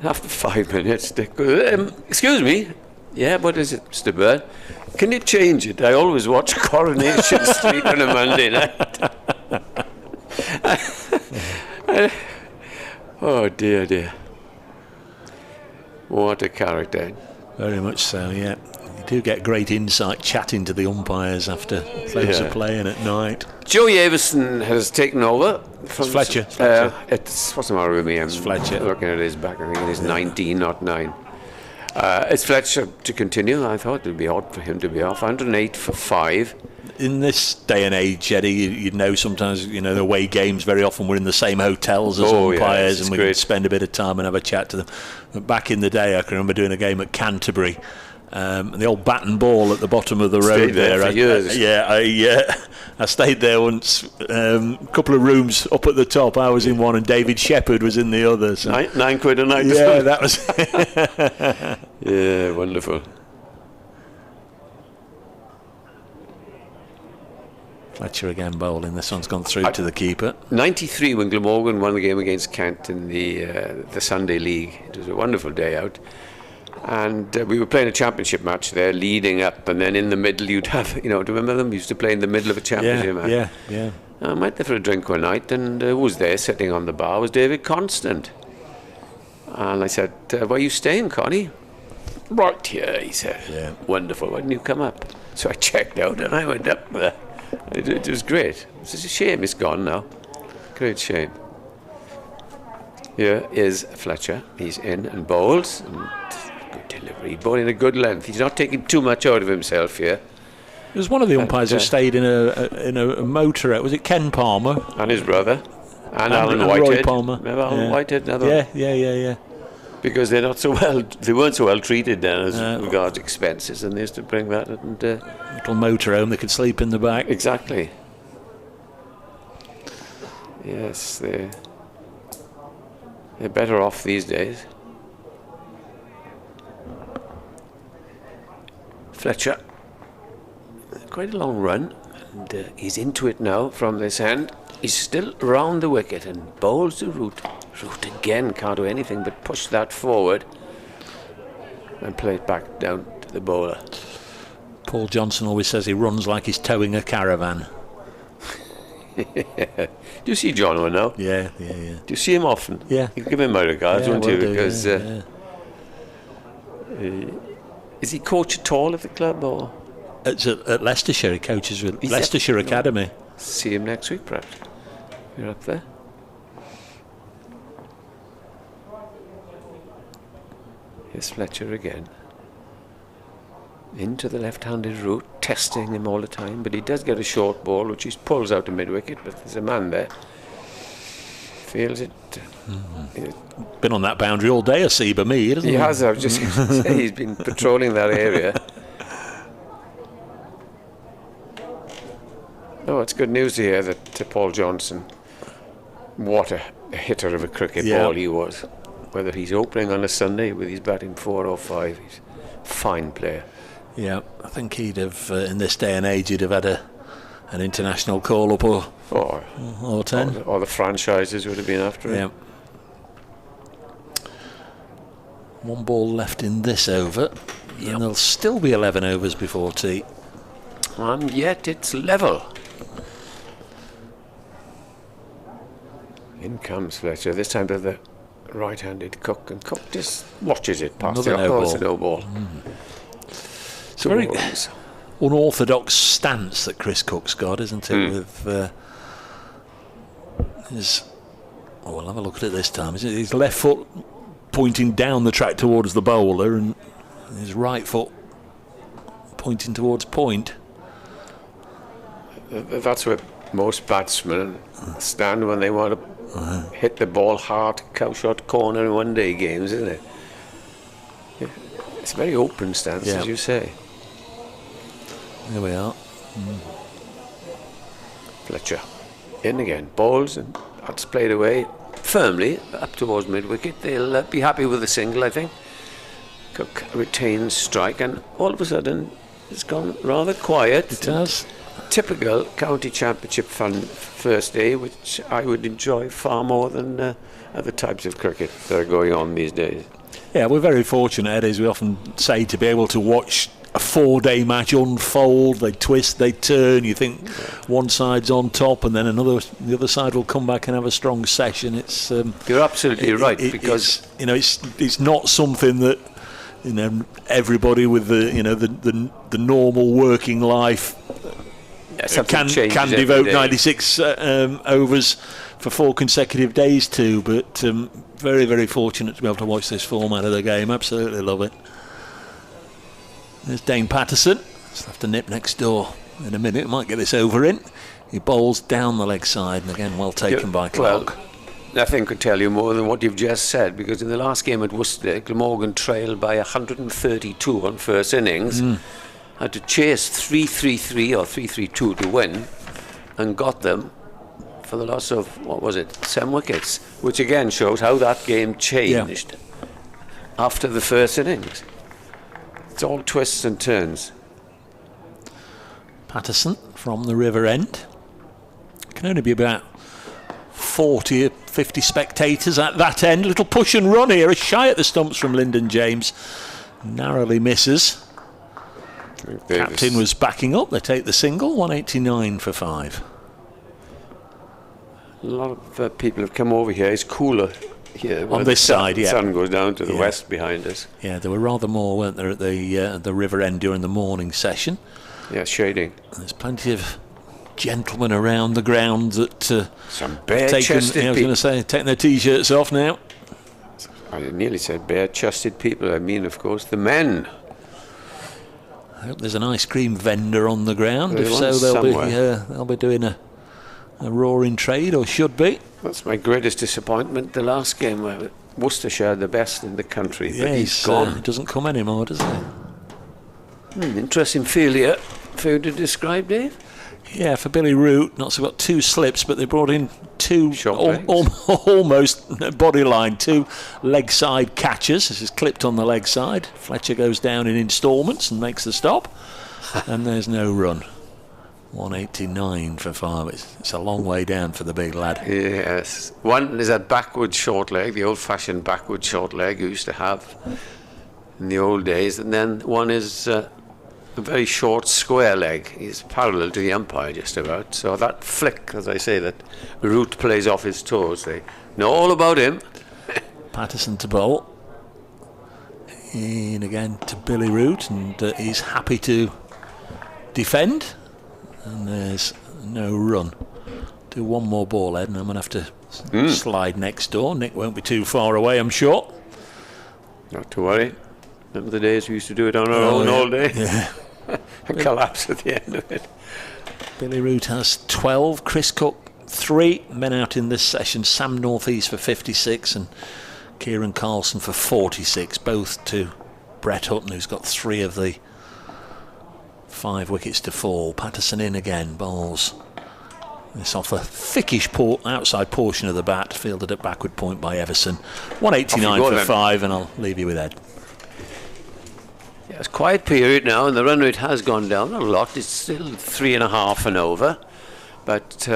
After 5 minutes, Dick goes, excuse me. Yeah, what is it, Mr. Bird? Can you change it? I always watch Coronation Street on a Monday night. Oh, dear. What a character. Very much so, yeah. You do get great insight chatting to the umpires after players are playing at night. Joey Avison has taken over. It's Fletcher. What's the matter with me? It's Fletcher. Looking at his back, I think it is 19, not 9. It's Fletcher to continue. I thought it would be odd for him to be off. 108 for 5. In this day and age, Eddie, you know, sometimes, you know, the away games very often we're in the same hotels as umpires, and we can spend a bit of time and have a chat to them. But back in the day, I can remember doing a game at Canterbury. The old bat and ball at the bottom of the road there. For years. I stayed there once. A couple of rooms up at the top. I was in one, and David Shepherd was in the other. So. £9 a night. Yeah, that was. Yeah, wonderful. Fletcher again bowling. This one's gone through to the keeper. 93 when Glamorgan won the game against Kent in the Sunday League. It was a wonderful day out. And we were playing a championship match there, leading up, and then in the middle you'd have, you know, do you remember them? Used to play in the middle of a championship match. Yeah. I went there for a drink one night, and who was there sitting on the bar was David Constant. And I said, where are you staying, Connie? Right here, he said. Yeah. Wonderful, why didn't you come up? So I checked out and I went up there. It was great. It's a shame it's gone now. Great shame. Here is Fletcher. He's in and bowls. And good delivery. Bowling a good length. He's not taking too much out of himself here. There was one of the umpires who stayed in a motor. Was it Ken Palmer? And his brother. And Alan Roy Whitehead. Palmer. Remember Alan Whitehead? Another Yeah. Because they're not so well. They weren't so well treated then as regards expenses, and they used to bring that and Little motorhome, they could sleep in the back. exactly. Yes, they're better off these days. Fletcher, quite a long run, and he's into it now from this end. He's still round the wicket and bowls the root. Root again, can't do anything but push that forward and play it back down to the bowler. Paul Johnson always says he runs like he's towing a caravan. Do you see John now? Yeah. Do you see him often? Yeah. You give him my regards, won't you? Will do, Because yeah. is he coach at all at the club, or It's at Leicestershire. He coaches with He's Leicestershire Academy. see him next week, perhaps? You're up there. Here's Fletcher again. Into the left-handed route, testing him all the time, but he does get a short ball, which he pulls out to mid-wicket, but there's a man there. Feels it. Been on that boundary all day, Asiba me, hasn't he? He has, I was just going to say, he's been patrolling that area. Oh, it's good news to hear that Paul Johnson, what a hitter of a cricket ball he was. Whether he's opening on a Sunday with his batting 4 or 5, he's a fine player. Yeah, I think he'd have, in this day and age, he'd have had an international call-up or 10. Or the franchises would have been after him. Yeah. One ball left in this over, and there'll still be 11 overs before tea. And yet it's level. In comes Fletcher, this time to the right-handed Cook, and Cook just watches it past Another the no it's ball. a no ball. It's a very unorthodox stance that Chris Cook's got, isn't it? With his, we'll have a look at it this time. His left foot pointing down the track towards the bowler, and his right foot pointing towards point. That's where most batsmen stand when they want to hit the ball hard, cow-shot corner in one-day games, isn't it? Yeah. It's a very open stance, as you say. There we are. Fletcher in again, bowls, and that's played away firmly up towards mid-wicket. They'll be happy with the single, I think. Cook retains strike, and all of a sudden it's gone rather quiet. It has. Typical county championship first day, which I would enjoy far more than other types of cricket that are going on these days. Yeah, we're very fortunate, as we often say, to be able to watch a 4-day match unfold. They twist, they turn. You think one side's on top, and then the other side will come back and have a strong session. It's you're absolutely right, because it's not something that everybody with the normal working life can devote 96 overs for 4 consecutive days to, but very, very fortunate to be able to watch this format of the game. Absolutely love it. There's Dane Patterson. Just have to nip next door in a minute. Might get this over in. He bowls down the leg side, and again well taken by Clark. Well, nothing could tell you more than what you've just said, because in the last game at Worcester, Glamorgan trailed by 132 on first innings, had to chase 3-3-3 or 3-3-2 to win, and got them for the loss of, 7 wickets, which again shows how that game changed after the first innings. It's all twists and turns. Patterson from the River End. Can only be about 40 or 50 spectators at that end. Little push and run here, a shy at the stumps from Lyndon James. Narrowly misses. Captain was backing up. They take the single, 189 for 5. A lot of people have come over here. It's cooler here on this side. The sun goes down to the west behind us. Yeah, there were rather more, weren't there, at the River End during the morning session. Yeah, shading. There's plenty of gentlemen around the ground that some bare-chested I was going to say, taking their t-shirts off now. I nearly said bare-chested people. I mean, of course, the men. I hope there's an ice cream vendor on the ground. There's If so, one they'll be doing a roaring trade, or should be. That's my greatest disappointment. The last game where Worcestershire, the best in the country, but he's he gone. doesn't come anymore, does he? Interesting failure for you to describe, Dave. Yeah, for Billy Root, Notts have got 2 slips, but they brought in 2 Short almost body line, 2 leg side catchers. This is clipped on the leg side. Fletcher goes down in instalments and makes the stop, and there's no run. 189 for 5. It's a long way down for the big lad. Yes. One is a backward short leg, the old-fashioned backward short leg you used to have in the old days, and then one is a very short square leg. He's parallel to the umpire just about. So that flick, as I say, that Root plays off his toes, they know all about him. Patterson to bowl. In again to Billy Root, and he's happy to defend. And there's no run. Do one more ball, Ed, and I'm going to have to slide next door. Nick won't be too far away, I'm sure. Not to worry. Remember the days we used to do it on our own all day? Yeah. A collapse at the end of it. Billy Root has 12, Chris Cook 3. Men out in this session, Sam Northeast for 56 and Kieran Carlson for 46, both to Brett Hutton, who's got 3 of the 5 wickets to fall. Patterson in again, bowls this off a thickish outside portion of the bat, fielded at backward point by Everson. 189 for then. 5, and I'll leave you with Ed. Yeah, it's a quiet period now, and the run rate has gone down a lot. It's still 3.5 and over, but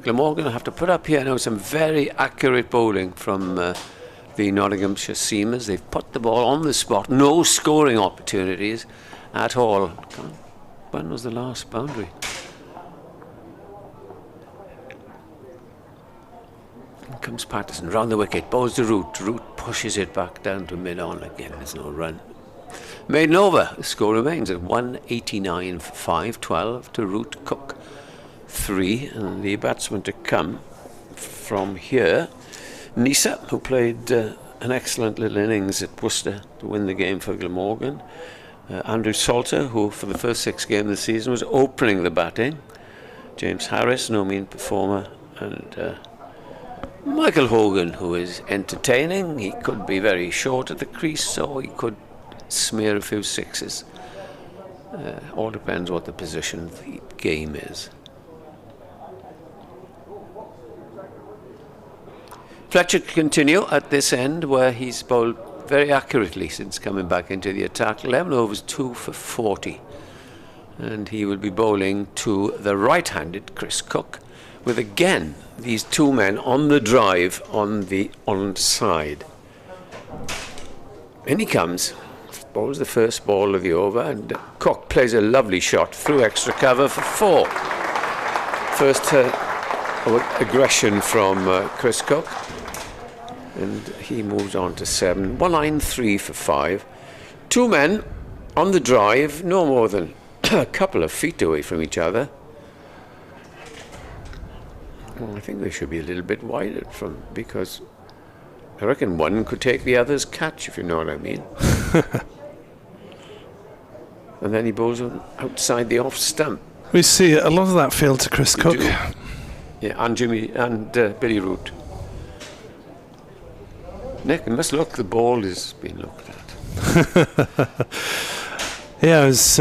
Glamorgan have to put up here now some very accurate bowling from the Nottinghamshire seamers. They've put the ball on the spot, no scoring opportunities at all. When was the last boundary? Here comes Patterson round the wicket, bowls to Root. Root pushes it back down to mid-on again. There's no run. Made and over. The score remains at 189 for 5, 12 to Root, Cook 3, and the batsman to come from here, Nisa, who played an excellent little innings at Worcester to win the game for Glamorgan. Andrew Salter, who for the first 6 games of the season was opening the batting. James Harris, no mean performer, and Michael Hogan, who is entertaining. He could be very short at the crease, so he could smear a few sixes. All depends what the position of the game is. Fletcher can continue at this end, where he's bowled very accurately since coming back into the attack. 11 overs, 2 for 40. And he will be bowling to the right-handed Chris Cook, with again these 2 men on the drive on the onside. In he comes. Bowls the first ball of the over, and Cook plays a lovely shot through extra cover for 4. First aggression from Chris Cook, and he moves on to 7. 193 for 5. 2 men on the drive, no more than a couple of feet away from each other. Well, I think they should be a little bit wider, because I reckon one could take the other's catch, if you know what I mean. And then he bowls outside the off stump. We see a lot of that field to Chris Cook. Yeah, and Jimmy and Billy Root. Nick, it must look the ball is being looked at. Yeah, I was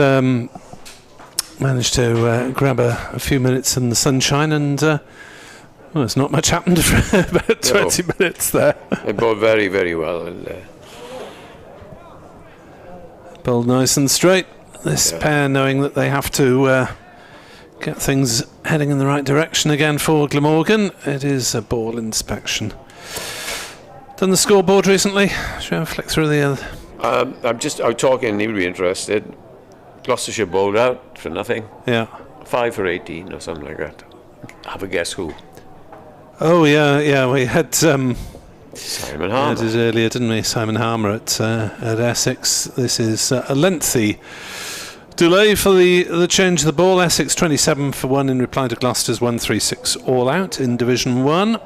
managed to grab a few minutes in the sunshine, and well, there's not much happened for about 20 minutes there. They bowled very, very well. And, bowled nice and straight. This pair knowing that they have to get things heading in the right direction again for Glamorgan. It is a ball inspection. Done the scoreboard recently? Should we have a flick through the other? I'm talking, he'll be interested. Gloucestershire bowled out for nothing. Yeah. 5 for 18 or something like that. Have a guess who? Oh, yeah, we had Simon Harmer. did earlier, didn't we? Simon Harmer at Essex. This is a lengthy delay for the change of the ball. Essex 27 for 1 in reply to Gloucester's 136 all out in Division 1.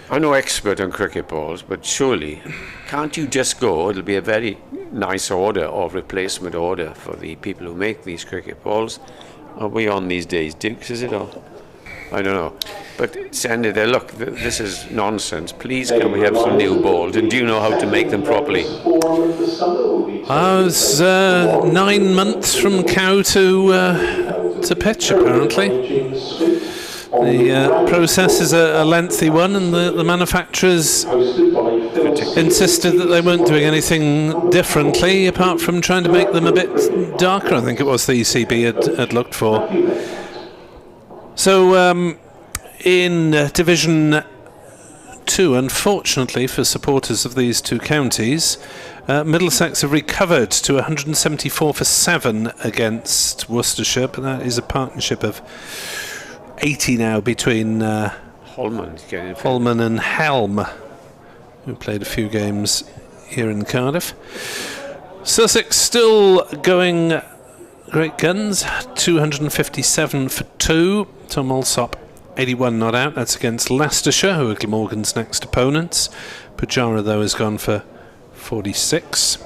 I'm no expert on cricket balls, but surely, can't you just go? It'll be a very nice order or replacement order for the people who make these cricket balls. Are we on these days, Dukes, is it? Or I don't know. But send it there. Look, this is nonsense. Please, can we have some new balls? And do you know how to make them properly? I was 9 months from cow to pitch, apparently. The process is a lengthy one, and the manufacturers insisted that they weren't doing anything differently apart from trying to make them a bit darker. I think it was the ECB had looked for. So in Division 2, unfortunately for supporters of these two counties, Middlesex have recovered to 174 for 7 against Worcestershire, but that is a partnership of 80 now between Holman and Helm, who played a few games here in Cardiff. Sussex still going great guns, 257 for 2. Tom Alsop, 81 not out. That's against Leicestershire, who are Glamorgan's next opponents. Pujara, though, has gone for 46.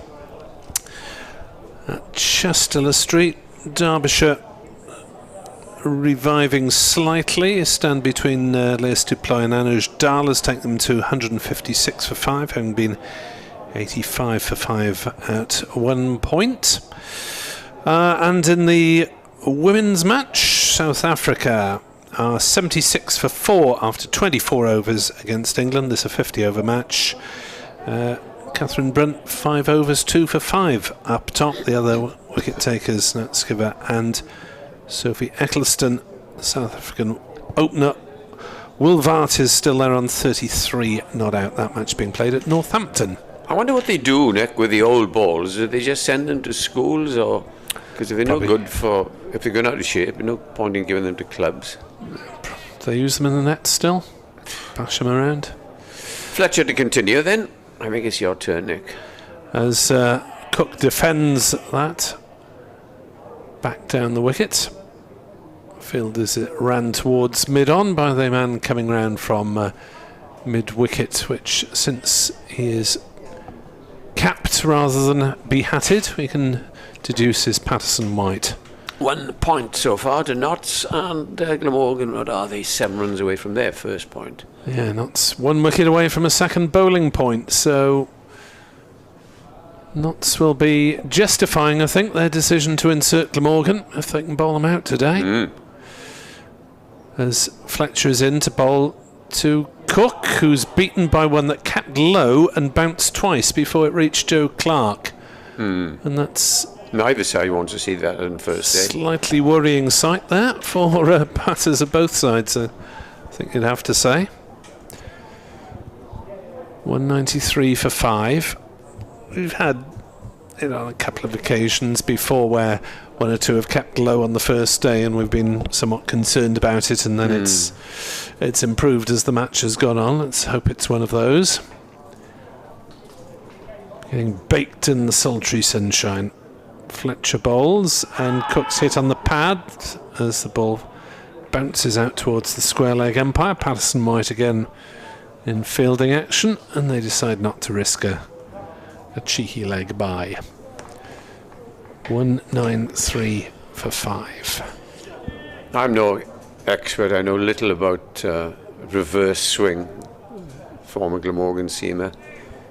At Chester Street, Derbyshire reviving slightly. A stand between Les Duploy and Anuj Dal has taken them to 156 for 5, having been 85 for 5 at one point. And in the women's match, South Africa are 76 for 4 after 24 overs against England. This is a 50 over match. Catherine Brunt, 5 overs, 2 for 5 up top. The other wicket takers, Nat Skiver and Sophie Eccleston, the South African opener. Will Vart is still there on 33 not out. That match being played at Northampton. I wonder what they do, Nick, with the old balls. Do they just send them to schools, or because if they're no good for, if they're going out of shape, no point in giving them to clubs. They use them in the net still. Bash them around. Fletcher to continue then. I think it's your turn, Nick. As Cook defends that, back down the wicket. Field as it ran towards mid-on by the man coming round from mid-wicket, which since he is capped rather than behatted, we can deduce is Patterson White. 1 point so far to Notts, and Glamorgan, what are they, 7 runs away from their first point. Yeah, Notts 1 wicket away from a second bowling point, so Notts will be justifying, I think, their decision to insert Glamorgan if they can bowl them out today. As Fletcher is in to bowl to Cook, who's beaten by one that capped low and bounced twice before it reached Joe Clark. And that's neither side wants to see that in first day. Slightly worrying sight there for batters of both sides, I think you'd have to say. 193 for 5. We've had a couple of occasions before where one or two have kept low on the first day and we've been somewhat concerned about it, and then it's improved as the match has gone on. Let's hope it's one of those. Getting baked in the sultry sunshine. Fletcher bowls and Cook's hit on the pad as the ball bounces out towards the square leg umpire. Patterson White again in fielding action, and they decide not to risk a cheeky leg by. 193 for 5. I'm no expert. I know little about reverse swing. Former Glamorgan seamer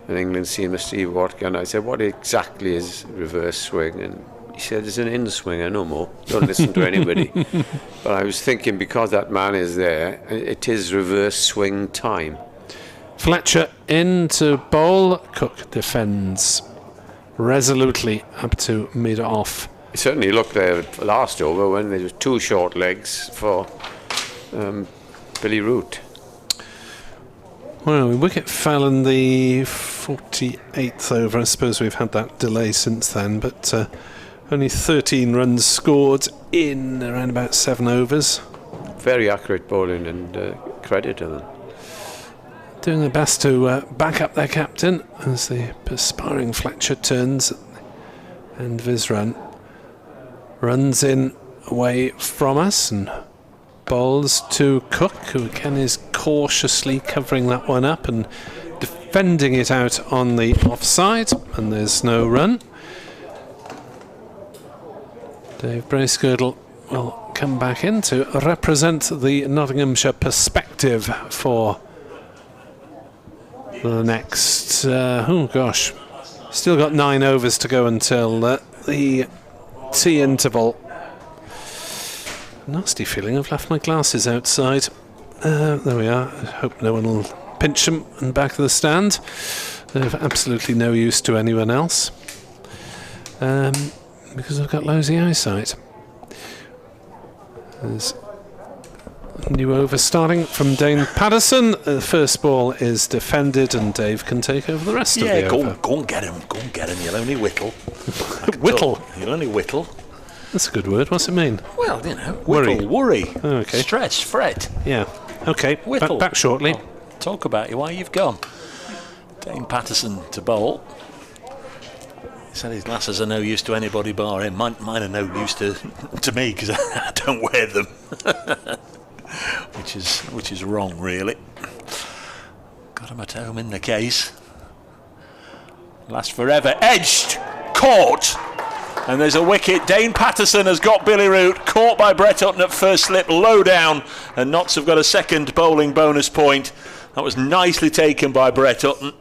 and England seamer Steve Watkin. I said, what exactly is reverse swing? And he said, it's an in-swinger, no more. Don't listen to anybody. But I was thinking, because that man is there, it is reverse swing time. Fletcher in to bowl. Cook defends resolutely up to mid-off. It certainly looked there last over when there was 2 short legs for Billy Root. Well, wicket fell in the 48th over. I suppose we've had that delay since then, but only 13 runs scored in around about 7 overs. Very accurate bowling, and credit to them. Doing their best to back up their captain as the perspiring Fletcher turns at the end of his run. Runs in away from us, and bowls to Cook, who again is cautiously covering that one up and defending it out on the offside, and there's no run. Dave Bracegirdle will come back in to represent the Nottinghamshire perspective for the next, still got 9 overs to go until the tea interval. Nasty feeling, I've left my glasses outside. There we are. I hope no one will pinch them and back of the stand. They're of absolutely no use to anyone else, because I've got lousy eyesight. There's a new over starting from Dane Patterson. The first ball is defended and Dave can take over the rest of the over. Yeah, go and get him. Go and get him. You'll only whittle. Whittle? You'll only whittle. That's a good word. What's it mean? Well, you know, whittle, worry, okay. Stress, fret. Yeah. Okay. Whittle. Back shortly. Oh, talk about you while you've gone. Dane Patterson to bowl. He said his glasses are no use to anybody bar him. Mine are no use to me because I don't wear them. which is wrong, really. Got him at home in the case. Last forever. Edged. Caught. And there's a wicket. Dane Patterson has got Billy Root. Caught by Brett Hutton at first slip. Low down. And Notts have got a second bowling bonus point. That was nicely taken by Brett Hutton.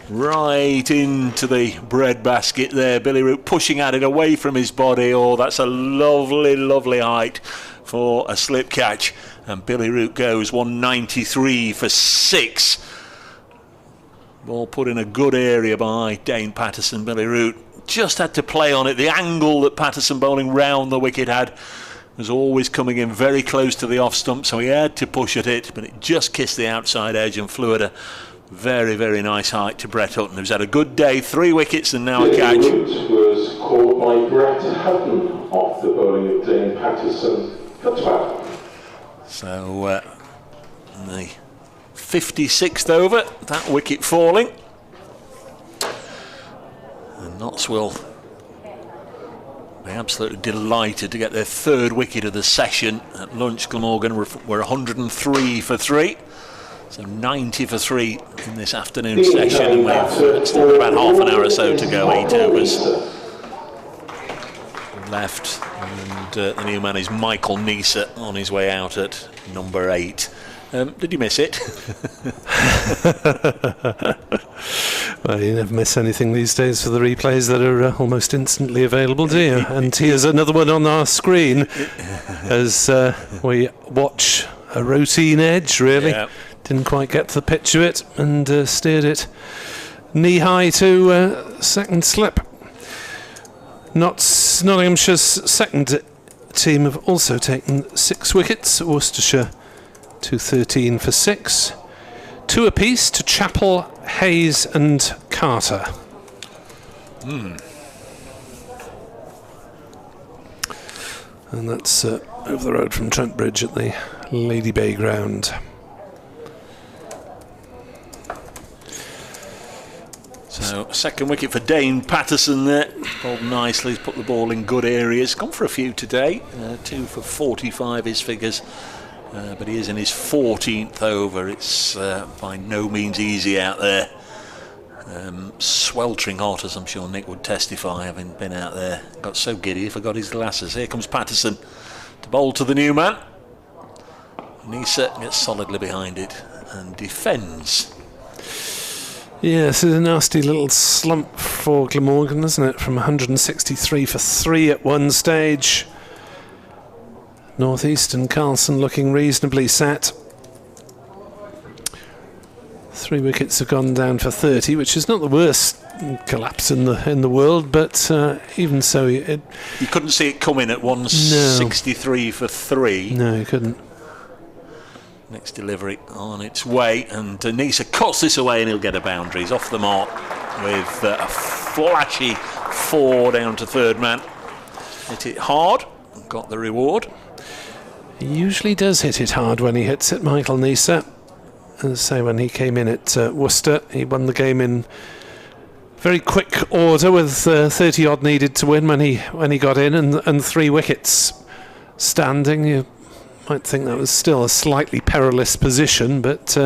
Right into the bread basket there. Billy Root pushing at it away from his body. Oh, that's a lovely, lovely height for a slip catch. And Billy Root goes 193 for 6. Ball put in a good area by Dane Patterson. Billy Root just had to play on it. The angle that Patterson bowling round the wicket had was always coming in very close to the off stump, so he had to push at it, but it just kissed the outside edge and flew at a very, very nice height to Brett Hutton, who's had a good day. 3 wickets and now a catch. Root was caught by Brett Hutton off the bowling of Dane Patterson for 12. So the 56th over, that wicket falling. And Notts will be absolutely delighted to get their 3rd wicket of the session. At lunch, Glamorgan were 103 for 3. So 90 for 3 in this afternoon session, and we've still got about half an hour or so to go. 8 overs left, and the new man is Michael Neser on his way out at number 8. Did you miss it? Well, you never miss anything these days for the replays that are almost instantly available, do you? And here's another one on our screen as we watch a routine edge, really. Yeah. Didn't quite get to the pitch of it and steered it knee-high to second slip. Nottinghamshire's second team have also taken 6 wickets. Worcestershire 213 for 6. 2 apiece to Chappell, Hayes and Carter. And that's over the road from Trent Bridge at the Lady Bay ground. So, second wicket for Dane Patterson there. Bowled nicely, he's put the ball in good areas. Gone for a few today. 2 for 45 his figures. But he is in his 14th over. It's by no means easy out there. Sweltering hot, as I'm sure Nick would testify, having been out there. Got so giddy he forgot his glasses. Here comes Patterson to bowl to the new man. Neser gets solidly behind it and defends. Yes, it's a nasty little slump for Glamorgan, isn't it? From 163 for 3 at one stage. North East and Carlson looking reasonably set. 3 wickets have gone down for 30, which is not the worst collapse in the world, but even so, you couldn't see it coming at 163 for 3. No, you couldn't. Next delivery on its way, and Neser cuts this away and he'll get a boundary. He's off the mark with a flashy 4 down to third man. Hit it hard and got the reward. He usually does hit it hard when he hits it, Michael Neser. As I say, when he came in at Worcester, he won the game in very quick order with 30 odd needed to win when he got in, and 3 wickets standing. might think that was still a slightly perilous position, but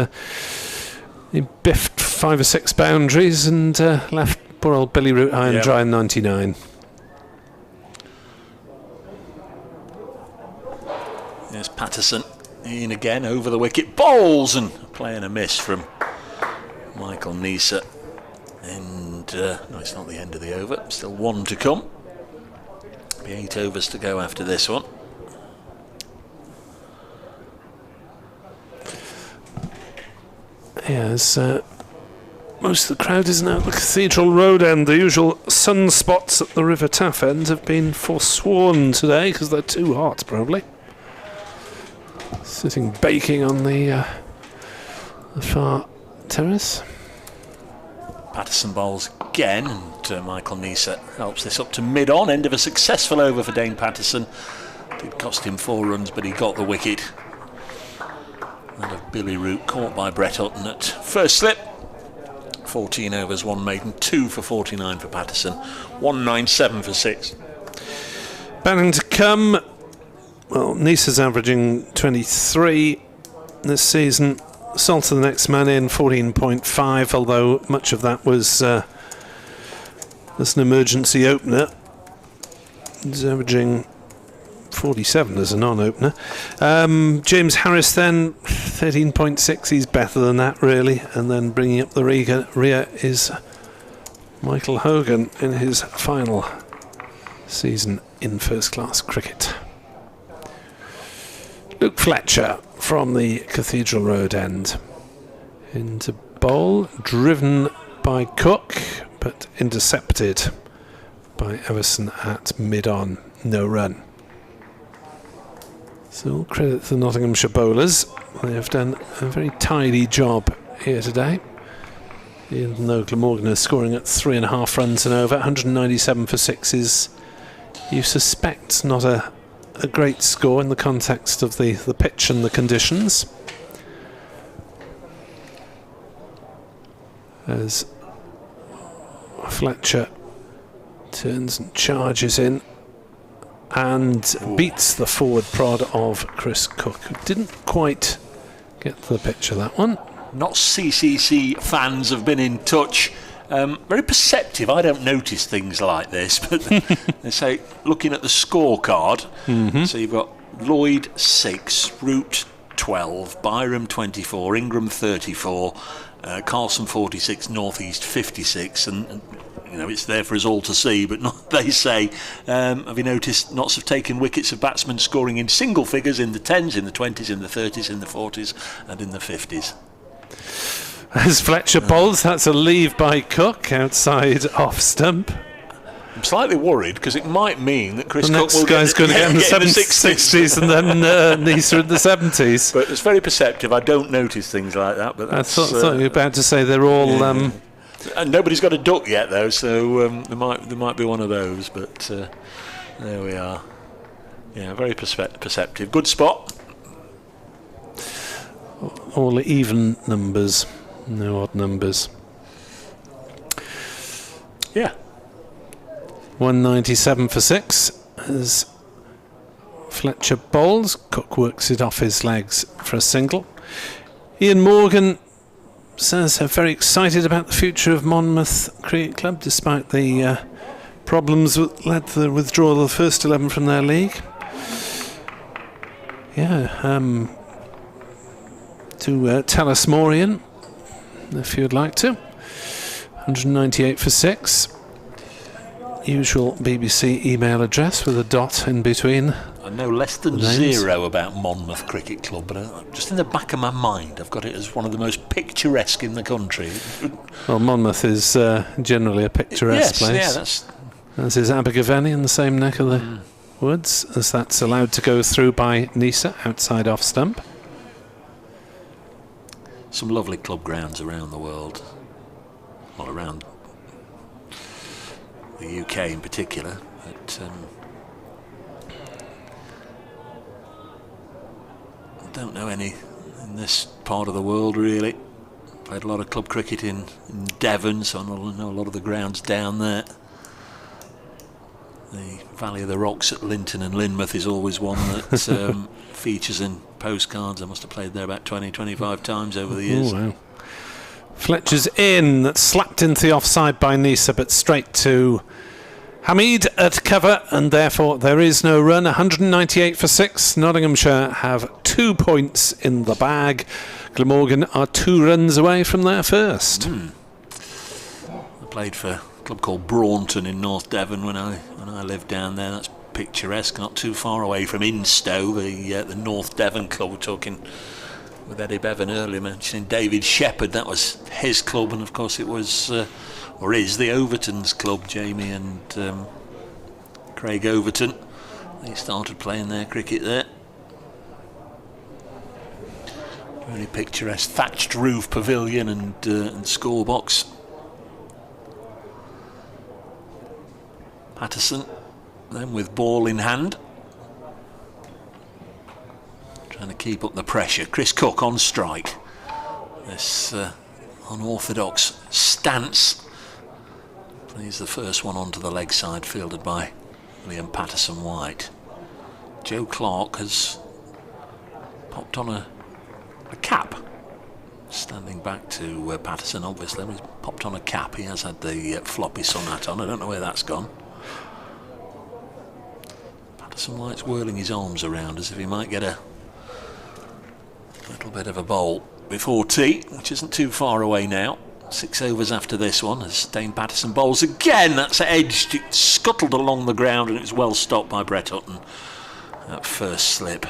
he biffed 5 or 6 boundaries and left poor old Billy Root high and dry in 99. There's Patterson in again over the wicket, bowls, and playing a miss from Michael Neser. And no, it's not the end of the over, still 1 to come. Be 8 overs to go after this one. Yes, most of the crowd is now at the Cathedral Road end. The usual sunspots at the River Taff end have been forsworn today because they're too hot, probably. Sitting baking on the far terrace. Patterson bowls again, and Michael Neser helps this up to mid-on. End of a successful over for Dane Patterson. Did cost him 4 runs, but he got the wicket. And of Billy Root caught by Brett Hutton at first slip. 14 overs, 1 maiden, 2 for 49 for Patterson, 197 for 6. Batting to come. Well, Neser's averaging 23 this season. Salt to the next man in, 14.5, although much of that was as an emergency opener. He's averaging 47 as a non-opener. James Harris then, 13.6, he's better than that really. And then bringing up the rear is Michael Hogan in his final season in first-class cricket. Luke Fletcher from the Cathedral Road end. Into bowl, driven by Cook, but intercepted by Everson at mid-on, no run. So all credit to the Nottinghamshire bowlers. They have done a very tidy job here today. Even though Glamorgan is scoring at 3.5 runs and over, 197 for 6 is, you suspect, not a great score in the context of the pitch and the conditions. As Fletcher turns and charges in and beats the forward prod of Chris Cook, who didn't quite get to the pitch of that one. Not CCC fans have been in touch. Very perceptive. I don't notice things like this, but they say, looking at the scorecard, so you've got Lloyd 6, Root 12, Byram 24, Ingram 34, Carlson 46, North East 56, and you know, it's there for us all to see, but not, they say, have you noticed knots have taken wickets of batsmen scoring in single figures in the 10s, in the 20s, in the 30s, in the 40s and in the 50s. As Fletcher bowls, that's a leave by Cook outside off stump. I'm slightly worried because it might mean that Chris the Cook next will guy's going to get in the 60s. 60s and then Neser in the 70s. But it's very perceptive. I don't notice things like that. But I thought you were about to say they're all... and nobody's got a duck yet, though, so there might be one of those. But there we are. Yeah, very perceptive. Good spot. All even numbers, no odd numbers. Yeah. 197 for 6 as Fletcher bowls. Cook works it off his legs for a single. Ian Morgan says they're very excited about the future of Monmouth Cricket Club despite the problems that led to the withdrawal of the first 11 from their league. Yeah, to tell us more, Ian, if you'd like to. 198 for 6. Usual BBC email address with a dot in between. I know less than 0 about Monmouth Cricket Club, but just in the back of my mind I've got it as one of the most picturesque in the country. Well, Monmouth is generally a picturesque place. Yeah, that's... As is Abergavenny in the same neck of the woods, as that's allowed to go through by Neser outside off stump. Some lovely club grounds around the world, well, around the UK in particular, but I don't know any in this part of the world really. Played a lot of club cricket in Devon, so I know a lot of the grounds down there. The Valley of the Rocks at Linton and Lynmouth is always one that features in postcards. I must have played there about 20-25 times over the years. Wow. Fletcher's in, that's slapped into the offside by Nisa, but straight to Hamid at cover, and therefore there is no run. 198 for 6. Nottinghamshire have 2 points in the bag. Glamorgan are 2 runs away from their first. I played for a club called Braunton in North Devon when I lived down there. That's picturesque, not too far away from Instow, the North Devon club. We're talking with Eddie Bevan earlier, mentioning David Shepherd. That was his club, and of course it was, or is, the Overton's club. Jamie and Craig Overton, they started playing their cricket there. Really picturesque thatched roof pavilion and score box. Patterson then with ball in hand, trying to keep up the pressure. Chris Cook on strike. This unorthodox stance. He's the first one onto the leg side, fielded by Liam Patterson-White. Joe Clark has popped on a cap. Standing back to Patterson, obviously. He's popped on a cap. He has had the floppy sun hat on. I don't know where that's gone. Patterson-White's whirling his arms around as if he might get a little bit of a bowl before tea, which isn't too far away now. 6 overs after this one as Dane Patterson bowls again. That's edged. It scuttled along the ground and it was well stopped by Brett Hutton. That first slip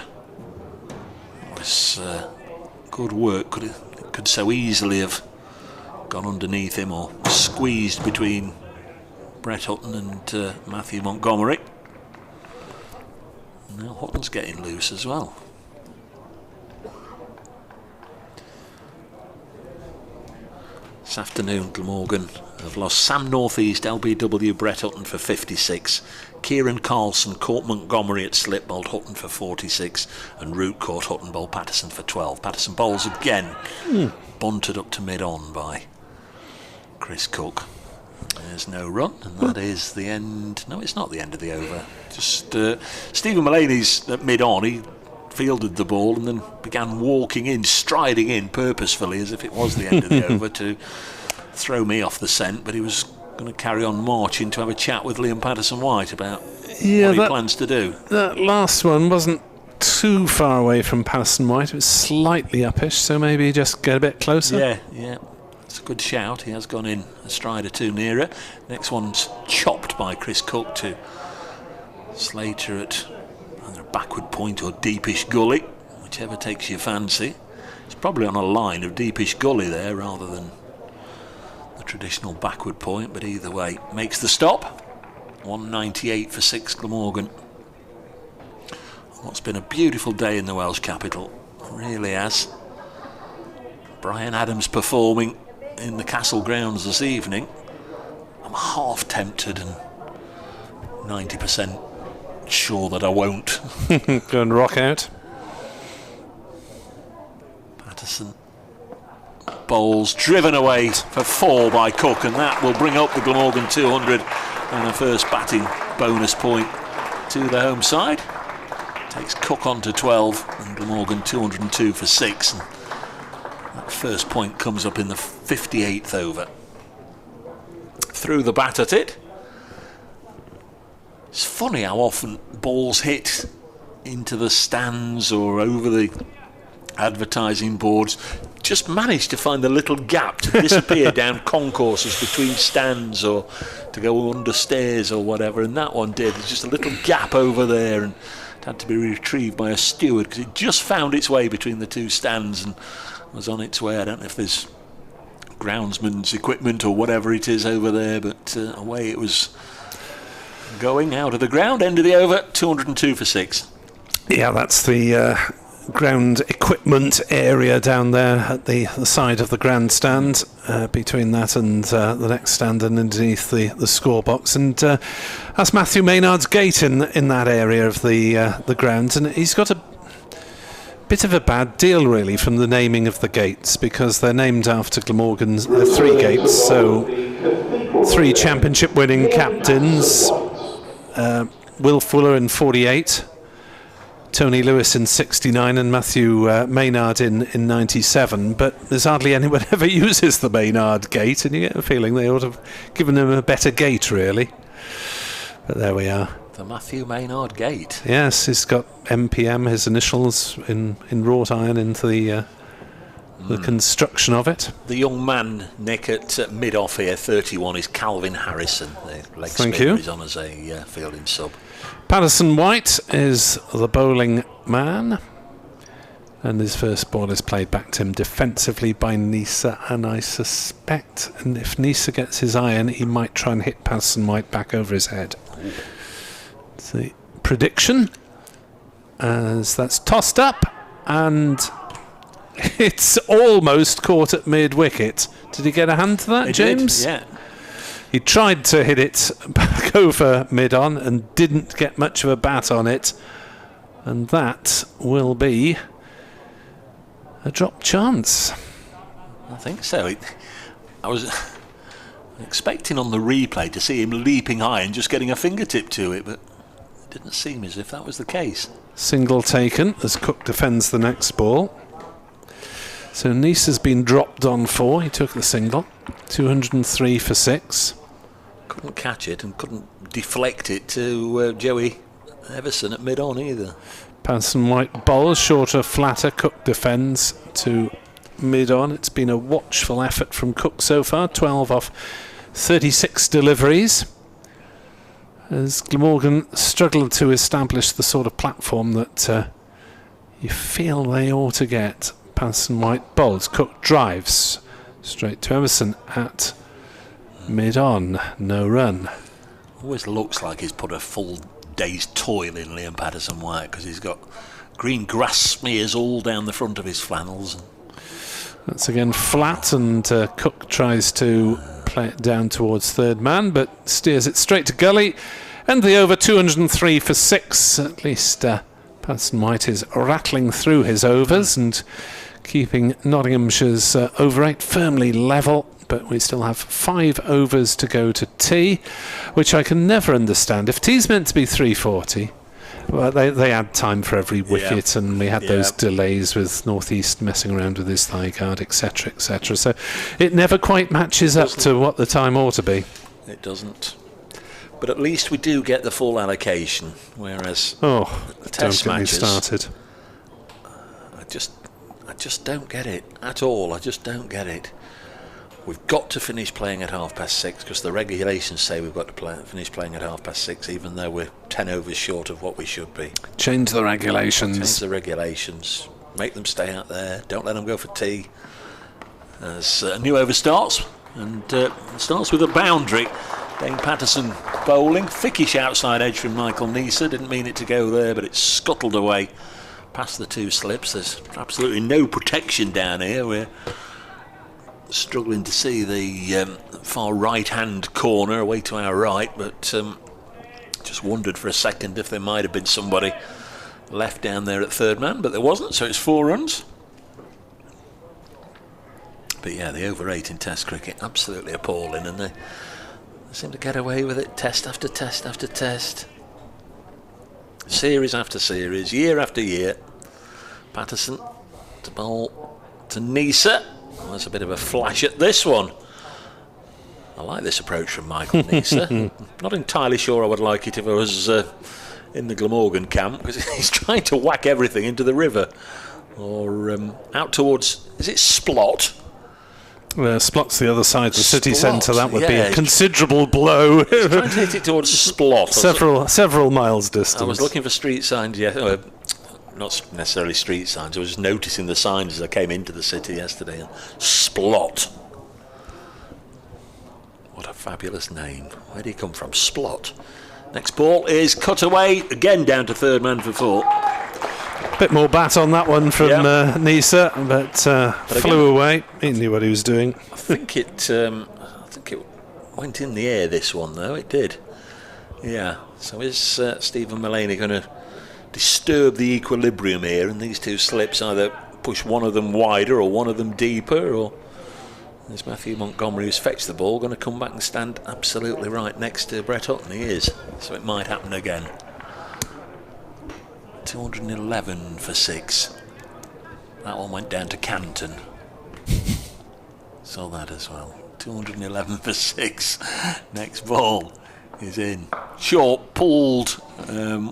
was good work. Could so easily have gone underneath him or squeezed between Brett Hutton and Matthew Montgomery. Now Hutton's getting loose as well. This afternoon, Glamorgan have lost Sam Northeast, LBW, Brett Hutton for 56. Kieran Carlson caught Montgomery at slip, bowled Hutton for 46, and Root caught Hutton, bowled Patterson for 12. Patterson bowls again, bunted up to mid-on by Chris Cook. There's no run, and that is the end. No, it's not the end of the over. Just Stephen Mullaney's at mid-on. He fielded the ball and then began walking in, striding in purposefully as if it was the end of the over to throw me off the scent, but he was going to carry on marching to have a chat with Liam Patterson-White about what he plans to do. That last one wasn't too far away from Patterson-White. It was slightly uppish, so maybe just get a bit closer. Yeah. It's a good shout. He has gone in a stride or two nearer. Next one's chopped by Chris Cook to Slater at either a backward point or deepish gully, whichever takes your fancy. It's probably on a line of deepish gully there rather than the traditional backward point, but either way, makes the stop. 198 for 6, Glamorgan. What's been a beautiful day in the Welsh capital. It really has. Brian Adams performing in the Castle grounds this evening. I'm half tempted and 90% sure that I won't. Go and rock out. Patterson bowls, driven away for 4 by Cook, and that will bring up the Glamorgan 200 and a first batting bonus point to the home side. Takes Cook on to 12 and Glamorgan 202 for 6. And that first point comes up in the 58th over. Through the bat at it. It's funny how often balls hit into the stands or over the advertising boards just manage to find a little gap to disappear down concourses between stands or to go under stairs or whatever, and that one did. There's just a little gap over there and it had to be retrieved by a steward because it just found its way between the two stands and was on its way. I don't know if there's groundsman's equipment or whatever it is over there, but away it was going out of the ground. End of the over, 202 for 6. Yeah, that's the ground equipment area down there at the side of the grandstand, between that and the next stand and underneath the score box. And that's Matthew Maynard's gate in that area of the grounds, and he's got a bit of a bad deal really from the naming of the gates, because they're named after Glamorgan's 3 gates, so 3 championship winning captains Will Fuller in 48, Tony Lewis in 69, and Matthew Maynard in 97. But there's hardly anyone ever uses the Maynard gate, and you get a feeling they ought to have given him a better gate, really. But there we are. The Matthew Maynard gate. Yes, he's got MPM, his initials, in wrought iron into the construction of it. The young man, Nick, at mid-off here, 31, is Calvin Harrison. The leg Thank spinner you. is on as a fielding sub. Patterson White is the bowling man, and his first ball is played back to him defensively by Nisa, and I suspect, and if Nisa gets his iron, he might try and hit Patterson White back over his head. It's the prediction, as that's tossed up, and it's almost caught at mid-wicket. Did he get a hand to that, He James? did, yeah. He tried to hit it back over mid-on and didn't get much of a bat on it. And that will be a drop chance. I think so. I was expecting on the replay to see him leaping high and just getting a fingertip to it, but it didn't seem as if that was the case. Single taken as Cook defends the next ball. So Nice has been dropped on 4. He took the single. 203 for 6. Couldn't catch it and couldn't deflect it to Joey Everson at mid-on either. Patterson White bowls, shorter, flatter. Cook defends to mid-on. It's been a watchful effort from Cook so far. 12 off 36 deliveries, as Glamorgan struggled to establish the sort of platform that you feel they ought to get. Patterson White bowls. Cook drives straight to Everson at mid-on. No run. Always looks like he's put a full day's toil in, Liam Patterson White, because he's got green grass smears all down the front of his flannels. That's again flat, and Cook tries to play it down towards third man, but steers it straight to gully. And the over. 203 for 6. At least Patterson White is rattling through his overs and keeping Nottinghamshire's over 8 firmly level. But we still have 5 overs to go to tea, which I can never understand. If tea's meant to be 340, well, they add time for every wicket, and we had those delays with North East messing around with his thigh guard, etc., etc. So it never quite matches up to what the time ought to be. It doesn't. But at least we do get the full allocation, whereas the test don't get matches, me started. I just don't get it at all. I just don't get it. We've got to finish playing at 6:30 because the regulations say we've got to finish playing at 6:30, even though we're 10 overs short of what we should be. Change the regulations. Change the regulations. Make them stay out there. Don't let them go for tea. As a new over starts, and starts with a boundary. Dane Patterson bowling. Thickish outside edge from Michael Nisa. Didn't mean it to go there, but it's scuttled away past the 2 slips. There's absolutely no protection down here. We're struggling to see the far right-hand corner away to our right, but just wondered for a second if there might have been somebody left down there at third man, but there wasn't, so it's 4 runs. But yeah, the over 8 in Test cricket, absolutely appalling, and they seem to get away with it test after test after test, series after series, year after year. Patterson to bowl to Nisa. Well, there's a bit of a flash at this one. I like this approach from Michael Nisa. Not entirely sure I would like it if I was in the Glamorgan camp, because he's trying to whack everything into the river or out towards, is it Splot? Splot's the other side, the city Splot, centre. That would be a he's considerable blow. He's trying to hit it towards Splot. Several miles distance. I was looking for street signs, not necessarily street signs. I was noticing the signs as I came into the city yesterday. And Splot. What a fabulous name. Where did he come from? Splot. Next ball is cut away, again down to third man for 4. Bit more bat on that one from Nisa, but flew away. He knew what he was doing. I think it went in the air, this one, though. It did. Yeah. So is Stephen Mullaney going to disturb the equilibrium here, and these 2 slips either push one of them wider or one of them deeper, or There's Matthew Montgomery, who's fetched the ball, going to come back and stand absolutely right next to Brett Hutton. He is, so it might happen again. 211 for 6. That one went down to Canton. Saw that as well. 211 for 6. Next ball is in. Short, pulled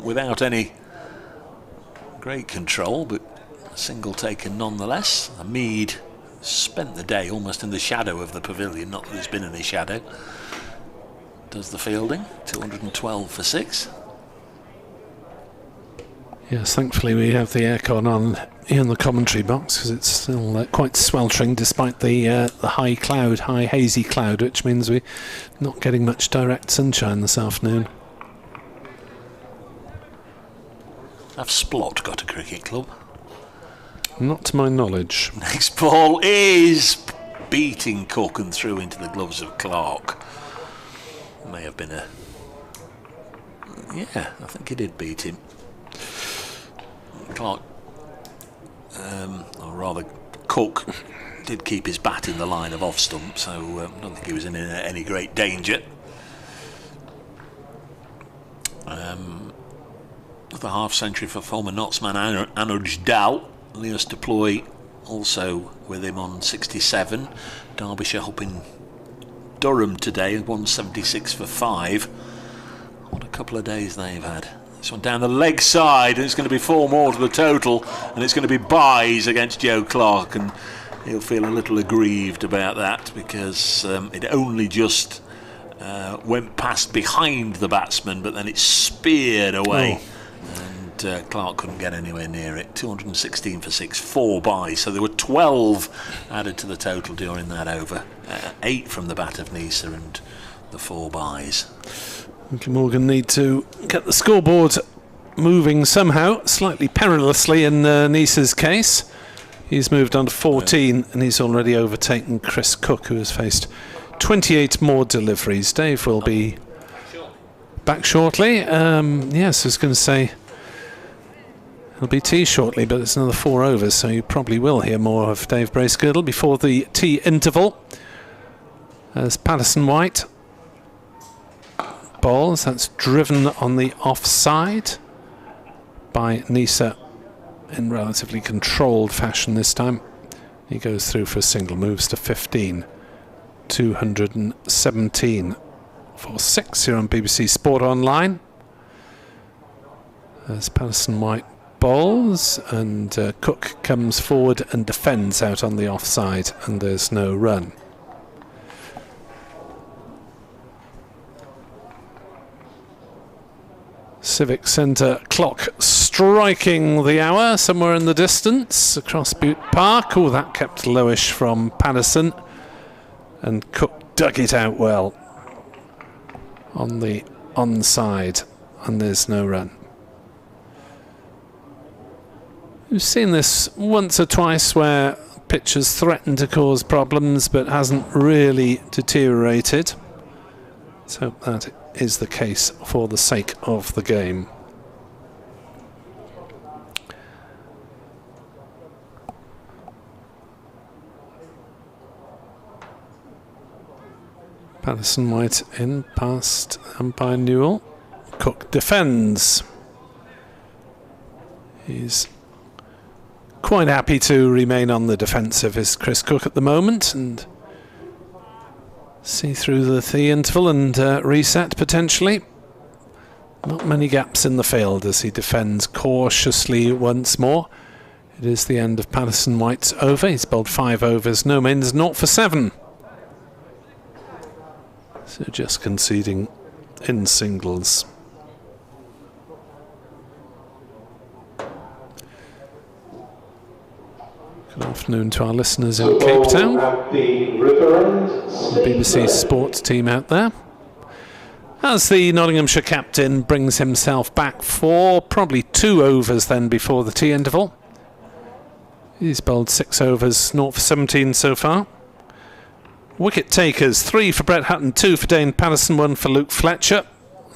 without any great control, but a single taken nonetheless. Mead spent the day almost in the shadow of the pavilion, not that there's been any shadow. Does the fielding. 212 for 6. Yes, thankfully we have the aircon on in the commentary box because it's still quite sweltering despite the high hazy cloud, which means we're not getting much direct sunshine this afternoon. Have Splott got a cricket club? Not to my knowledge. Next ball is beating Cook and through into the gloves of Clark. May have been a... Yeah, I think he did beat him. Clark, or rather Cook, did keep his bat in the line of off stump, so I don't think he was in any great danger. The half century for former Nottsman Anuj Dal. Leos Deploy also with him on 67. Derbyshire helping Durham today, 176 for 5. What a couple of days they've had. This one down the leg side, and it's going to be 4 more to the total, and it's going to be byes against Joe Clark, and he'll feel a little aggrieved about that because it only just went past behind the batsman, but then it speared away. And Clark couldn't get anywhere near it. 216 for 6, 4 byes. So there were 12 added to the total during that over. 8 from the bat of Nisa and the 4 byes. Glamorgan need to get the scoreboard moving somehow, slightly perilously in Nisa's case. He's moved on to 14 and he's already overtaken Chris Cook, who has faced 28 more deliveries. Dave will be back shortly. Yes, I was going to say it'll be tea shortly, but it's another 4 overs, so you probably will hear more of Dave Bracegirdle before the tea interval. As Patterson White bowls, that's driven on the offside by Nisa in relatively controlled fashion this time. He goes through for a single, moves to 15. 217 for 6 here on BBC Sport Online. As Patterson White bowls and Cook comes forward and defends out on the offside, and there's no run. Civic Centre clock striking the hour somewhere in the distance across Butte Park. Oh, that kept lowish from Patterson, and Cook dug it out well on the onside, and there's no run. We've seen this once or twice where pitchers threaten to cause problems but hasn't really deteriorated. So that is the case for the sake of the game. Patterson White in past umpire Newell. Cook defends. He's quite happy to remain on the defensive, is Chris Cook at the moment, and see through the interval and reset potentially. Not many gaps in the field as he defends cautiously once more. It is the end of Patterson White's over. He's bowled 5 overs, no mins, 0 for 7. So just conceding in singles. Good afternoon to our listeners in Cape Town. The BBC Sports team out there. As the Nottinghamshire captain brings himself back for probably 2 overs then before the tea interval. He's bowled 6 overs, 0 for 17 so far. Wicket takers, 3 for Brett Hutton, 2 for Dane Patterson, 1 for Luke Fletcher.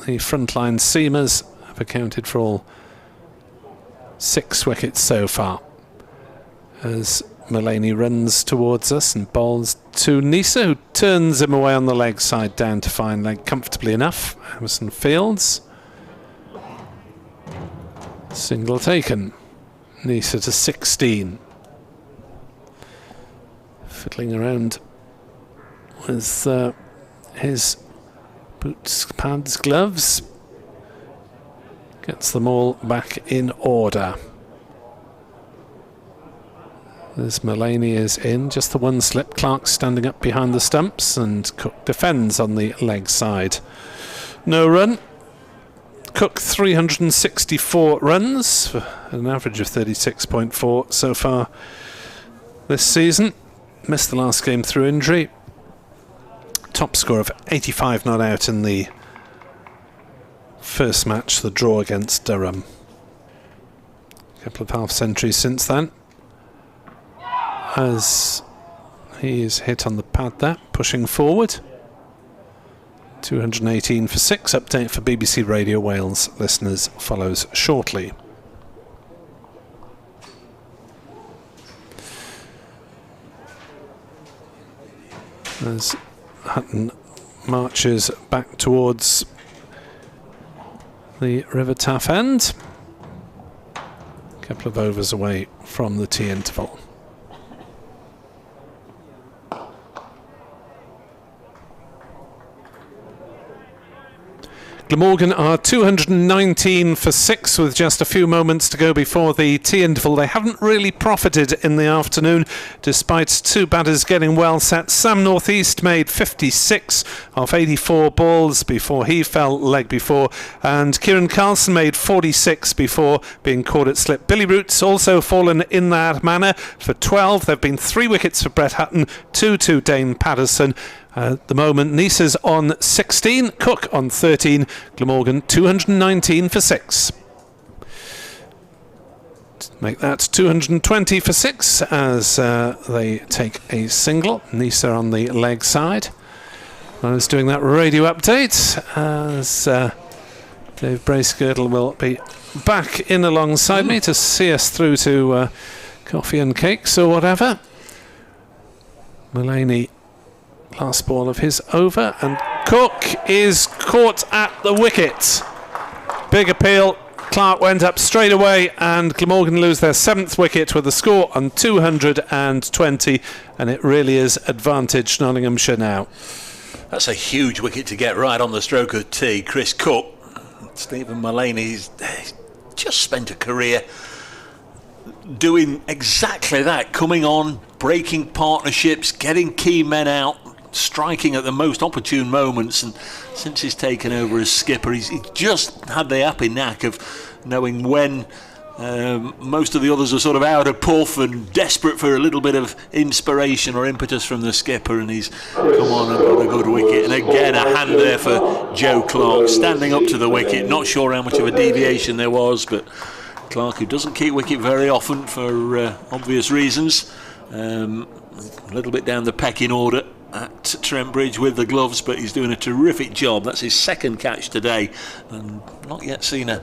The frontline seamers have accounted for all 6 wickets so far. As Mullaney runs towards us and bowls to Nisa, who turns him away on the leg side down to fine leg comfortably enough. Emerson Fields. Single taken. Nisa to 16. Fiddling around with his boots, pads, gloves. Gets them all back in order. As Mullaney is in, just the one slip. Clark standing up behind the stumps, and Cook defends on the leg side. No run. Cook 364 runs, for an average of 36.4 so far this season. Missed the last game through injury. Top score of 85 not out in the first match, the draw against Durham. A couple of half centuries since then. As he is hit on the pad there, pushing forward. 218 for 6. Update for BBC Radio Wales listeners follows shortly. As Hutton marches back towards the River Taff end. A couple of overs away from the tea interval. Glamorgan are 219 for 6 with just a few moments to go before the tea interval. They haven't really profited in the afternoon despite two batters getting well set. Sam Northeast made 56 off 84 balls before he fell leg before, and Kieran Carlson made 46 before being caught at slip. Billy Roots also fallen in that manner for 12. There have been 3 wickets for Brett Hutton, 2 to Dane Patterson. At the moment, Nisa's on 16, Cook on 13, Glamorgan 219 for 6. Make that 220 for 6 as they take a single. Nisa on the leg side. I was doing that radio update as Dave Bracegirdle will be back in alongside me to see us through to coffee and cakes or whatever. Mullaney, last ball of his over, and Cook is caught at the wicket. Big appeal. Clark went up straight away, and Glamorgan lose their 7th wicket with a score on 220, and it really is advantage Nottinghamshire now. That's a huge wicket to get right on the stroke of tea. Chris Cook, Stephen Mullaney's just spent a career doing exactly that, coming on, breaking partnerships, getting key men out, striking at the most opportune moments, and since he's taken over as skipper, he's just had the happy knack of knowing when most of the others are sort of out of puff and desperate for a little bit of inspiration or impetus from the skipper, and he's come on and got a good wicket. And again, a hand there for Joe Clark, standing up to the wicket. Not sure how much of a deviation there was, but Clark, who doesn't keep wicket very often for obvious reasons, a little bit down the pecking order at Trent Bridge with the gloves, but he's doing a terrific job. That's his 2nd catch today, and not yet seen a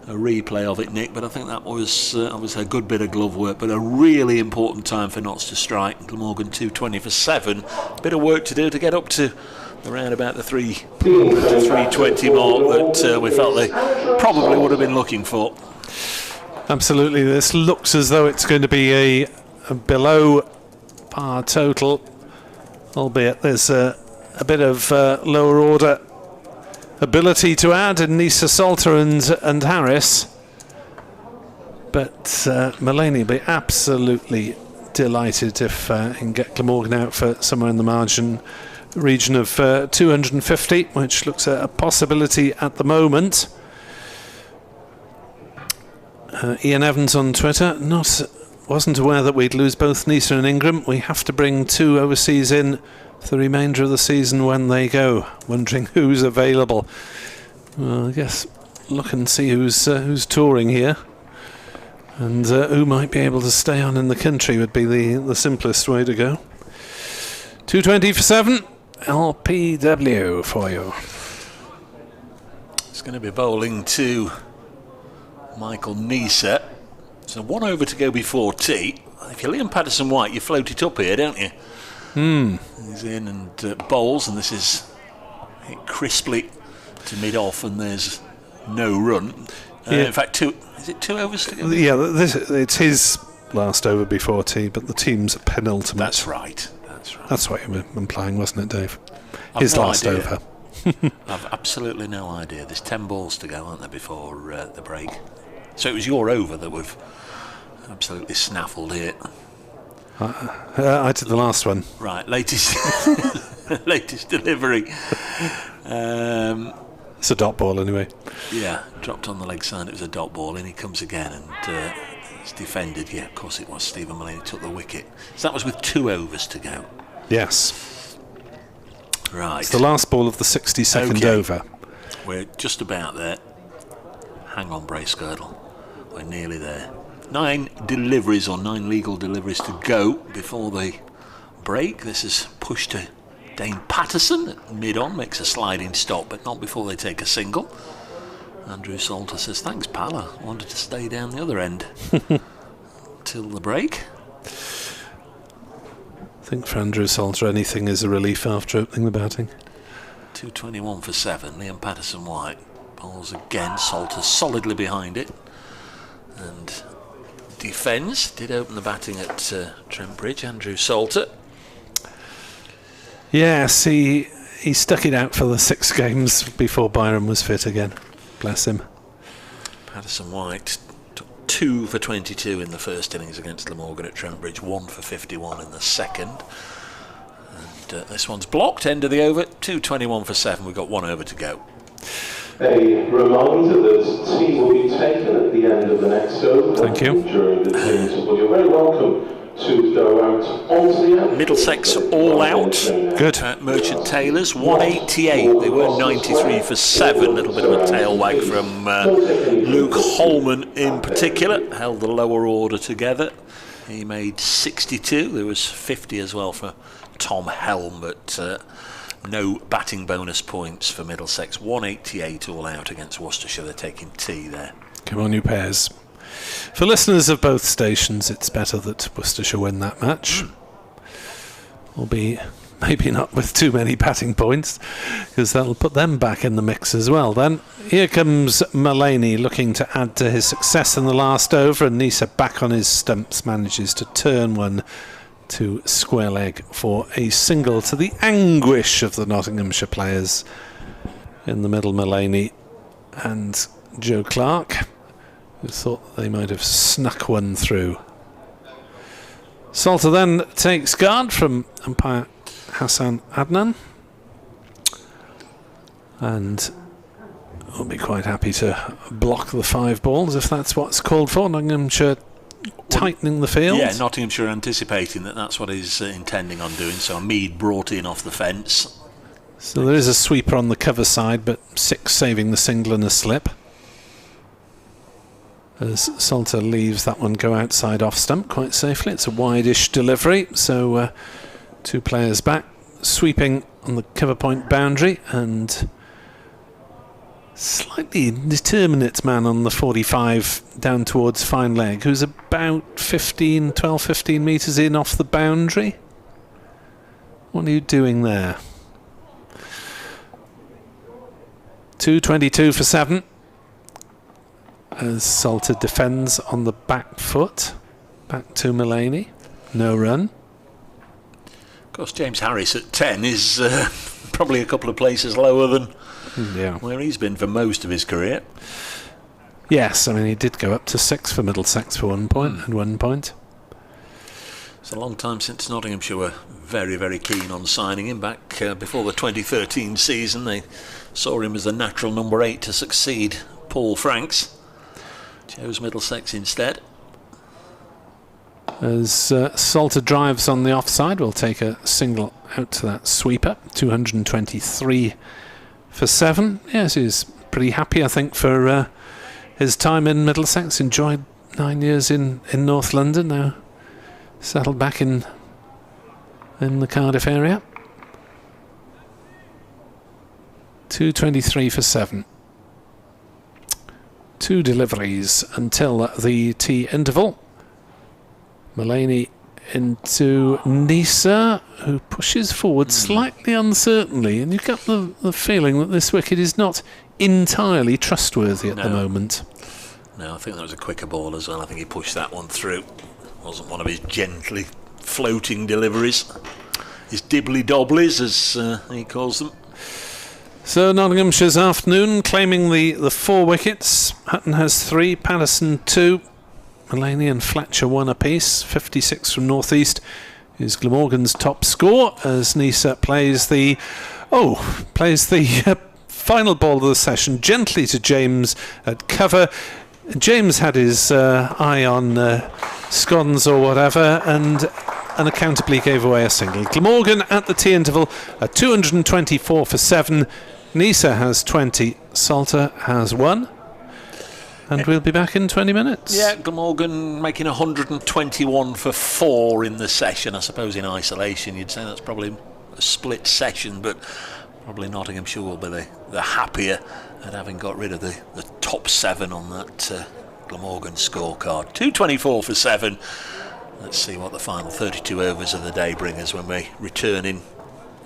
replay of it, Nick, but I think that was obviously a good bit of glove work, but a really important time for Notts to strike. Glamorgan 220 for 7. Bit of work to do to get up to around about the 320 mark that we felt they probably would have been looking for. Absolutely. This looks as though it's going to be a below par total, albeit there's a bit of lower order ability to add in Nisa, Salter and Harris. But Mullaney will be absolutely delighted if he can get Glamorgan out for somewhere in the region of 250, which looks a possibility at the moment. Ian Evans on Twitter, wasn't aware that we'd lose both Nisa and Ingram. We have to bring 2 overseas in for the remainder of the season when they go. Wondering who's available. Well, I guess look and see who's touring here, and who might be able to stay on in the country would be the simplest way to go. 220 for 7. LPW for you. It's going to be bowling to Michael Nisa. So 1 over to go before tea. if you're Liam Patterson-White, you float it up here, don't you? He's in and bowls, and this is hit crisply to mid-off, and there's no run. In fact, is it 2 overs to go? Yeah, it's his last over before tea, but the team's penultimate. That's right. That's what you were implying, wasn't it, Dave? I've His no last idea. over. I've absolutely no idea. There's 10 balls to go, aren't there, before the break? So it was your over that we've absolutely snaffled here. I did the last one. Right, latest latest delivery. It's a dot ball anyway. Yeah, dropped on the leg side. It was a dot ball, and he comes again, and it's defended. Yeah, of course it was. Stephen Mullany took the wicket. So that was with 2 overs to go. Yes. Right. It's the last ball of the 62nd Okay. over. We're just about there. Hang on, brace girdle. We're nearly there. 9 deliveries, or 9 legal deliveries to go before the break. This is pushed to Dane Patterson. Mid-on makes a sliding stop, but not before they take a single. Andrew Salter says, thanks, pal. I wanted to stay down the other end till the break. I think for Andrew Salter, anything is a relief after opening the batting. 221 for 7. Liam Patterson-White bowls again. Salter solidly behind it and defends. Did open the batting at Trent Bridge, Andrew Salter. Yes, he stuck it out for the 6 games before Byron was fit again. Bless him. Patterson-White took 2 for 22 in the first innings against Glamorgan at Trent Bridge, 1 for 51 in the second. And this one's blocked, end of the over, 221 for 7. We've got 1 over to go. A reminder that tea will be taken at the end of the next over. Thank you. During the tea interval, you're very welcome to go out onto the outfield. Middlesex all out. Good. At Merchant Taylors, 188. They were 93 for 7. A little bit of a tail wag from Luke Holman in particular. Held the lower order together. He made 62. There was 50 as well for Tom Helm, but no batting bonus points for Middlesex. 188 all out against Worcestershire. They're taking tea there. Come on, you pairs. For listeners of both stations, it's better that Worcestershire win that match. Maybe not with too many batting points, because that'll put them back in the mix as well. Then here comes Mullany looking to add to his success in the last over, and Nisa back on his stumps manages to turn one to square leg for a single, to the anguish of the Nottinghamshire players. In the middle, Mullany and Joe Clark, who thought they might have snuck one through. Salter then takes guard from umpire Hassan Adnan, and will be quite happy to block the 5 balls if that's what's called for. Nottinghamshire tightening the field. Yeah, Nottinghamshire anticipating that's what he's intending on doing. So Mead brought in off the fence. So there is a sweeper on the cover side, but 6 saving the single and a slip. As Salter leaves that one go outside off stump quite safely. It's a wide-ish delivery, so 2 players back, sweeping on the cover point boundary, and slightly determinate man on the 45 down towards fine leg, who's about 12-15 metres in off the boundary. What are you doing there? 222 for 7. As Salter defends on the back foot. Back to Mullany. No run. Of course, James Harris at 10 is probably a couple of places lower than where he's been for most of his career. Yes, I mean, he did go up to 6 for Middlesex for 1 point and 1 point. It's a long time since Nottinghamshire were very, very keen on signing him. Back before the 2013 season, they saw him as the natural number 8 to succeed Paul Franks. Chose Middlesex instead. As Salter drives on the offside, we'll take a single out to that sweeper. 223 for 7. Yes, he's pretty happy, I think, for his time in Middlesex. Enjoyed 9 years in North London. Now settled back in the Cardiff area. 223 for 7. 2 deliveries until the tea interval. Mulaney into Nisa, who pushes forward slightly uncertainly, and you get the feeling that this wicket is not entirely trustworthy at the moment. No, I think that was a quicker ball as well. I think he pushed that one through. Wasn't one of his gently floating deliveries. His dibbly-dobblies, as he calls them. So Nottinghamshire's afternoon claiming the 4 wickets. Hutton has 3, Patterson 2. Mulaney and Fletcher 1 apiece. 56 from North East is Glamorgan's top score as Nisa plays the final ball of the session gently to James at cover. James had his eye on scones or whatever and unaccountably gave away a single. Glamorgan at the tea interval at 224 for 7. Nisa has 20. Salter has 1. And we'll be back in 20 minutes. Yeah, Glamorgan making 121 for 4 in the session. I suppose in isolation you'd say that's probably a split session, but probably Nottinghamshire will be the happier at having got rid of the top 7 on that Glamorgan scorecard. 224 for 7. Let's see what the final 32 overs of the day bring us when we return in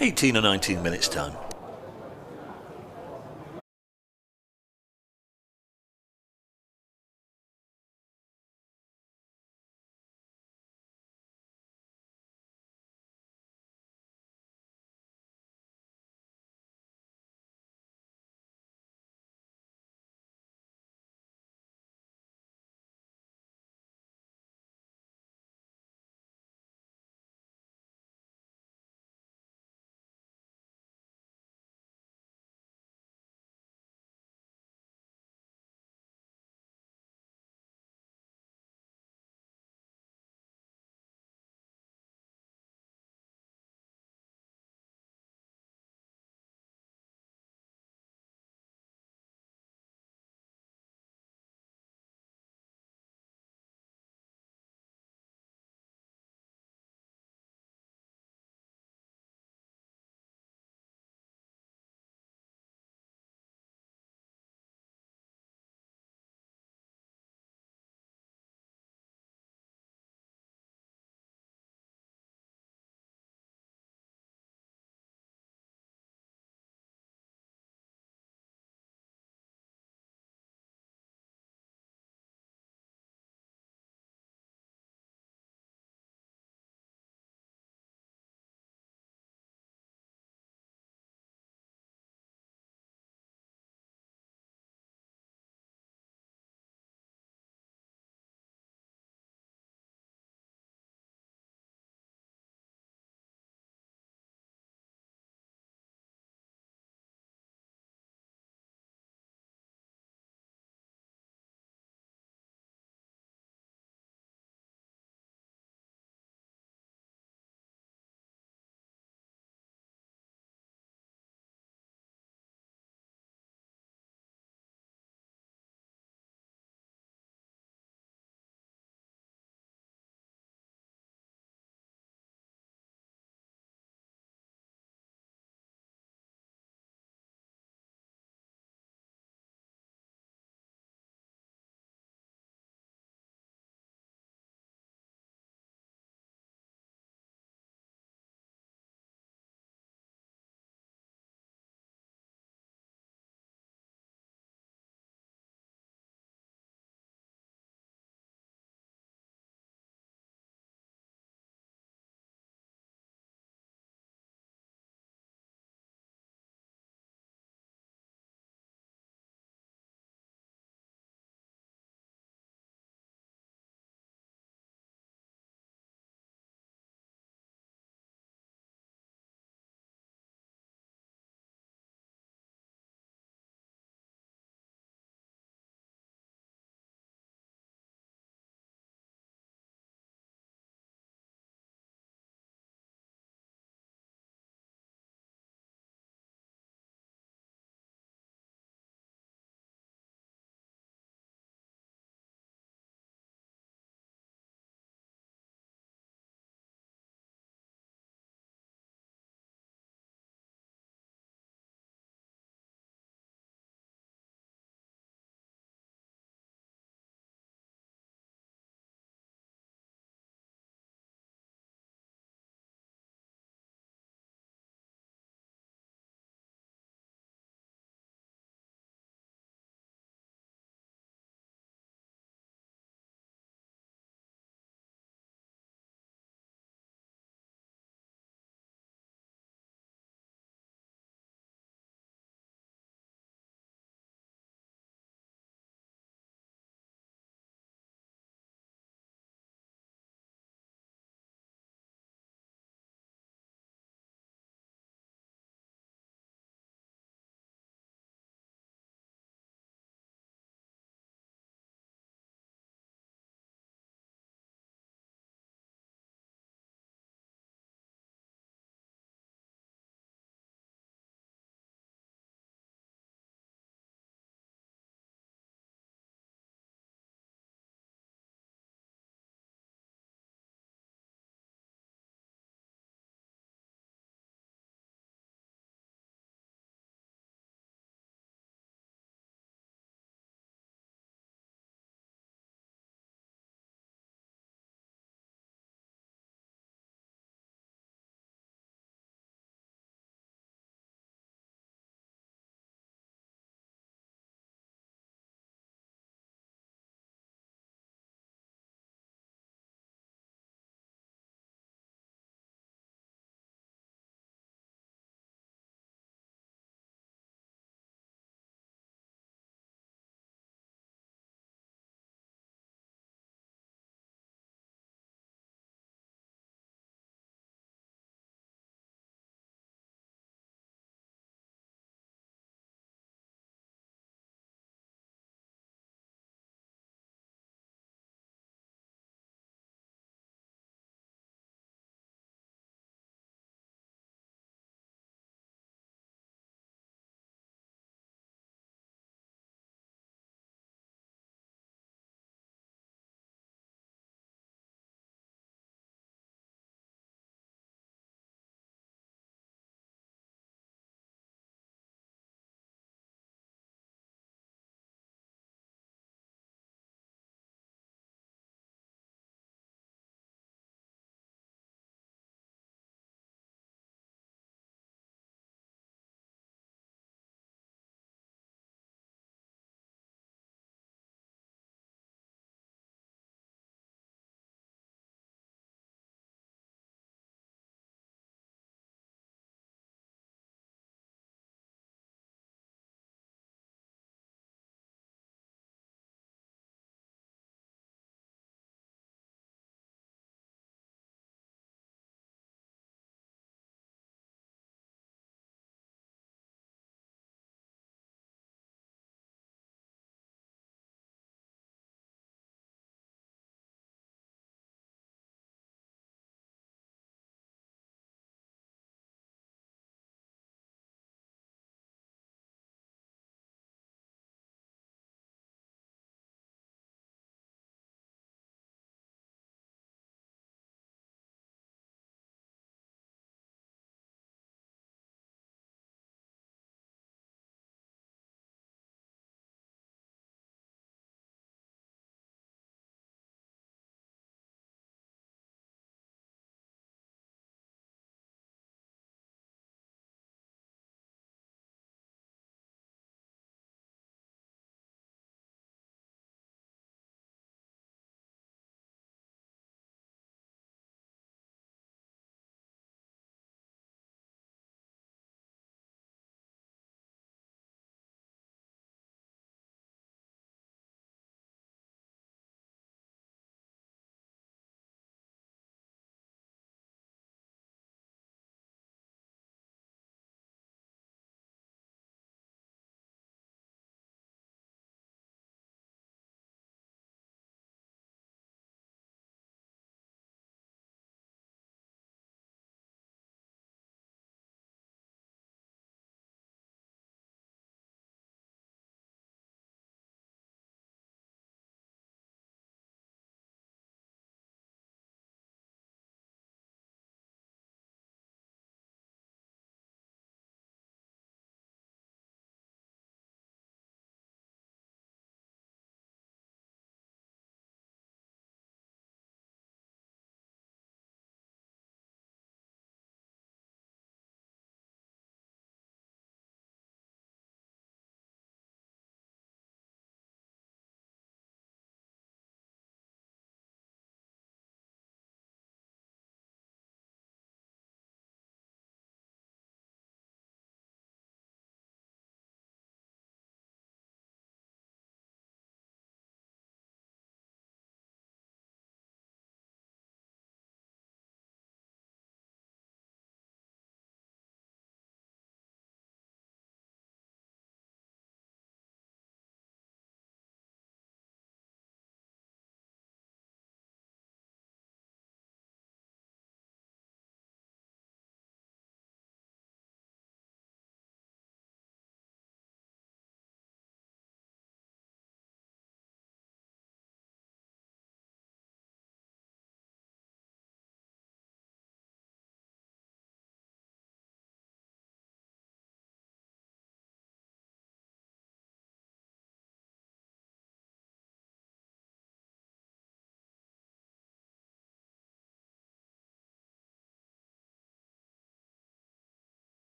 18 or 19 minutes' time.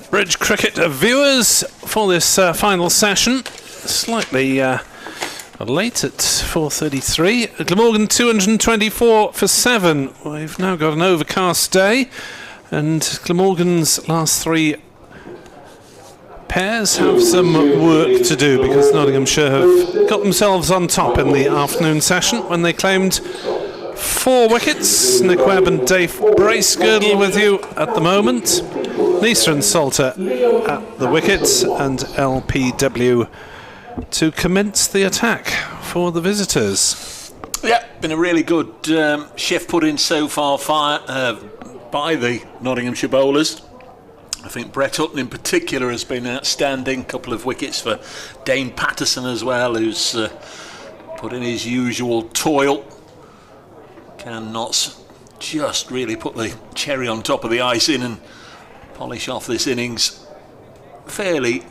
Bridge cricket viewers for this final session. Slightly late at 4:33. Glamorgan 224 for 7. We've now got an overcast day, and Glamorgan's last 3 pairs have some work to do because Nottinghamshire have got themselves on top in the afternoon session when they claimed 4 wickets. Nick Webb and Dave Bracegirdle with you at the moment. Nisa and Salter at the wicket, and LPW to commence the attack for the visitors. Yeah, been a really good shift put in so far by the Nottinghamshire bowlers. I think Brett Hutton in particular has been outstanding. Couple of wickets for Dane Patterson as well, who's put in his usual toil. Cannot just really put the cherry on top of the icing and polish off this innings fairly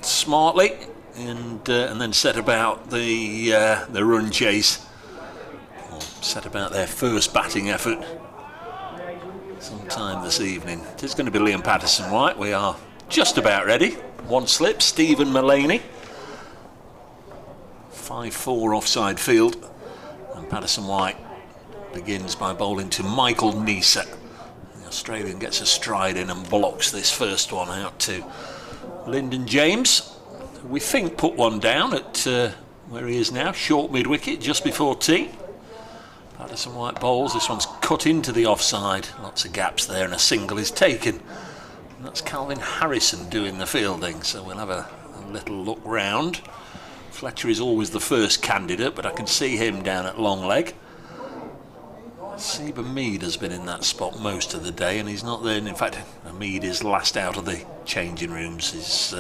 smartly, and then set about the run chase, or set about their first batting effort sometime this evening. It is going to be Liam Patterson-White. We are just about ready. 1 slip, Stephen Mullaney. 5-4 offside field, and Patterson-White begins by bowling to Michael Nisa. The Australian gets a stride in and blocks this first one out to Lyndon James. We think put one down at where he is now, short mid-wicket, just before tea. Patterson-White bowls. This one's cut into the offside. Lots of gaps there, and a single is taken. And that's Calvin Harrison doing the fielding, so we'll have a little look round. Fletcher is always the first candidate, but I can see him down at long leg. Seba Mead has been in that spot most of the day, and he's not there. In fact, Mead is last out of the changing rooms. He's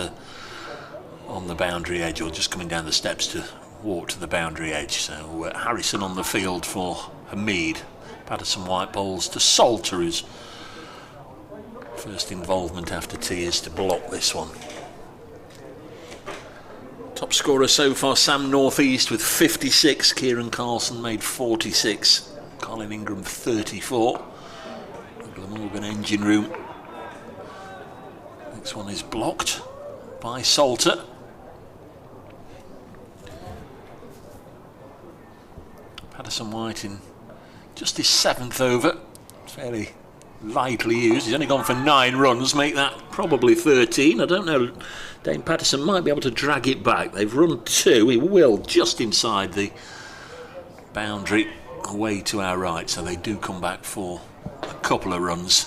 on the boundary edge, or just coming down the steps to walk to the boundary edge. So Harrison on the field for Mead. Patterson-White bowls to Salter, whose first involvement after tea is to block this one. Top scorer so far, Sam Northeast with 56. Kieran Carlson made 46. Colin Ingram 34. The Glamorgan engine room. Next one is blocked by Salter. Patterson-White in just his 7th over. Fairly lightly used. He's only gone for 9 runs, make that probably 13. I don't know. Dane Patterson might be able to drag it back. They've run 2. He will just inside the boundary, away to our right, so they do come back for a couple of runs.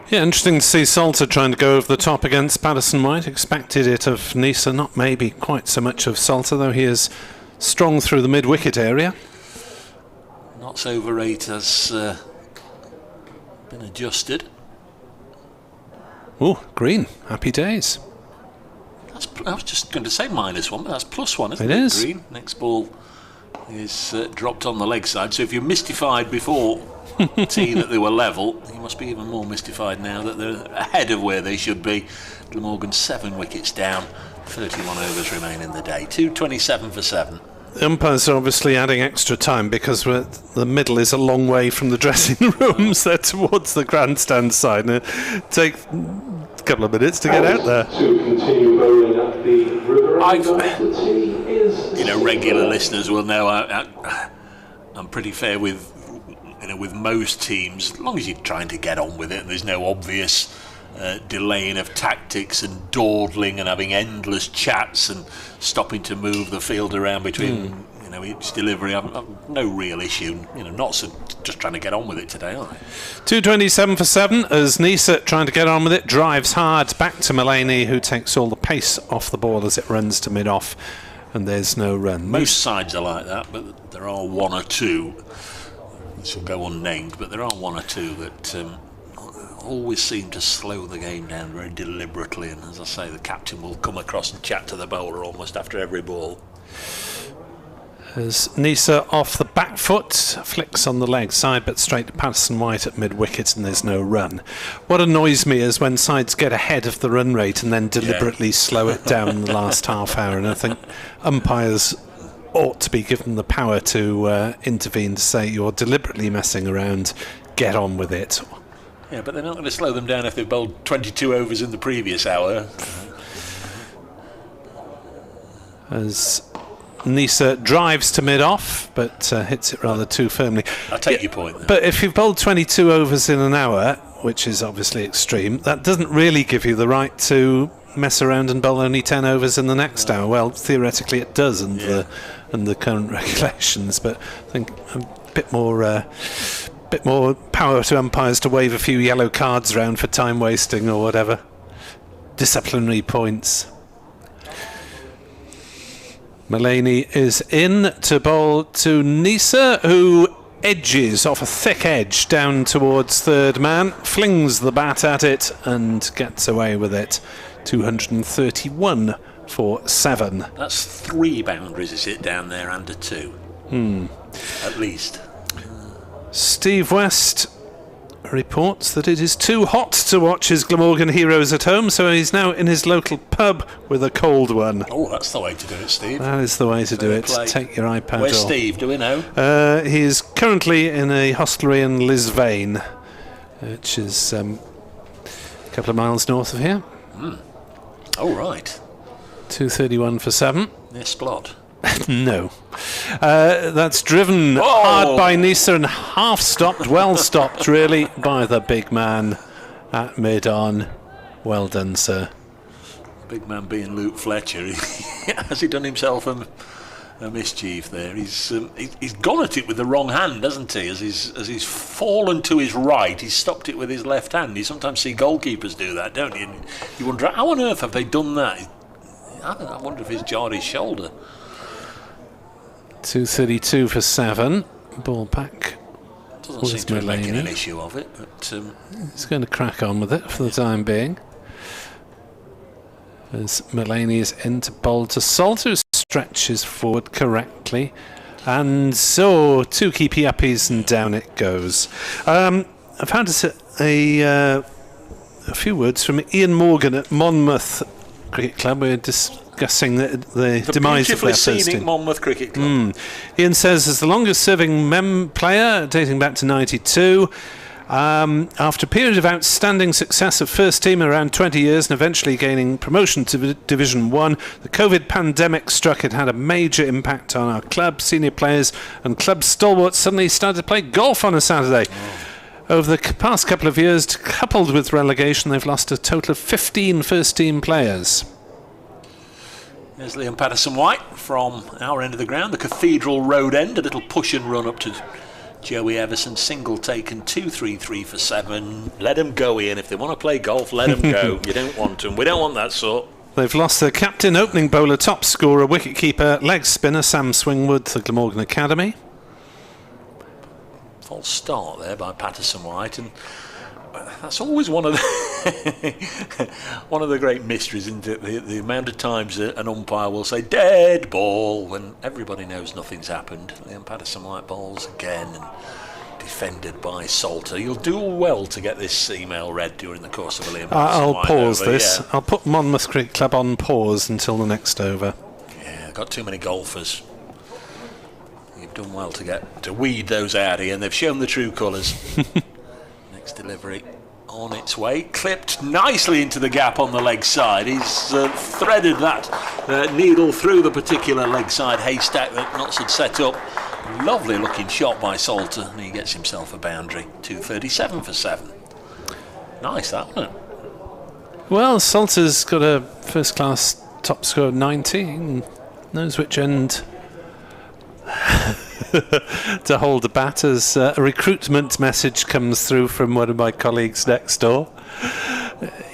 Yeah, interesting to see Salter trying to go over the top against Patterson-White. Expected it of Nisa, not maybe quite so much of Salter, though he is strong through the mid-wicket area. Knots over 8 has been adjusted. Oh, green, happy days. I was just going to say -1, but that's +1, isn't it? It is. Green. Next ball is dropped on the leg side, so if you're mystified before tea that they were level, you must be even more mystified now that they're ahead of where they should be. Glamorgan 7 wickets down, 31 overs remain in the day. 227 for 7. The umpires are obviously adding extra time because the middle is a long way from the dressing rooms. They're towards the grandstand side, and it takes a couple of minutes to get out there. To continue bowling at the river, Regular listeners will know I'm pretty fair with most teams, as long as you're trying to get on with it and there's no obvious delaying of tactics and dawdling and having endless chats and stopping to move the field around between each delivery. I've no real issue. Not so just trying to get on with it today, are they? 227 for 7 as Nisa, trying to get on with it, drives hard back to Mullaney, who takes all the pace off the ball as it runs to mid-off, and there's no run. Most sides are like that, but there are 1 or 2, this will go unnamed, but there are 1 or 2 that always seem to slow the game down very deliberately, and as I say, the captain will come across and chat to the bowler almost after every ball. As Nisa off the back foot, flicks on the leg side but straight to Patterson-White at mid-wicket, and there's no run. What annoys me is when sides get ahead of the run rate and then deliberately slow it down in the last half hour, and I think umpires ought to be given the power to intervene, to say you're deliberately messing around, get on with it. Yeah, but they're not going to slow them down if they've bowled 22 overs in the previous hour. As Nisa drives to mid-off, but hits it rather too firmly. I take your point there. But if you've bowled 22 overs in an hour, which is obviously extreme, that doesn't really give you the right to mess around and bowl only 10 overs in the next hour. Well, theoretically it does under the current regulations, but I think a bit more power to umpires to wave a few yellow cards around for time wasting or whatever. Disciplinary points. Mullaney is in to bowl to Nisa, who edges off a thick edge down towards third man, flings the bat at it and gets away with it. 231 for 7. That's 3 boundaries, is it, down there under 2? At least. Steve West reports that it is too hot to watch his Glamorgan heroes at home, so he's now in his local pub with a cold one. Oh, that's the way to do it, Steve. That is the way to do it. Play. Take your iPad. Where's Steve? Do we know? He is currently in a hostelry in Lisvane, which is a couple of miles north of here. Oh, right. 231 for 7. Near Splot. No. That's driven hard by Nisa and half stopped, well stopped really, by the big man at mid-on. Well done, sir. Big man being Luke Fletcher. Has he done himself a mischief there? He's gone at it with the wrong hand, hasn't he? As he's fallen to his right, he's stopped it with his left hand. You sometimes see goalkeepers do that, don't you? And you wonder, how on earth have they done that? I wonder if he's jarred his shoulder. 232 for 7. Ball back. Doesn't seem to be making an issue of it, but he's going to crack on with it for the time being. As Mullaney is in to bowl to Salt, who stretches forward correctly. And so, 2 keepy uppies and down it goes. I've had a few words from Ian Morgan at Monmouth Cricket Club. We're discussing the demise of their first team. Monmouth Cricket Club. Ian says, as the longest serving player dating back to 92, after a period of outstanding success of first team around 20 years and eventually gaining promotion to Division 1, the COVID pandemic struck. It had a major impact on our club. Senior players and club stalwarts suddenly started to play golf on a Saturday. Over the past couple of years, coupled with relegation, they've lost a total of 15 first-team players. There's Liam Patterson-White from our end of the ground, the Cathedral Road end, a little push and run up to Joey Everson, single taken, 233 for 7. Let them go, Ian. If they want to play golf, let them go. You don't want them. We don't want that sort. They've lost their captain, opening bowler, top scorer, wicket-keeper, leg spinner Sam Swingwood to the Glamorgan Academy. False start there by Patterson-White, and that's always one of the great mysteries, isn't it? The amount of times that an umpire will say dead ball when everybody knows nothing's happened. Liam Patterson-White bowls again and defended by Salter. You'll do well to get this email read during the course of a Liam I'll pause over, this. Yeah. I'll put Monmouth Cricket Club on pause until the next over. Yeah, got too many golfers. You've done well to weed those out here, and they've shown the true colours. Next delivery on its way, clipped nicely into the gap on the leg side. He's threaded that needle through the particular leg side haystack that Notts had set up. Lovely looking shot by Salter, and he gets himself a boundary. 237 for 7. Nice, that, wasn't it? Well, Salter's got a first class top score of 90. Knows which end to hold the bat as a recruitment message comes through from one of my colleagues next door,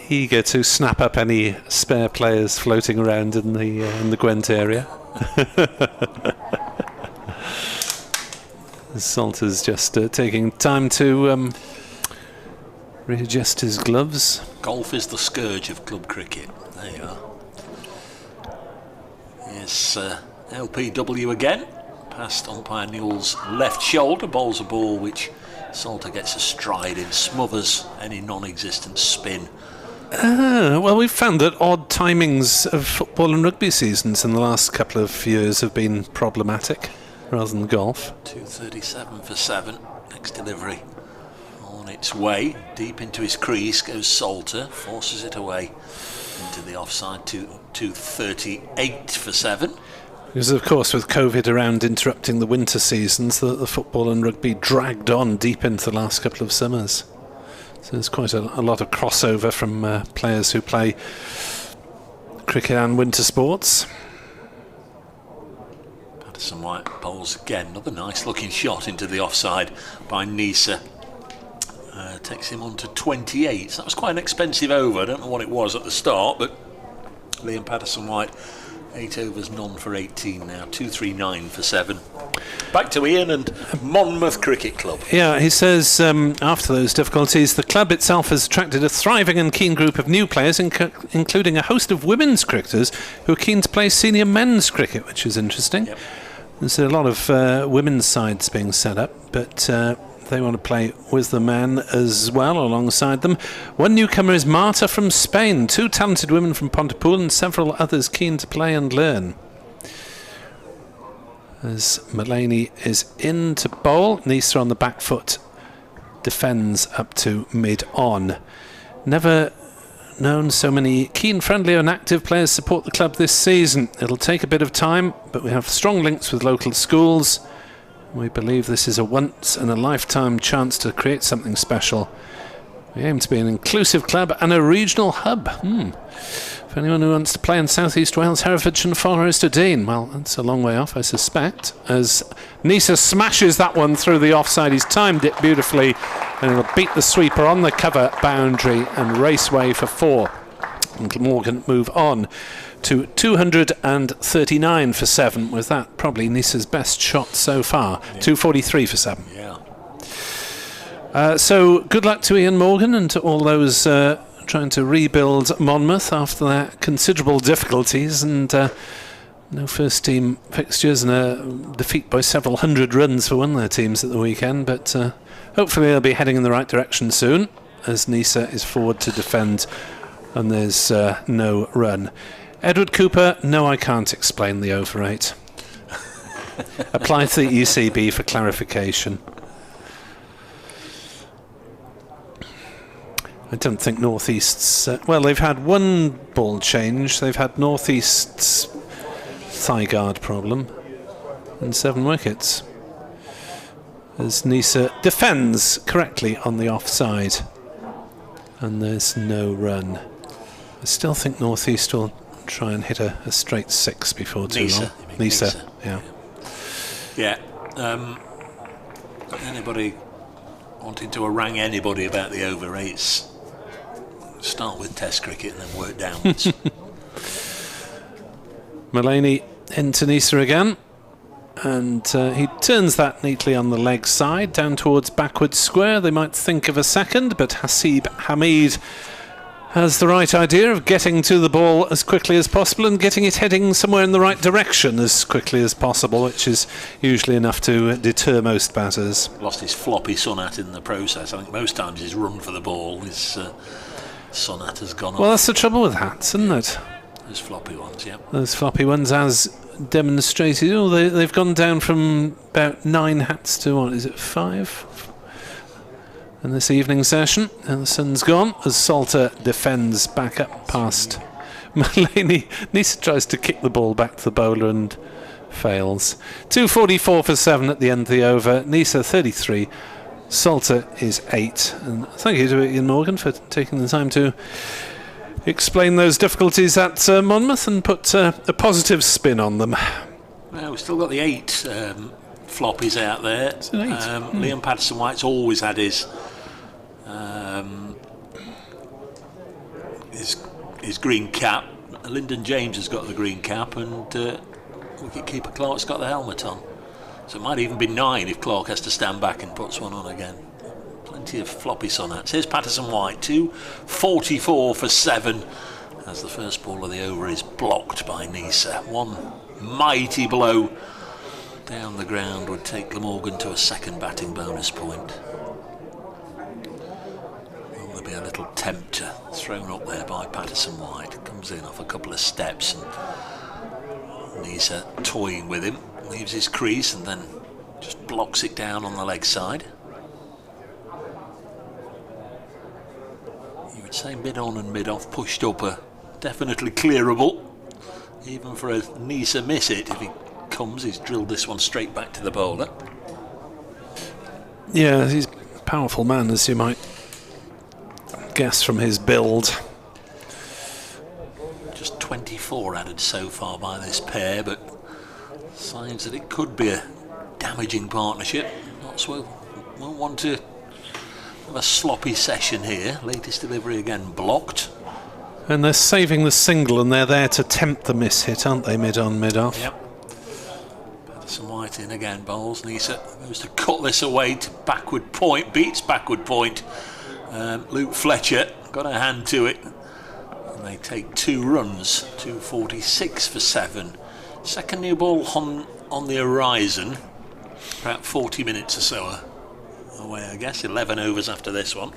eager to snap up any spare players floating around in the Gwent area. Salter's just taking time to readjust his gloves. Golf is the scourge of club cricket. There you are. Yes, LPW again. Past umpire Newell's left shoulder, bowls a ball which Salter gets a stride in, smothers any non-existent spin. Well, we've found that odd timings of football and rugby seasons in the last couple of years have been problematic rather than golf. 237 for 7. Next delivery on on its way. Deep into his crease goes Salter, forces it away into the offside to 38 for 7. Because, of course, with COVID around interrupting the winter seasons, the football and rugby dragged on deep into the last couple of summers. So there's quite a lot of crossover from players who play cricket and winter sports. Patterson White bowls again. Another nice looking shot into the offside by Nisa. Takes him on to 28. So that was quite an expensive over. I don't know what it was at the start, but Liam Patterson White, 8 overs, none for 18 now. 239 for 7. Back to Ian and Monmouth Cricket Club. Yeah, he says after those difficulties, the club itself has attracted a thriving and keen group of new players, including a host of women's cricketers who are keen to play senior men's cricket, which is interesting. Yep. There's a lot of women's sides being set up, but they want to play with the men as well alongside them. One newcomer is Marta from Spain, 2 talented women from Pontypool and several others keen to play and learn. As Mulaney is in to bowl, Nisa on the back foot defends up to mid-on. Never known so many keen, friendly and active players support the club this season. It'll take a bit of time, but we have strong links with local schools. We believe this is a once-in-a-lifetime chance to create something special. We aim to be an inclusive club and a regional hub. For anyone who wants to play in South East Wales, Herefordshire and Forest to Dean. Well, that's a long way off, I suspect, as Nisa smashes that one through the offside. He's timed it beautifully, and he'll beat the sweeper on the cover boundary and race away for 4. And Glamorgan move on to 239 for 7. Was that probably Nisa's best shot so far? Yeah. 243 for 7. Yeah. So good luck to Ian Morgan and to all those trying to rebuild Monmouth after their considerable difficulties and no first team fixtures and a defeat by several hundred runs for one of their teams at the weekend, but hopefully they'll be heading in the right direction soon as Nisa is forward to defend and there's no run. Edward Cooper, no, I can't explain the over 8. Apply to the ECB for clarification. I don't think North East's... well, they've had one ball change. They've had North East's thigh guard problem and 7 wickets. As Nisa defends correctly on the offside. And there's no run. I still think North East will try and hit a straight 6 before too long. Nisa, yeah. Yeah. Anybody wanting to harangue anybody about the over 8s, start with Test cricket and then work downwards. Mulaney into Nisa again, and he turns that neatly on the leg side down towards backward square. They might think of a second, but Hasib Hamid has the right idea of getting to the ball as quickly as possible and getting it heading somewhere in the right direction as quickly as possible, which is usually enough to deter most batters. Lost his floppy Sonat in the process. I think most times his run for the ball, his Sonat has gone off. Well, that's the trouble with hats, isn't it? Those floppy ones, yeah. Those floppy ones, as demonstrated. Oh, they've gone down from about 9 hats to, what is it, 5? In this evening session, and the sun's gone as Salter defends back up past Mulaney. Nisa tries to kick the ball back to the bowler and fails. 244 for 7 at the end of the over. Nisa 33, Salter is 8. And thank you to Ian Morgan for taking the time to explain those difficulties at Monmouth and put a positive spin on them. Well, we've still got the 8 floppies out there. It's an 8. Liam Patterson White's always had his green cap. Lyndon James has got the green cap, and wicketkeeper Clark's got the helmet on. So it might even be 9 if Clark has to stand back and puts one on again. Plenty of floppy Sonats. Here's Patterson White, 244 for 7, as the first ball of the over is blocked by Nisa. One mighty blow down the ground would take Glamorgan to a second batting bonus point. Well, there'll be a little tempter thrown up there by Patterson White. Comes in off a couple of steps and Nisa toying with him. Leaves his crease and then just blocks it down on the leg side. say mid-on and mid-off pushed up are definitely clearable. Even for a Nisa miss it, if he comes, he's drilled this one straight back to the bowler. Yeah, he's a powerful man, as you might guess from his build. Just 24 added so far by this pair, but signs that it could be a damaging partnership. Knoxwell won't want to have a sloppy session here. Latest delivery again blocked. And they're saving the single, and they're there to tempt the miss hit, aren't they, mid-on, mid-off? Yep. Patterson White in again, bowls. Nisa goes to cut this away to backward point, beats backward point. Luke Fletcher got a hand to it. And they take 2 runs, 246 for 7. Second new ball on the horizon. About 40 minutes or so away, I guess. 11 overs after this one.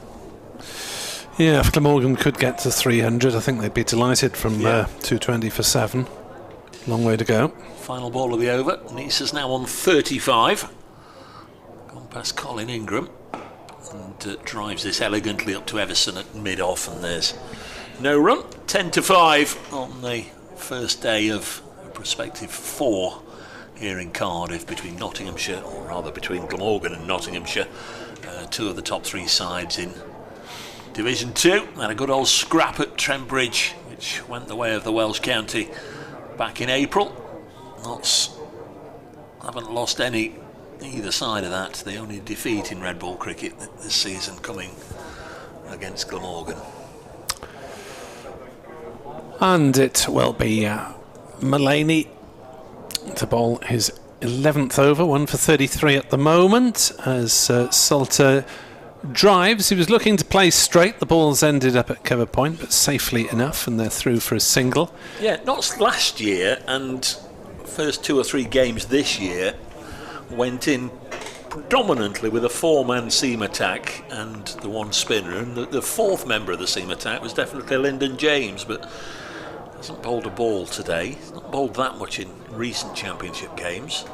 Yeah, if Glamorgan could get to 300, I think they'd be delighted from 220 for 7. Long way to go. Final ball of the over. Nisa's now on 35. Gone past Colin Ingram. And drives this elegantly up to Everson at mid-off. And there's no run. 10 to 5 on the first day of a prospective 4 here in Cardiff between Nottinghamshire, or rather between Glamorgan and Nottinghamshire. 2 of the top 3 sides in Division 2. Had a good old scrap at Trent-Bridge, which went the way of the Welsh county back in April. Notts haven't lost any either side of that. The only defeat in red ball cricket this season coming against Glamorgan. And it will be Mullaney to bowl his 11th over, 1 for 33 at the moment, as Salter drives. He was looking to play straight. The ball's ended up at cover point, but safely enough, and they're through for a single. Yeah, not last year, and first 2 or 3 games this year went in predominantly with a 4-man seam attack and the 1 spinner, and the 4th member of the seam attack was definitely Lyndon James, but hasn't bowled a ball today. He's not bowled that much in recent championship games.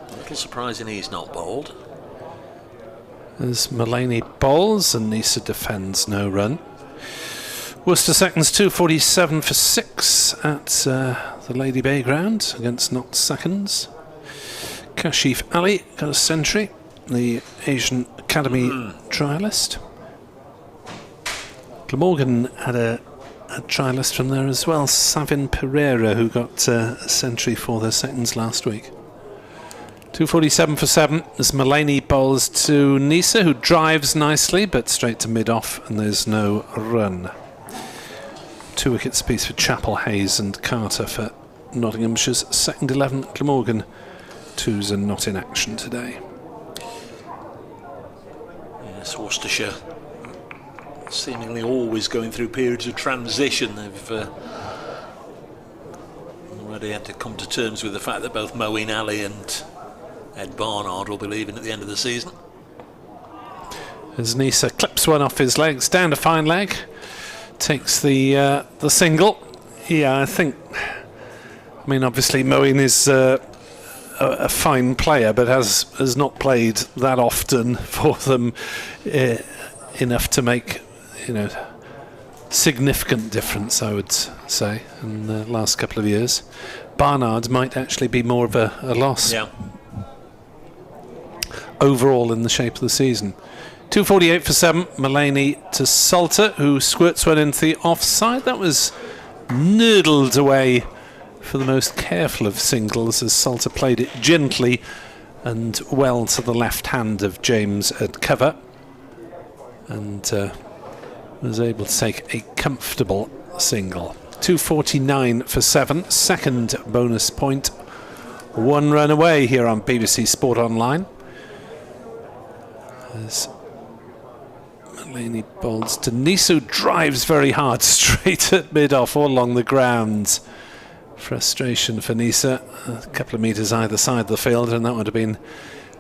A little surprising he's not bowled. As Mullaney bowls and Nisa defends, no run. Worcester seconds 247 for 6 at the Lady Bay ground against Notts seconds. Kashif Ali got a century, the Asian Academy trialist. Glamorgan had a trialist from there as well, Savin Pereira, who got a century for their seconds last week. 247 for 7 as Mullaney bowls to Nisa, who drives nicely but straight to mid-off, and there's no run. 2 wickets apiece for Chapel, Hayes and Carter for Nottinghamshire's second 11. Glamorgan 2s are not in action today. Yes, Worcestershire seemingly always going through periods of transition. They've already had to come to terms with the fact that both Moeen Ali and Ed Barnard will be leaving at the end of the season. As Nisa clips one off his legs, down to fine leg, takes the single. Yeah, I mean, obviously Moeen is a fine player, but has not played that often for them enough to make, significant difference, I would say, in the last couple of years. Barnard might actually be more of a loss. Yeah. Overall in the shape of the season. 248 for 7, Mullaney to Salter, who squirts one into the offside. That was noodled away for the most careful of singles, as Salter played it gently and well to the left hand of James at cover, and was able to take a comfortable single. 249 for 7, second bonus point, 1 run away here on BBC Sport Online. As Mullaney bowls to Nisa, drives very hard straight at mid-off all along the ground. Frustration for Nisa, a couple of metres either side of the field, and that would have been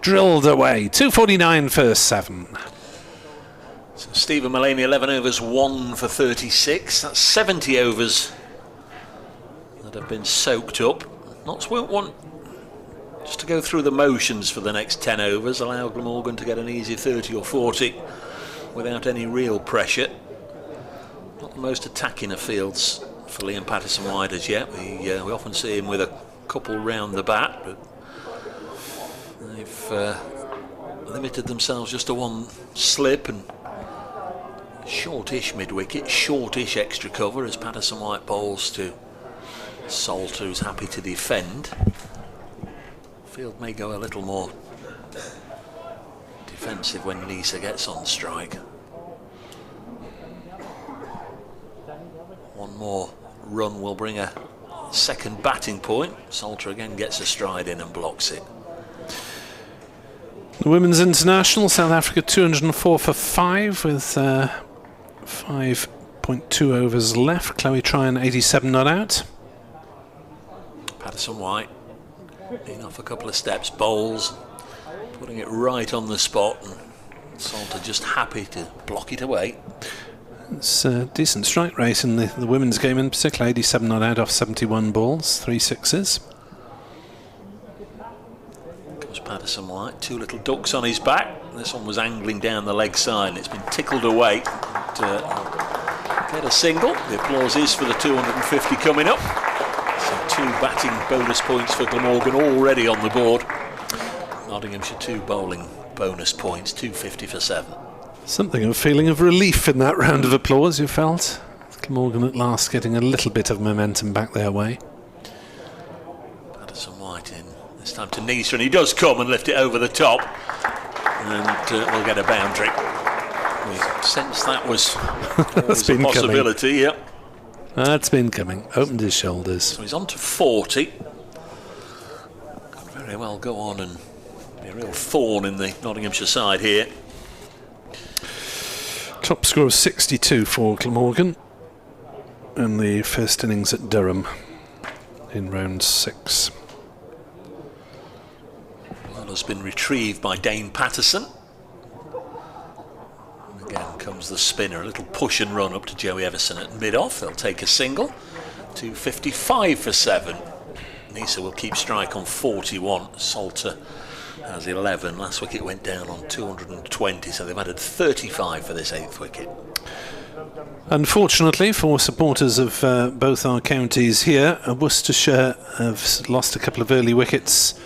drilled away. 249 for 7. So Stephen Mullaney, 11 overs, 1 for 36. That's 70 overs that have been soaked up. Notts won't want just to go through the motions for the next 10 overs, allow Glamorgan to get an easy 30 or 40 without any real pressure. Not the most attacking of fields for Liam Patterson-White as yet. We often see him with a couple round the bat, but they've limited themselves just to one slip and shortish mid-wicket, shortish extra cover as Patterson-White bowls to Salter, who's happy to defend. Field may go a little more defensive when Nisa gets on strike. One more run will bring a second batting point. Salter again gets a stride in and blocks it. The Women's International, South Africa 204 for 5 with 5.2 overs left. Chloe Tryon 87 not out. Patterson-White in off a couple of steps, bowls, putting it right on the spot, and Salter just happy to block it away. It's a decent strike rate in the women's game in particular. 87 not out off 71 balls, 3 sixes. Comes Patterson-White, 2 little ducks on his back. This one was angling down the leg side and it's been tickled away. Get a single. The applause is for the 250 coming up. So 2 batting bonus points for Glamorgan already on the board. Nottinghamshire 2 bowling bonus points, 250 for 7. Something of a feeling of relief in that round of applause, you felt. Glamorgan at last getting a little bit of momentum back their way. Patterson-White in this time to Nisa, and he does come and lift it over the top, and we'll get a boundary. We sense that was always a possibility. Yeah, that's been coming. Opened his shoulders. So he's on to 40. Could very well go on and be a real thorn in the Nottinghamshire side here. Top score of 62 for Glamorgan in the first innings at Durham in round 6. Well, has been retrieved by Dane Patterson. And again comes the spinner, a little push and run up to Joey Everson at mid-off. They'll take a single. 255 for 7. Nisa will keep strike on 41. Salter has 11. Last wicket went down on 220, so they've added 35 for this 8th wicket. Unfortunately for supporters of both our counties here, Worcestershire have lost a couple of early wickets,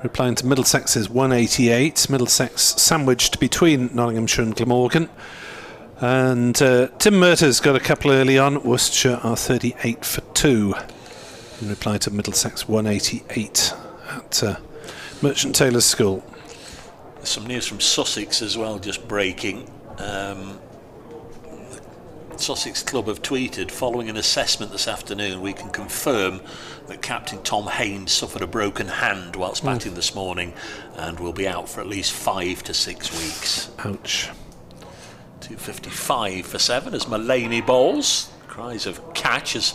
replying to Middlesex's 188. Middlesex sandwiched between Nottinghamshire and Glamorgan. And Tim Murtagh got a couple early on. Worcestershire are 38 for 2 in reply to Middlesex 188 at Merchant Taylor's School. There's some news from Sussex as well, just breaking. The Sussex Club have tweeted, following an assessment this afternoon, we can confirm that Captain Tom Haynes suffered a broken hand whilst batting this morning and will be out for at least 5 to 6 weeks. Ouch. 255 for 7 as Mullaney bowls. Cries of catch as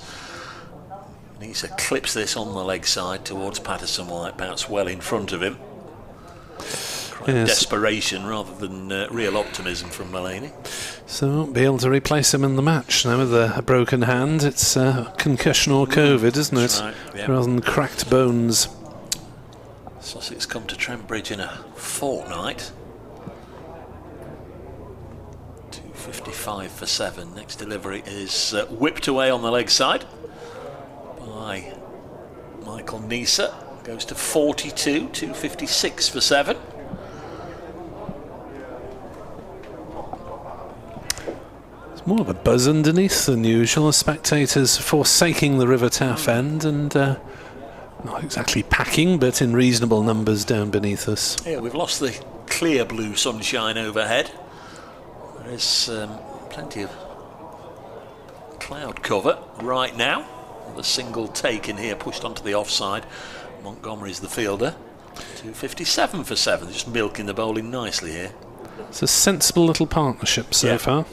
Nisa clips this on the leg side towards Patterson-White, bounced well in front of him. Yes. Desperation rather than real optimism from Mullaney. So won't be able to replace him in the match now with a broken hand. It's concussion or COVID, isn't it? Right, yeah. Rather than cracked bones. Sussex come to Trent Bridge in a fortnight. 255 for 7. Next delivery is whipped away on the leg side by Michael Nisa. Goes to 42, 256 for 7. There's more of a buzz underneath than usual. Spectators forsaking the River Taff end and not exactly packing, but in reasonable numbers down beneath us. Yeah, we've lost the clear blue sunshine overhead. There is plenty of cloud cover right now. The single taken here, pushed onto the offside. Montgomery's the fielder. 257 for 7, just milking the bowling nicely here. It's a sensible little partnership so far.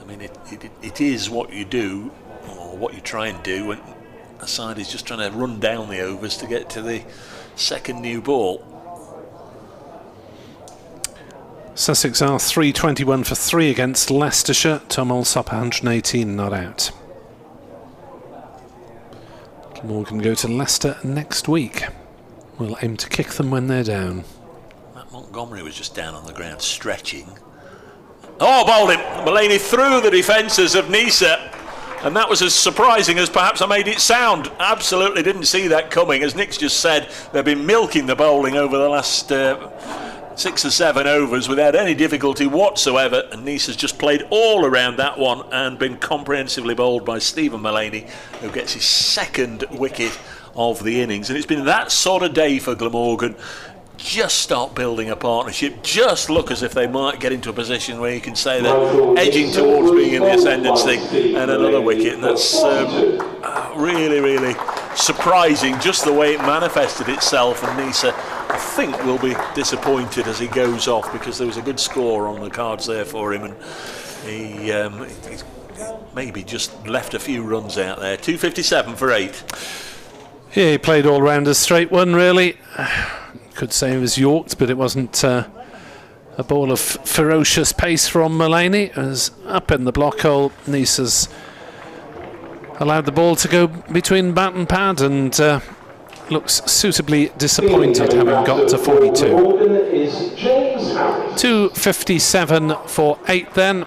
I mean, it is what you do, or what you try and do, when a side is just trying to run down the overs to get to the second new ball. Sussex are 321 for 3 against Leicestershire. Tom Alsop 118 not out. Glamorgan go to Leicester next week. We'll aim to kick them when they're down. Matt Montgomery was just down on the ground stretching. Oh, bowled him! Mullaney through the defences of Nisa. and that was as surprising as perhaps I made it sound. Absolutely didn't see that coming. As Nick's just said, they've been milking the bowling over the last 6 or 7 overs without any difficulty whatsoever, and Nice has just played all around that one and been comprehensively bowled by Stephen Mullaney, who gets his 2nd wicket of the innings. And it's been that sort of day for Glamorgan. Just start building a partnership, just look as if they might get into a position where you can say they're edging towards being in the ascendancy, and another wicket, and that's really, really surprising, just the way it manifested itself. And Nisa, I think, will be disappointed as he goes off, because there was a good score on the cards there for him, and he's maybe just left a few runs out there. 257 for 8. Yeah, he played all round a straight one, really. Could say he was yorked, but it wasn't a ball of ferocious pace from Mullaney. It was up in the block hole. Nice has allowed the ball to go between bat and pad, and looks suitably disappointed, having got to 42. 257 for 8 then,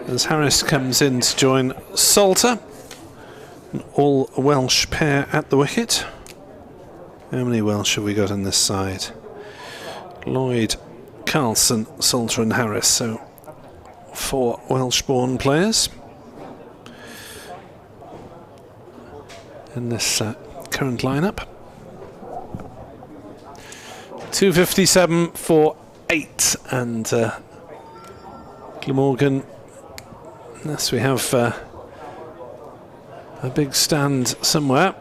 as Harris comes in to join Salter. An all Welsh pair at the wicket. How many Welsh have we got on this side? Lloyd, Carlson, Salter and Harris. So 4 Welsh-born players in this current lineup. 257 for 8, and Glamorgan, yes, we have a big stand somewhere.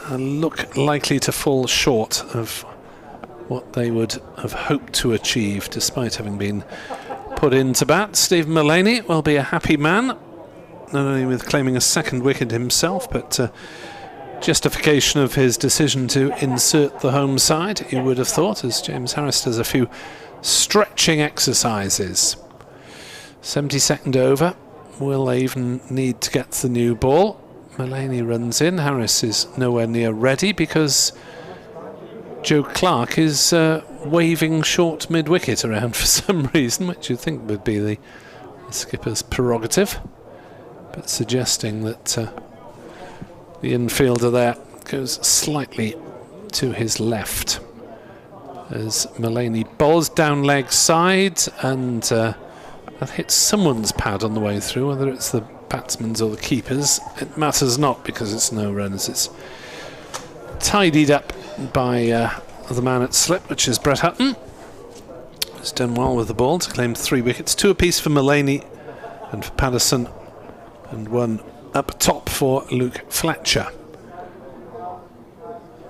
Look likely to fall short of what they would have hoped to achieve, despite having been put into bat. Stephen Mullaney will be a happy man, not only with claiming a 2nd wicket himself, but justification of his decision to insert the home side, you would have thought, as James Harris does a few stretching exercises. 72nd over. Will they even need to get the new ball? Mullaney runs in. Harris is nowhere near ready, because Joe Clark is waving short mid-wicket around for some reason, which you'd think would be the skipper's prerogative, but suggesting that the infielder there goes slightly to his left as Mullaney bowls down leg side, and that hits someone's pad on the way through, whether it's the batsman's or the keeper's. It matters not, because it's no runs. It's tidied up by the man at slip, which is Brett Hutton. He's done well with the ball to claim 3 wickets, 2 apiece for Mullaney and for Patterson, and 1 up top for Luke Fletcher.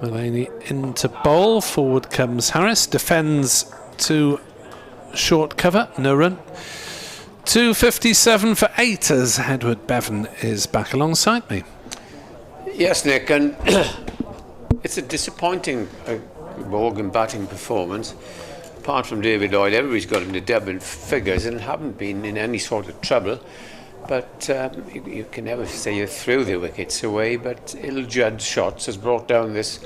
Mullaney into bowl. Forward comes Harris, defends to short cover, no run. 257 for 8 as Edward Bevan is back alongside me. Yes, Nick, and it's a disappointing Morgan batting performance. Apart from David Lloyd, everybody's got into double figures and haven't been in any sort of trouble. But you can never say you threw the wickets away, but ill-judged shots has brought down this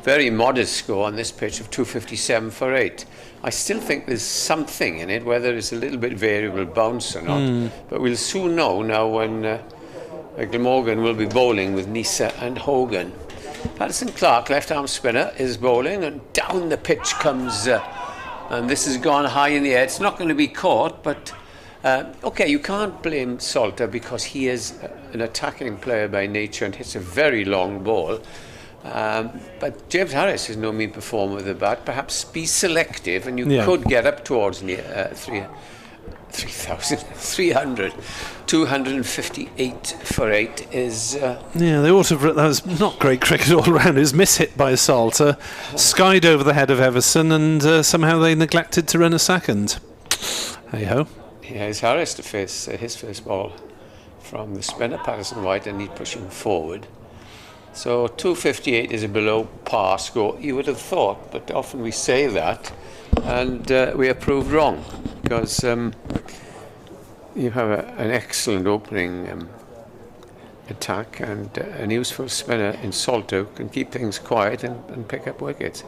very modest score on this pitch of 257 for 8. I still think there's something in it, whether it's a little bit variable bounce or not. But we'll soon know now when Glamorgan will be bowling with Nisa and Hogan. Patterson Clark, left-arm spinner, is bowling, and down the pitch comes, and this has gone high in the air. It's not going to be caught, but okay, you can't blame Salter, because he is an attacking player by nature and hits a very long ball. But James Harris is no mean performer with the bat. Perhaps be selective, and you could get up towards near 300. 258 for 8 is... yeah, they ought to have... That was not great cricket all round. It was mishit by Salter, skied over the head of Everson, and somehow they neglected to run a second. Hey-ho. Here's Harris to face his first ball from the spinner, Patterson White, and he's pushing forward. So 258 is a below par score, you would have thought, but often we say that and we are proved wrong, because you have an excellent opening attack and an useful spinner in Salter who can keep things quiet and pick up wickets.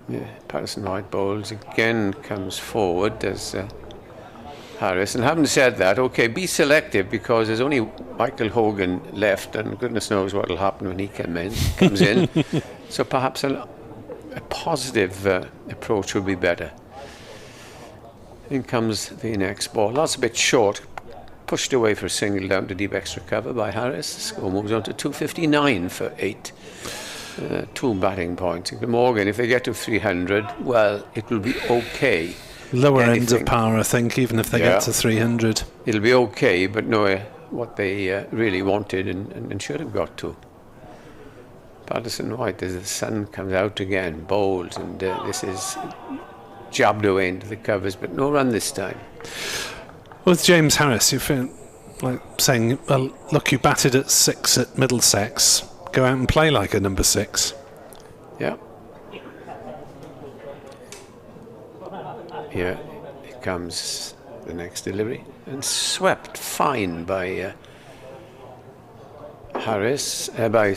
Yeah, Patterson White bowls again, comes forward as Harris. And having said that, okay, be selective, because there's only Michael Hogan left, and goodness knows what will happen when he comes in. So perhaps a positive approach would be better. In comes the next ball. That's a bit short. Pushed away for a single down to deep extra cover by Harris. The score moves on to 259 for 8. 2 batting points. Glamorgan, if they get to 300, well, it will be okay. Lower end of power, I think, even if they get to 300. It'll be okay, but no, what they really wanted and should have got to. Patterson White, as the sun comes out again, bowls, and this is jabbed away into the covers, but no run this time. With James Harris, you feel like saying, well, look, you batted at 6 at Middlesex. Go out and play like a number 6. Yeah. Here comes the next delivery, and swept fine by Harris, by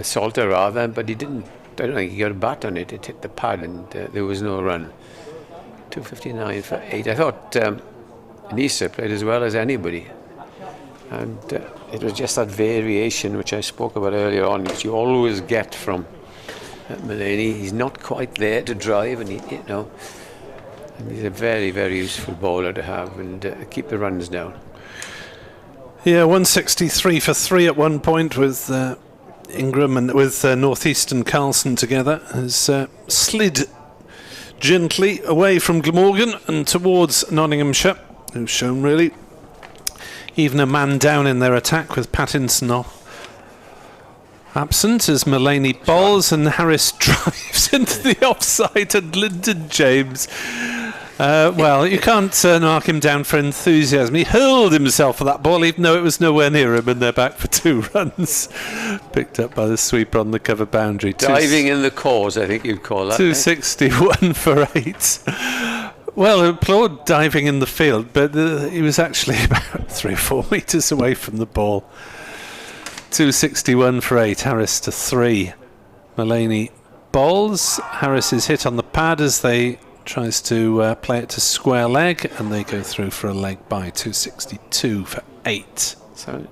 Salter rather, but he didn't. I don't think he got a bat on it. It hit the pad, and there was no run. 259 for 8. I thought Nisa played as well as anybody, and it was just that variation which I spoke about earlier on, which you always get from Mullaney. He's not quite there to drive, and and he's a very, very useful bowler to have, and keep the runs down. Yeah, 163 for 3 at one point with Ingram and with North East and Carlson together, has slid gently away from Glamorgan and towards Nottinghamshire, who've shown really even a man down in their attack, with Pattinson absent as Mullaney bowls and Harris drives into the offside, and Lyndon James, well, you can't knock him down for enthusiasm. He hurled himself for that ball, even though it was nowhere near him, and they're back for 2 runs. Picked up by the sweeper on the cover boundary. Diving in the cause, I think you'd call that. 261 for 8. Well, I applaud diving in the field, but he was actually about 3 or 4 metres away from the ball. 261 for 8, Harris to 3. Mullaney bowls. Harris is hit on the pad as they tries to play it to square leg, and they go through for a leg by. 262 for 8. So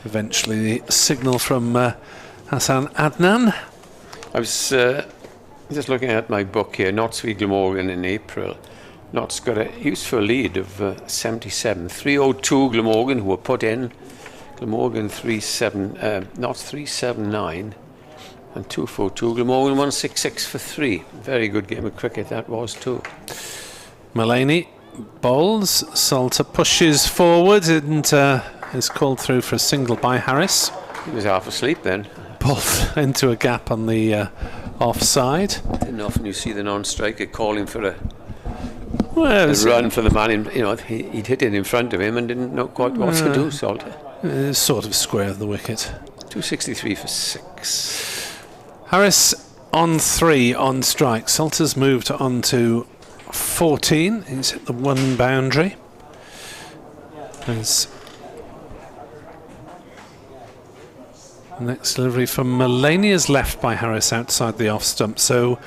eventually the signal from Hassan Adnan. I was just looking at my book here, Notts v Glamorgan in April. Notts got a useful lead of 77. 302 Glamorgan, who were put in. Glamorgan Notts 379 and 242. Glamorgan 166 for 3. Very good game of cricket that was too. Mullaney bowls. Salter pushes forward and is called through for a single by Harris. He was half asleep then. Bowled into a gap on the offside. Didn't often you see the non-striker calling for a Well, run for the man. He'd hit it in front of him and didn't know quite what to do. Salter. Sort of square of the wicket. 263 for 6. Harris on 3 on strike. Salter's moved on to 14. He's hit the 1 boundary. There's next delivery from Mullaney is left by Harris outside the off stump. So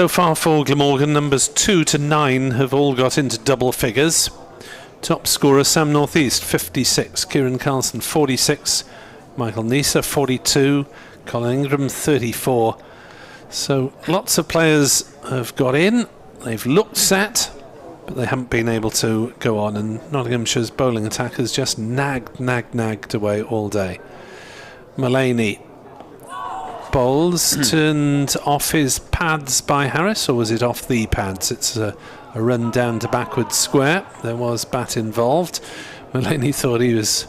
far for Glamorgan, numbers 2 to 9 have all got into double figures. Top scorer Sam North East 56, Kieran Carlson 46, Michael Nisa 42, Colin Ingram 34. So lots of players have got in. They've looked set, but they haven't been able to go on, and Nottinghamshire's bowling attack has just nagged away all day. Mullaney bowls, turned off his pads by Harris, or was it off the pads? It's a run down to backward square. There was bat involved. Mullaney thought he was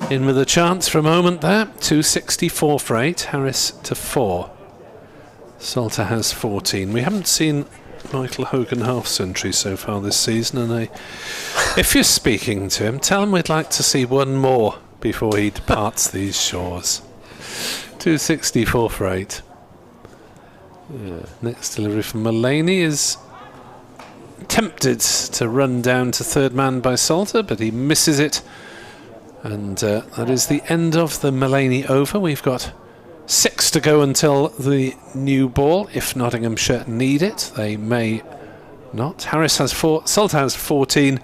in with a chance for a moment there. 264 for 8, Harris to 4. Salter has 14. We haven't seen Michael Hogan half century so far this season, and if you're speaking to him, tell him we'd like to see one more before he departs these shores. 264 for 8. Next delivery from Mullaney is tempted to run down to third man by Salter, but he misses it, and that is the end of the Mullaney over. We've got 6 to go until the new ball. If Nottinghamshire need it, they may not. Harris has 4, Salter has 14.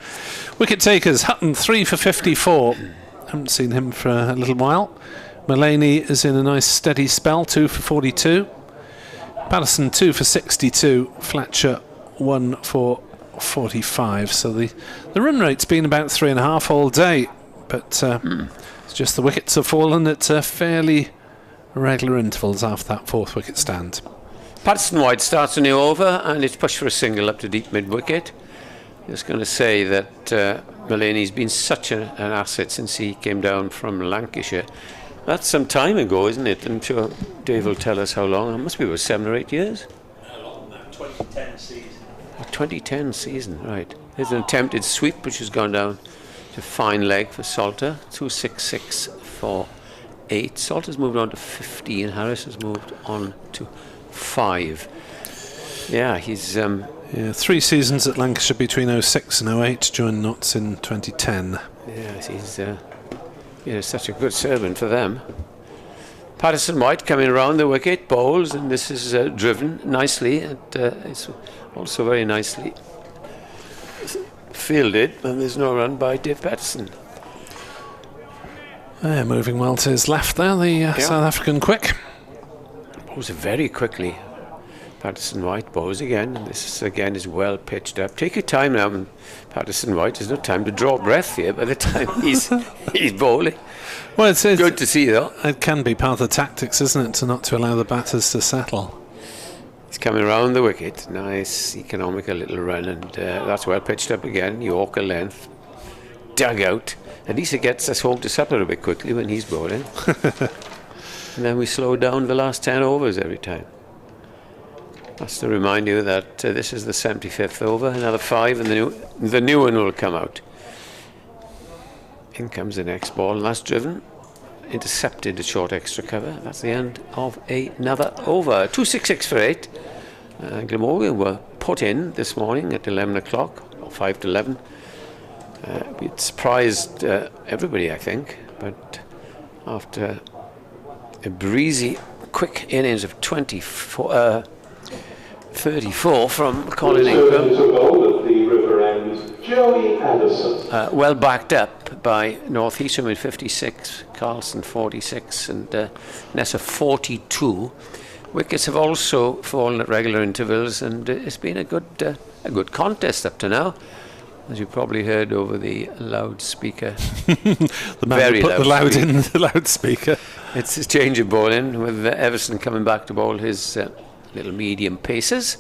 Wicket takers, Hutton 3 for 54. Haven't seen him for a little while. Mullaney is in a nice steady spell, 2 for 42. Patterson 2 for 62. Fletcher 1 for 45. So the run rate's been about 3.5 all day, but it's just the wickets have fallen at fairly regular intervals after that 4th wicket stand. Patterson White starts a new over, and it's pushed for a single up to deep mid-wicket. Just going to say that Mullaney's been such an asset since he came down from Lancashire. That's some time ago, isn't it? I'm sure Dave will tell us how long. It must be about 7 or 8 years. Longer than that, 2010 season. 2010 season, right. There's an attempted sweep which has gone down to fine leg for Salter. 266 for 8. Salter's moved on to 15. Harris has moved on to 5. Yeah, he's 3 seasons at Lancashire between 06 and 08, joined Notts in 2010. yes, he's such a good servant for them. Patterson White coming around the wicket, bowls, and this is driven nicely. It's also very nicely fielded, and there's no run by Dave Patterson. Moving well to his left there, the South African quick. Bowls very quickly. Patterson White bowls again, and this again is well pitched up. Take your time now, Patterson White. There's no time to draw breath here by the time he's bowling. Well, it's Good to see, though. It can be part of the tactics, isn't it, not to allow the batters to settle. He's coming around the wicket. Nice, economical little run, and that's well pitched up again. Yorker length, dug out. At least it gets us home to supper a bit quickly when he's bowling. And then we slow down the last 10 overs every time. That's to remind you that this is the 75th over. Another 5, and the new one will come out. In comes the next ball, and that's driven. Intercepted a short extra cover. That's the end of another over. 266 for 8. Glamorgan were put in this morning at 11 o'clock, or 5 to 11. It surprised everybody, I think, but after a breezy, quick innings of 34 from Colin Ingram, well backed up by North Eastern with 56, Carlson 46, and Nessa 42. Wickets have also fallen at regular intervals, and it's been a good contest up to now, as you probably heard over the loudspeaker. The man Very who put the loud loudspeaker. in the loudspeaker. It's a change of bowling with Everson coming back to bowl his little medium paces,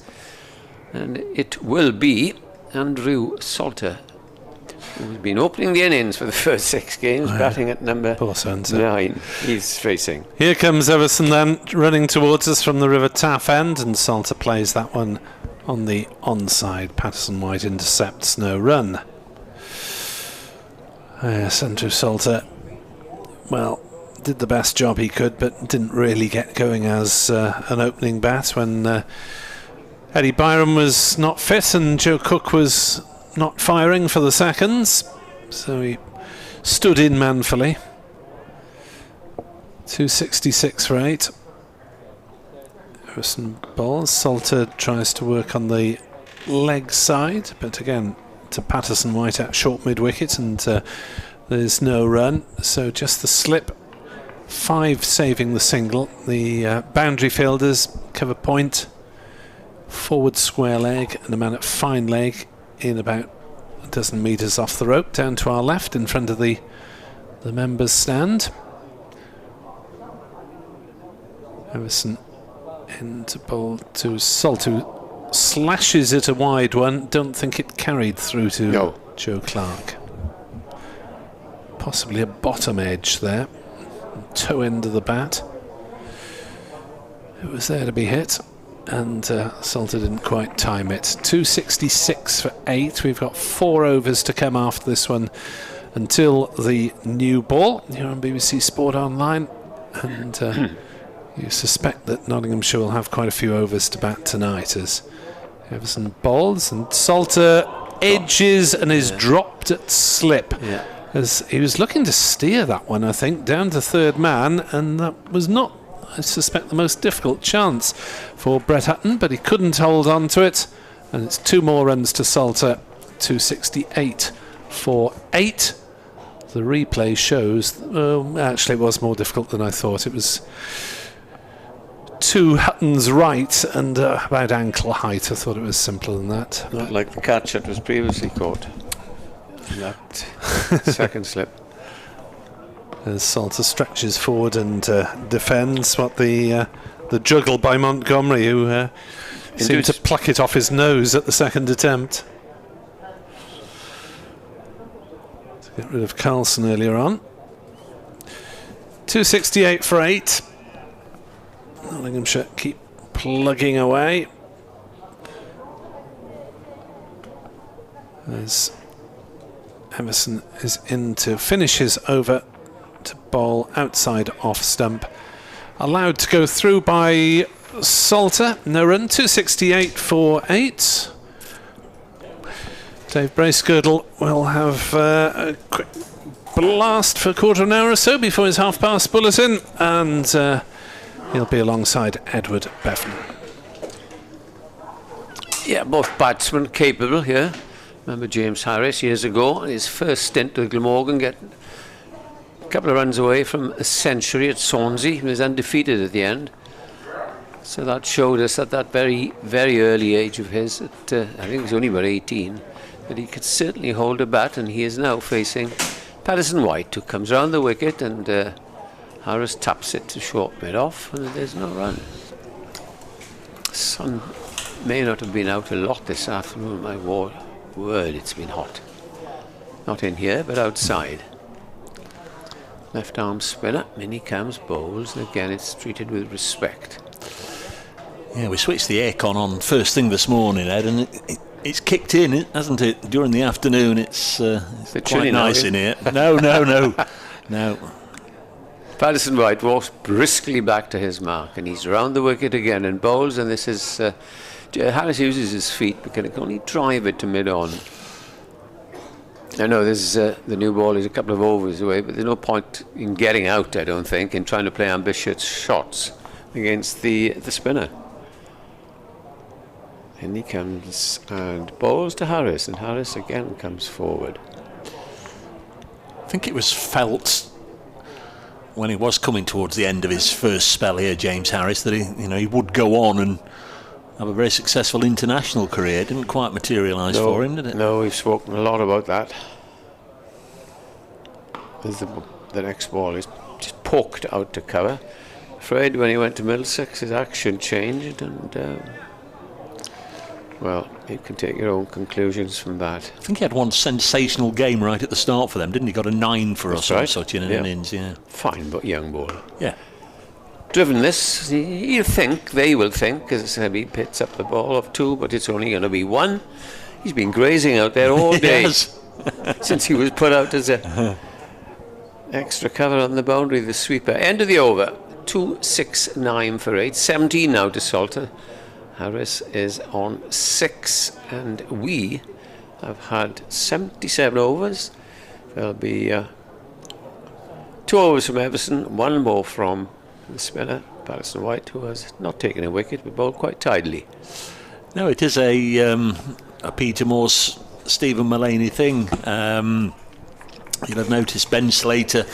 and it will be Andrew Salter, who's been opening the innings for the first 6 games, batting at number 9. He's facing. Here comes Everson then, running towards us from the River Taff end, and Salter plays that one on the onside. Patterson White intercepts, no run. Yes, Andrew Salter, well, did the best job he could, but didn't really get going as an opening bat when Eddie Byram was not fit and Joe Cook was not firing for the seconds, so he stood in manfully. 266 for 8. Harrison bowls. Salter tries to work on the leg side, but again to Patterson White at short mid-wicket, and there's no run, so just the slip. 5 saving the single. The boundary fielders cover point, forward square leg, and a man at fine leg in about a dozen metres off the rope, down to our left in front of the members' stand. Everson into bowl to Salter, who slashes it a wide one. Don't think it carried through to Joe Clark. Possibly a bottom edge there, toe end of the bat. It was there to be hit, and Salter didn't quite time it. 266 for 8. We've got 4 overs to come after this one until the new ball. You're on BBC Sport Online, and you suspect that Nottinghamshire will have quite a few overs to bat tonight as Everson bowls, and Salter edges and is dropped at slip. As he was looking to steer that one, I think, down to third man, and that was not, I suspect, the most difficult chance for Brett Hutton, but he couldn't hold on to it, And it's 2 more runs to Salter, 268 for 8. The replay shows, actually it was more difficult than I thought. It was 2 Hutton's right and about ankle height. I thought it was simpler than that. Not like the catch that was previously caught. That second slip. As Salter stretches forward and defends what the juggle by Montgomery, who seemed to pluck it off his nose at the second attempt. To get rid of Carlson earlier on. 268 for 8. Nottinghamshire keep plugging away. As Emerson is in to finish his over to bowl outside off stump. Allowed to go through by Salter. No run, 268 for 8. Dave Bracegirdle will have a quick blast for a quarter of an hour or so before his half-past bulletin, and he'll be alongside Edward Bevan. Yeah, both batsmen capable here. Remember James Harris years ago, his first stint with Glamorgan, getting a couple of runs away from a century at Swansea. He was undefeated at the end. So that showed us at that very, very early age of his, at, I think he was only about 18, that he could certainly hold a bat, and he is now facing Patterson White, who comes round the wicket, and Harris taps it to short mid off, and there's no run. Sun may not have been out a lot this afternoon, my word, it's been hot. Not in here, but outside. Left arm spinner, in he comes, bowls, and again it's treated with respect. Yeah, we switched the aircon on first thing this morning, Ed, and it's kicked in, hasn't it? During the afternoon, it's quite nice in here. No. Patterson White walks briskly back to his mark, and he's round the wicket again and bowls, and this is Harris uses his feet but can only drive it to mid-on. I know this is the new ball is a couple of overs away, but there's no point in getting out, I don't think, in trying to play ambitious shots against the spinner. And he comes and bowls to Harris, and Harris again comes forward. I think it was felt when he was coming towards the end of his first spell here, James Harris, that he would go on and have a very successful international career. It didn't quite materialise for him, did it? No, we've spoken a lot about that. The next ball is just poked out to cover. Afraid when he went to Middlesex, his action changed, and well, you can take your own conclusions from that. I think he had one sensational game right at the start for them, didn't he? Got a 9 for us or such in an innings, yeah. Fine, but young ball. Yeah. Driven this, they will think, as he pits up the ball of 2, but it's only going to be 1. He's been grazing out there all day since he was put out as a extra cover on the boundary, the sweeper. End of the over, 269 for 8, 17 now to Salter. Harris is on 6, and we have had 77 overs. There'll be 2 overs from Everson, 1 more from the spinner, Patterson White, who has not taken a wicket but bowled quite tidily. No, it is a Peter Morse, Stephen Mullaney thing. You'll have noticed Ben Slater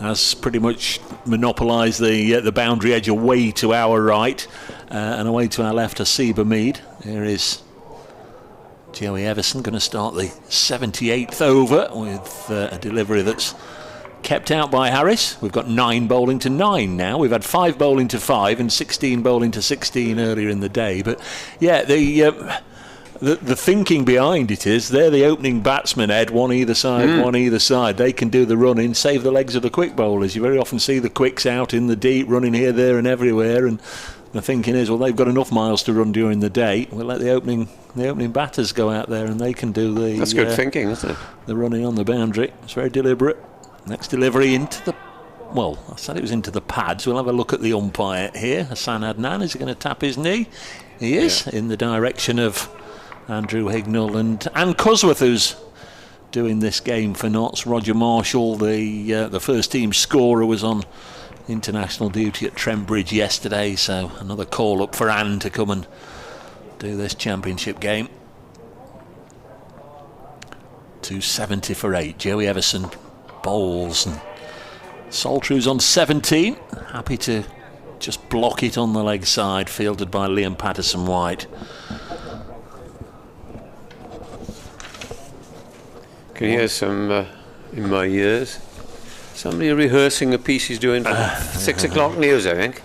has pretty much monopolised the boundary edge away to our right, and away to our left, Asiba Mead. Here is Joey Everson going to start the 78th over with a delivery that's kept out by Harris. We've got 9 bowling to 9 now. We've had 5 bowling to 5 and 16 bowling to 16 earlier in the day. But yeah, the thinking behind it is they're the opening batsmen, Ed, one either side. They can do the running, save the legs of the quick bowlers. You very often see the quicks out in the deep, running here, there and everywhere, and the thinking is, well, they've got enough miles to run during the day. We'll let the opening batters go out there and they can do the... That's good thinking, isn't it? The running on the boundary. It's very deliberate. Next delivery into the... Well, I said it was into the pads. We'll have a look at the umpire here. Hassan Adnan, is he going to tap his knee? He is, in the direction of Andrew Hignell and Cosworth, who's doing this game for Notts. Roger Marshall, the first team scorer, was on international duty at Trent Bridge yesterday, so another call up for Anne to come and do this championship game. 270 for 8. Joey Everson bowls, and Saltru's on 17. Happy to just block it on the leg side, fielded by Liam Patterson-White. Can you hear some, in my ears, somebody rehearsing a piece he's doing for 6 o'clock news, I think.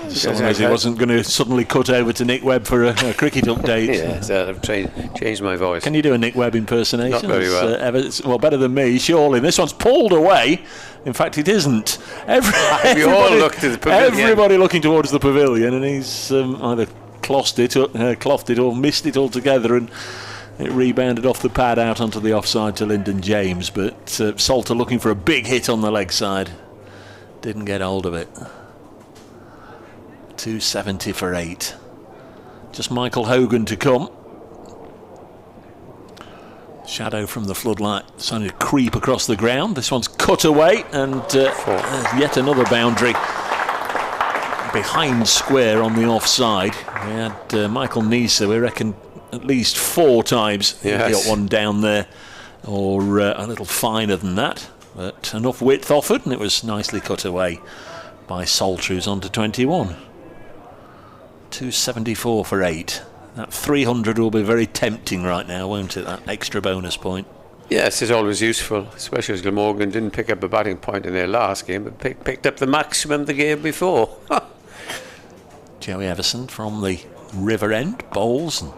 So long as he wasn't going to suddenly cut over to Nick Webb for a cricket update. Yeah, so I've changed my voice. Can you do a Nick Webb impersonation? Not very well. Well, better than me, surely. This one's pulled away. In fact, it isn't. We all look to the pavilion. Everybody looking towards the pavilion, and he's either clothed it or missed it altogether, and it rebounded off the pad out onto the offside to Lyndon James. But Salter looking for a big hit on the leg side. Didn't get hold of it. 270 for 8. Just Michael Hogan to come. Shadow from the floodlight starting to creep across the ground. This one's cut away, and yet another boundary behind square on the offside. We had Michael Neeser, we reckon, at least 4 times. Yes. He got one down there, or a little finer than that. But enough width offered, and it was nicely cut away by Saltru's onto 21. 274 for 8. That 300 will be very tempting right now, won't it? That extra bonus point. Yes, it's always useful, especially as Glamorgan didn't pick up a batting point in their last game, but picked up the maximum the game before. Joey Everson from the river end bowls, and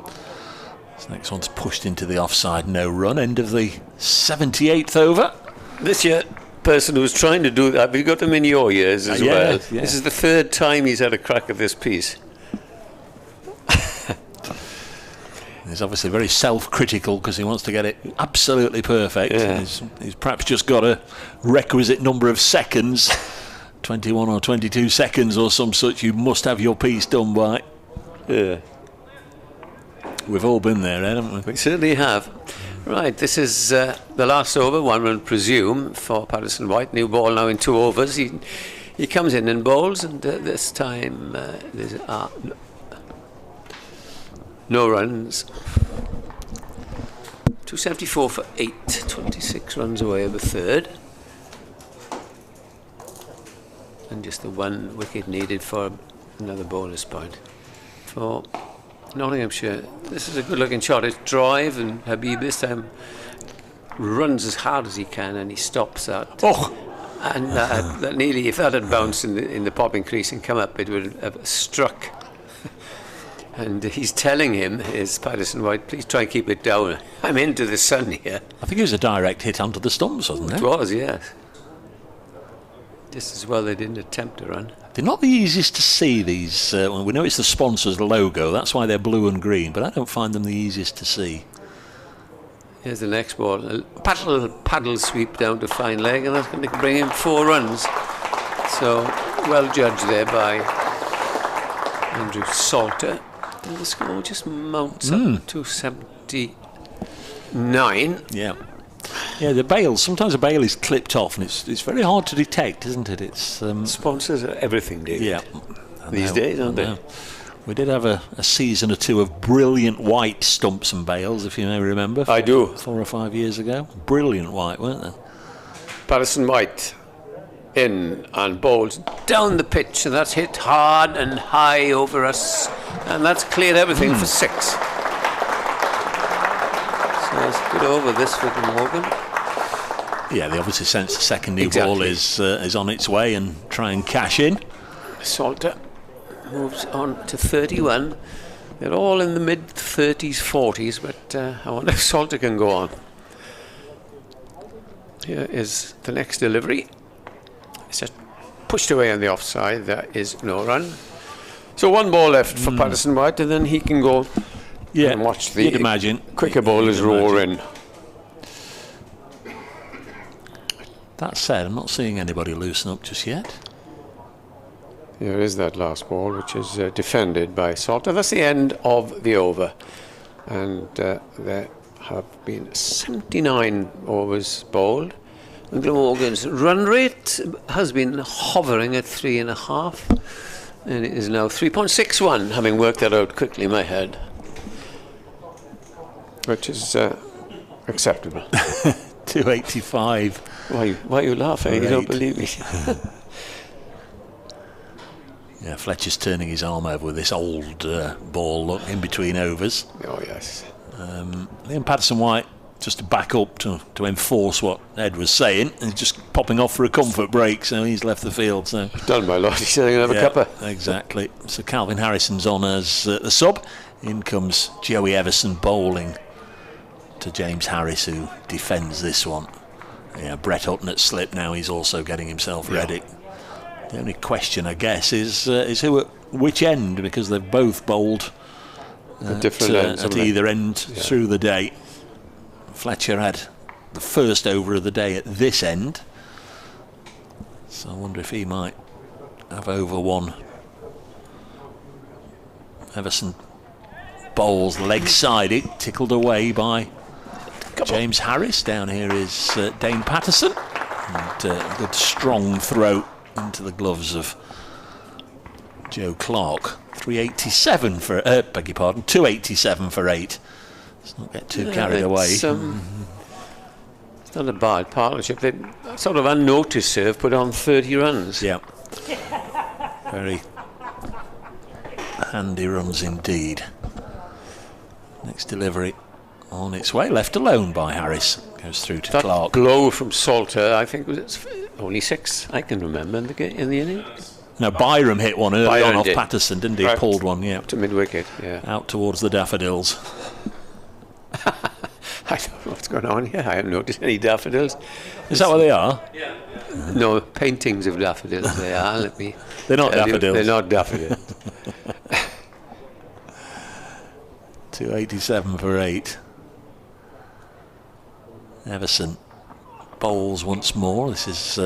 this next one's pushed into the offside, no run. End of the 78th over. This year, person who's trying to do that, we got him in your years as well. Yeah. This is the 3rd time he's had a crack at this piece. He's obviously very self-critical because he wants to get it absolutely perfect. Yeah. He's perhaps just got a requisite number of seconds, 21 or 22 seconds or some such, you must have your piece done by. Yeah. We've all been there, haven't we? We certainly have. Right, this is the last over, one run presume, for Patterson-White. New ball now in 2 overs. He comes in and bowls, and this time there's no runs. 274 for 8, 26 runs away of a 3rd. And just the 1 wicket needed for another bonus point. For Nottinghamshire, this is a good looking shot. It's drive, and Habib this time runs as hard as he can, and he stops that. Oh! And that nearly, if that had bounced in the popping crease and come up, it would have struck. And he's telling him, is Patterson-White, please try and keep it down. I'm into the sun here. I think it was a direct hit onto the stumps, wasn't it? It was, yes. Just as well they didn't attempt to run. They're not the easiest to see, these. We know it's the sponsor's logo, that's why they're blue and green, but I don't find them the easiest to see. Here's the next ball. A paddle sweep down to fine leg, and that's going to bring him 4 runs. So, well judged there by Andrew Salter. And the score just mounts up to 79. Yeah. Yeah, the bail, sometimes a bail is clipped off, and it's very hard to detect, isn't it? It's Sponsors are everything, David. yeah. These days, aren't they? We did have a season or 2 of brilliant white stumps and bails, if you may remember. I do. 4 or 5 years ago. Brilliant white, weren't they? Patterson-White in and bowls down the pitch, and that's hit hard and high over us, and that's cleared everything for 6. So it's good over this for Glamorgan. Yeah, they obviously sense the second new ball is on its way and try and cash in. Salter moves on to 31. They're all in the mid-30s, 40s, but I wonder if Salter can go on. Here is the next delivery. It's just pushed away on the offside. There is no run. So 1 ball left for Patterson-White, and then he can go and watch the you'd imagine. quicker bowlers roar in. That said, I'm not seeing anybody loosen up just yet. Here is that last ball, which is defended by Salter. That's the end of the over. And there have been 79 overs bowled. And Glamorgan's run rate has been hovering at 3.5. And it is now 3.61, having worked that out quickly in my head. Which is Acceptable. 285. Why are you laughing? You don't believe me. Yeah, Fletcher's turning his arm over with this old ball look in between overs. Oh, yes. Liam Patterson-White, just to back up to enforce what Ed was saying, is just popping off for a comfort break, so he's left the field. So Done, my lord. He's sitting another cuppa. Exactly. So Calvin Harrison's on as the sub. In comes Joey Everson bowling to James Harris, who defends this one. Yeah, Brett Hutton at slip now. He's also getting himself ready. The only question, I guess, is who at which end, because they've both bowled different ends, at either end through the day. Fletcher had the first over of the day at this end, so I wonder if he might have over one. Everson bowls leg side, it tickled away by James Harris. Down here is Dane Patterson, and a good strong throw into the gloves of Joe Clark. 387 for, beg your pardon, 287 for 8. Let's not get too carried away. It's not a bad partnership. They sort of unnoticed serve, put on 30 runs. Yeah. Very handy runs indeed. Next delivery on its way, left alone by Harris. Goes through to That Clark. blow from Salter, I think was only 6. I can remember in the inning. No, Byram hit one early Byram on off did. Patterson, didn't he? Right. Pulled one, yeah. To mid-wicket, yeah. Out towards the daffodils. I don't know what's going on here. I haven't noticed any daffodils. Is that what they are? No, paintings of daffodils they are. Let me They're not tell you, daffodils. they're not daffodils. 287 for 8. Everson bowls once more. This is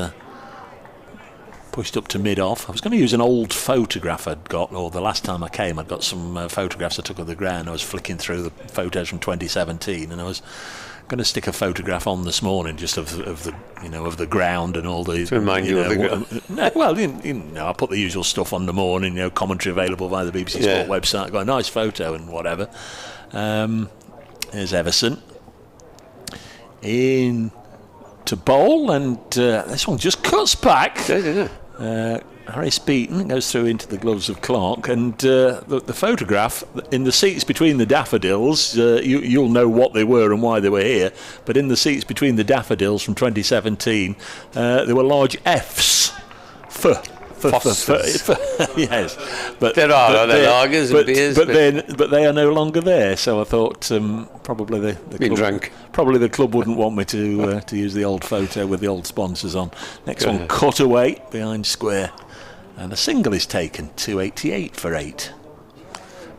pushed up to mid-off. I was going to use an old photograph I'd got, or the last time I came I'd got some photographs I took of the ground. I was flicking through the photos from 2017, and I was going to stick a photograph on this morning just of the of the ground and all the, To remind you of the ground. Well, I put the usual stuff on the morning, commentary available via the BBC Sport website. Got a nice photo and whatever. Here's Everson in to bowl, and this one just cuts back. Harris beaten, goes through into the gloves of Clark, and the photograph in the seats between the daffodils, you'll know what they were and why they were here, but in the seats between the daffodils from 2017 there were large F's for yes, but There are other lagers and beers, but they are no longer there. So I thought probably the Been club, drunk. probably the club wouldn't want me to use the old photo with the old sponsors on. Next one, cut away behind square, and a single is taken. 288 for 8.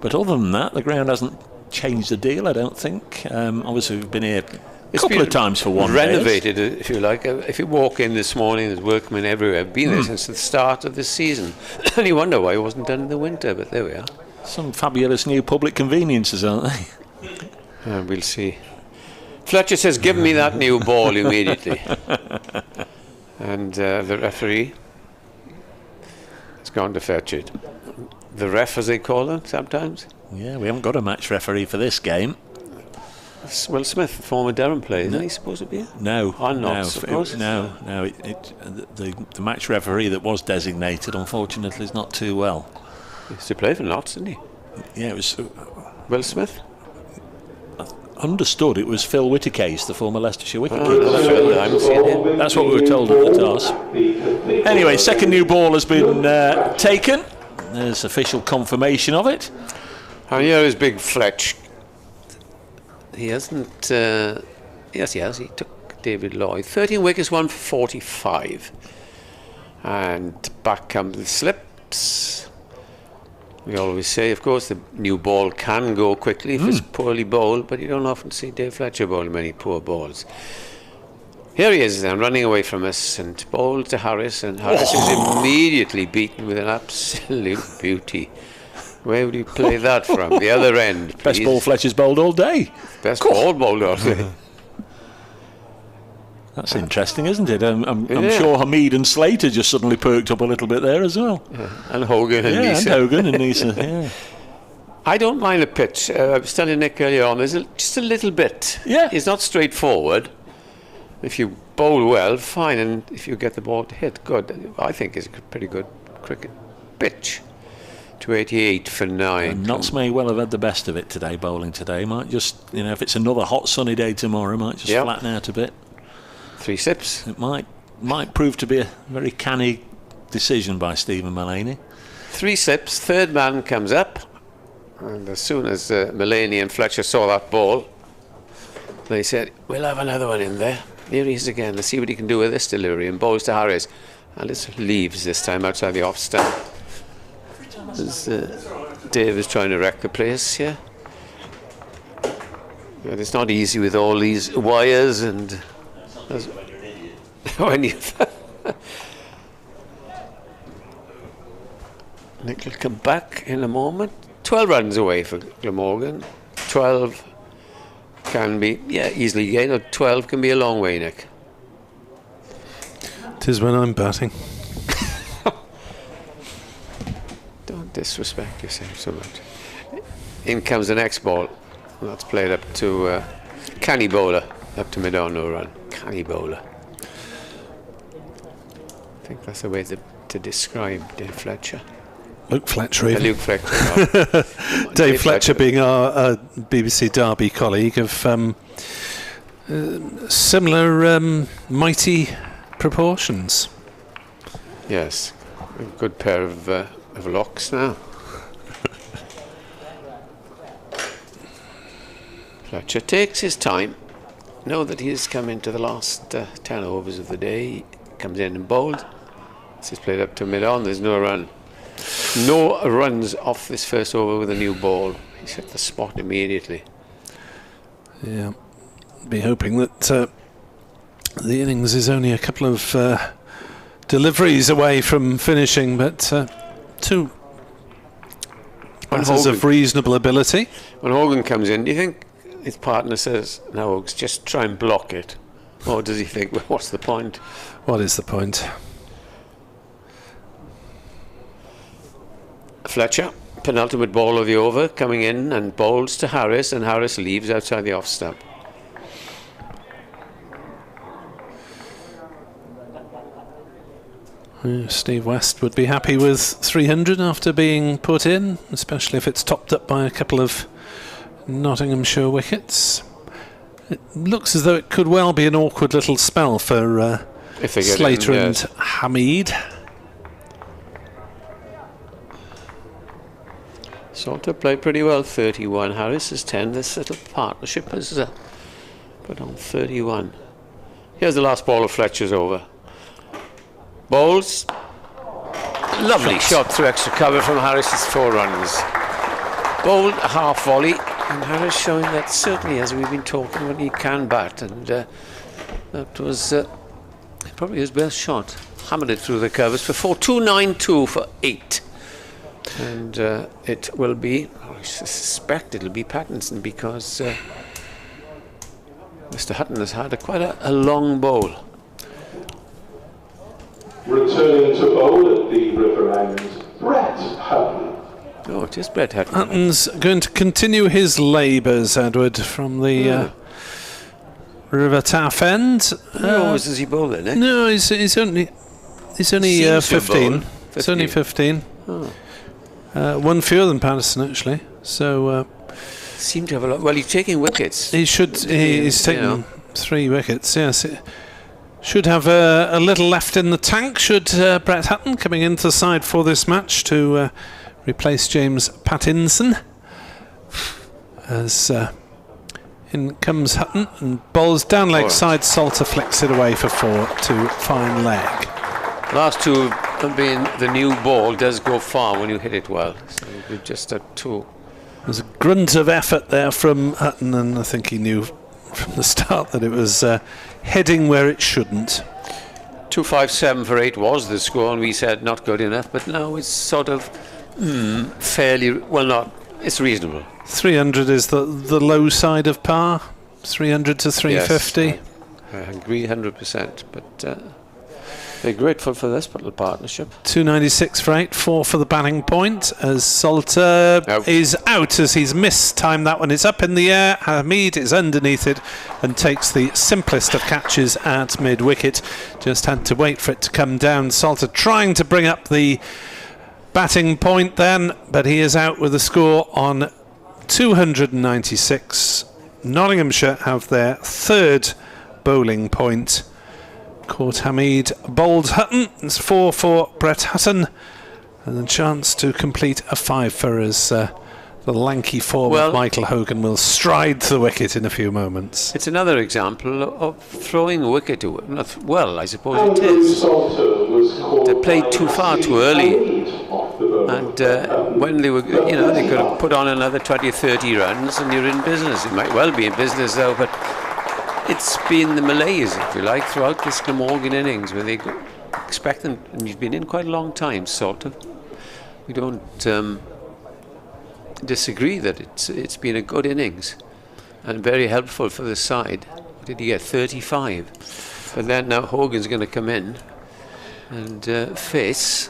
But other than that, the ground hasn't changed the deal, I don't think. Obviously, we've been here a couple of times for one renovated, if you like. If you walk in this morning, there's workmen everywhere. I've been there since the start of this season. And you wonder why it wasn't done in the winter, but there we are. Some fabulous new public conveniences, aren't they? We'll see. Fletcher says, give me that new ball immediately. And the referee has gone to fetch it. The ref, as they call them sometimes. Yeah, we haven't got a match referee for this game. Will Smith, former Durham player, isn't he supposed to be? No, I'm not supposed. No. The match referee that was designated, unfortunately, is not too well. He used to play for Notts, didn't he? Yeah, it was Will Smith? understood. It was Phil Whittercase, the former Leicestershire wicketkeeper. I haven't seen him. That's what we were told at the toss. Anyway, second new ball has been taken. There's official confirmation of it. And here is Big Fletch. He hasn't. Yes, he has. He took David Lloyd. 13 wickets, 1 for 45. And back come the slips. We always say, of course, the new ball can go quickly if it's poorly bowled, but you don't often see Dave Fletcher bowl many poor balls. Here he is then, running away from us, and bowled to Harris, and Harris is immediately beaten with an absolute beauty. Where would you play that from? The other end, please. Best ball Fletcher's bowled all day. Best ball bowled all day. That's interesting, isn't it? I'm sure Hamid and Slater just suddenly perked up a little bit there as well. And Hogan and Yeah, Nisa. and Hogan and Nisa, yeah. I don't mind the pitch. I was telling Nick earlier on, there's just a little bit. Yeah. It's not straightforward. If you bowl well, fine, and if you get the ball to hit, good. I think it's a pretty good cricket pitch. 288 for 9. And Notts may well have had the best of it today, bowling today. Might just, if it's another hot sunny day tomorrow, might just flatten out a bit. 3 sips. It might prove to be a very canny decision by Stephen Mullaney. 3 sips, third man comes up, and as soon as Mullaney and Fletcher saw that ball, they said, we'll have another one in there. Here he is again. Let's see what he can do with this delivery. And bowls to Harris. And it's leaves this time outside the off stump. As Dave is trying to wreck the place here. But it's not easy with all these wires and... when you... Nick will come back in a moment. 12 runs away for Glamorgan. 12 can be, easily gained. Or 12 can be a long way, Nick. It is when I'm batting. Don't disrespect yourself so much. In comes the next ball. That's played up to canny bowler. Up to mid-on, no run. Canny bowler. I think that's the way to describe Dave Fletcher. Luke Fletcher, even. Luke Fletcher. Dave Fletcher being our BBC Derby colleague of similar mighty proportions. Yes, a good pair of locks now. Fletcher takes his time. Know that he has come into the last 10 overs of the day. He comes in and bowled. This is played up to mid-on. There's no run. No runs off this first over with a new ball. He's hit the spot immediately. Yeah, be hoping that the innings is only a couple of deliveries away from finishing, but 2 batters of reasonable ability. When Hogan comes in, do you think his partner says, no, Hogs, just try and block it? Or does he think, well, what's the point? What is the point? Fletcher, penultimate ball of the over, coming in and bowls to Harris, and Harris leaves outside the off stump. Steve West would be happy with 300 after being put in, especially if it's topped up by a couple of Nottinghamshire wickets. It looks as though it could well be an awkward little spell for Slater and Hamid. Salter played pretty well, 31. Harris is 10. This little partnership has put on 31. Here's the last ball of Fletcher's over. Bowls. Lovely shot through extra cover from Harris's 4 runs. Bowled a half volley, and Harris showing that certainly, as we've been talking, when he can bat, and that was probably his best shot. Hammered it through the covers for 4. 292 for 8. And it will be, I suspect it'll be Pattinson, because Mr. Hutton has had quite a long bowl. Returning to bowl at the River End, Brett Hutton. Oh, it is Brett Hutton. Hutton's going to continue his labours, Edward, from the River Taff End. Does he bowl then, eh? No, he's only 15. It's only 15. Oh. One fewer than Patterson, actually. So seem to have a lot. Well, he's taking wickets. He should. He's taken 3 wickets. Yes, should have a little left in the tank. Should Brett Hutton, coming into the side for this match to replace James Pattinson, as in comes Hutton and bowls down leg side. Salter flicks it away for 4 to fine leg. Last 2 have been the new ball does go far when you hit it well. So we've just had 2. There's a grunt of effort there from Hutton, and I think he knew from the start that it was heading where it shouldn't. 257 for 8 was the score, and we said not good enough, but now it's sort of fairly, well, not, it's reasonable. 300 is the low side of par. 300 to 350. Yes, I agree 100%, but They're grateful for this little partnership. 296 for 8, 4 for the batting point as Salter is out as he's mistimed that one. It's up in the air. Hamid is underneath it and takes the simplest of catches at mid-wicket. Just had to wait for it to come down. Salter trying to bring up the batting point then, but he is out with a score on 296. Nottinghamshire have their third bowling point. Court Hamid bowled Hutton. It's 4 for Brett Hutton, and a chance to complete a 5 for us. The lanky form of Michael Hogan will stride to the wicket in a few moments. It's another example of throwing a wicket to it. Well, I suppose it is. They played too far too early, and when they were, they could have put on another 20 or 30 runs, and you're in business. It might well be in business though, but it's been the malaise, if you like, throughout this Glamorgan innings, where they expect them, and you've been in quite a long time, sort of. We don't disagree that it's been a good innings and very helpful for the side. What did he get? 35. But then now Hogan's going to come in and face.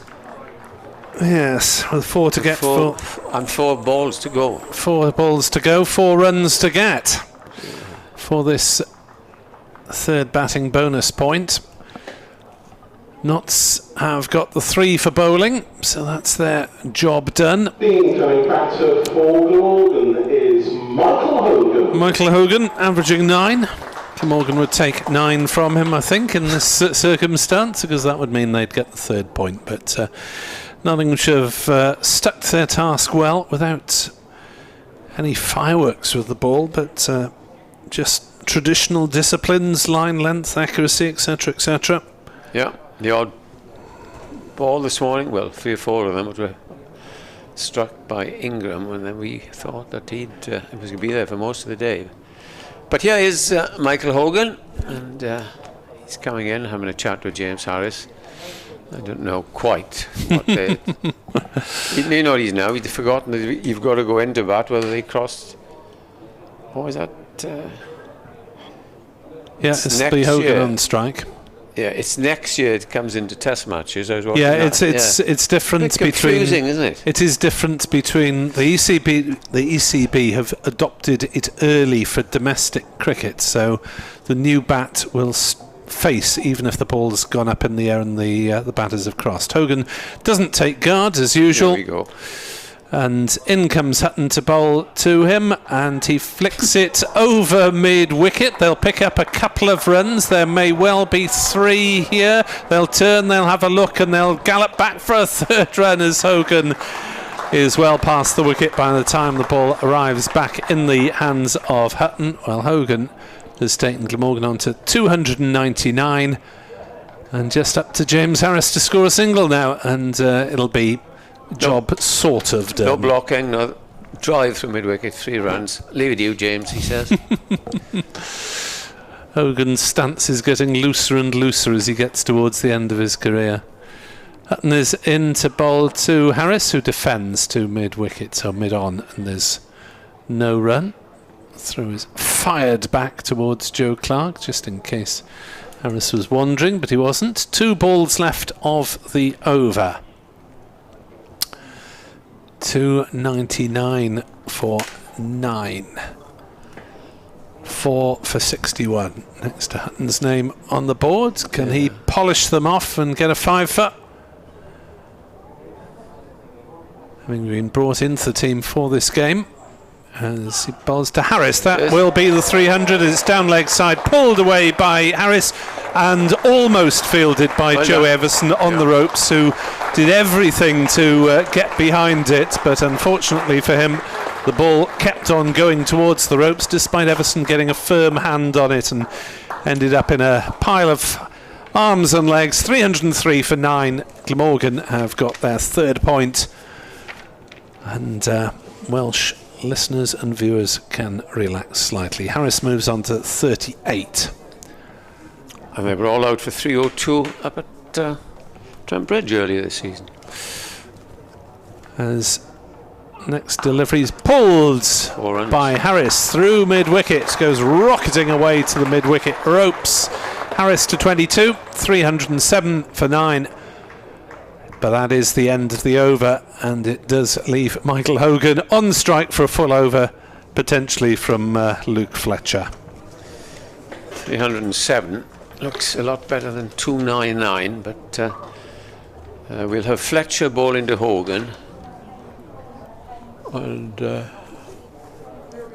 Yes, with 4 to get. And 4 balls to go. 4 balls to go, 4 runs to get for this third batting bonus point. Notts have got the 3 for bowling, so that's their job done. Coming back to for Glamorgan is Michael Hogan. Michael Hogan averaging 9. Glamorgan would take 9 from him, I think, in this circumstance, because that would mean they'd get the third point. But Nottinghamshire have stuck to their task well without any fireworks with the ball, but just traditional disciplines, line length, accuracy, etc., etc. Yeah, the odd ball this morning, well, 3 or 4 of them were struck by Ingram, and then we thought that he was going to be there for most of the day. But here is Michael Hogan, and he's coming in, having a chat with James Harris. I don't know quite what they... You know what he's now, he's forgotten that you've got to go into bat, whether they crossed... What was that? It's the Hogan on strike. Yeah, it's next year it comes into test matches. It's different it's between. Confusing, isn't it? It is different between the ECB. The ECB have adopted it early for domestic cricket, so the new bat will face even if the ball's gone up in the air and the batters have crossed. Hogan doesn't take guard as usual. There we go. And in comes Hutton to bowl to him, and he flicks it over mid-wicket. They'll pick up a couple of runs. There may well be 3 here. They'll turn, they'll have a look, and they'll gallop back for a third run as Hogan is well past the wicket by the time the ball arrives back in the hands of Hutton. Well, Hogan has taken Glamorgan on to 299, and just up to James Harris to score a single now, and it'll be job sort of done. No blocking, no drive through mid-wicket, 3 runs. Leave it to you, James, he says. Hogan's stance is getting looser and looser as he gets towards the end of his career. Hutton is in to bowl to Harris, who defends to mid-wicket, so mid-on, and there's no run. Throw is fired back towards Joe Clark, just in case Harris was wandering, but he wasn't. 2 balls left of the over. 299 for 9. 4 for 61. Next to Hutton's name on the board. Can he polish them off and get a 5 for? Having been brought into the team for this game. As he bowls to Harris, that will be the 300. It's down leg side, pulled away by Harris and almost fielded by Joe Everson on the ropes, who did everything to get behind it, but unfortunately for him the ball kept on going towards the ropes despite Everson getting a firm hand on it, and ended up in a pile of arms and legs. 303 for 9. Glamorgan have got their third point, and Welsh listeners and viewers can relax slightly. Harris moves on to 38. And they were all out for 302 up at Trent Bridge earlier this season. As next delivery is pulled by Harris through mid-wicket, goes rocketing away to the mid-wicket ropes, Harris to 22, 307 for 9. But that is the end of the over, and it does leave Michael Hogan on strike for a full over, potentially from Luke Fletcher. 307 looks a lot better than 299, but we'll have Fletcher bowling to Hogan, and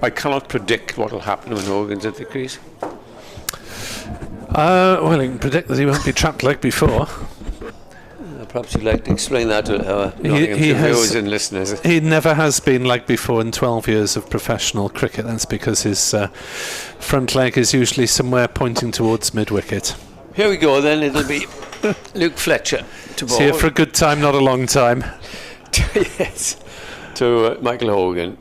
I cannot predict what will happen when Hogan's at the crease. Well, you can predict that he won't be trapped like before. Perhaps you'd like to explain that to our viewers and listeners. He never has been like before in 12 years of professional cricket. That's because his front leg is usually somewhere pointing towards mid-wicket. Here we go then, it'll be Luke Fletcher to bowl. He's here for a good time, not a long time. Yes, to Michael Hogan.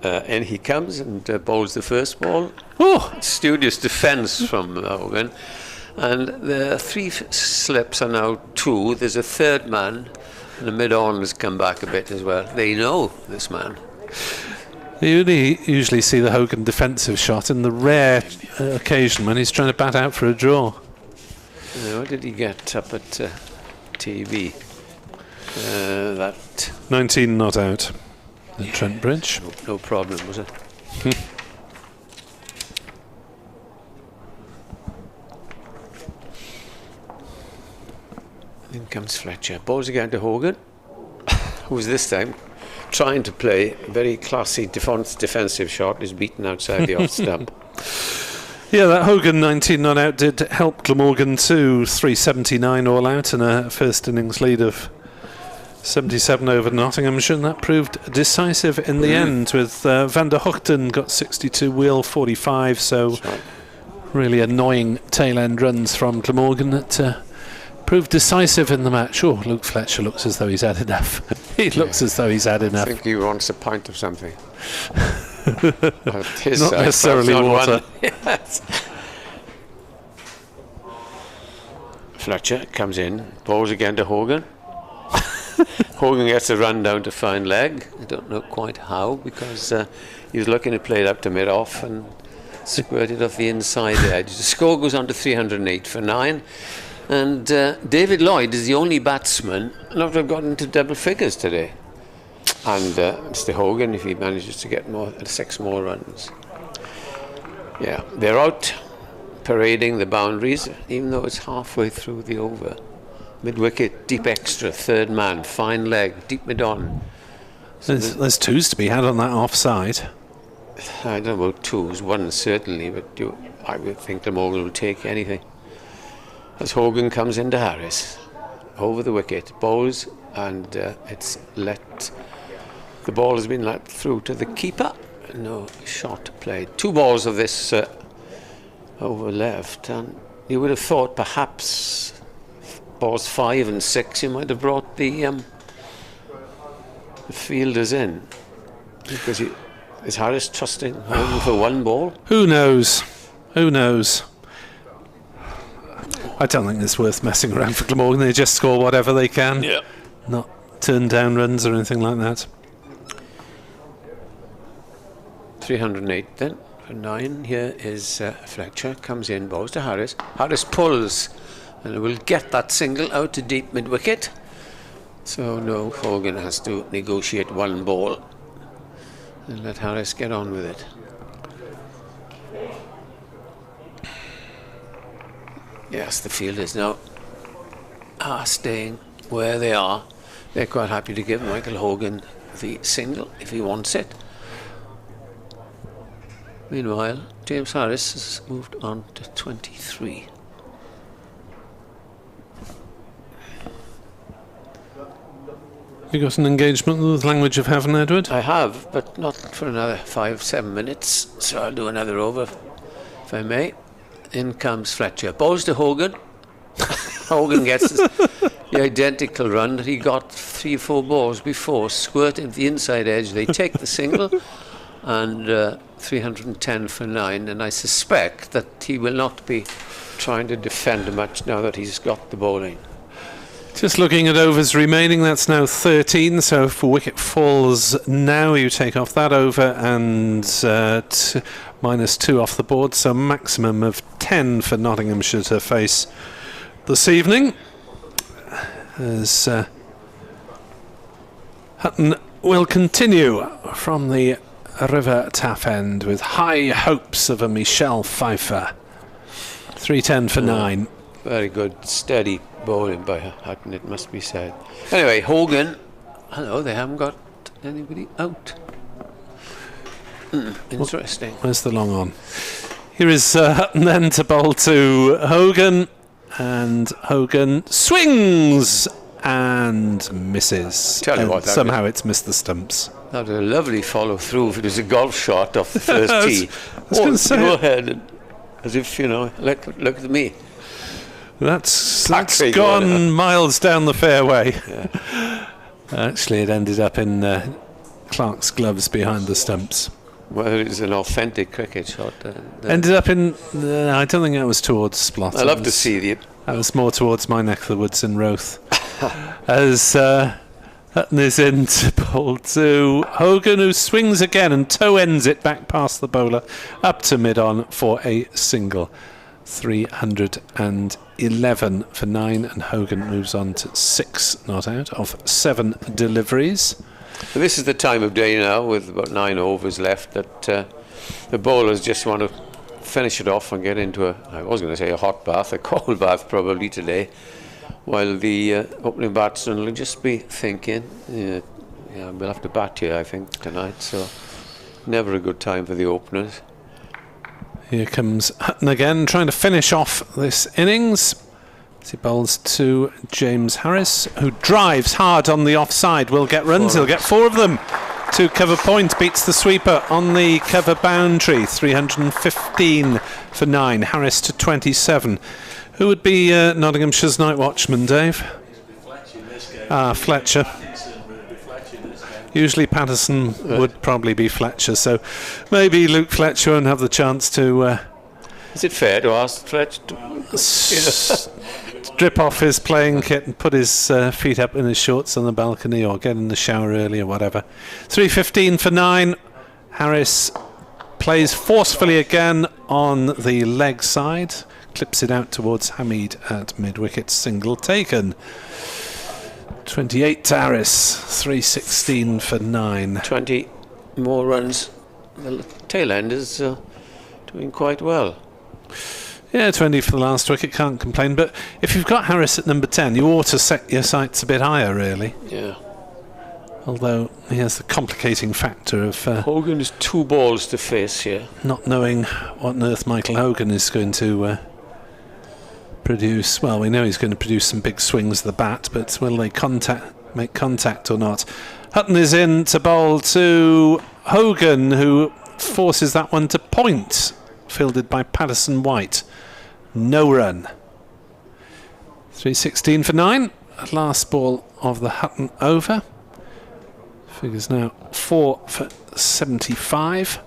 And he comes and bowls the first ball. Oh! Studious defence from Hogan. And the 3 slips are now 2. There's a third man, and the mid-on has come back a bit as well. They know this man. You only usually see the Hogan defensive shot in the rare occasion when he's trying to bat out for a draw. What did he get up at TV? That 19 not out at Trent Bridge. No problem, was it? In comes Fletcher. Balls again to Hogan, who's this time trying to play a very classy defensive shot. Is beaten outside the off stump. Yeah, that Hogan 19 not out did help Glamorgan to 379 all out and a first innings lead of 77 over Nottinghamshire, and that proved decisive in the end with Van der Hochten got 62, Wheel 45, so really annoying tail end runs from Glamorgan that proved decisive in the match. Oh, Luke Fletcher looks as though he's had enough. He looks as though he's had enough. I think he wants a pint of something. Not necessarily water. Yes. Fletcher comes in, balls again to Hogan. Hogan gets a run down to fine leg. I don't know quite how, because he was looking to play it up to mid-off and squirted off the inside edge. The score goes on to 308 for 9. And David Lloyd is the only batsman not to have gotten into double figures today. And Mr. Hogan, if he manages to get 6 more runs. Yeah, they're out parading the boundaries, even though it's halfway through the over. Mid-wicket, deep extra, third man, fine leg, deep mid-on. So there's 2s to be had on that offside. I don't know about 2s, 1 certainly, but I would think Glamorgan will take anything. As Hogan comes into Harris, over the wicket, bowls, and it's let. The ball has been let through to the keeper. No shot played. 2 balls of this over left, and you would have thought perhaps balls 5 and 6 you might have brought the fielders in, because is Harris trusting Hogan for 1 ball? Who knows? Who knows? I don't think it's worth messing around for Glamorgan. They just score whatever they can. Yeah. Not turn down runs or anything like that. 308 then for 9. Here is Fletcher, comes in, bowls to Harris. Harris pulls and will get that single out to deep mid-wicket. So no, Hogan has to negotiate 1 ball and let Harris get on with it. Yes, the fielders now are staying where they are. They're quite happy to give Michael Hogan the single if he wants it. Meanwhile, James Harris has moved on to 23. You got an engagement with Language of Heaven, Edward? I have, but not for another 5-7 minutes, so I'll do another over if I may. In comes Fletcher, bowls to Hogan. Hogan gets the identical run that he got 3 or 4 balls before, squirting the inside edge. They take the single, and 310 for 9, and I suspect that he will not be trying to defend much now that he's got the bowling. Just looking at overs remaining, that's now 13, so if a wicket falls now, you take off that over and -2 off the board, so maximum of 10 for Nottinghamshire to face this evening, as Hutton will continue from the River Taff end with high hopes of a Michelle Pfeiffer. 3-10 for 9. Very good, steady bowling by Hutton, it must be said. Anyway, Hogan, hello, they haven't got anybody out. Interesting. Where's the long on? Here is Hutton then to bowl to Hogan, and Hogan swings and misses. Tell you And what, that somehow it's missed the stumps. That was a lovely follow through. If it was a golf shot off the first tee. I was gonna say go it. ahead, and, as if, you know, look at me. That's Actually, gone miles down the fairway. Yeah. Actually, it ended up in Clark's gloves behind the stumps. Whether it's an authentic cricket shot. Ended up in. I don't think that was towards Splott. I love to see the. That was more towards my neck of the woods in Roath. As Hutton is in to bowl to Hogan, who swings again and toe ends it back past the bowler up to mid-on for a single. 311 for 9, and Hogan moves on to 6 not out of 7 deliveries. This is the time of day now, with about 9 overs left, that the bowlers just want to finish it off and get into I was going to say a hot bath, a cold bath probably today, while the opening batsman will just be thinking, yeah, we'll have to bat here, I think, tonight, so never a good time for the openers. Here comes Hutton again, trying to finish off this innings. As he bowls to James Harris, who drives hard on the offside. Will get runs, he'll get 4 of them. To cover point, beats the sweeper on the cover boundary. 315 for 9, Harris to 27. Who would be Nottinghamshire's night watchman, Dave? Fletcher. Usually Patterson would probably be Fletcher, so maybe Luke Fletcher won't have the chance to... Is it fair to ask Fletcher to strip off his playing kit and put his feet up in his shorts on the balcony, or get in the shower early, or whatever? 315 for 9. Harris plays forcefully again on the leg side, clips it out towards Hamid at mid-wicket, single taken. 28 to Harris, 316 for 9. 20 more runs. The tail end is doing quite well. Yeah, 20 for the last wicket, can't complain. But if you've got Harris at number 10, you ought to set your sights a bit higher, really. Yeah. Although he has the complicating factor of Hogan has 2 balls to face here. not knowing what on earth Michael Hogan is going to produce. Well, we know he's going to produce some big swings of the bat, but will they make contact or not? Hutton is in to bowl to Hogan, who forces that one to point, fielded by Patterson White. No run. 316 for 9. Last ball of the Hutton over. Figures now 4 for 75.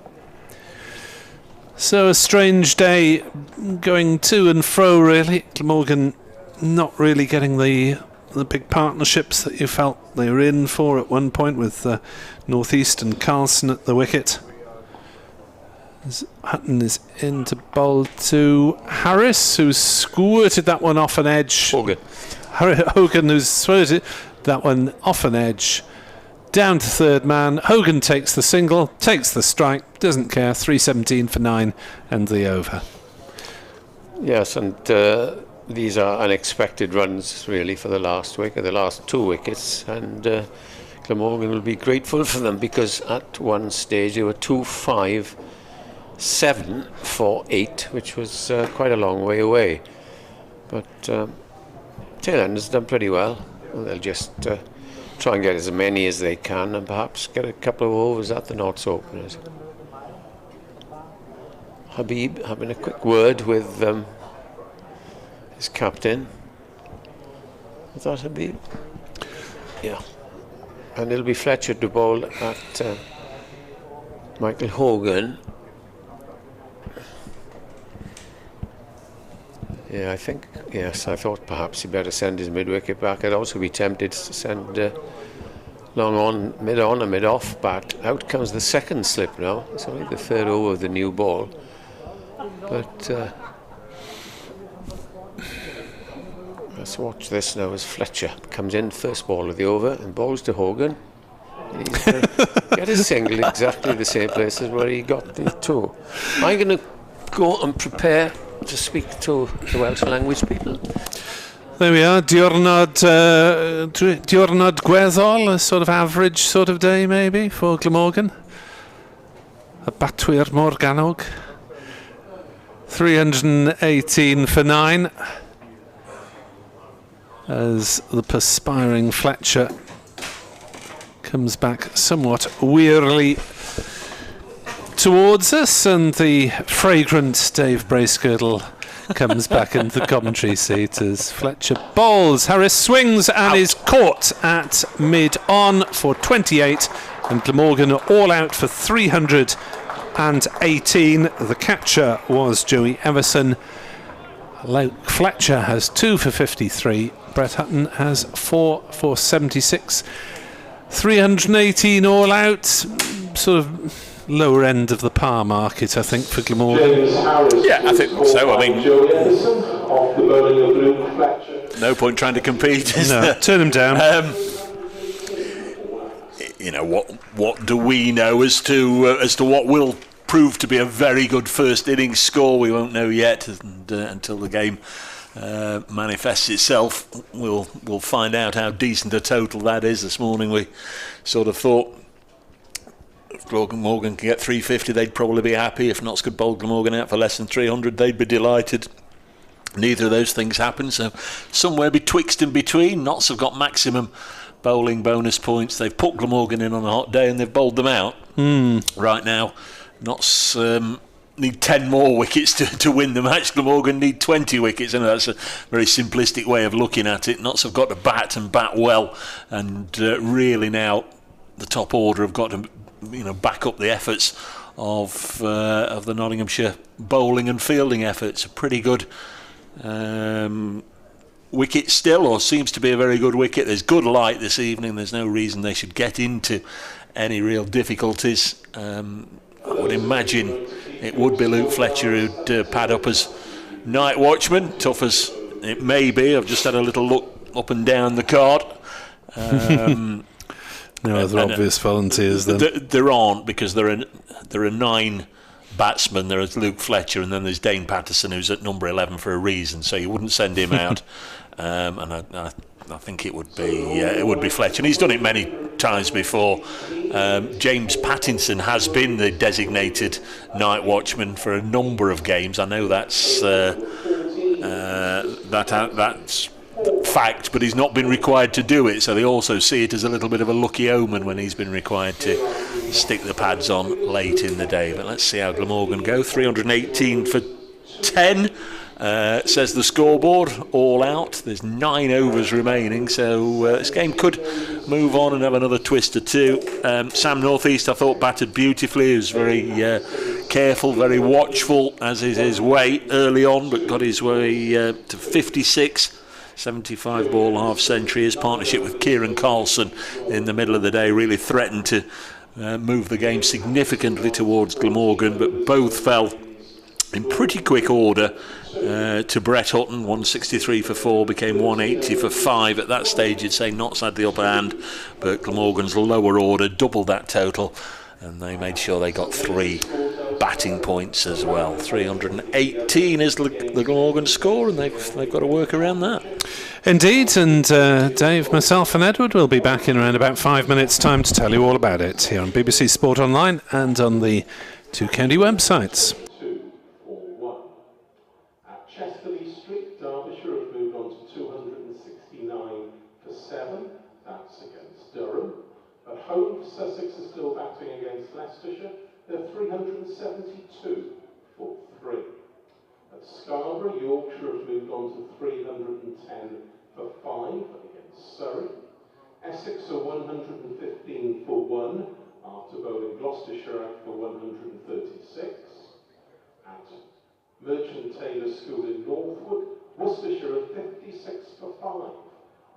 So a strange day going to and fro, really. Glamorgan not really getting the big partnerships that you felt they were in for at one point, with North East and Carlson at the wicket. As Hutton is in to bowl to Harris, who squirted that one off an edge. Hogan, who's squirted that one off an edge. Down to third man. Hogan takes the single, takes the strike, doesn't care. 317 for 9 and the over. Yes, and these are unexpected runs, really, for the last wicket, the last 2 wickets. And Glamorgan will be grateful for them, because at one stage they were 2-5-7 for 8, which was quite a long way away. But Taylor has done pretty well. They'll just try and get as many as they can, and perhaps get a couple of overs at the Notts openers. Habib having a quick word with his captain. I thought Habib. Yeah. And it'll be Fletcher to bowl at Michael Hogan. Yeah, I think, yes, I thought perhaps he better send his mid-wicket back. I'd also be tempted to send long on, mid-on and mid-off bat. Out comes the second slip now. It's only the third over of the new ball. But Let's watch this now as Fletcher comes in, first ball of the over, and bowls to Hogan. He's get his single exactly the same place as where he got the two. I'm going to go and prepare to speak to the Welsh language people. There we are, diwrnod gweddol, a sort of average sort of day maybe for Glamorgan. A batwyr Morganog. 318 for 9. As the perspiring Fletcher comes back somewhat wearily towards us, and the fragrant Dave Bracegirdle comes back into the commentary seat as Fletcher bowls. Harris swings and is caught at mid-on for 28, and Glamorgan all out for 318. The catcher was Joey Everson. Fletcher has 2 for 53. Brett Hutton has 4 for 76. 318 all out, sort of lower end of the par market, I think, for Glamorgan. Yeah, I think so. I mean, no point trying to compete. No, turn him down. You know, what do we know as to what will prove to be a very good first innings score? We won't know yet, and, until the game manifests itself. We'll find out how decent a total that is. This morning we sort of thought if Glamorgan can get 350, they'd probably be happy. If Notts could bowl Glamorgan out for less than 300, they'd be delighted. Neither of those things happened, so somewhere betwixt and between. Notts have got maximum bowling bonus points. They've put Glamorgan in on a hot day and they've bowled them out. Right now, Notts need 10 more wickets to win the match. Glamorgan need 20 wickets. I know that's a very simplistic way of looking at it. Notts have got to bat and bat well, and really now the top order have got to back up the efforts of the Nottinghamshire bowling and fielding efforts. A pretty good wicket still, or seems to be a very good wicket. There's good light this evening. There's no reason they should get into any real difficulties. I would imagine it would be Luke Fletcher who'd pad up as night watchman, tough as it may be. I've just had a little look up and down the card. No other obvious volunteers then? There aren't, because there are 9 batsmen. There is Luke Fletcher, and then there's Dane Patterson, who's at number 11 for a reason, so you wouldn't send him out. And I think it would be Fletcher, and he's done it many times before. James Pattinson has been the designated night watchman for a number of games. I know that's fact, but he's not been required to do it, so they also see it as a little bit of a lucky omen when he's been required to stick the pads on late in the day. But let's see how Glamorgan go. 318 for 10, says the scoreboard, all out. There's 9 overs remaining, so this game could move on and have another twist or two. Sam Northeast, I thought, batted beautifully. He was very careful, very watchful, as is his way early on, but got his way to 56. 75 ball half century. His partnership with Kieran Carlson in the middle of the day really threatened to move the game significantly towards Glamorgan, but both fell in pretty quick order to Brett Hutton. 163 for 4 became 180 for 5. At that stage you'd say Notts had the upper hand, but Glamorgan's lower order doubled that total, and they made sure they got 3 batting points as well. 318 is the Glamorgan score, and they've got to work around that. Indeed, and Dave, myself and Edward will be back in around about 5 minutes' time to tell you all about it here on BBC Sport Online and on the 2 county websites. 2-4-1. At Chesterley Street, Derbyshire have moved on to 269 for 7. That's against Durham. At home, Sussex are still batting against Leicestershire. They're 372 for 3. At Scarborough, Yorkshire have moved on to 310 for 5 against Surrey. Essex are 115 for 1 after bowling Gloucestershire out for 136. At Merchant Taylor School in Northwood, Worcestershire are 56 for 5.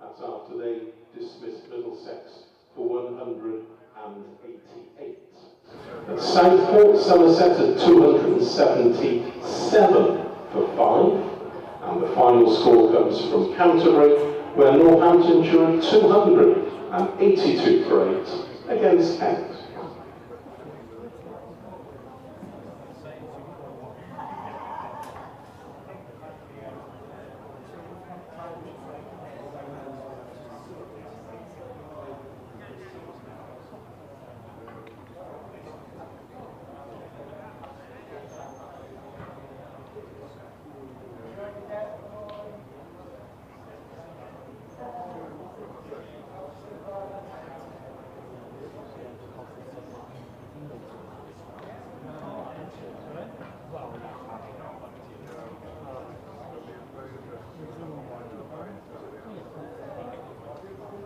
That's after they dismissed Middlesex for 188. At Southport, Somerset at 277 for 5, and the final score comes from Canterbury, where Northamptonshire 282 for 8 against Kent.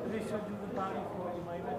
They should do the body for you, my man.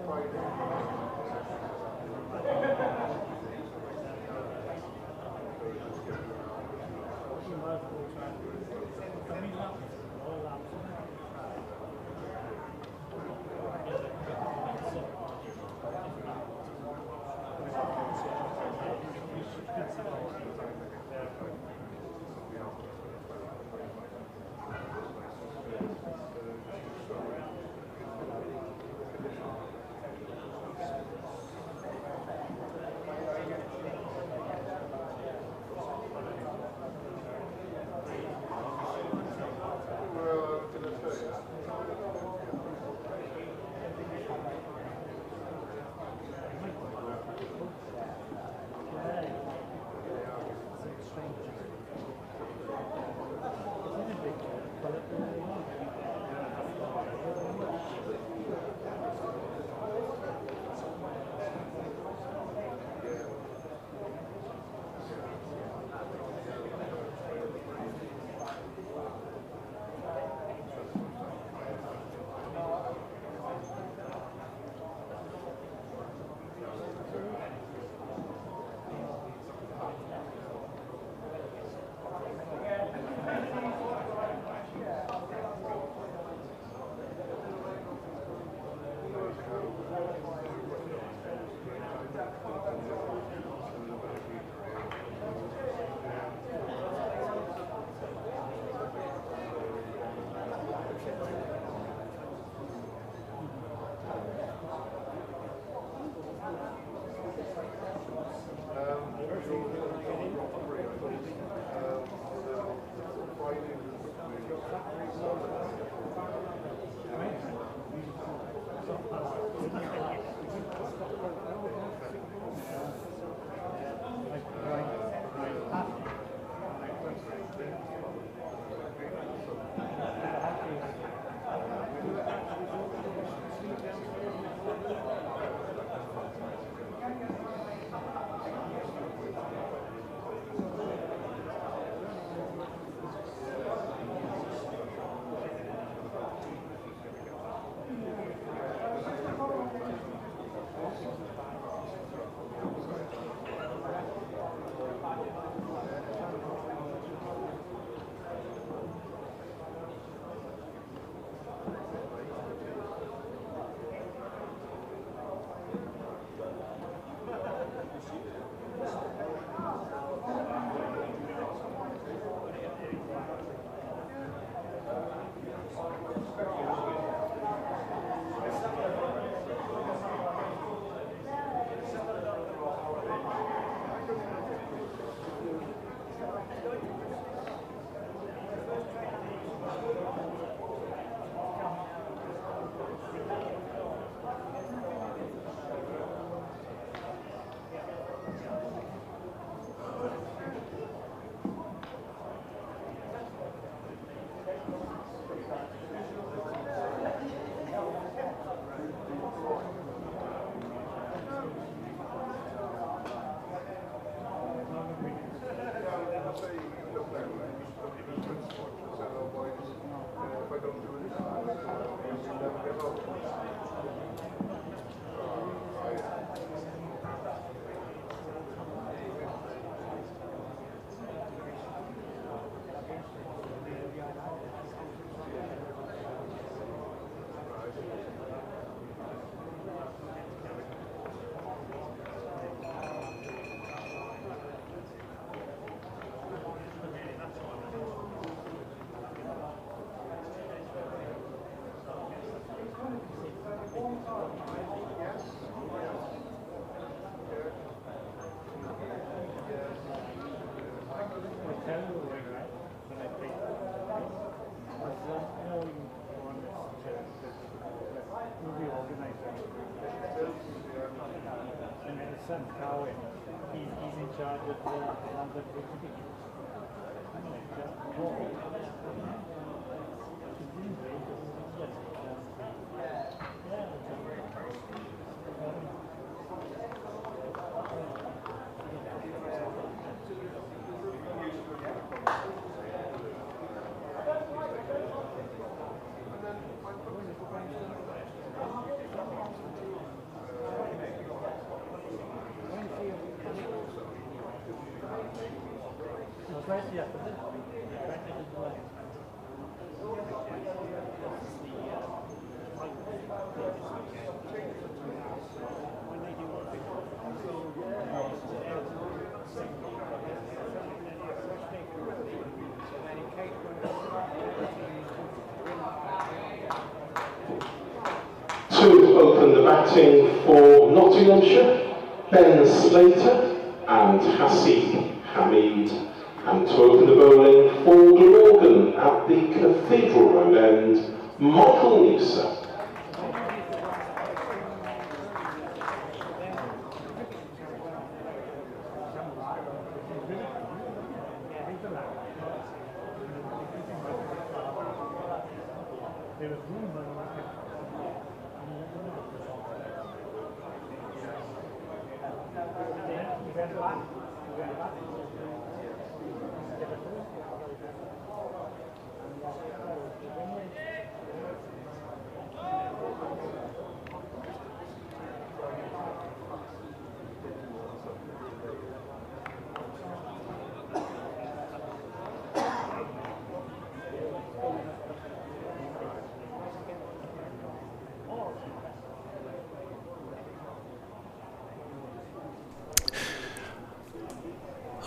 son, Carwin, he's in charge of the London Bridge. To open the batting for Nottinghamshire, Ben Slater and Hasib Hamid. And to open the bowling for Glamorgan at the Cathedral Road end, Michael Nisa.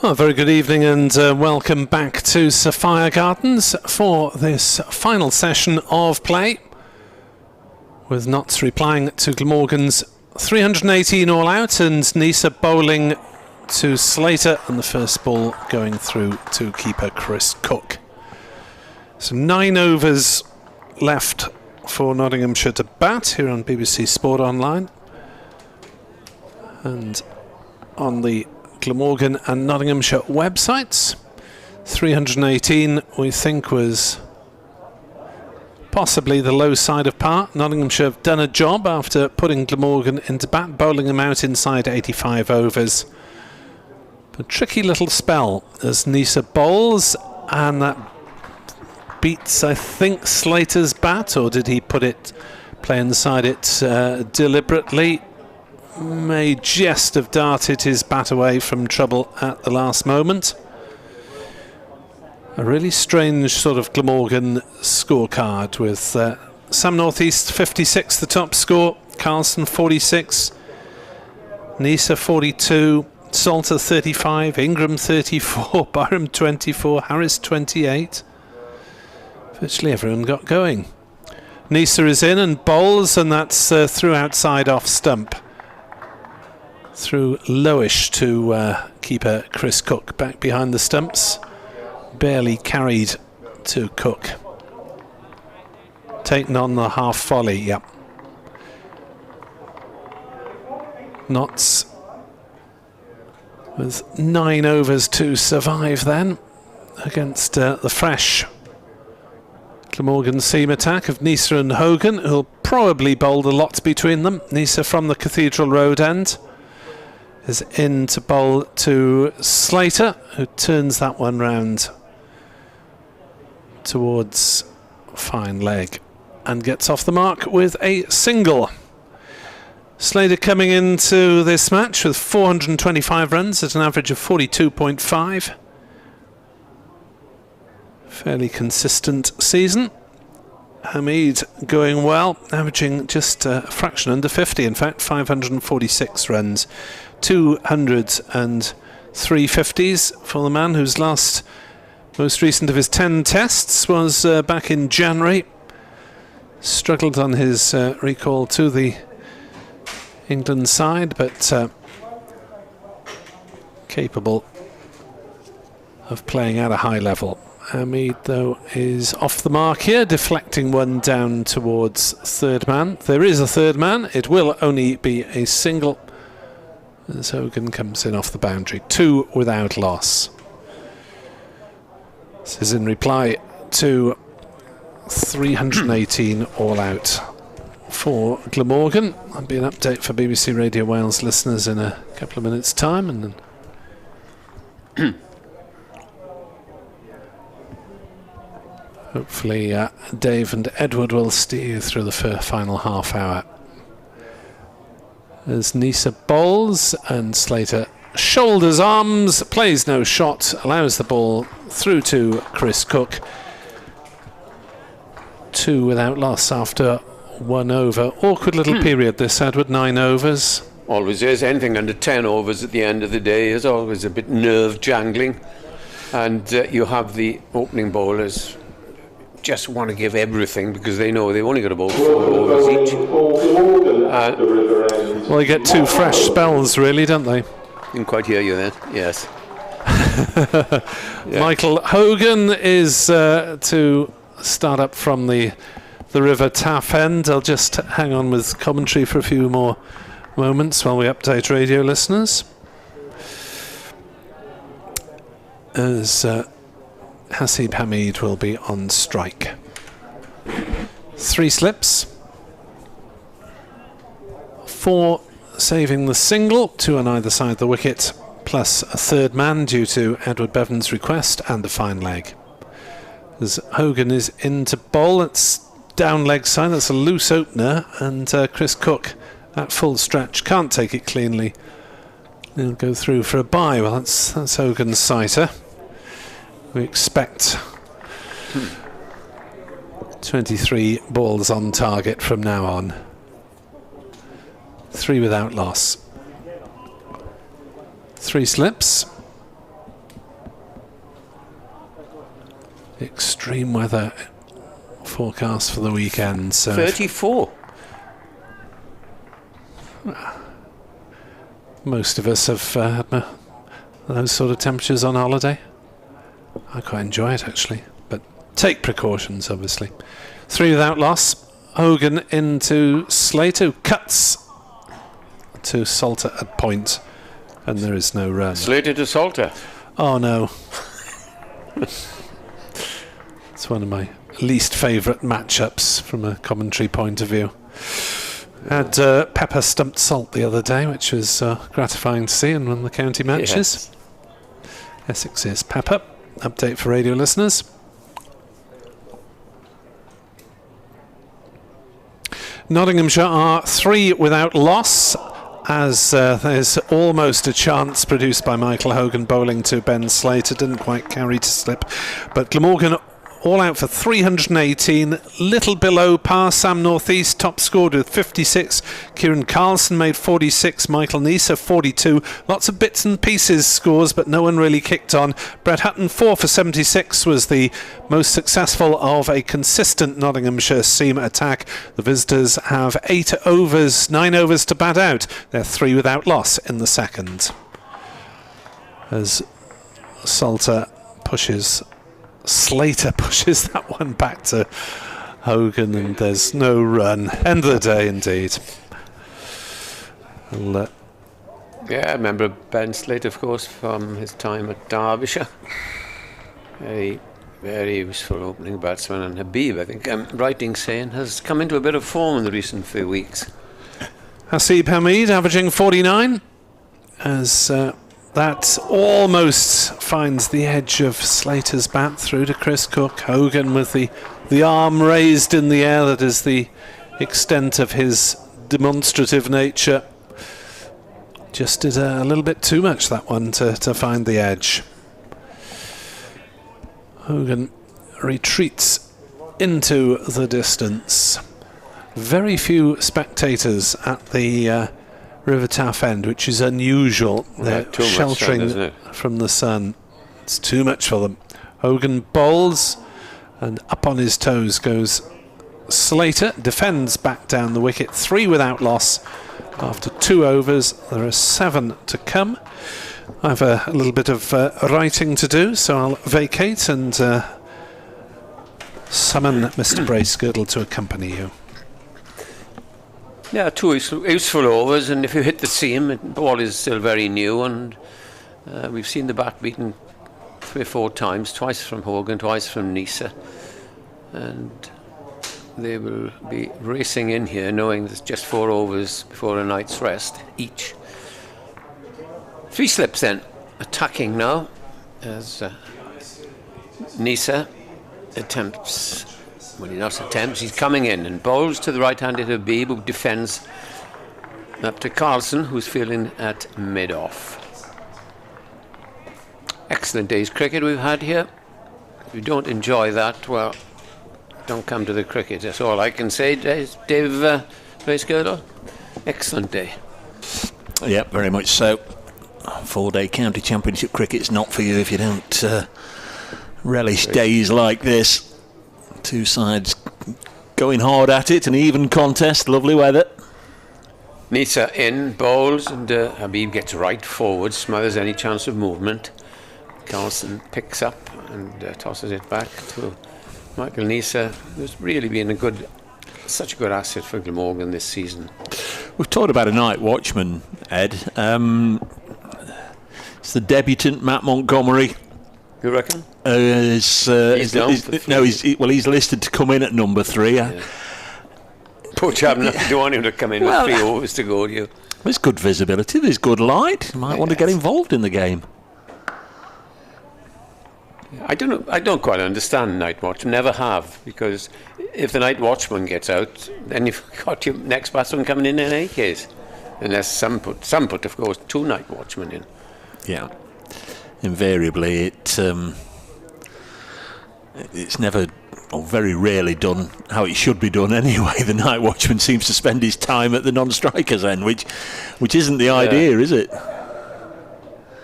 Oh, very good evening and welcome back to Sophia Gardens for this final session of play, with Notts replying to Glamorgan's 318 all out and Nisa bowling to Slater, and the first ball going through to keeper Chris Cook. So 9 overs left for Nottinghamshire to bat here on BBC Sport Online, and on the Glamorgan and Nottinghamshire websites. 318 we think was possibly the low side of par. Nottinghamshire have done a job after putting Glamorgan into bat, bowling them out inside 85 overs. But tricky little spell as Nisa bowls, and that beats, I think, Slater's bat, or did he play inside it deliberately? May just have darted his bat away from trouble at the last moment. A really strange sort of Glamorgan scorecard, with Sam North East 56 the top score, Carlson 46, Nisa 42, Salter 35, Ingram 34, Byram 24, Harris 28. Virtually everyone got going. Nisa is in and bowls, and that's through outside off stump. Through lowish to keeper Chris Cook, back behind the stumps, barely carried to Cook. Taken on the half volley, yep. Notts with 9 overs to survive then against the fresh Glamorgan seam attack of Nisa and Hogan, who'll probably bowl the lot between them. Nisa from the Cathedral Road end is in to bowl to Slater, who turns that one round towards fine leg and gets off the mark with a single. Slater coming into this match with 425 runs at an average of 42.5. Fairly consistent season. Hamid going well, averaging just a fraction under 50, in fact, 546 runs. 203 50s for the man whose most recent of his 10 tests was back in January. Struggled on his recall to the England side, but capable of playing at a high level. Hamid, though, is off the mark here, deflecting one down towards third man. There is a third man. It will only be a single, as Hogan comes in off the boundary. 2 without loss. This is in reply to 318 all out for Glamorgan. There'll be an update for BBC Radio Wales listeners in a couple of minutes' time, and then hopefully Dave and Edward will steer you through the final half hour. As Nisa bowls and Slater shoulders arms, plays no shot, allows the ball through to Chris Cook. 2 without loss after 1 over. Awkward little period this, Edward, 9 overs. Always is. Anything under 10 overs at the end of the day is always a bit nerve jangling. And you have the opening bowlers just want to give everything because they know they've only got about 4 overs each. Well, they get 2 fresh spells, really, don't they? Didn't quite hear you then. Yes. Yeah. Michael Hogan is to start up from the River Taff end. I'll just hang on with commentary for a few more moments while we update radio listeners. As Hasib Hamid will be on strike. 3 slips. 4 saving the single, 2 on either side of the wicket, plus a third man due to Edward Bevan's request and a fine leg. As Hogan is in to bowl, it's down leg side, that's a loose opener, and Chris Cook at full stretch can't take it cleanly. He'll go through for a bye. Well, that's Hogan's sighter. We expect 23 balls on target from now on. 3 without loss. 3 slips. Extreme weather forecast for the weekend. So 34. Most of us have had those sort of temperatures on holiday. I quite enjoy it, actually, but take precautions, obviously. 3 without loss. Hogan into Slater, who cuts to Salter at point, and there is no run. Slater to Salter. Oh no. It's one of my least favourite matchups from a commentary point of view. Had Pepper stumped Salt the other day, which was gratifying to see in one of the county matches. Yes. Essex's Pepper. Update for radio listeners. Nottinghamshire are 3 without loss, as there's almost a chance produced by Michael Hogan bowling to Ben Slater. Didn't quite carry to slip, but Glamorgan all out for 318, little below par. Sam Northeast top scored with 56. Kieran Carlson made 46. Michael Nisa 42. Lots of bits and pieces scores, but no one really kicked on. Brett Hutton 4 for 76 was the most successful of a consistent Nottinghamshire seam attack. The visitors have 9 overs to bat out. They're 3 without loss in the second. As Slater pushes that one back to Hogan, and there's no run. End of the day, indeed. Yeah, I remember Ben Slater, of course, from his time at Derbyshire. Very, very useful opening batsman. And Habib, I think I'm right in saying, has come into a bit of form in the recent few weeks. Hasib Hamid averaging 49, as that almost finds the edge of Slater's bat through to Chris Cook. Hogan with the arm raised in the air, that is the extent of his demonstrative nature. Just did a little bit too much, that one, to find the edge. Hogan retreats into the distance. Very few spectators at the River Taff end, which is unusual. They're sheltering from the sun. It's too much for them. Hogan bowls, and up on his toes goes Slater. Defends back down the wicket. 3 without loss after 2 overs. There are 7 to come. I have a little bit of writing to do, so I'll vacate and summon Mr. Bracegirdle to accompany you. Yeah, two useful overs, and if you hit the seam, the ball is still very new, and we've seen the bat beaten 3 or 4 times, twice from Hogan, twice from Nisa, and they will be racing in here knowing there's just 4 overs before a night's rest each. 3 slips then, attacking now as Nisa attempts. Well, he not attempts, he's coming in and bowls to the right-handed Habib, who defends up to Carlson, who's fielding at mid-off. Excellent day's cricket we've had here. If you don't enjoy that, well, don't come to the cricket. That's all I can say, Dave Bracegirdle. Excellent day. Yeah, very much so. 4-day county championship cricket's not for you if you don't relish days like this. 2 sides going hard at it, an even contest, lovely weather. Nisa in, bowls, and Habib gets right forward, smothers any chance of movement. Carlson picks up and tosses it back to Michael Nisa, who's really been such a good asset for Glamorgan this season. We've talked about a night watchman, Ed. It's the debutant Matt Montgomery. You reckon? He's listed to come in at number 3. Yeah. Poor chap, you want him to come in with 3 overs to go, do you? There's good visibility, there's good light. You might want to get involved in the game. I don't quite understand night watch. Never have, because if the night watchman gets out, then you've got your next batsman coming in any case. Unless some put, of course, 2 night watchmen in. Yeah. Invariably, it's never, or very rarely, done how it should be done anyway. The night watchman seems to spend his time at the non-striker's end, which isn't the idea, is it?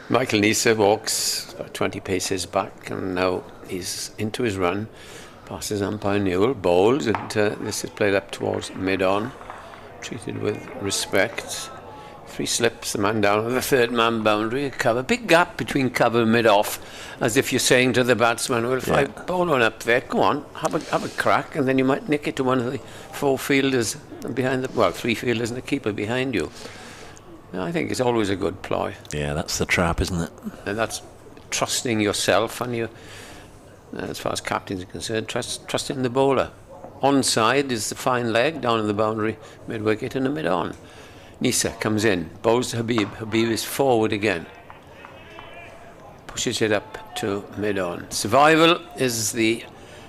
Michael Nisa walks about 20 paces back, and now he's into his run. Passes umpire Newell, bowls, and this is played up towards mid-on, treated with respect. 3 slips, the man down on the 3rd man boundary, a cover. Big gap between cover and mid-off, as if you're saying to the batsman, well, if I bowl one up there, go on, have a crack, and then you might nick it to one of the 4 fielders behind 3 fielders and the keeper behind you. I think it's always a good ploy. Yeah, that's the trap, isn't it? And that's trusting yourself, and you, as far as captains are concerned, trusting the bowler. Onside is the fine leg, down in the boundary, mid-wicket and the mid-on. Nisa comes in, bowls to Habib. Habib is forward again. Pushes it up to mid-on. Survival is the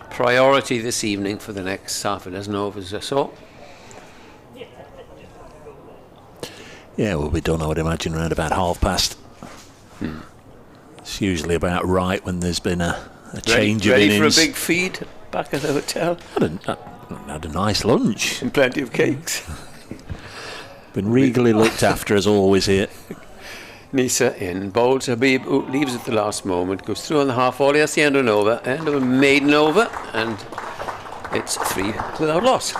priority this evening for the next half a dozen overs or so. Yeah, we'll be done, I would imagine, around about past 30. It's usually about right when there's been a change of innings. Ready for a big feed back at the hotel? Had a nice lunch. And plenty of cakes. Been regally looked after as always here. Nisa in, bowls Habib, who leaves at the last moment, goes through on the half volley. That's the end of an over, end of a maiden over, and it's 3 without loss.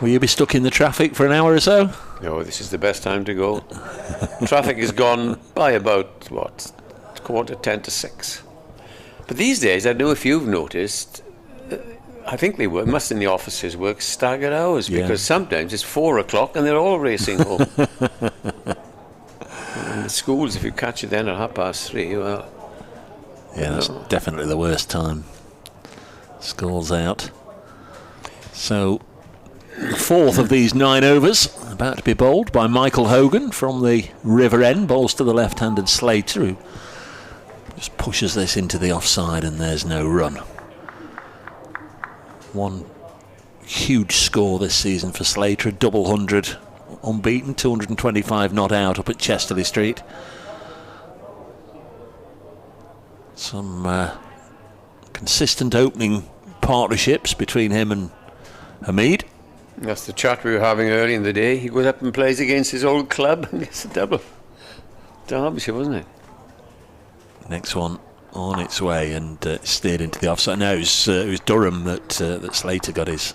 Will you be stuck in the traffic for an hour or so? No, this is the best time to go. Traffic is gone by about, 6:45. But these days, I don't know if you've noticed, I think they must in the offices work staggered hours, because sometimes it's 4 o'clock and they're all racing home. And the schools, if you catch it then at 3:30, well... Yeah, that's definitely the worst time. School's out. So... the 4th of these 9 overs about to be bowled by Michael Hogan from the river end. Bowls to the left-handed Slater, who just pushes this into the offside, and there's no run. One huge score this season for Slater, a double 100, unbeaten, 225 not out up at Chesterley Street. Some consistent opening partnerships between him and Hamid. That's the chat we were having early in the day. He goes up and plays against his old club and gets a double. Derbyshire, wasn't it? Next one on its way and steered into the offside. No, it was Durham that Slater got his.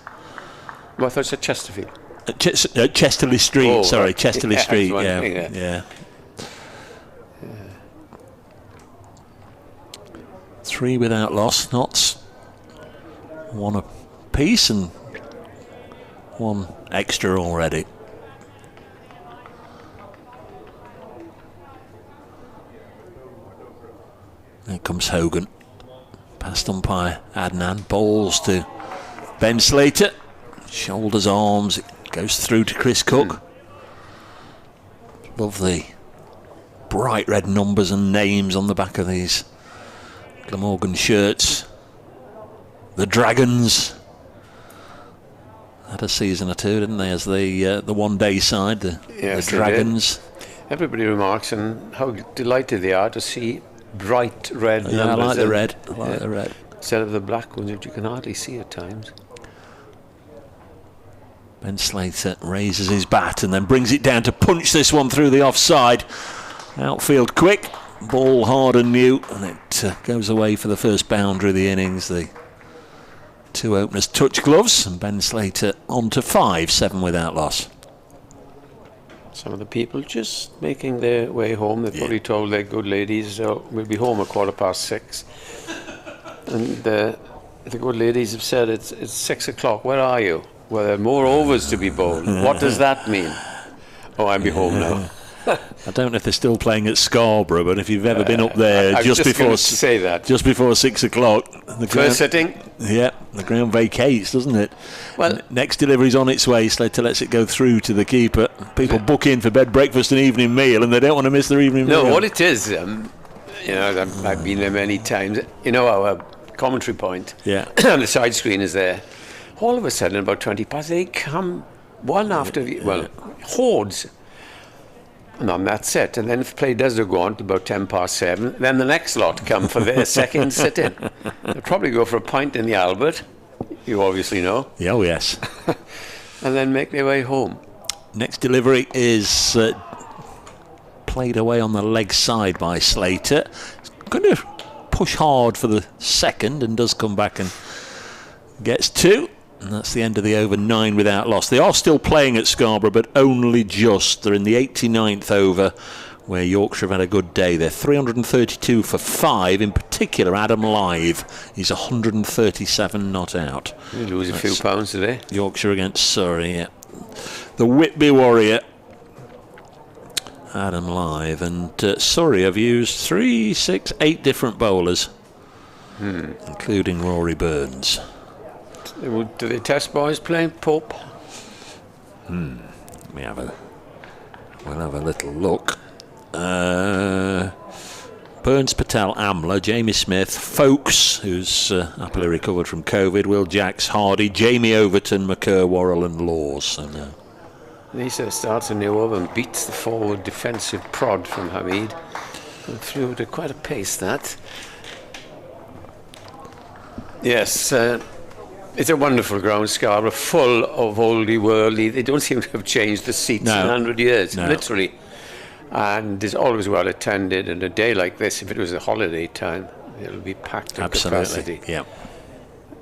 Well, I thought it said Chesterfield. Chesterley Street, right. Chesterley Street, yeah. 3 without loss, knots. 1 apiece and 1 extra already. comes Hogan. Past umpire Adnan. Balls to Ben Slater. Shoulders, arms. It goes through to Chris Cook. Love the bright red numbers and names on the back of these Glamorgan shirts. The Dragons had a season or two, didn't they, as the one-day side, the Dragons. Everybody remarks on how delighted they are to see bright red numbers. I like the red. I like the red. Instead of the black ones, which you can hardly see at times. Ben Slater raises his bat and then brings it down to punch this one through the offside. Outfield quick, ball hard and new, and it goes away for the first boundary of the innings. The two openers touch gloves, and Ben Slater on to 5-7 without loss. Some of the people just making their way home. They've probably told their good ladies, we'll be home at 6:15. And the good ladies have said, it's 6 o'clock, where are you? Well, there are more overs to be bowled. What does that mean? Oh, I'll be home now. I don't know if they're still playing at Scarborough, but if you've ever been up there just before 6 o'clock, the first sitting. Yeah, the ground vacates, doesn't it? Well, next delivery's on its way. Slater lets it go through to the keeper. People book in for bed, breakfast, and evening meal, and they don't want to miss their evening meal. No, what it is, I've been there many times. our commentary point, and the side screen is there. All of a sudden, about 20 past, they come one after the hordes. And on that set, and then if the play does go on to about 7:10, then the next lot come for their second sit-in. They'll probably go for a pint in the Albert, you obviously know. Oh, yes. And then make their way home. Next delivery is played away on the leg side by Slater. He's going to push hard for the second and does come back and gets 2. And that's the end of the over, 9 without loss. They are still playing at Scarborough, but only just. They're in the 89th over, where Yorkshire have had a good day. They're 332 for 5. In particular, Adam Lythe. He's 137 not out. You lose a few pounds today. Yorkshire against Surrey, yeah. The Whitby Warrior, Adam Lythe. And Surrey have used 3, 6, 8 different bowlers, including Rory Burns. Do they test boys playing Pope? We'll have a little look. Burns, Patel, Amler, Jamie Smith, Folkes, who's happily recovered from COVID, Will Jacks, Hardy, Jamie Overton, McCurr, Worrell and Laws. So no. Lisa starts a new over and beats the forward defensive prod from Hamid. And through at quite a pace, that. Yes, it's a wonderful ground, Scarborough, full of oldie worldly. They don't seem to have changed the seats in 100 years, literally. And it's always well attended. And a day like this, if it was a holiday time, it'll be packed to capacity. Yeah.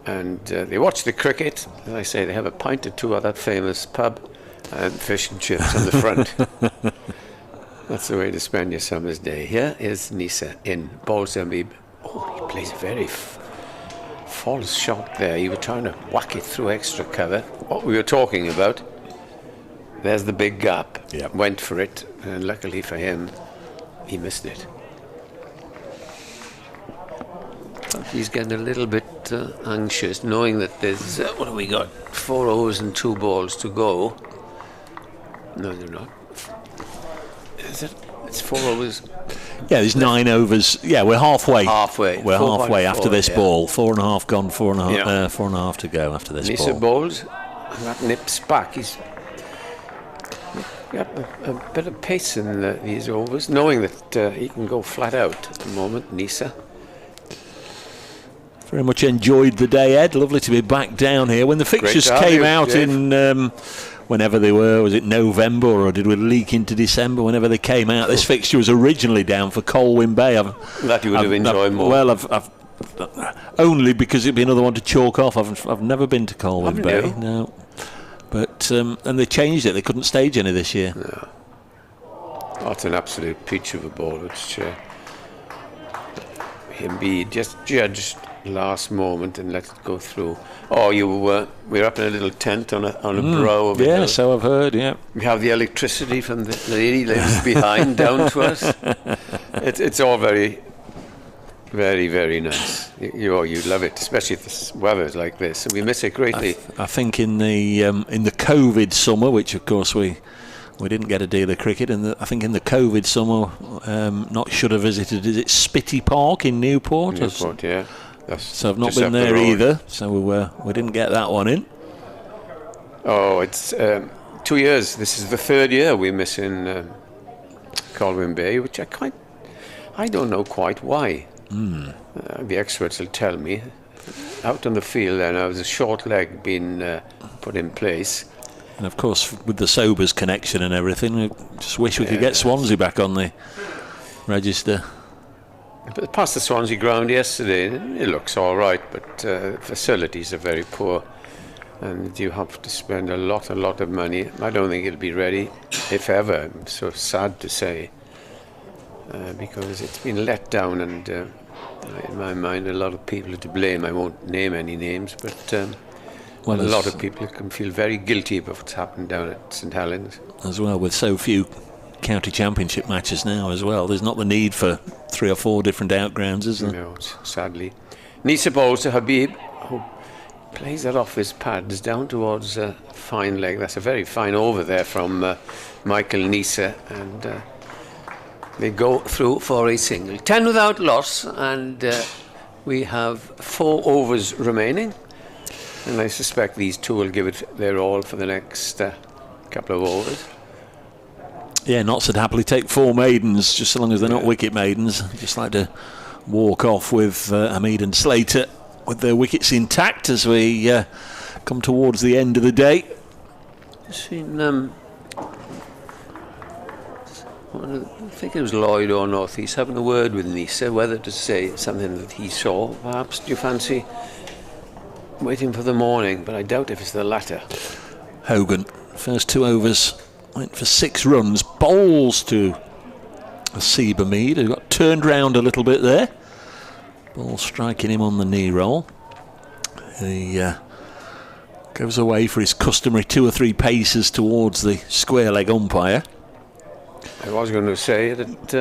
And they watch the cricket. As I say, they have a pint or two at that famous pub and fish and chips on the front. That's the way to spend your summer's day. Here is Nisa in Balsamib. Oh, he plays a very false shot there. You were trying to whack it through extra cover. What we were talking about, there's the big gap. Yep. Went for it, and luckily for him, he missed it. He's getting a little bit anxious, knowing that there's, what have we got? 4 overs and 2 balls to go. No, they're not. Is it? It's 4 overs. Yeah, there's 9 overs. Yeah, we're halfway. We're 4. halfway after this ball. 4.5 gone, 4.5, Yeah. 4.5 to go after this Nisa ball. bowls, and that nips back. He's got a bit of pace in these overs, knowing that he can go flat out at the moment, Nisa. Very much enjoyed the day, Ed. Lovely to be back down here. When the fixtures came out in whenever they were, was it November or did we leak into December? Whenever they came out, this fixture was originally down for Colwyn Bay. That you would have enjoyed more. Well, I've only because it'd be another one to chalk off. I've never been to Colwyn Bay. You? No, but and they changed it. They couldn't stage any this year. No. Oh, it's an absolute peach of a ball. Which him be just judged last moment and let it go through. Oh, we're up in a little tent on a brow of it. Yeah, so I've heard. Yeah, we have the electricity from the lady lives behind down to us. It's all very Very, very nice. You love it, especially if the weather's like this. And we miss it greatly. I think in the COVID summer, which of course we didn't get a deal of cricket, and I think in the COVID summer, not should have visited. Is it Spitty Park in Newport? Newport, yeah. So I've not been there either. So we didn't get that one in. Oh, it's 2 years. This is the third year we miss in Colwyn Bay, which I don't know quite why. The experts will tell me. Out on the field, then there was a short leg being put in place. And of course, with the Sobers connection and everything, I just wish we could get Swansea back on the register. But past the Swansea ground yesterday, it looks all right, but facilities are very poor, and you have to spend a lot of money. I don't think it'll be ready, if ever. I'm so sad to say, because it's been let down, and in my mind, a lot of people are to blame. I won't name any names, but a lot of people can feel very guilty about what's happened down at St Helens. As well, with so few county championship matches now as well, there's not the need for 3 or 4 different outgrounds, is there? No, sadly. Nisa bowls to Habib, who plays that off his pads down towards a fine leg. That's a very fine over there from Michael Nisa, and they go through for a single. 10 without loss, and we have 4 overs remaining, and I suspect these two will give it their all for the next couple of overs. Yeah, Notts would happily take 4 maidens, just so long as they're not wicket maidens. Just like to walk off with Hamid and Slater with their wickets intact as we come towards the end of the day. Seen, I think it was Lloyd or North. He's having a word with Nisa, whether to say something that he saw. Perhaps, do you fancy waiting for the morning? But I doubt if it's the latter. Hogan, first 2 overs, went for 6 runs. Bowls to Asiba Mead, who got turned round a little bit there. Ball striking him on the knee roll. He goes away for his customary 2 or 3 paces towards the square leg umpire. I was going to say that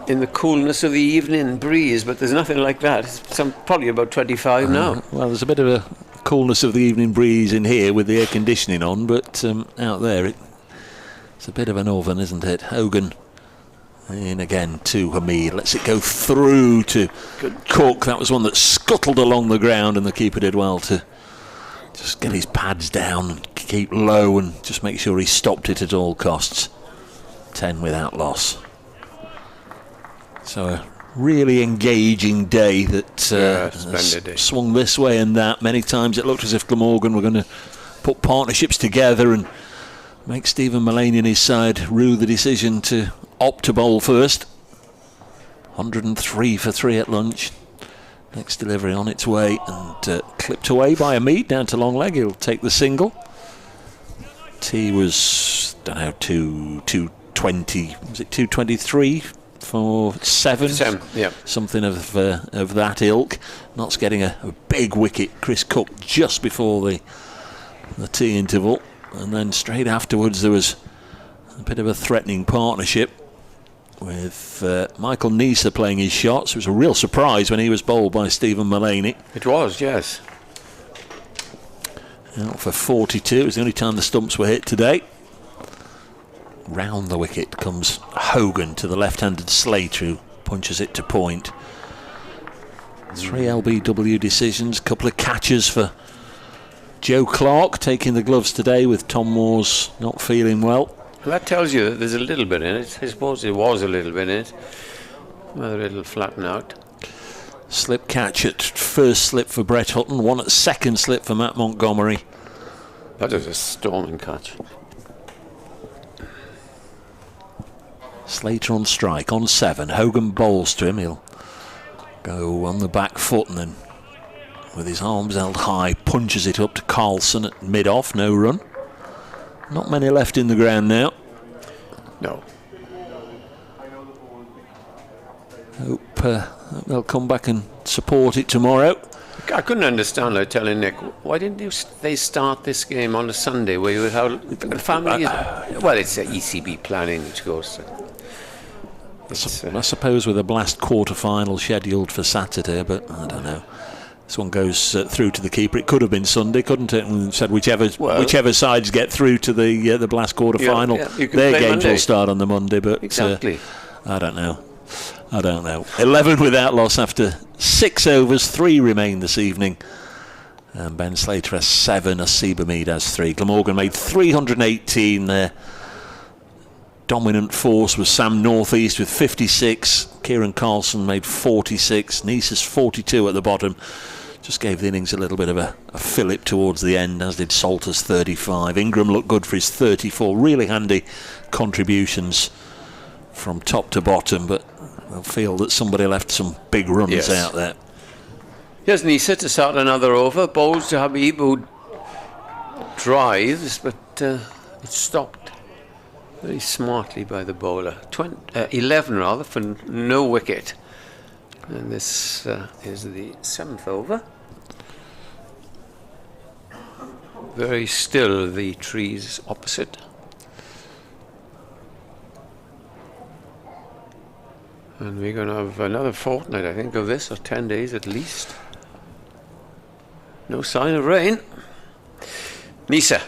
in the coolness of the evening breeze, but there's nothing like that. It's probably about 25 now. Well, there's a bit of a coolness of the evening breeze in here with the air conditioning on, but out there it's a bit of an oven, isn't it? Hogan in again to Hamid, lets it go through to Cook. That was one that scuttled along the ground, and the keeper did well to just get his pads down and keep low and just make sure he stopped it at all costs. 10 without loss. So a really engaging day that splendid day. Swung this way and that. Many times it looked as if Glamorgan were going to put partnerships together and make Stephen Mullane and his side rue the decision to opt to bowl first. 103 for 3 at lunch. Next delivery on its way, and clipped away by Hamid down to long leg. He'll take the single. T was, don't know, 220. Was it 223 for 7? Yeah. Something of that ilk. Notts getting a big wicket. Chris Cook just before the tea interval, and then straight afterwards there was a bit of a threatening partnership with Michael Nisa playing his shots. It was a real surprise when he was bowled by Stephen Mullane. It was, yes. Out for 42. It was the only time the stumps were hit today. Round the wicket comes Hogan to the left-handed Slater, who punches it to point. 3 LBW decisions, couple of catches for Joe Clark, taking the gloves today with Tom Moore's not feeling well. Well, that tells you that there's a little bit in it. I suppose there was a little bit in it. Whether it'll flatten out. Slip catch at first slip for Brett Hutton, one at second slip for Matt Montgomery. That was a storming catch. Slater on strike, on 7. Hogan bowls to him. He'll go on the back foot and then, with his arms held high, punches it up to Carlson at mid-off, no run. Not many left in the ground now. No. Hope they'll come back and support it tomorrow. I couldn't understand, like telling Nick, why didn't they start this game on a Sunday where you would have the family? Well, it's ECB planning, which goes. I suppose with a Blast quarter-final scheduled for Saturday, but I don't know. This one goes through to the keeper. It could have been Sunday, couldn't it? And said whichever sides get through to the Blast quarter-final, their games will start on the Monday. But exactly. I don't know. 11 without loss after 6 overs. 3 remain this evening. And Ben Slater has 7, Asiba Mead has 3. Glamorgan made 318 there. Dominant force was Sam Northeast with 56. Kieran Carlson made 46. Nisa's 42 at the bottom. Just gave the innings a little bit of a fillip towards the end, as did Salter's 35. Ingram looked good for his 34. Really handy contributions from top to bottom, but they'll feel that somebody left some big runs out there. Here's Nisa to start another over. Bowls to Habib, who drives, but it's stopped very smartly by the bowler. 11 rather, for no wicket. And this is the 7th over. Very still, the trees opposite. And we're going to have another fortnight, I think, of this, or 10 days at least. No sign of rain. Nisa,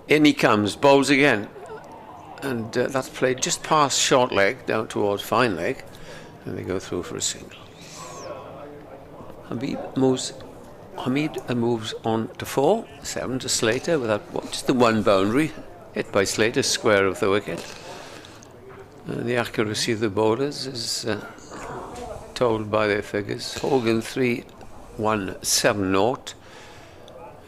in he comes, bowls again. And that's played just past short leg, down towards fine leg. And they go through for a single. Hamid moves on to 4, 7 to Slater without just the one boundary. Hit by Slater, square of the wicket. The accuracy of the bowlers is told by their figures. Hogan 3.170.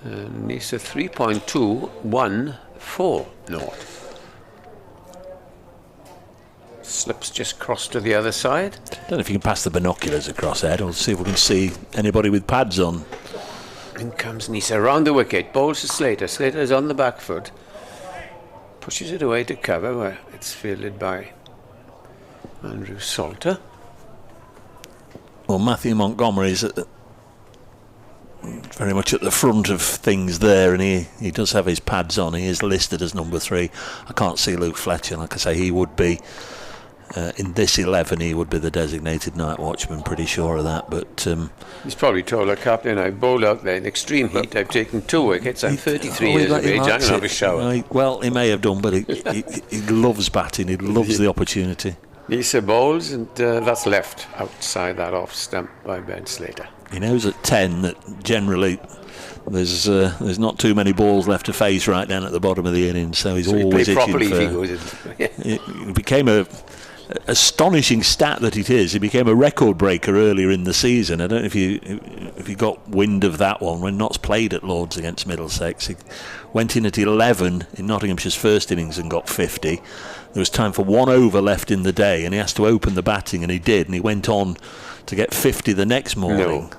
Nisa 3.214. Slips just crossed to the other side. Don't know if you can pass the binoculars across, Ed. We'll see if we can see anybody with pads on. In comes Nisa around the wicket. Bowls to Slater. Slater is on the back foot. Pushes it away to cover, where it's fielded by Andrew Salter. Well, Matthew Montgomery is very much at the front of things there, and he does have his pads on. He is listed as number 3. I can't see Luke Fletcher. Like I say, he would be in this 11. He would be the designated night watchman. Pretty sure of that. But he's probably told our captain, "I bowled out there in extreme heat. I've taken 2 wickets. I'm 33 years of age. I'm going to have a shower." Well, he may have done, but he loves batting. He loves the opportunity. Nisa bowls, and that's left outside that off stump by Ben Slater. He knows at 10 that generally there's not too many balls left to face right down at the bottom of the innings, so he's always itching for. If he goes in. It became a astonishing stat that it is. He became a record breaker earlier in the season. I don't know if you got wind of that one when Notts played at Lords against Middlesex. He went in at 11 in Nottinghamshire's first innings and got 50. There was time for 1 over left in the day, and he has to open the batting, and he did, and he went on to get 50 the next morning. No.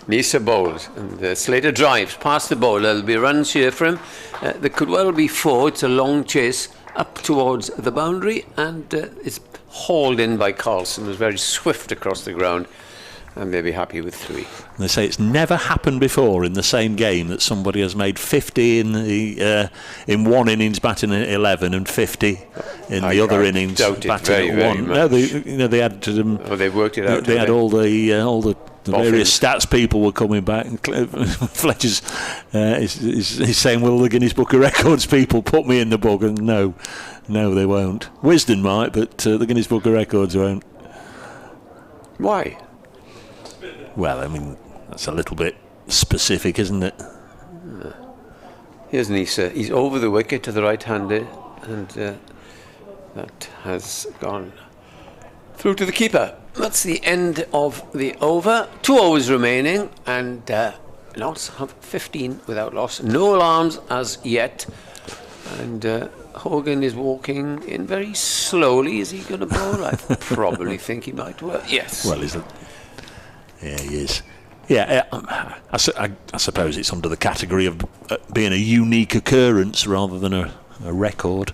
Nisa bowls, and Slater drives past the bowler. There'll be runs here for him. There could well be 4. It's a long chase up towards the boundary, and it's hauled in by Carlson, who's very swift across the ground, and they'll be happy with 3. And they say it's never happened before in the same game that somebody has made 50 in one innings batting at 11 and 50 in the other innings batting at 1. No, they had they've worked it out. They had all the various stats people were coming back. Fletcher's is saying, "Will the Guinness Book of Records people put me in the book?" And no, they won't. Wisden might, but the Guinness Book of Records won't. Why? Well, I mean, that's a little bit specific, isn't it? Here's Nisa. He's over the wicket to the right-hander, and that has gone through to the keeper. That's the end of the over. 2 overs remaining, and Notts have 15 without loss. No alarms as yet. And Hogan is walking in very slowly. Is he going to bowl? I probably think he might work. Yes. Well, is it? Yeah, he is. Yeah, I suppose it's under the category of being a unique occurrence rather than a record.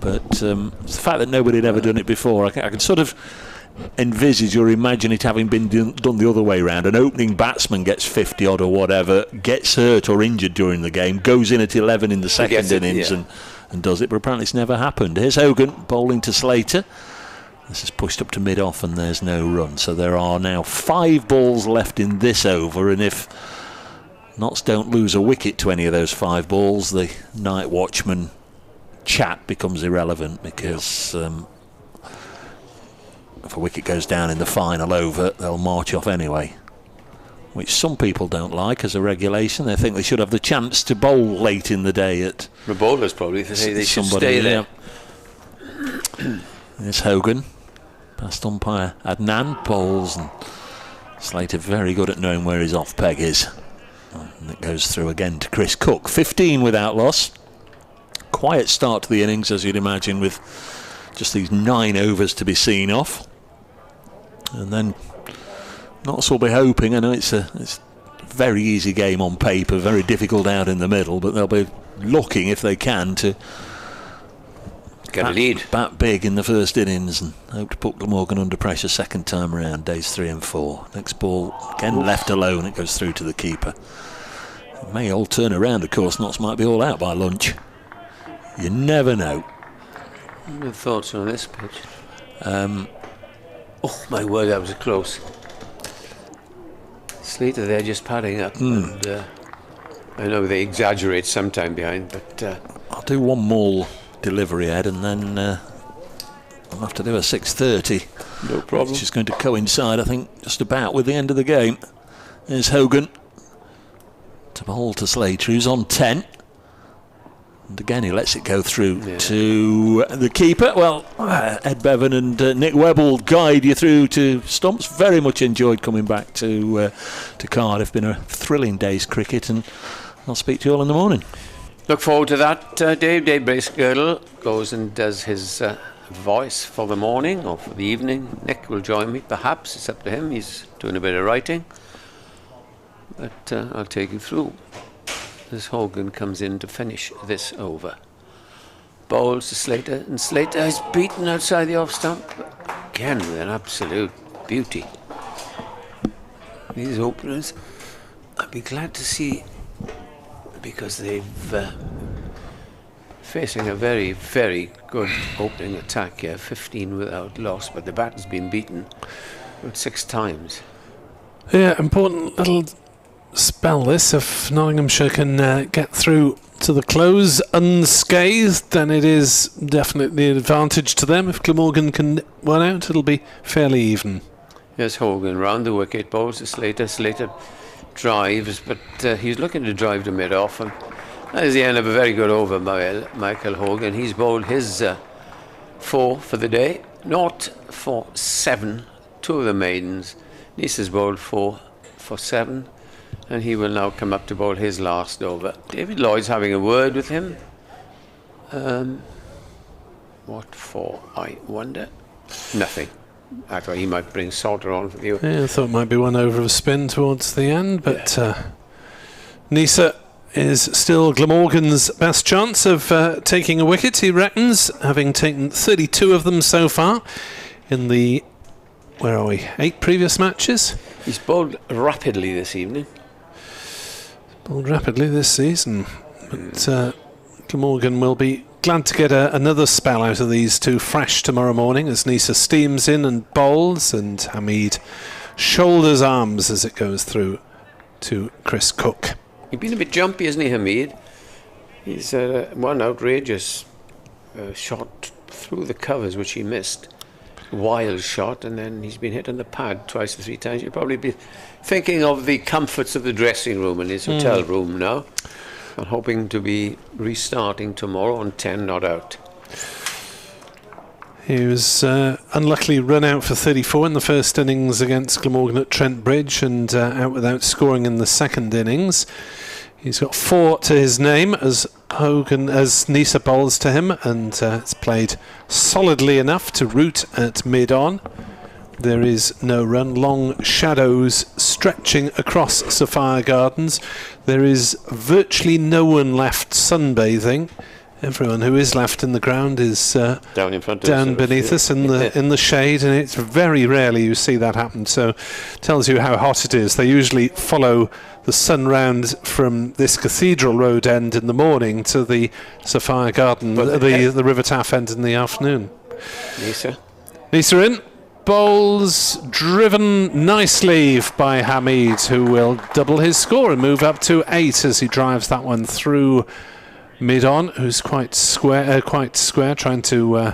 But it's the fact that nobody had ever done it before, I can sort of envisage or imagine it having been done the other way round. An opening batsman gets 50 odd or whatever, gets hurt or injured during the game, goes in at 11 in the second innings and does it, but apparently it's never happened. Here's Hogan bowling to Slater. This is pushed up to mid-off and there's no run. So there are now 5 balls left in this over, and if Notts don't lose a wicket to any of those 5 balls, the night watchman chat becomes irrelevant, because if a wicket goes down in the final over, they'll march off anyway, which some people don't like as a regulation. They think they should have the chance to bowl late in the day at The bowlers probably say they should stay there. There's Hogan, past umpire Adnan, bowls, and Slater very good at knowing where his off peg is. And it goes through again to Chris Cook. 15 without loss. Quiet start to the innings, as you'd imagine, with just these 9 overs to be seen off. And then Notts will be hoping, I know it's a very easy game on paper, very difficult out in the middle, but they'll be looking, if they can, to get a lead, bat big in the first innings, and hope to put Glamorgan under pressure second time around, days 3 and 4. Next ball, again left alone, it goes through to the keeper. It may all turn around, of course. Notts might be all out by lunch. You never know. Your thoughts on this pitch? Oh my word, that was close. Slater there just padding up, and I know they exaggerate sometime behind, but I'll do one more delivery, Ed, and then I'll have to do a 6:30. No problem. Which is going to coincide, I think, just about with the end of the game. There's Hogan to bowl to Slater, who's on 10. And again, he lets it go through to the keeper. Well, Ed Bevan and Nick Webb will guide you through to stumps. Very much enjoyed coming back to Cardiff. Been a thrilling day's cricket, and I'll speak to you all in the morning. Look forward to that, Dave. Dave Bracegirdle goes and does his voice for the morning or for the evening. Nick will join me, perhaps. It's up to him. He's doing a bit of writing. But I'll take you through as Hogan comes in to finish this over. Bowls to Slater, and Slater is beaten outside the off stump. Again with an absolute beauty. These openers, I'd be glad to see, because they've facing a very, very good opening attack here. 15 without loss, but the bat has been beaten about 6 times. Yeah, important little spell this. If Nottinghamshire can get through to the close unscathed, then it is definitely an advantage to them. If Glamorgan can one out, it'll be fairly even. Here's Hogan round the wicket, bowls to Slater. Slater drives, but he's looking to drive to mid-off, and that is the end of a very good over by Michael Hogan. He's bowled his 4 for the day, 0 for 7, 2 of the maidens. Nisa's bowled 4 for 7, and he will now come up to bowl his last over. David Lloyd's having a word with him. What for, I wonder? Nothing. I thought he might bring Salter on for you. Yeah, I thought it might be one over of spin towards the end, but Nisa is still Glamorgan's best chance of taking a wicket, he reckons, having taken 32 of them so far in the, 8 previous matches. He's bowled rapidly this evening. Bowled rapidly this season, but Glamorgan will be glad to get another spell out of these two fresh tomorrow morning as Nisa steams in and bowls, and Hamid shoulders arms as it goes through to Chris Cook. He's been a bit jumpy, isn't he, Hamid? He's one outrageous shot through the covers, which he missed. Wild shot, and then he's been hit on the pad twice or 3 times. He'll probably be thinking of the comforts of the dressing room in his hotel room now. I'm hoping to be restarting tomorrow on 10 not out. He was unluckily run out for 34 in the first innings against Glamorgan at Trent Bridge, and out without scoring in the second innings. He's got 4 to his name as Nisa bowls to him, and it's played solidly enough to root at mid-on. There is no run. Long shadows stretching across Sophia Gardens. There is virtually no one left sunbathing. Everyone who is left in the ground is down in front of down beneath us in the shade, and it's very rarely you see that happen. So tells you how hot it is. They usually follow the sun round from this Cathedral Road end in the morning to the Sophia Garden, the River Taff end in the afternoon. Nisa, Nisa in. Bowls driven nicely by Hamid, who will double his score and move up to 8 as he drives that one through mid-on, who's quite square, trying to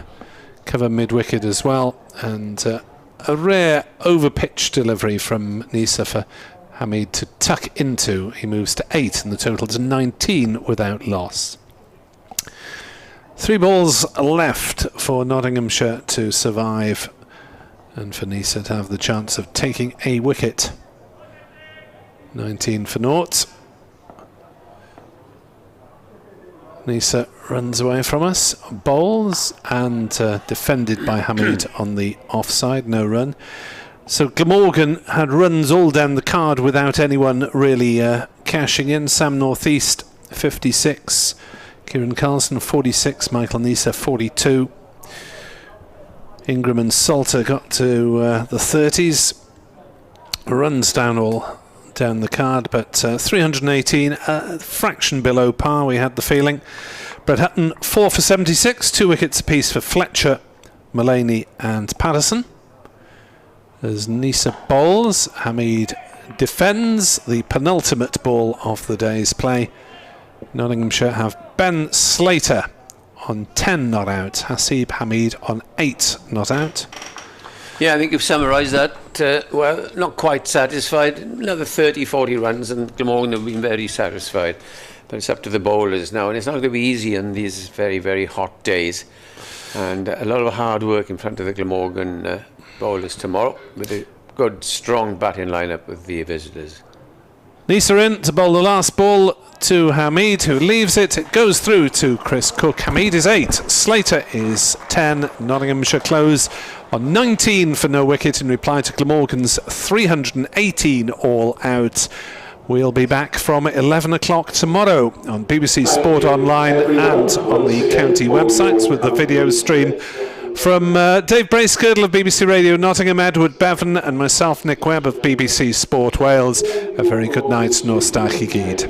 cover mid-wicket as well. And a rare over-pitch delivery from Nisa for Hamid to tuck into. He moves to 8 and the total to 19 without loss. 3 balls left for Nottinghamshire to survive and for Nisa to have the chance of taking a wicket. 19 for naught. Nisa runs away from us, bowls, and defended by Hamid on the offside, no run. So Glamorgan had runs all down the card without anyone really cashing in. Sam Northeast 56, Kieran Carlson 46, Michael Nisa 42. Ingram and Salter got to the 30s. Runs down all down the card, but 318, a fraction below par, we had the feeling. Brett Hutton 4 for 76, 2 wickets apiece for Fletcher, Mullaney and Patterson. As Nisa bowls, Hamid defends, the penultimate ball of the day's play. Nottinghamshire have Ben Slater on 10 not out, Hasib Hamid on 8 not out. Yeah, I think you've summarised that well. Not quite satisfied. Another 30-40 runs and Glamorgan have been very satisfied. But it's up to the bowlers now, and it's not going to be easy on these very, very hot days. And a lot of hard work in front of the Glamorgan bowlers tomorrow, with a good, strong batting lineup with the visitors. Nisa in to bowl the last ball to Hamid, who leaves it. It goes through to Chris Cook. Hamid is 8, Slater is 10. Nottinghamshire close on 19 for no wicket in reply to Glamorgan's 318 all out. We'll be back from 11 o'clock tomorrow on BBC Sport Online and on the county websites with the video stream. From Dave Bracegirdle of BBC Radio Nottingham, Edward Bevan and myself, Nick Webb of BBC Sport Wales, a very good night, Nos da chi gyd.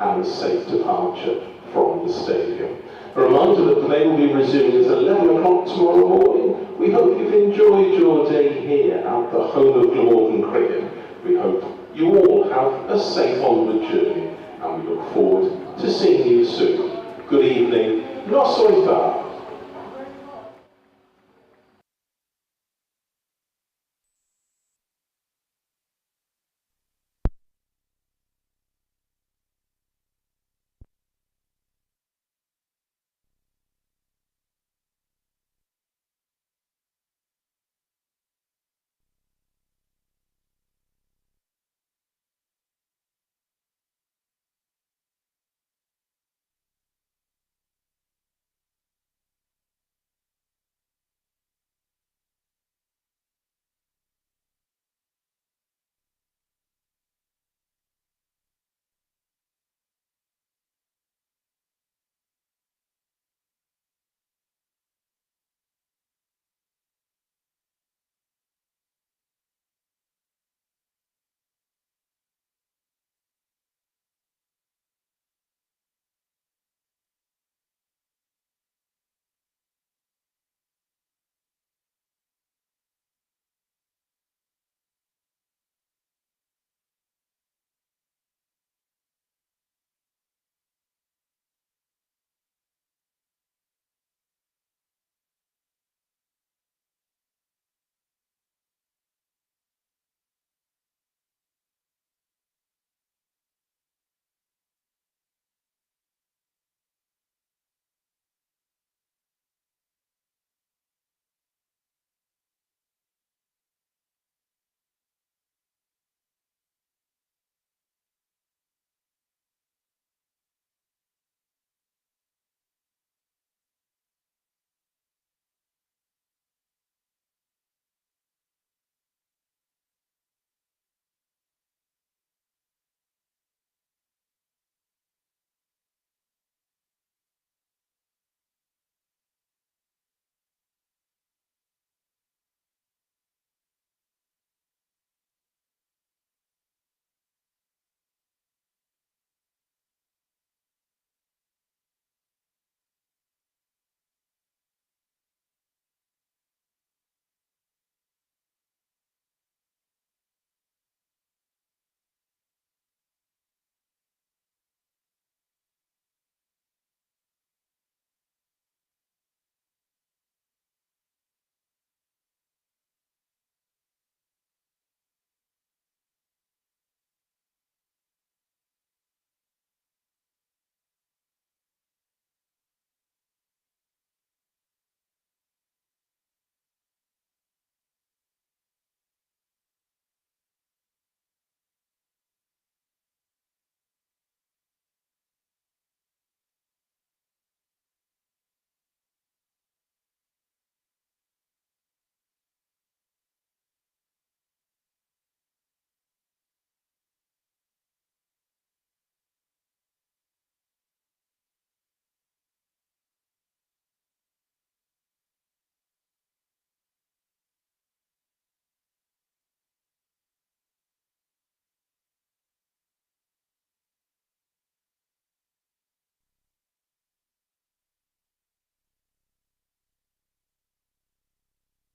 And safe departure from the stadium. A reminder that play will be resuming at 11 o'clock tomorrow morning. We hope you've enjoyed your day here at the home of Glamorgan cricket. We hope you all have a safe onward journey and we look forward to seeing you soon. Good evening. Nos oifa.